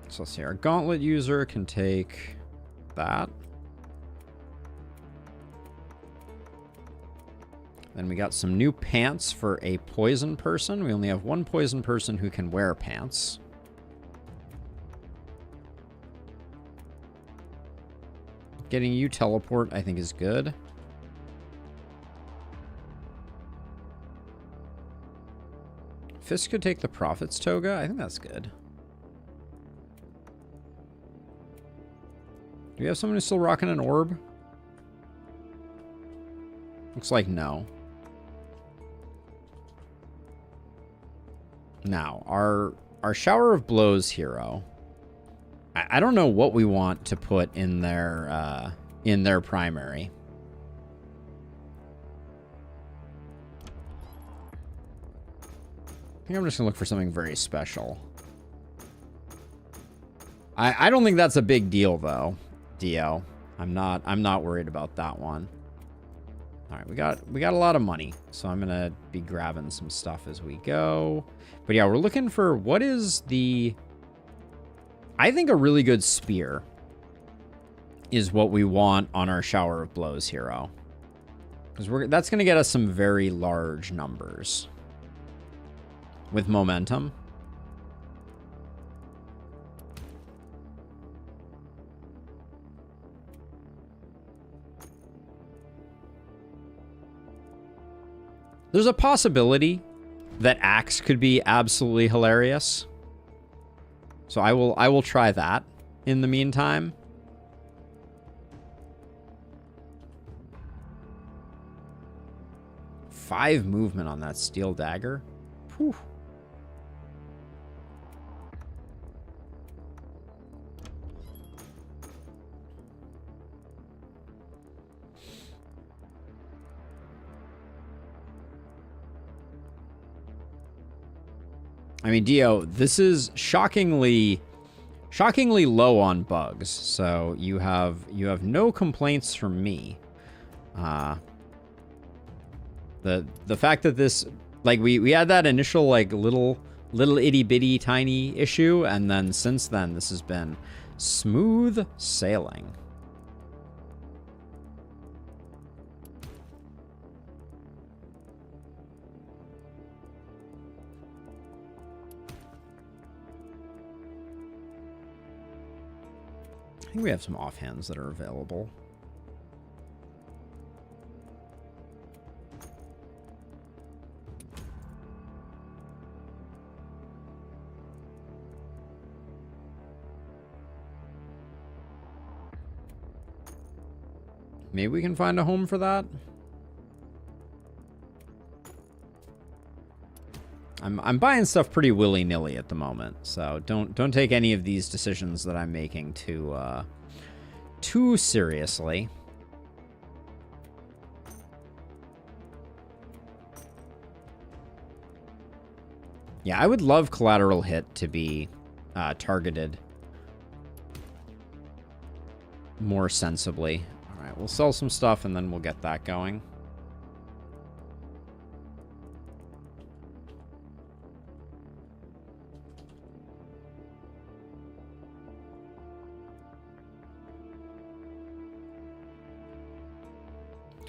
So let's see, our gauntlet user can take that. Then we got some new pants for a poison person. We only have one poison person who can wear pants. Getting you teleport, I think, is good. Fisk could take the Prophet's Toga. I think that's good. Do we have someone who's still rocking an orb? Looks like no. Now, our Shower of Blows hero. I don't know what we want to put in their primary. I think I'm just gonna look for something very special. I don't think that's a big deal though. Dio. I'm not worried about that one. All right, we got a lot of money, so I'm gonna be grabbing some stuff as we go. But yeah, we're looking for what is the... I think a really good spear is what we want on our Shower of Blows hero, because that's gonna get us some very large numbers with momentum. There's a possibility that Axe could be absolutely hilarious. So I will try that in the meantime. Five movement on that steel dagger. Whew. I mean, Dio, this is shockingly low on bugs. So you have no complaints from me. The fact that this, like, we had that initial like little itty bitty tiny issue, and then since then this has been smooth sailing. I think we have some offhands that are available. Maybe we can find a home for that. I'm buying stuff pretty willy-nilly at the moment, so don't take any of these decisions that I'm making too seriously. Yeah, I would love collateral hit to be targeted more sensibly. All right, we'll sell some stuff and then we'll get that going.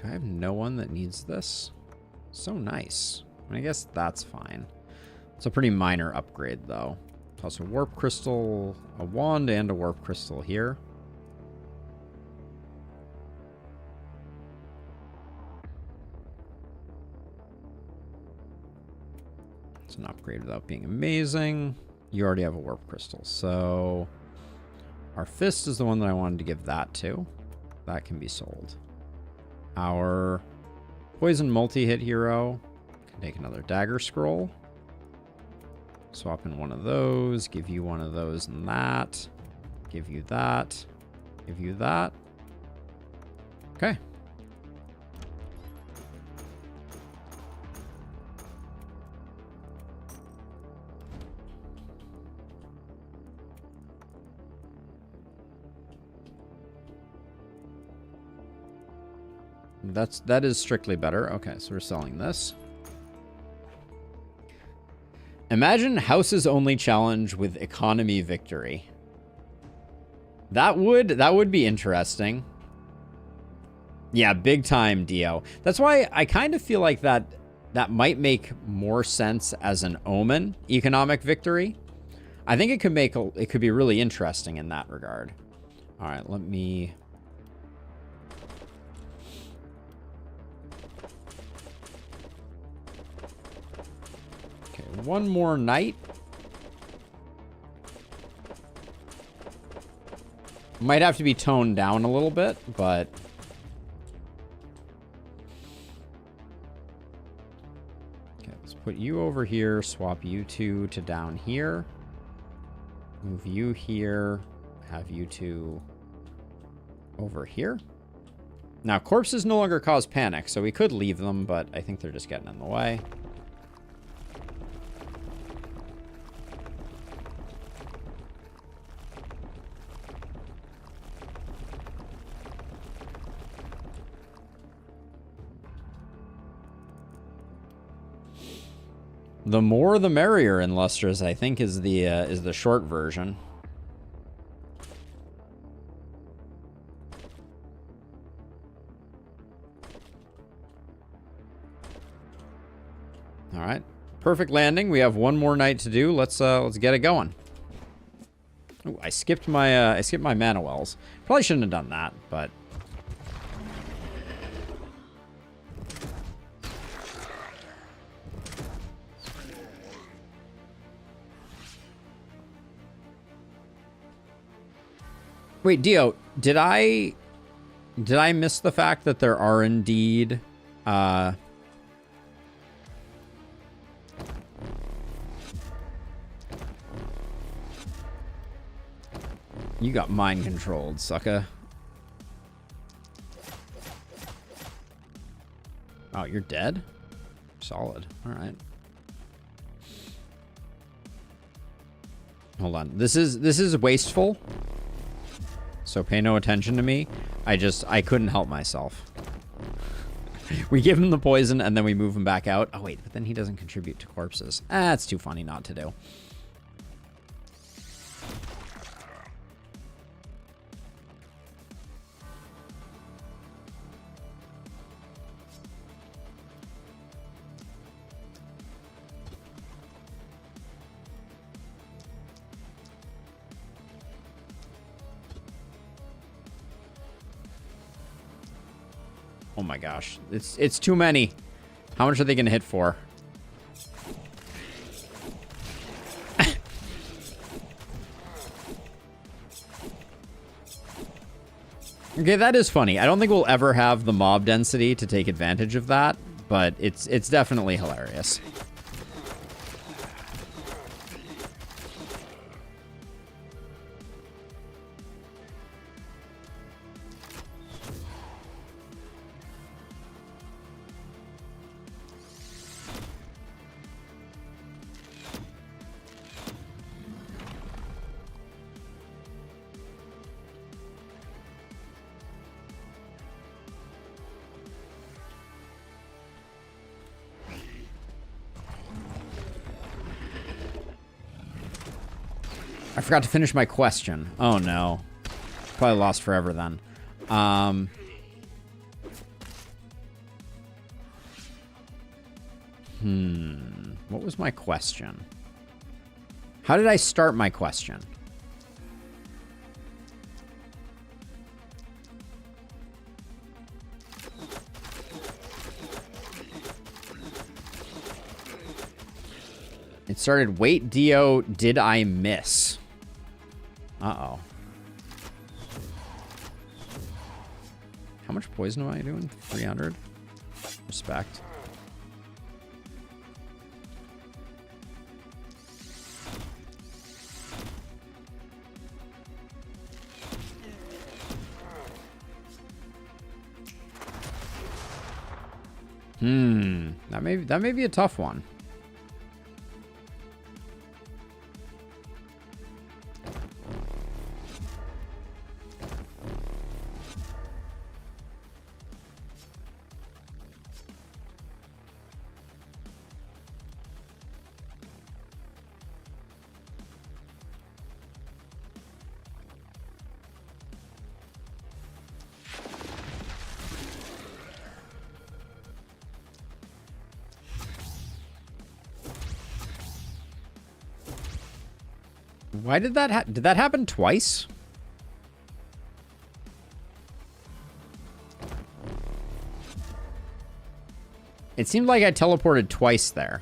I have no one that needs this. So nice. I guess that's fine. It's a pretty minor upgrade, though. Plus a warp crystal, a wand, and a warp crystal here. It's an upgrade without being amazing. You already have a warp crystal, so our fist is the one that I wanted to give that to. That can be sold. Our poison multi-hit hero can take another dagger scroll. Swap in one of those, give you one of those and that. Give you that. Give you that. Okay. That is strictly better. Okay, so we're selling this. Imagine House's only challenge with economy victory. That would be interesting. Yeah, big time, Dio. That's why I kind of feel like that might make more sense as an Omen economic victory. I think it could be really interesting in that regard. All right, let me. Okay, one more night. Might have to be toned down a little bit, but okay, let's put you over here, swap you two to down here, move you here, have you two over here. Now, corpses no longer cause panic, so we could leave them, but I think they're just getting in the way. The more the merrier in Lustrous, I think, is the short version. All right, perfect landing. We have one more night to do. Let's get it going. Ooh, I skipped my mana wells. Probably shouldn't have done that, but. Wait, Dio, did I miss the fact that there are indeed you got mind controlled, sucker. Oh, you're dead? Solid. All right. Hold on. This is wasteful. So pay no attention to me. I couldn't help myself. We give him the poison and then we move him back out. Oh wait, but then he doesn't contribute to corpses. It's too funny not to do. Oh my gosh, it's too many. How much are they gonna hit for? Okay, that is funny. I don't think we'll ever have the mob density to take advantage of that, but it's definitely hilarious. I forgot to finish my question. Oh no. Probably lost forever then. What was my question? How did I start my question? It started, wait, Dio, did I miss? Uh-oh. How much poison am I doing? 300? Respect. That may be a tough one. Why did that happen twice? It seemed like I teleported twice there.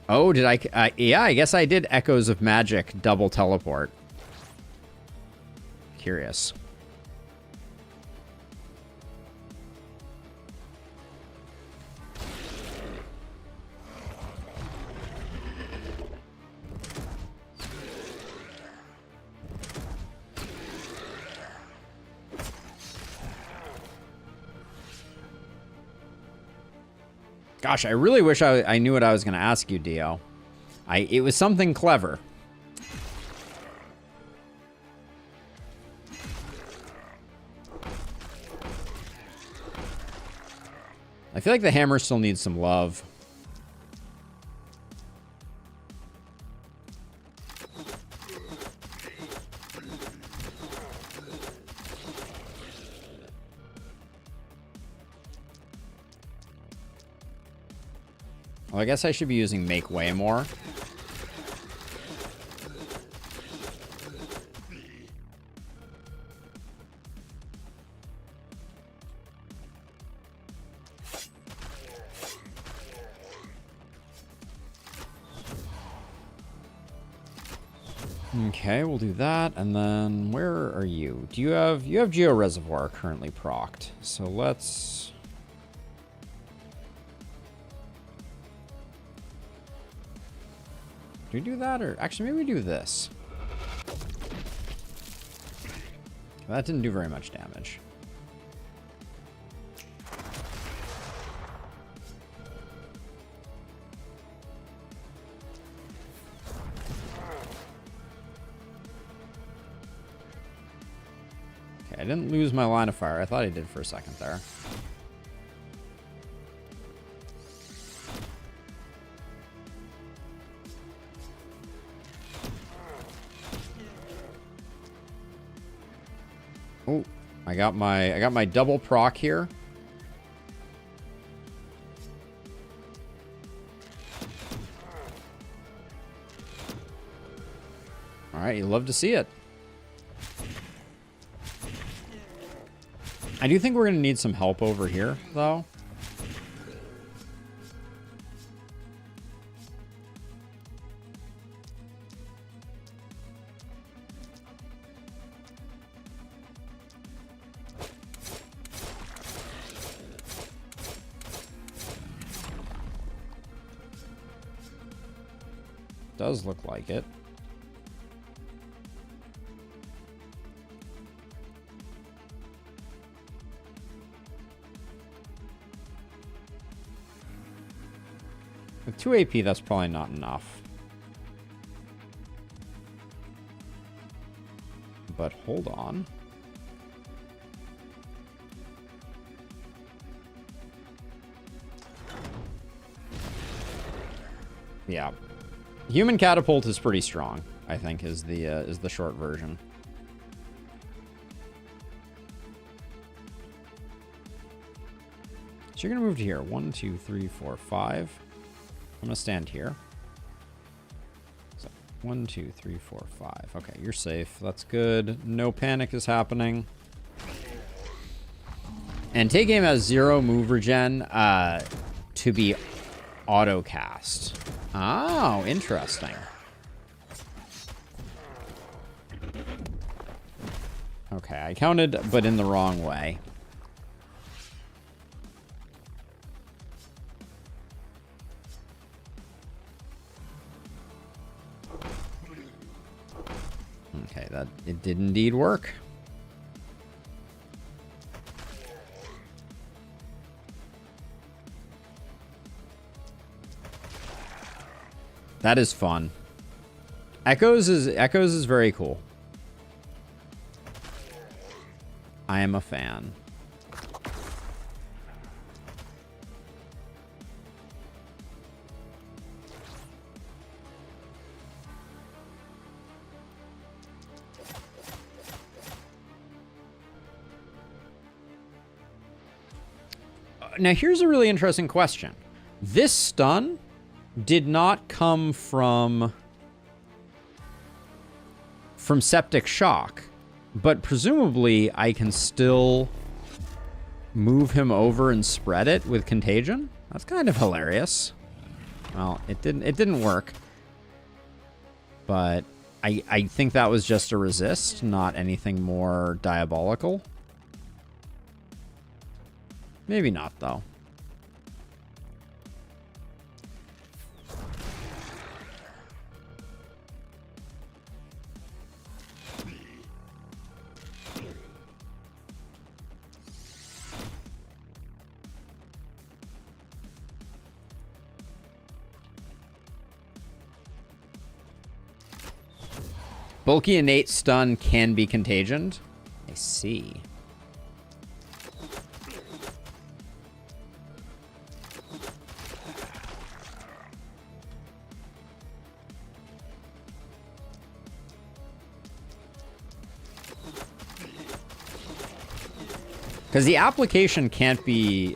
Oh, did I? Yeah, I guess I did Echoes of Magic double teleport. Curious. Gosh, I really wish I knew what I was going to ask you, Dio. It was something clever. I feel like the hammer still needs some love. Well, I guess I should be using Make Way more. Okay, we'll do that, and then where are you? Do you have Geo Reservoir currently procced? So let's. Do we do that, or actually maybe we do this? That didn't do very much damage. I didn't lose my line of fire. I thought I did for a second there. Oh, I got my double proc here. All right, you love to see it. I do think we're going to need some help over here, though. Does look like it. With 2 AP, that's probably not enough. But hold on. Yeah. Human Catapult is pretty strong, I think, is the short version. So you're going to move to here. 1, 2, 3, 4, 5. I'm going to stand here. So 1, 2, 3, 4, 5. Okay, you're safe. That's good. No panic is happening. And Take Aim has 0 move regen to be auto cast. Oh, interesting. Okay, I counted, but in the wrong way. Okay, it did indeed work. That is fun. Echoes is very cool. I am a fan. Now here's a really interesting question. This stun did not come from septic shock, but presumably I can still move him over and spread it with contagion. That's kind of hilarious. Well, it didn't work, but I think that was just a resist, not anything more diabolical. Maybe not, though. Bulky innate stun can be contagioned. I see. Because the application can't be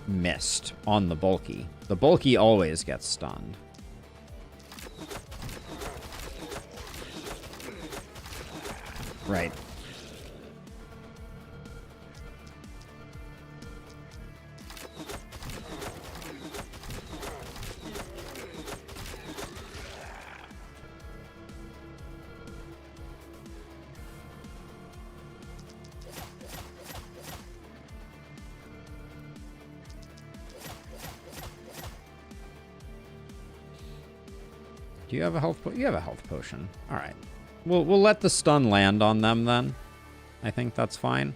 missed on the bulky. The bulky always gets stunned. Right. Do you have a health potion? You have a health potion. All right. We'll let the stun land on them then. I think that's fine.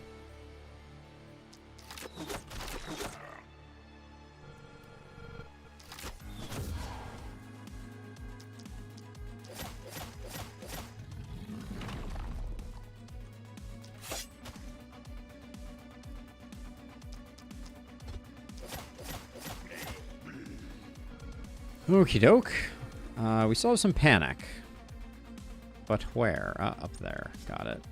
Okie doke. We still have some panic. But where? Up there. Got it.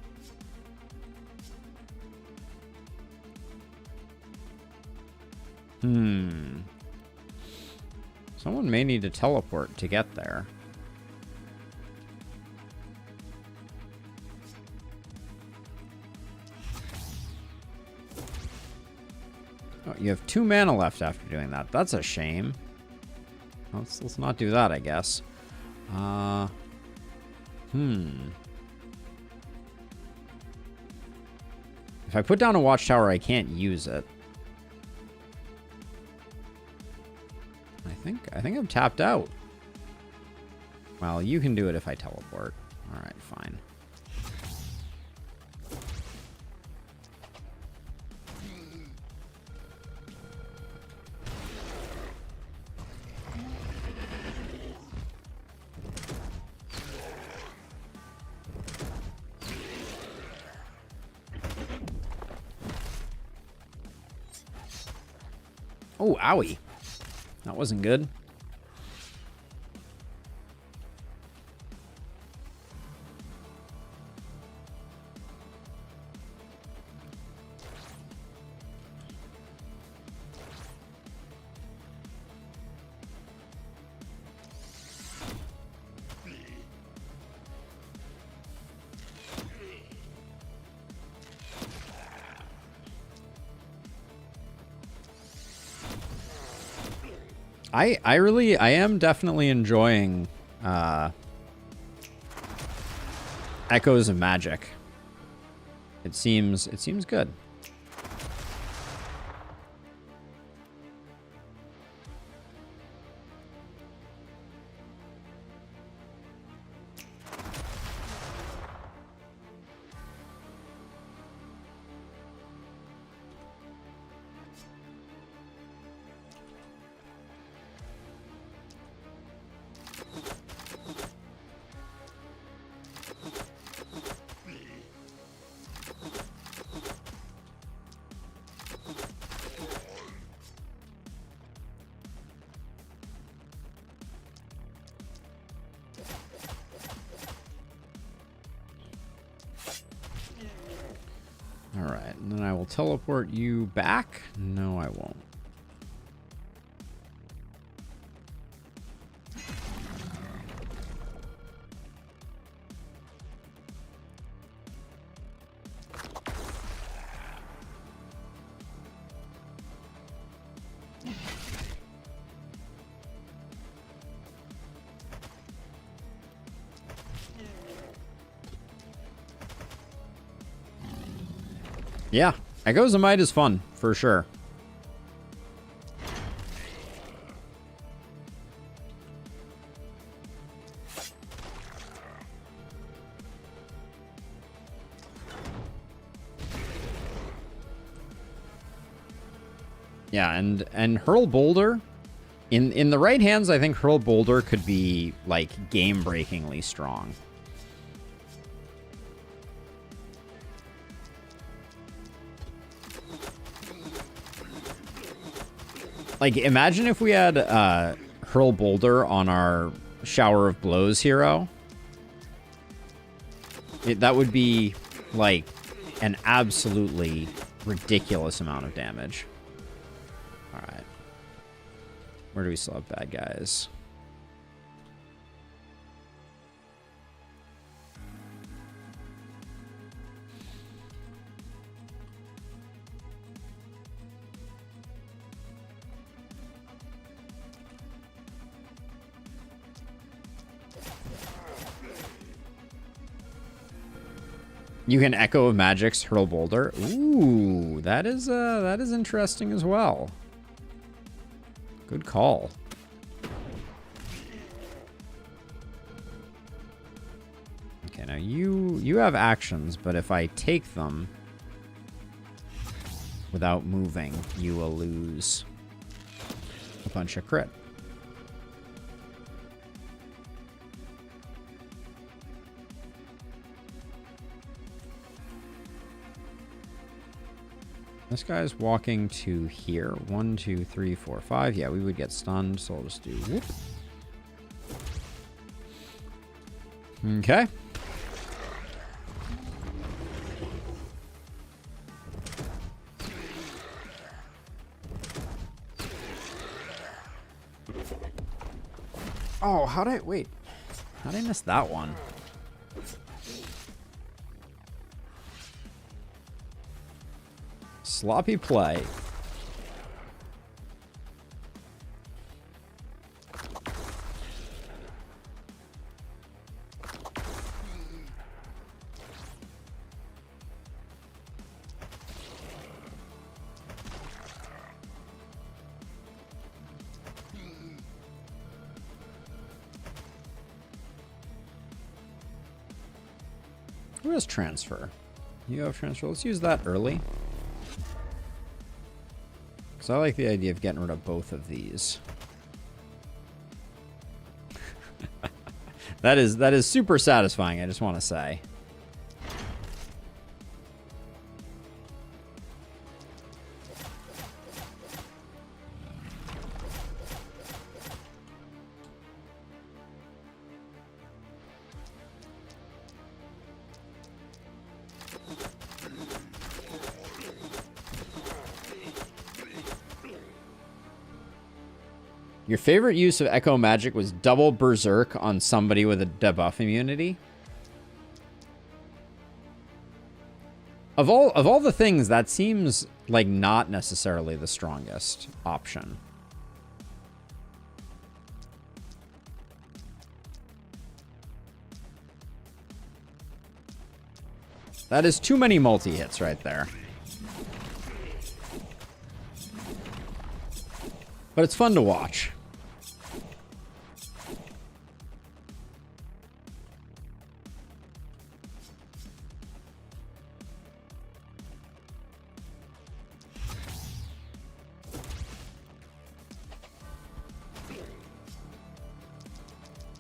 Someone may need to teleport to get there. Oh, you have 2 mana left after doing that. That's a shame. Let's not do that, I guess. If I put down a watchtower, I can't use it. I think I'm tapped out. Well, you can do it if I teleport. All right, fine. Oh, owie. That wasn't good. I am definitely enjoying Echoes of Magic. It seems good. All right, and then I will teleport you back. No, I won't. Yeah, Echoes of Might is fun, for sure. Yeah, and Hurl Boulder, in the right hands, I think Hurl Boulder could be, like, game-breakingly strong. Like, imagine if we had Hurl Boulder on our Shower of Blows hero. That would be, like, an absolutely ridiculous amount of damage. Alright. Where do we still have bad guys? You can Echo of Magic's Hurl Boulder. Ooh, that is interesting as well. Good call. Okay, now you have actions, but if I take them without moving, you will lose a bunch of crit. This guy's walking to here. 1, 2, 3, 4, 5. Yeah, we would get stunned, so I'll just do whoop. Okay. Oh, how'd I miss that one? Sloppy play. Who has transfer? You have transfer. Let's use that early. So I like the idea of getting rid of both of these. That is super satisfying, I just want to say. Your favorite use of Echo Magic was double Berserk on somebody with a debuff immunity? Of all the things, that seems like not necessarily the strongest option. That is too many multi-hits right there. But it's fun to watch.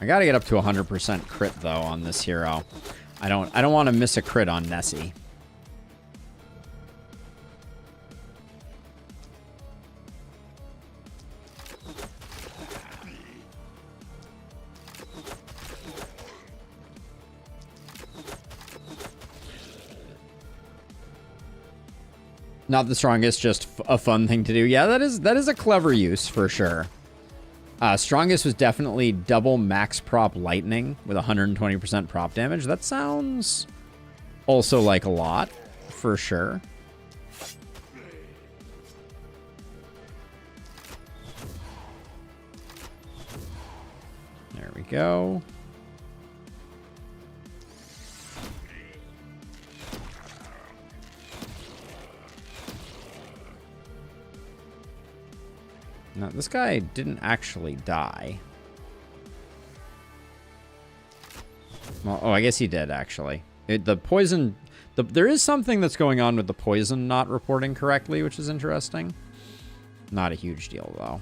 I gotta get up to 100% crit though on this hero. I don't want to miss a crit on Nessie. Not the strongest, just a fun thing to do. Yeah, that is a clever use for sure. Strongest was definitely double max prop lightning with 120% prop damage. That sounds also like a lot, for sure. There we go. No, this guy didn't actually die. Well, oh, I guess he did, actually. The poison... there is something that's going on with the poison not reporting correctly, which is interesting. Not a huge deal, though.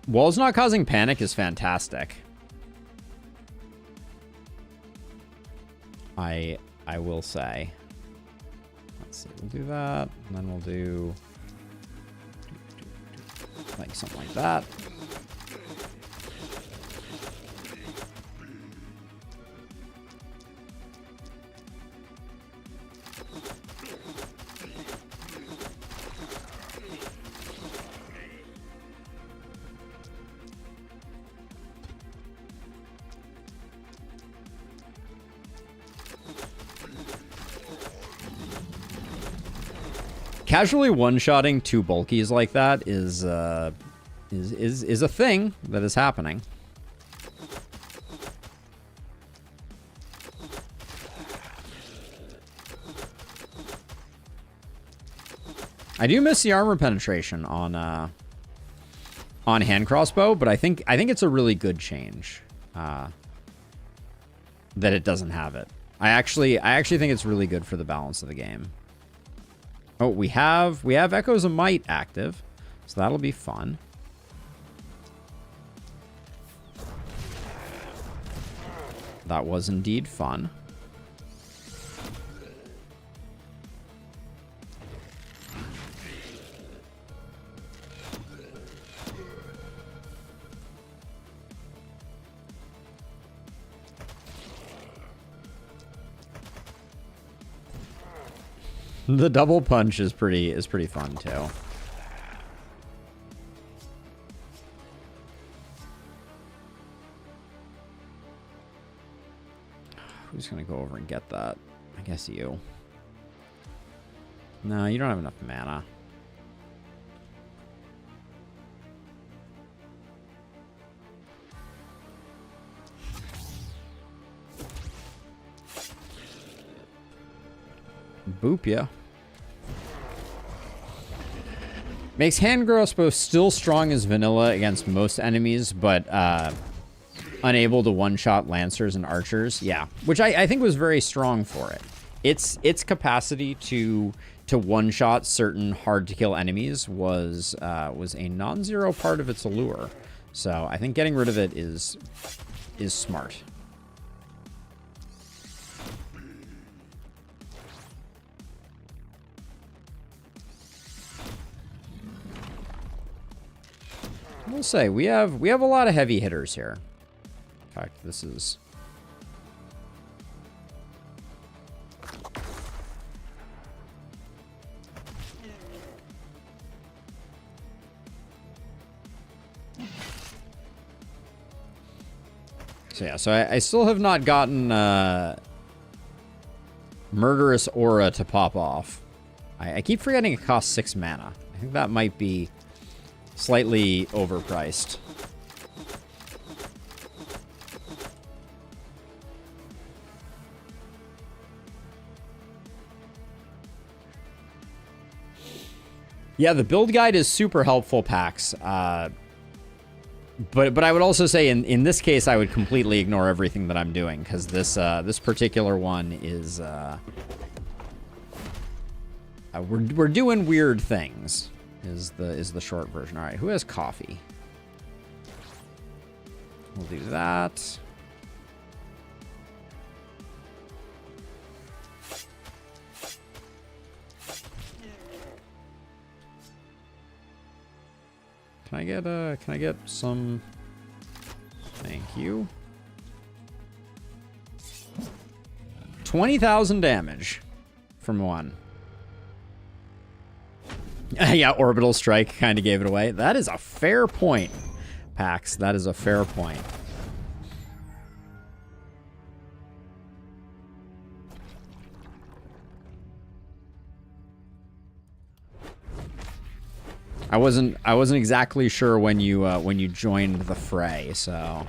Walls not causing panic is fantastic. I will say. Let's see, we'll do that, and then we'll do like something like that. Casually one-shotting two bulkies like that is a thing that is happening. I do miss the armor penetration on hand crossbow, but I think it's a really good change that it doesn't have it. I actually think it's really good for the balance of the game. Oh, we have Echoes of Might active, so that'll be fun. That was indeed fun. The double punch is pretty fun too. Who's gonna go over and get that? I guess you. No, you don't have enough mana. Boop ya. Makes hand crossbow still strong as vanilla against most enemies, but unable to one-shot lancers and archers. Yeah, which I think was very strong for it. Its capacity to one-shot certain hard-to-kill enemies was a non-zero part of its allure. So I think getting rid of it is smart. We'll say we have a lot of heavy hitters here. In fact, this is so yeah. So I still have not gotten murderous aura to pop off. I keep forgetting it costs 6 mana. I think that might be slightly overpriced. Yeah, the build guide is super helpful, Pax. But I would also say in this case, I would completely ignore everything that I'm doing, because this particular one is we're doing weird things. Is the short version. All right, who has coffee? We'll do that. Can I get some? Thank you. 20,000 damage from one. Yeah, orbital strike kind of gave it away. That is a fair point, Pax. That is a fair point. I wasn't exactly sure when you joined the fray, so.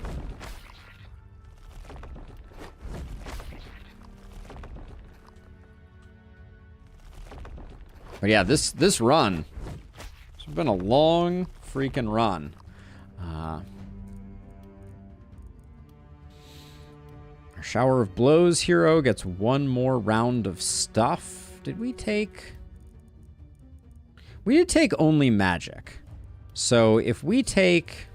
But yeah, this run, it's been a long freaking run. Our Shower of Blows hero gets one more round of stuff. Did we take? We did take only magic. So if we take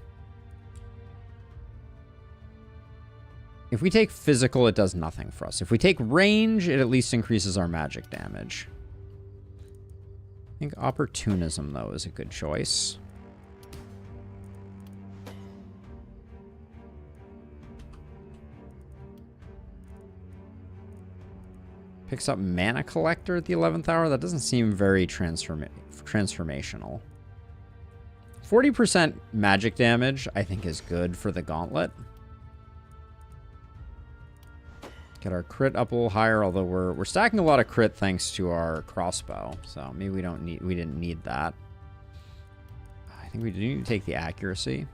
physical, it does nothing for us. If we take range, it at least increases our magic damage. I think opportunism, though, is a good choice. Picks up Mana Collector at the 11th hour. That doesn't seem very transformational. 40% magic damage, I think, is good for the gauntlet. Get our crit up a little higher, although we're stacking a lot of crit thanks to our crossbow. So maybe we didn't need that. I think we do need to take the accuracy.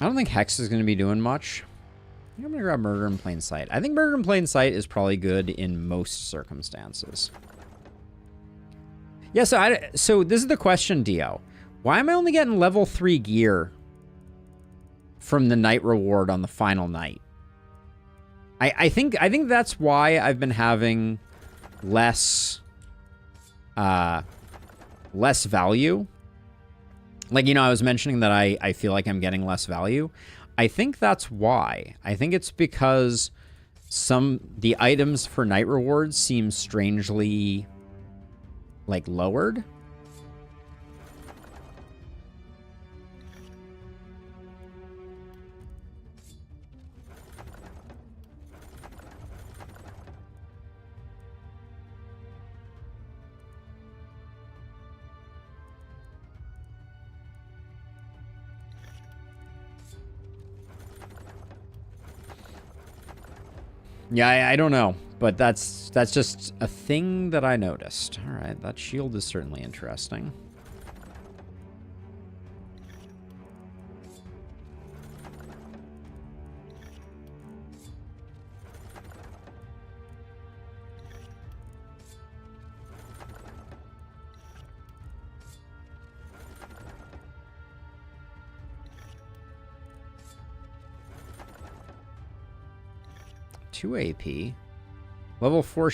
I don't think Hex is going to be doing much. I think I'm going to grab Murder in Plain Sight. I think Murder in Plain Sight is probably good in most circumstances. Yeah, so this is the question, Dio. Why am I only getting level 3 gear from the night reward on the final night? I think that's why I've been having less value. Like, you know, I was mentioning that I feel like I'm getting less value. I think that's why. I think it's because the items for night rewards seem strangely, like, lowered. Yeah, I don't know, but that's just a thing that I noticed. All right, that shield is certainly interesting. Two AP. Level 4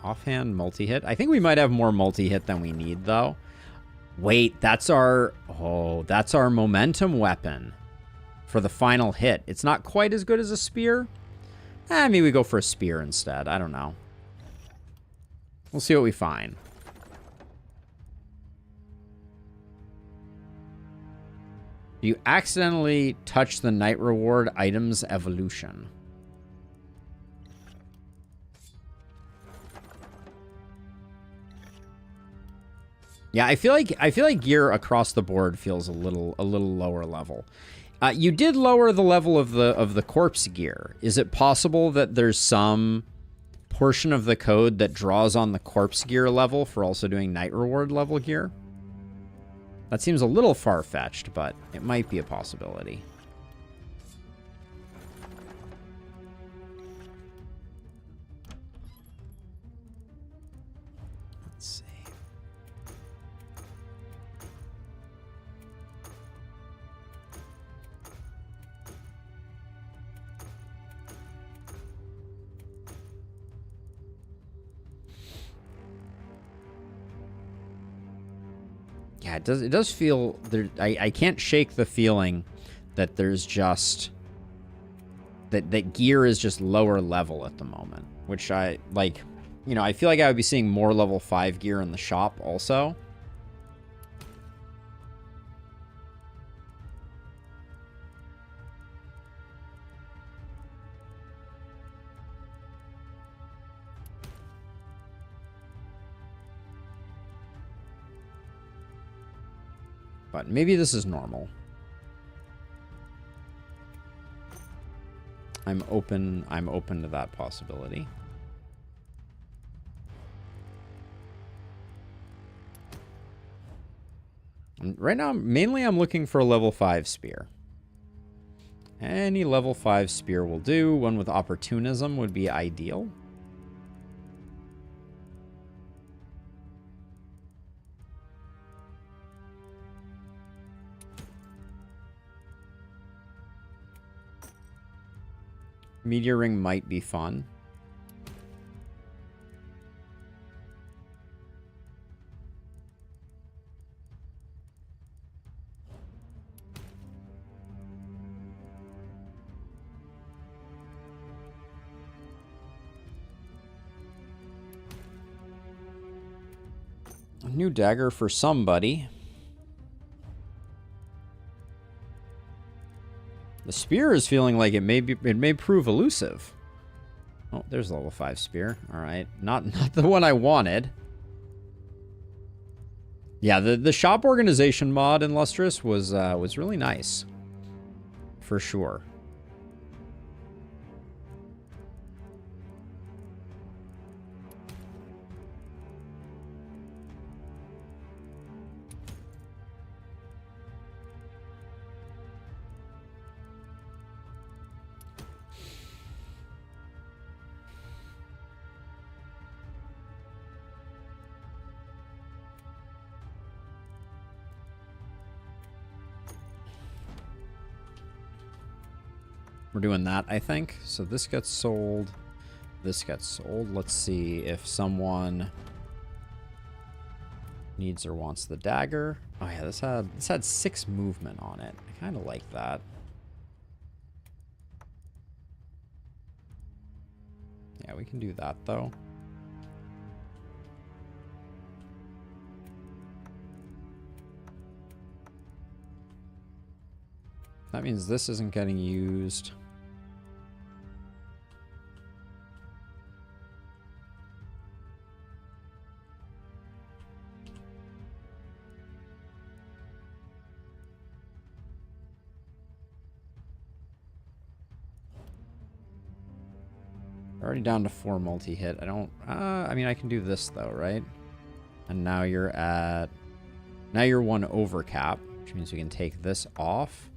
offhand multi-hit. I think we might have more multi-hit than we need, though. Wait, that's our momentum weapon for the final hit. It's not quite as good as a spear. Maybe we go for a spear instead. I don't know. We'll see what we find. You accidentally touch the night reward item's evolution. Yeah, I feel like gear across the board feels a little lower level. You did lower the level of the corpse gear. Is it possible that there's some portion of the code that draws on the corpse gear level for also doing night reward level gear? That seems a little far-fetched, but it might be a possibility. Let's see. Yeah, it does feel there. I can't shake the feeling that there's just that gear is just lower level at the moment, which I like. You know, I feel like I would be seeing more level 5 gear in the shop also. But maybe this is normal. I'm open to that possibility. And right now, mainly I'm looking for a level 5 spear. Any level 5 spear will do. One with opportunism would be ideal. Meteor ring might be fun. A new dagger for somebody. The spear is feeling like it may prove elusive. Oh, there's level 5 spear. All right, not the one I wanted. Yeah, the shop organization mod in Lustrous was really nice, for sure. We're doing that, I think. So this gets sold. This gets sold. Let's see if someone needs or wants the dagger. Oh yeah, this had 6 movement on it. I kind of like that. Yeah, we can do that though. That means this isn't getting used. Already down to 4 multi-hit. I mean, I can do this though, right? And now you're at... Now you're 1 over cap, which means we can take this off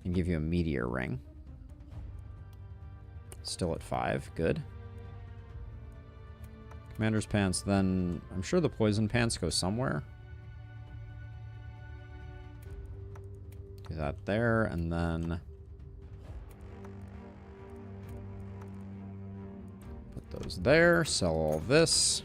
and give you a meteor ring. Still at 5. Good. Commander's pants, then... I'm sure the poison pants go somewhere. Do that there, and then... Put those there. Sell all this.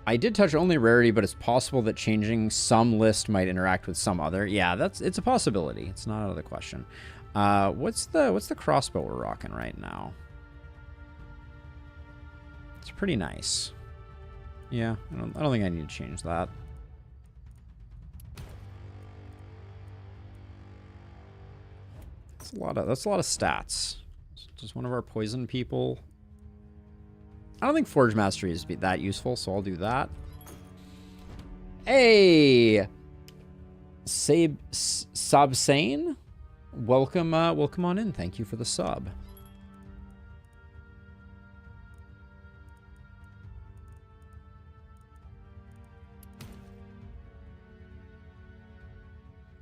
I did touch only rarity, but it's possible that changing some list might interact with some other. Yeah, it's a possibility. It's not out of the question. What's the crossbow we're rocking right now? It's pretty nice. Yeah, I don't think I need to change that. That's a lot of stats. Just one of our poison people. I don't think Forge Mastery is that useful, so I'll do that. Hey, Sabsane, welcome on in. Thank you for the sub.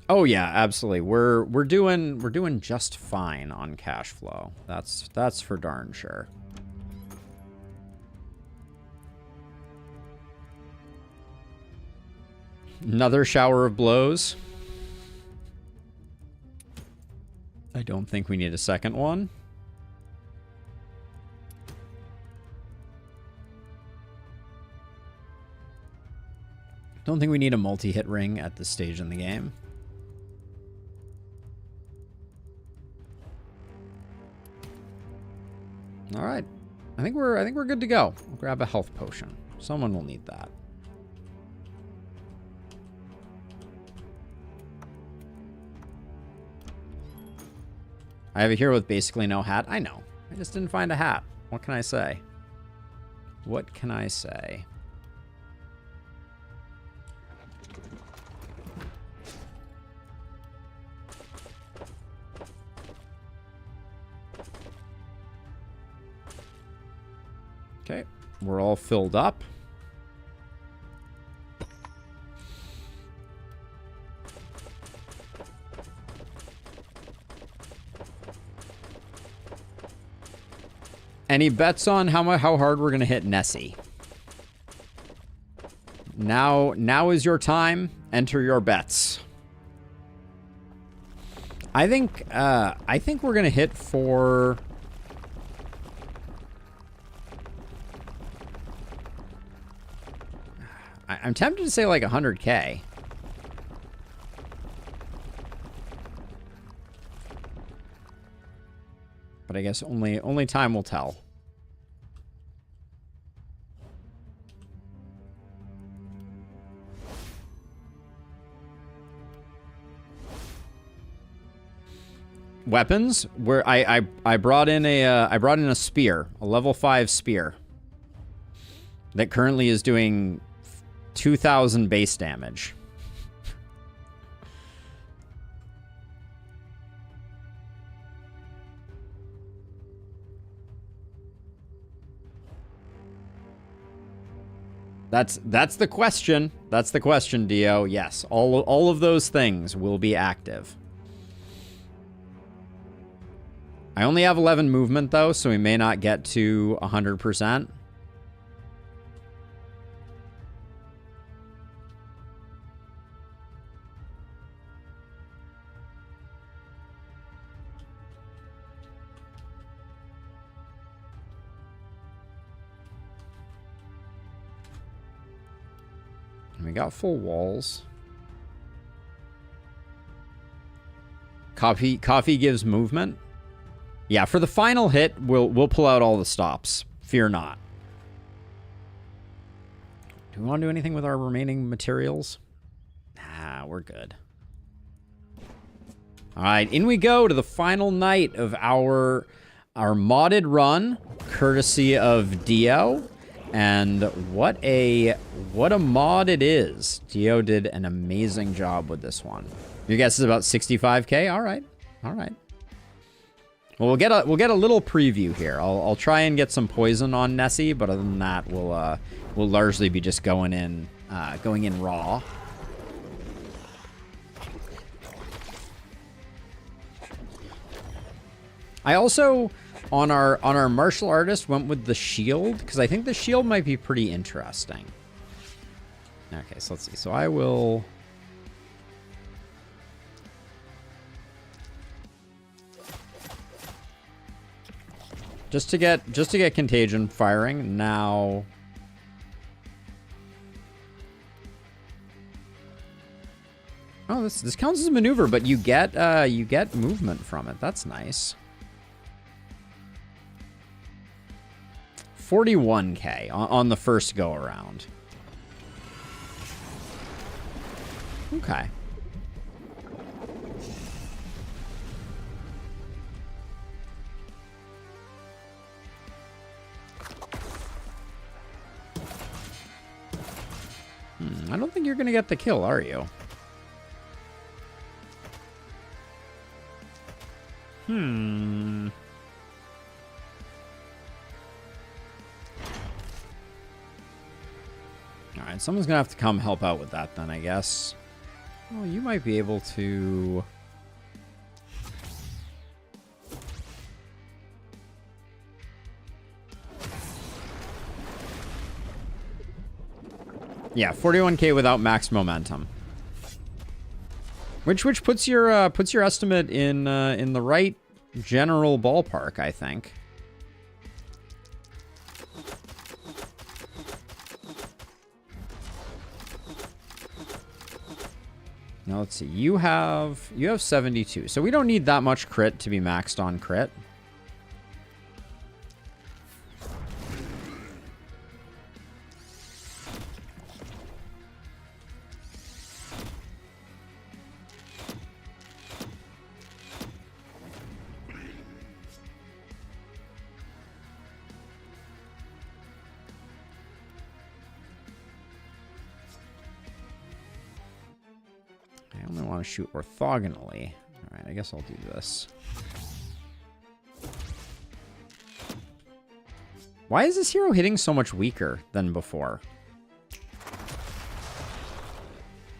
Oh yeah, absolutely. We're doing just fine on cash flow. That's for darn sure. Another shower of blows. I don't think we need a second one. Don't think we need a multi-hit ring at this stage in the game. All right. I think we're good to go. We'll grab a health potion. Someone will need that. I have a hero with basically no hat. I know. I just didn't find a hat. What can I say? What can I say? Okay, we're all filled up. Any bets on how hard we're gonna hit Nessie? Now is your time. Enter your bets. I think we're gonna hit for. I'm tempted to say like 100K. But I guess only time will tell. Weapons, where I brought in a spear, a level 5 spear that currently is doing 2,000 base damage. That's the question. That's the question, Dio. Yes, all of those things will be active. I only have 11 movement though, so we may not get to 100%. We got full walls. Coffee gives movement. Yeah, for the final hit, we'll pull out all the stops. Fear not. Do we want to do anything with our remaining materials? Nah, we're good. All right, in we go to the final night of our modded run, courtesy of Dio. And what a mod it is. Dio did an amazing job with this one. Your guess is about 65K? All right. All right. Well, we'll get a little preview here. I'll try and get some poison on Nessie, but other than that, we'll largely be just going in raw. I also on our martial artist went with the shield because I think the shield might be pretty interesting. Okay, so let's see. So I will. Just to get contagion firing now. Oh, this counts as a maneuver, but you get movement from it. That's nice. 41k on the first go around. Okay. I don't think you're going to get the kill, are you? Alright, someone's going to have to come help out with that then, I guess. Oh, you might be able to... Yeah, 41k without max momentum. Which puts your estimate in the right general ballpark, I think. Now let's see. You have 72. So we don't need that much crit to be maxed on crit. I only want to shoot orthogonally. All right, I guess I'll do this. Why is this hero hitting so much weaker than before?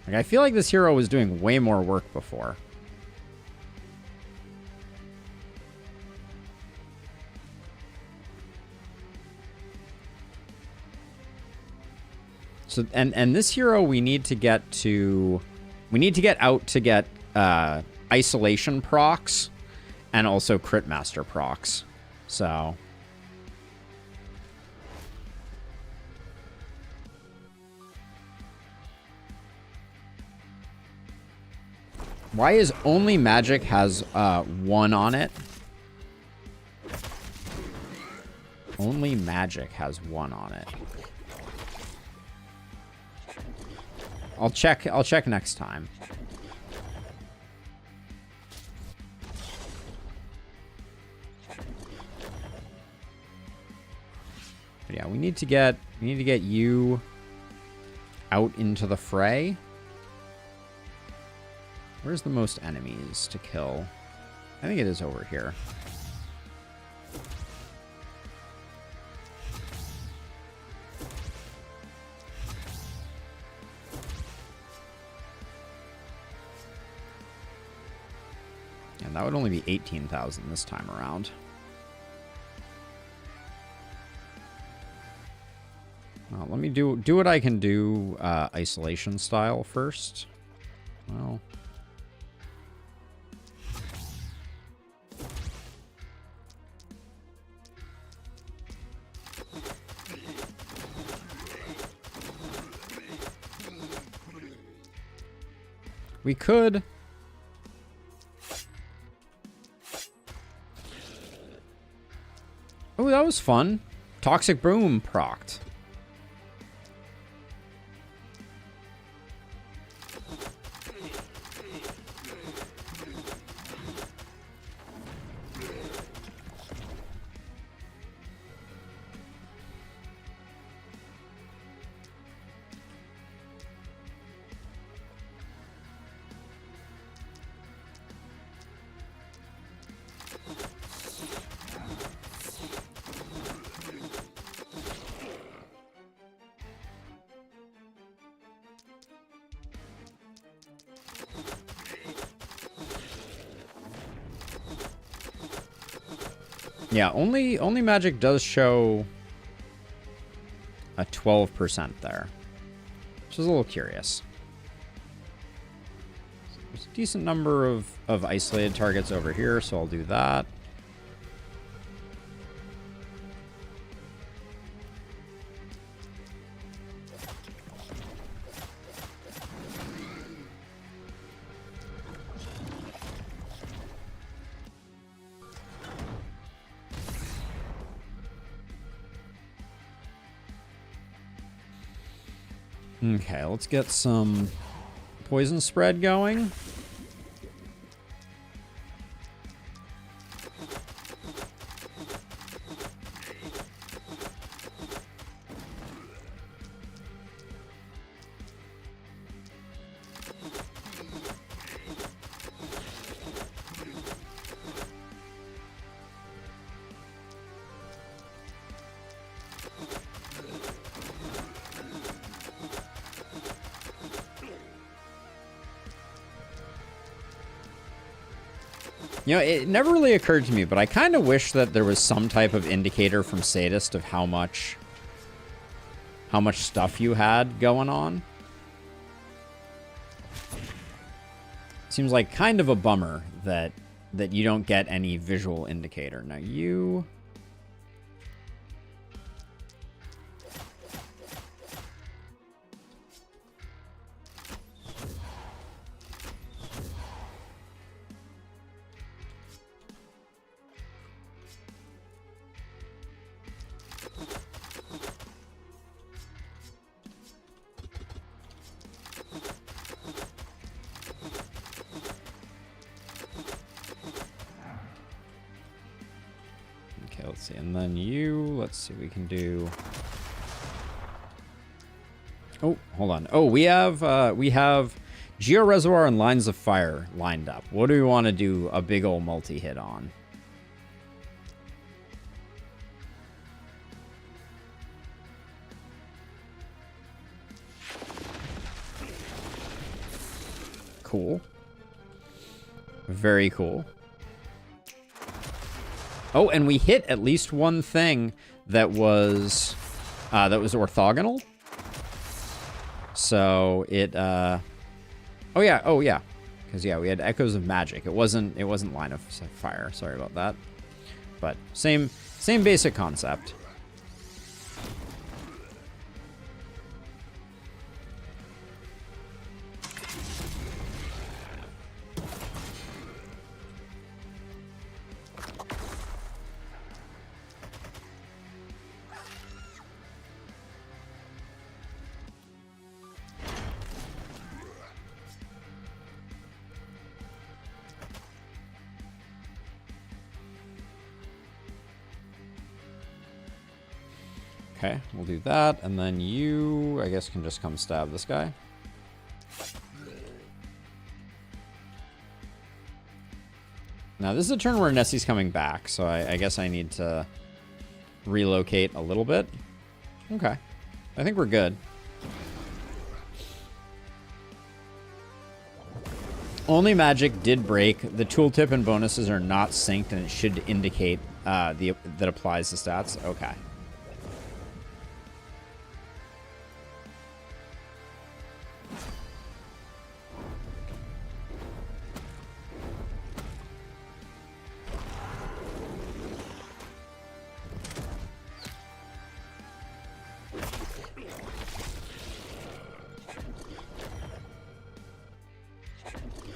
Like, I feel like this hero was doing way more work before. So, and this hero we need to get out to get isolation procs and also crit master procs. So why is only magic has 1 on it? Only magic has 1 on it. I'll check next time. But yeah, we need to get you out into the fray. Where's the most enemies to kill? I think it is over here. And that would only be 18,000 this time around. Let me do what I can do isolation style first. Well... we could... Oh, that was fun. Toxic Broom procced. Yeah, only magic does show a 12% there, which is a little curious. There's a decent number of isolated targets over here, so I'll do that. Okay, let's get some poison spread going. You know, it never really occurred to me, but I kind of wish that there was some type of indicator from Sadist of how much stuff you had going on. Seems like kind of a bummer that you don't get any visual indicator. Now you... Let's see, and then you, let's see, we can do... Oh, hold on. Oh, we have Geo Reservoir and Lines of Fire lined up. What do we want to do a big old multi-hit on? Cool. Very cool. Oh, and we hit at least one thing that was orthogonal. So it oh yeah. Because yeah, we had Echoes of Magic. It wasn't Line of Fire. Sorry about that. But same basic concept. Okay, we'll do that, and then you, I guess, can just come stab this guy. Now, this is a turn where Nessie's coming back, so I guess I need to relocate a little bit. Okay, I think we're good. Only magic did break. The tooltip and bonuses are not synced, and it should indicate that applies the stats. Okay.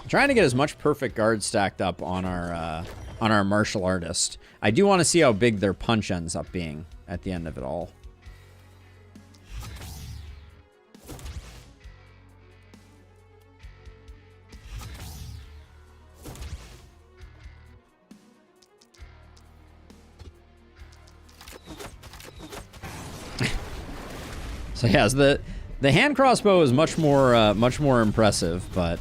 Trying to get as much perfect guards stacked up on our martial artist. I do want to see how big their punch ends up being at the end of it all. So yes, the hand crossbow is much more impressive, but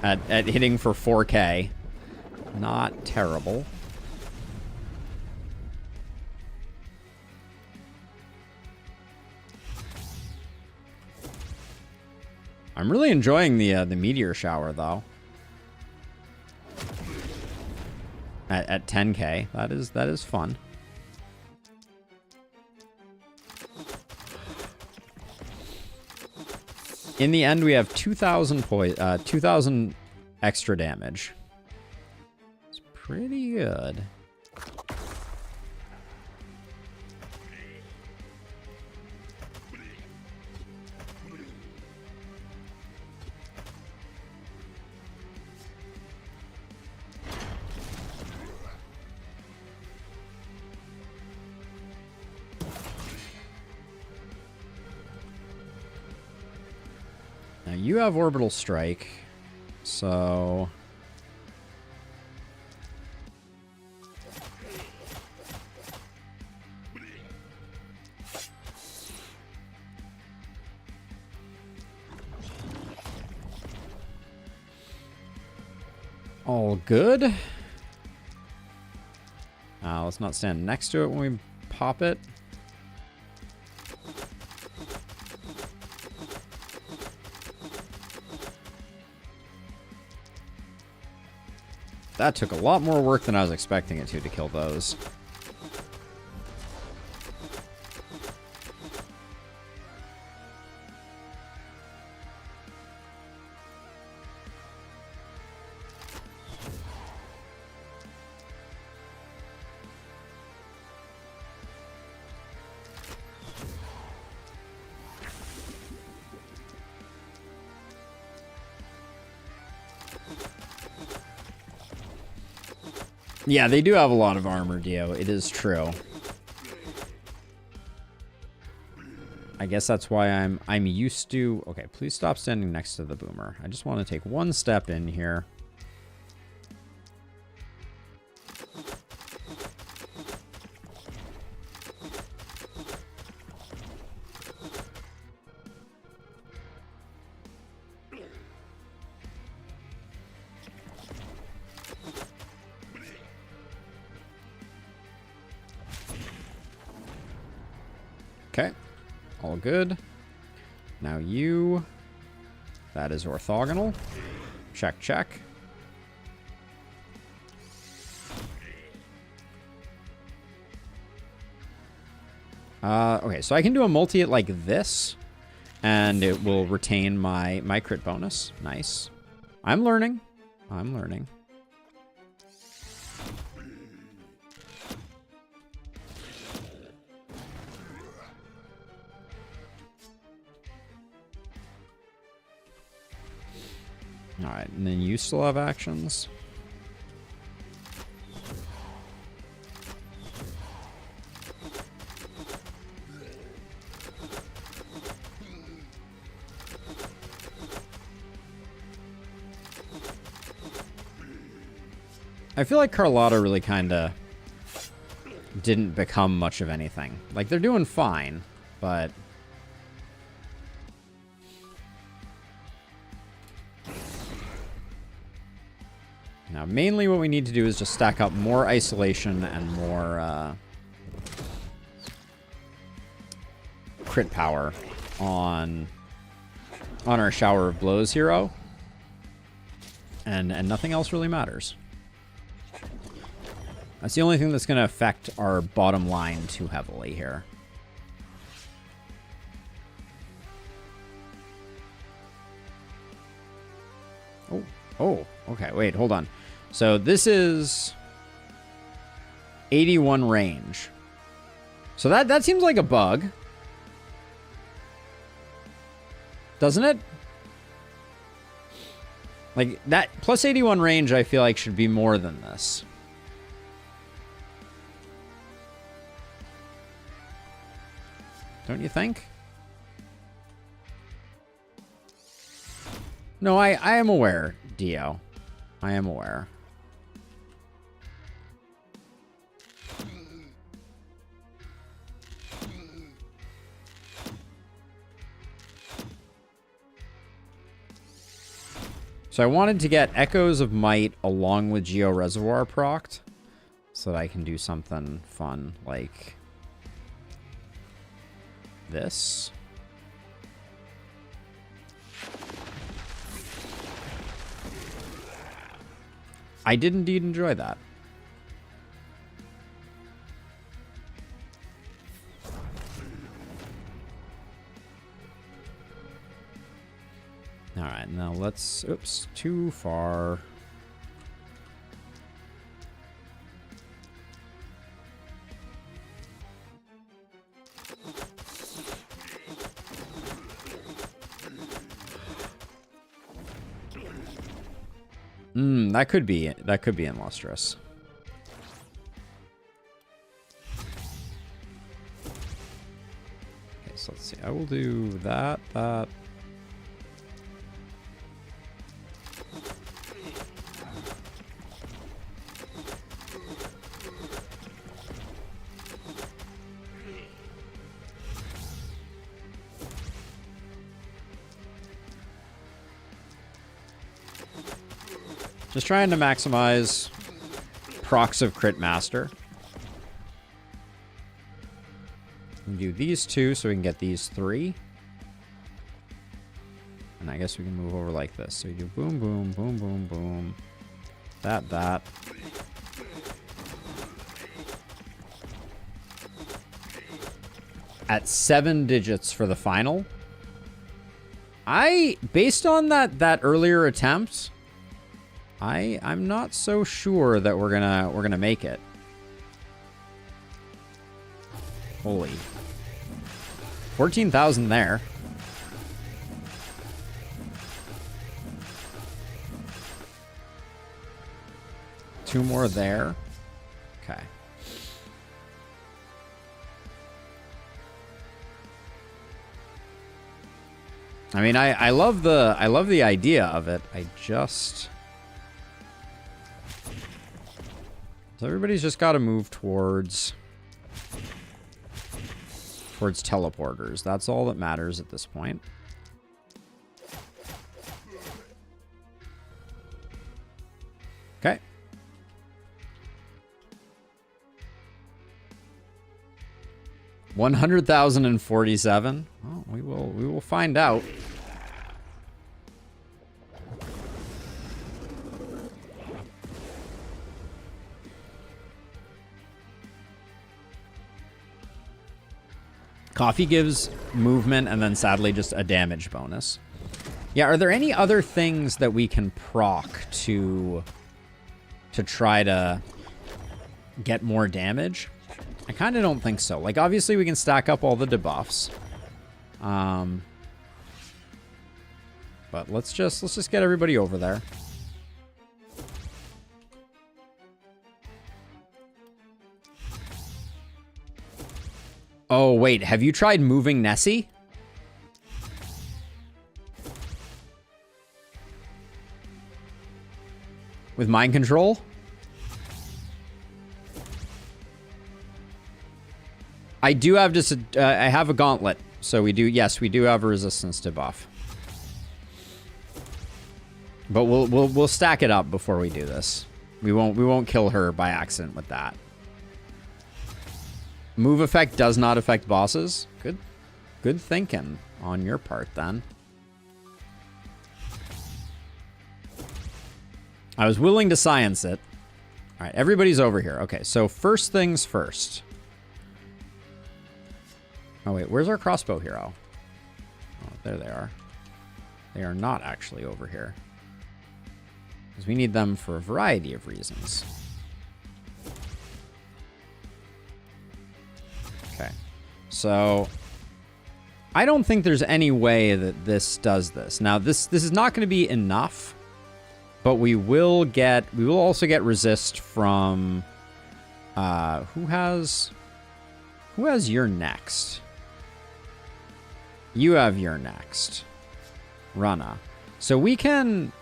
at hitting for 4K, not terrible. I'm really enjoying the meteor shower though. At 10K, that is fun. In the end, we have 2,000 extra damage. It's pretty good. Now you have Orbital Strike, so... all good. Let's not stand next to it when we pop it. That took a lot more work than I was expecting it to kill those. Yeah, they do have a lot of armor, Dio. It is true. I guess that's why I'm used to... Okay, please stop standing next to the boomer. I just want to take one step in here. Okay, all good. Now you, that is orthogonal. Check, check. Okay, so I can do a multi it like this, and it will retain my crit bonus. Nice. I'm learning. I'm learning. Alright, and then you still have actions. I feel like Carlotta really kind of didn't become much of anything. Like, they're doing fine, but... Now, mainly what we need to do is just stack up more isolation and more crit power on our Shower of Blows hero. And nothing else really matters. That's the only thing that's going to affect our bottom line too heavily here. Oh, okay, wait, hold on. So this is 81 range. So that seems like a bug. Doesn't it? Like, that plus 81 range I feel like should be more than this. Don't you think? No, I am aware, Dio. I am aware. So I wanted to get Echoes of Might along with Geo Reservoir procced so that I can do something fun like this. I did indeed enjoy that. All right, now let's... Oops, too far. That could be illustrious. Okay, so let's see. I will do that. Just trying to maximize procs of Crit Master. We do these 2 so we can get these 3. And I guess we can move over like this. So you do boom, boom, boom, boom, boom. That. At 7 digits for the final. Based on that earlier attempt, I'm not so sure that we're gonna make it. Holy. 14,000 there. Two more there. Okay. I mean, I love the idea of it. So everybody's just got to move towards teleporters. That's all that matters at this point. Okay. $100,047. Well, we will find out. Coffee gives movement and then sadly just a damage bonus. Yeah, are there any other things that we can proc to try to get more damage? I kind of don't think so. Like, obviously we can stack up all the debuffs. But let's just get everybody over there. Oh, wait. Have you tried moving Nessie? With mind control? I do have I have a gauntlet. So we do have a resistance debuff. But we'll stack it up before we do this. We won't kill her by accident with that. Move effect does not affect bosses. Good thinking on your part, then. I was willing to science it. All right, everybody's over here. Okay, so first things first. Oh, wait, where's our crossbow hero? Oh, there they are. They are not actually over here. Because we need them for a variety of reasons. Okay, so I don't think there's any way that this does this. Now, this is not going to be enough, but we will also get resist from who has your next? You have your next. Rana. So we can.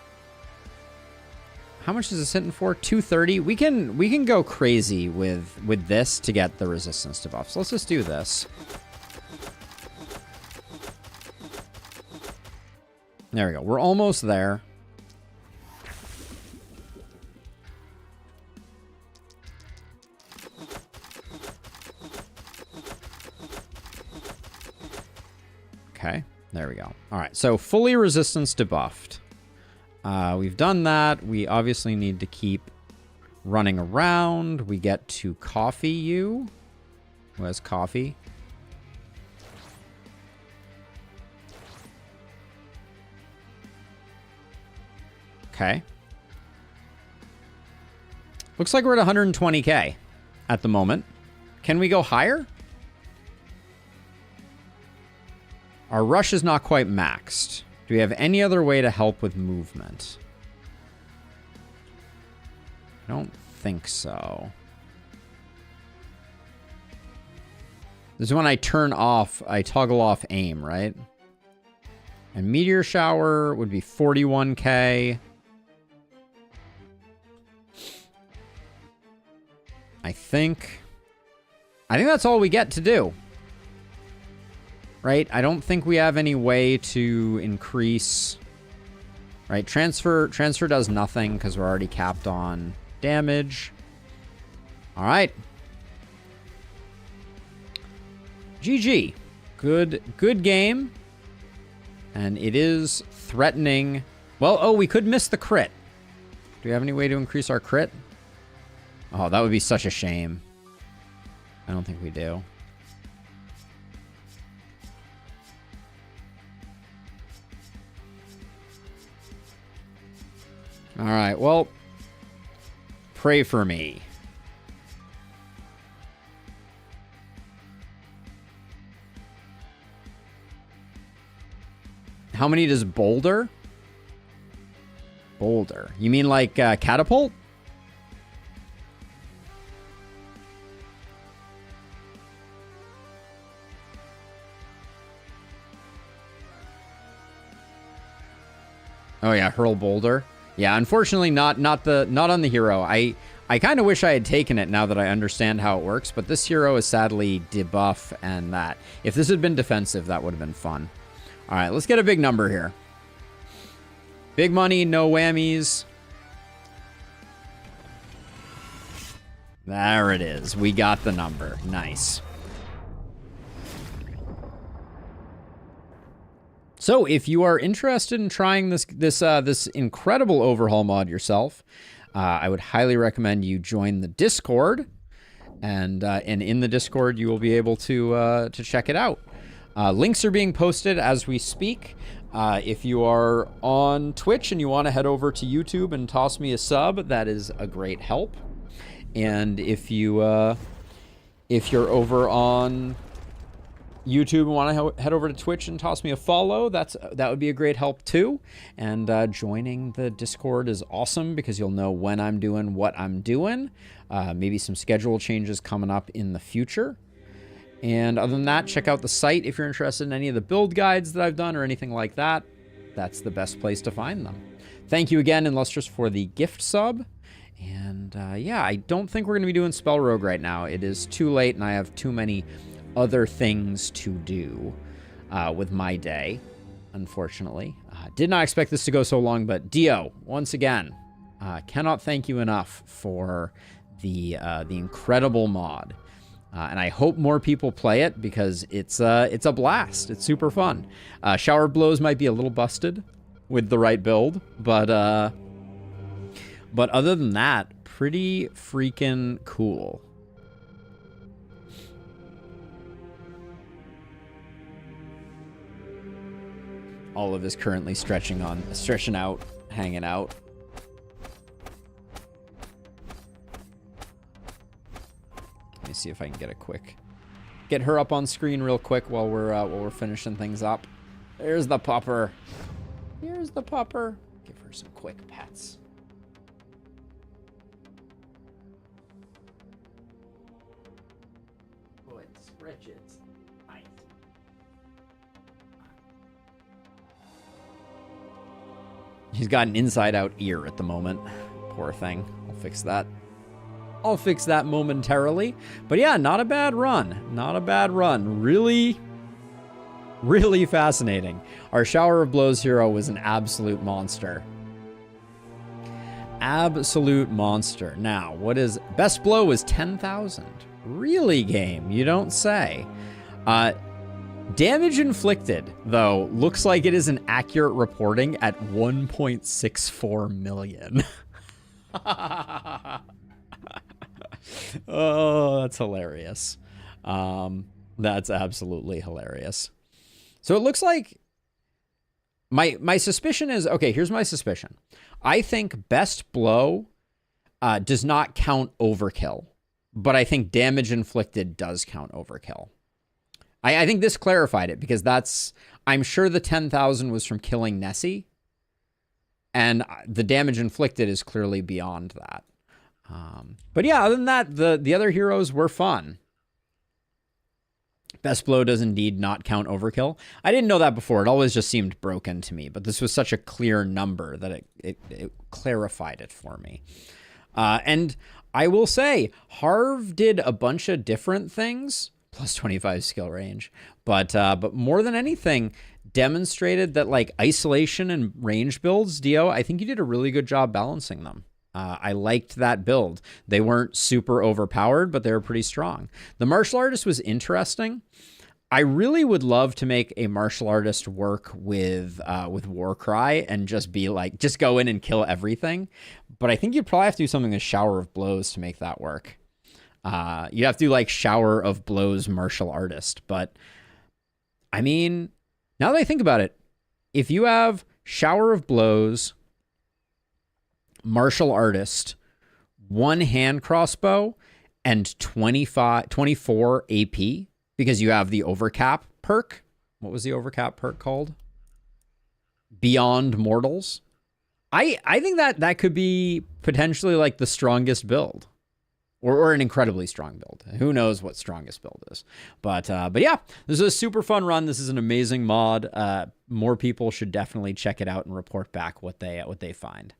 How much is this hitting for? 230. We can go crazy with this to get the resistance to buff. So let's just do this. There we go. We're almost there. Okay, there we go. All right, so fully resistance debuffed. We've done that. We obviously need to keep running around. We get to coffee you. Who has coffee? Okay. Looks like we're at 120k at the moment. Can we go higher? Our rush is not quite maxed. Do we have any other way to help with movement? I don't think so. This is when I toggle off aim, right? And meteor shower would be 41k. I think that's all we get to do. Right? I don't think we have any way to increase right? Transfer does nothing because we're already capped on damage. All right. GG. Good game. And it is threatening. Well, oh, we could miss the crit. Do we have any way to increase our crit? Oh, that would be such a shame. I don't think we do. All right, well, pray for me. How many does Boulder? Boulder. You mean like Catapult? Oh yeah, Hurl Boulder. Yeah, unfortunately not on the hero. I kind of wish I had taken it now that I understand how it works, but this hero is sadly debuff and that. If this had been defensive, that would have been fun. All right, let's get a big number here. Big money, no whammies. There it is. We got the number. Nice. So if you are interested in trying this incredible overhaul mod yourself, I would highly recommend you join the Discord, and in the Discord you will be able to check it out. Links are being posted as we speak. If you are on Twitch and you want to head over to YouTube and toss me a sub, that is a great help. And if you're over on YouTube and want to head over to Twitch and toss me a follow, that would be a great help too. And joining the Discord is awesome because you'll know when I'm doing what I'm doing. Maybe some schedule changes coming up in the future. And other than that, check out the site if you're interested in any of the build guides that I've done or anything like that. That's the best place to find them. Thank you again, Illustrious, for the gift sub. And yeah, I don't think we're going to be doing Spell Rogue right now. It is too late, and I have too many other things to do with my day, unfortunately. Did not expect this to go so long, but Dio, once again, cannot thank you enough for the incredible mod. And I hope more people play it because it's a blast. It's super fun. Shower Blows might be a little busted with the right build, but other than that, pretty freaking cool. Olive is currently stretching out, hanging out. Let me see if I can get her up on screen real quick while we're finishing things up. There's the pupper. Here's the pupper. Give her some quick pets. Oh, it stretches. Nice. He's got an inside-out ear at the moment. Poor thing. I'll fix that. I'll fix that momentarily. But yeah, not a bad run. Not a bad run. Really, really fascinating. Our Shower of Blows hero was an absolute monster. Absolute monster. Now, what is... Best blow is 10,000. Really, game? You don't say. Damage inflicted, though, looks like it is an accurate reporting at 1.64 million. Oh, that's hilarious. That's absolutely hilarious. So it looks like my suspicion is, okay, here's my suspicion. I think best blow does not count overkill, but I think damage inflicted does count overkill. I think this clarified it because I'm sure the 10,000 was from killing Nessie, and the damage inflicted is clearly beyond that. But yeah, other than that, the other heroes were fun. Best blow does indeed not count overkill. I didn't know that before. It always just seemed broken to me, but this was such a clear number that it clarified it for me. And I will say, Harv did a bunch of different things, plus 25 skill range, but more than anything, demonstrated that like isolation and range builds, Dio, I think you did a really good job balancing them. I liked that build. They weren't super overpowered, but they were pretty strong. The martial artist was interesting. I really would love to make a martial artist work with Warcry and just be like, just go in and kill everything. But I think you'd probably have to do something with Shower of Blows to make that work. You have to do like Shower of Blows martial artist. But I mean, now that I think about it, if you have Shower of Blows, martial artist, one hand crossbow, and 24 AP, because you have the overcap perk. What was the overcap perk called? Beyond Mortals. I think that could be potentially like the strongest build. Or an incredibly strong build. Who knows what strongest build is. But yeah, this is a super fun run. This is an amazing mod. More people should definitely check it out and report back what they find.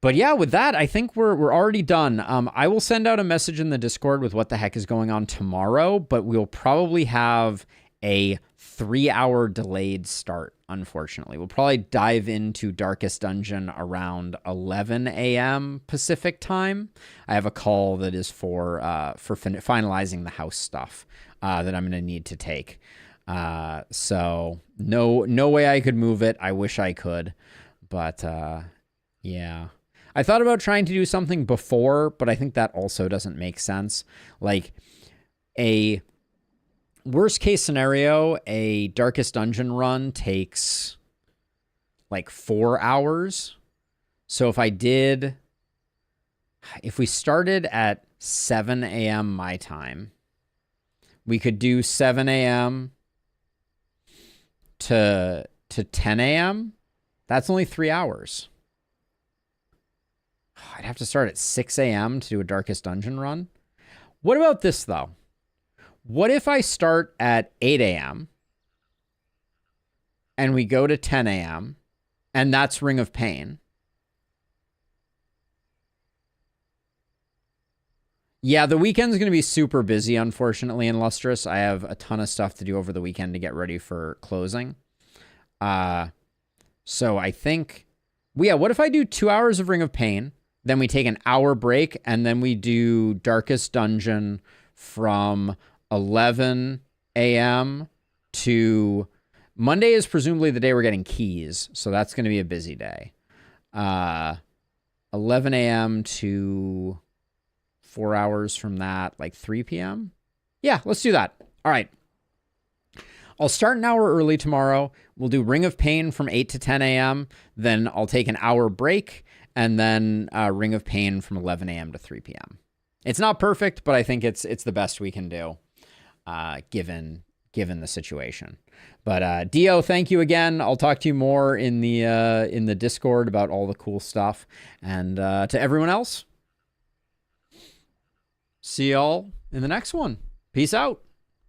But yeah, with that, I think we're already done. I will send out a message in the Discord with what the heck is going on tomorrow, but we'll probably have a 3-hour delayed start, unfortunately. We'll probably dive into Darkest Dungeon around 11 a.m. Pacific time. I have a call that is for finalizing the house stuff that I'm going to need to take. So no way I could move it. I wish I could, but yeah. I thought about trying to do something before, but I think that also doesn't make sense. Like a worst case scenario, a Darkest Dungeon run takes like 4 hours. So if we started at 7 a.m. my time, we could do 7 a.m. to 10 a.m. That's only 3 hours. I'd have to start at 6 a.m. to do a Darkest Dungeon run. What about this, though? What if I start at 8 a.m. and we go to 10 a.m. and that's Ring of Pain? Yeah, the weekend's going to be super busy, unfortunately, in Lustrous. I have a ton of stuff to do over the weekend to get ready for closing. So I think... yeah, what if I do 2 hours of Ring of Pain, then we take an hour break, and then we do Darkest Dungeon from 11 a.m. to... Monday is presumably the day we're getting keys, so that's going to be a busy day. 11 a.m. to 4 hours from that, like 3 p.m.? Yeah, let's do that. All right. I'll start an hour early tomorrow. We'll do Ring of Pain from 8 to 10 a.m. Then I'll take an hour break, and then Ring of Pain from 11 a.m. to 3 p.m. It's not perfect, but I think it's the best we can do, given the situation. But Dio, thank you again. I'll talk to you more in the Discord about all the cool stuff. And to everyone else, see y'all in the next one. Peace out.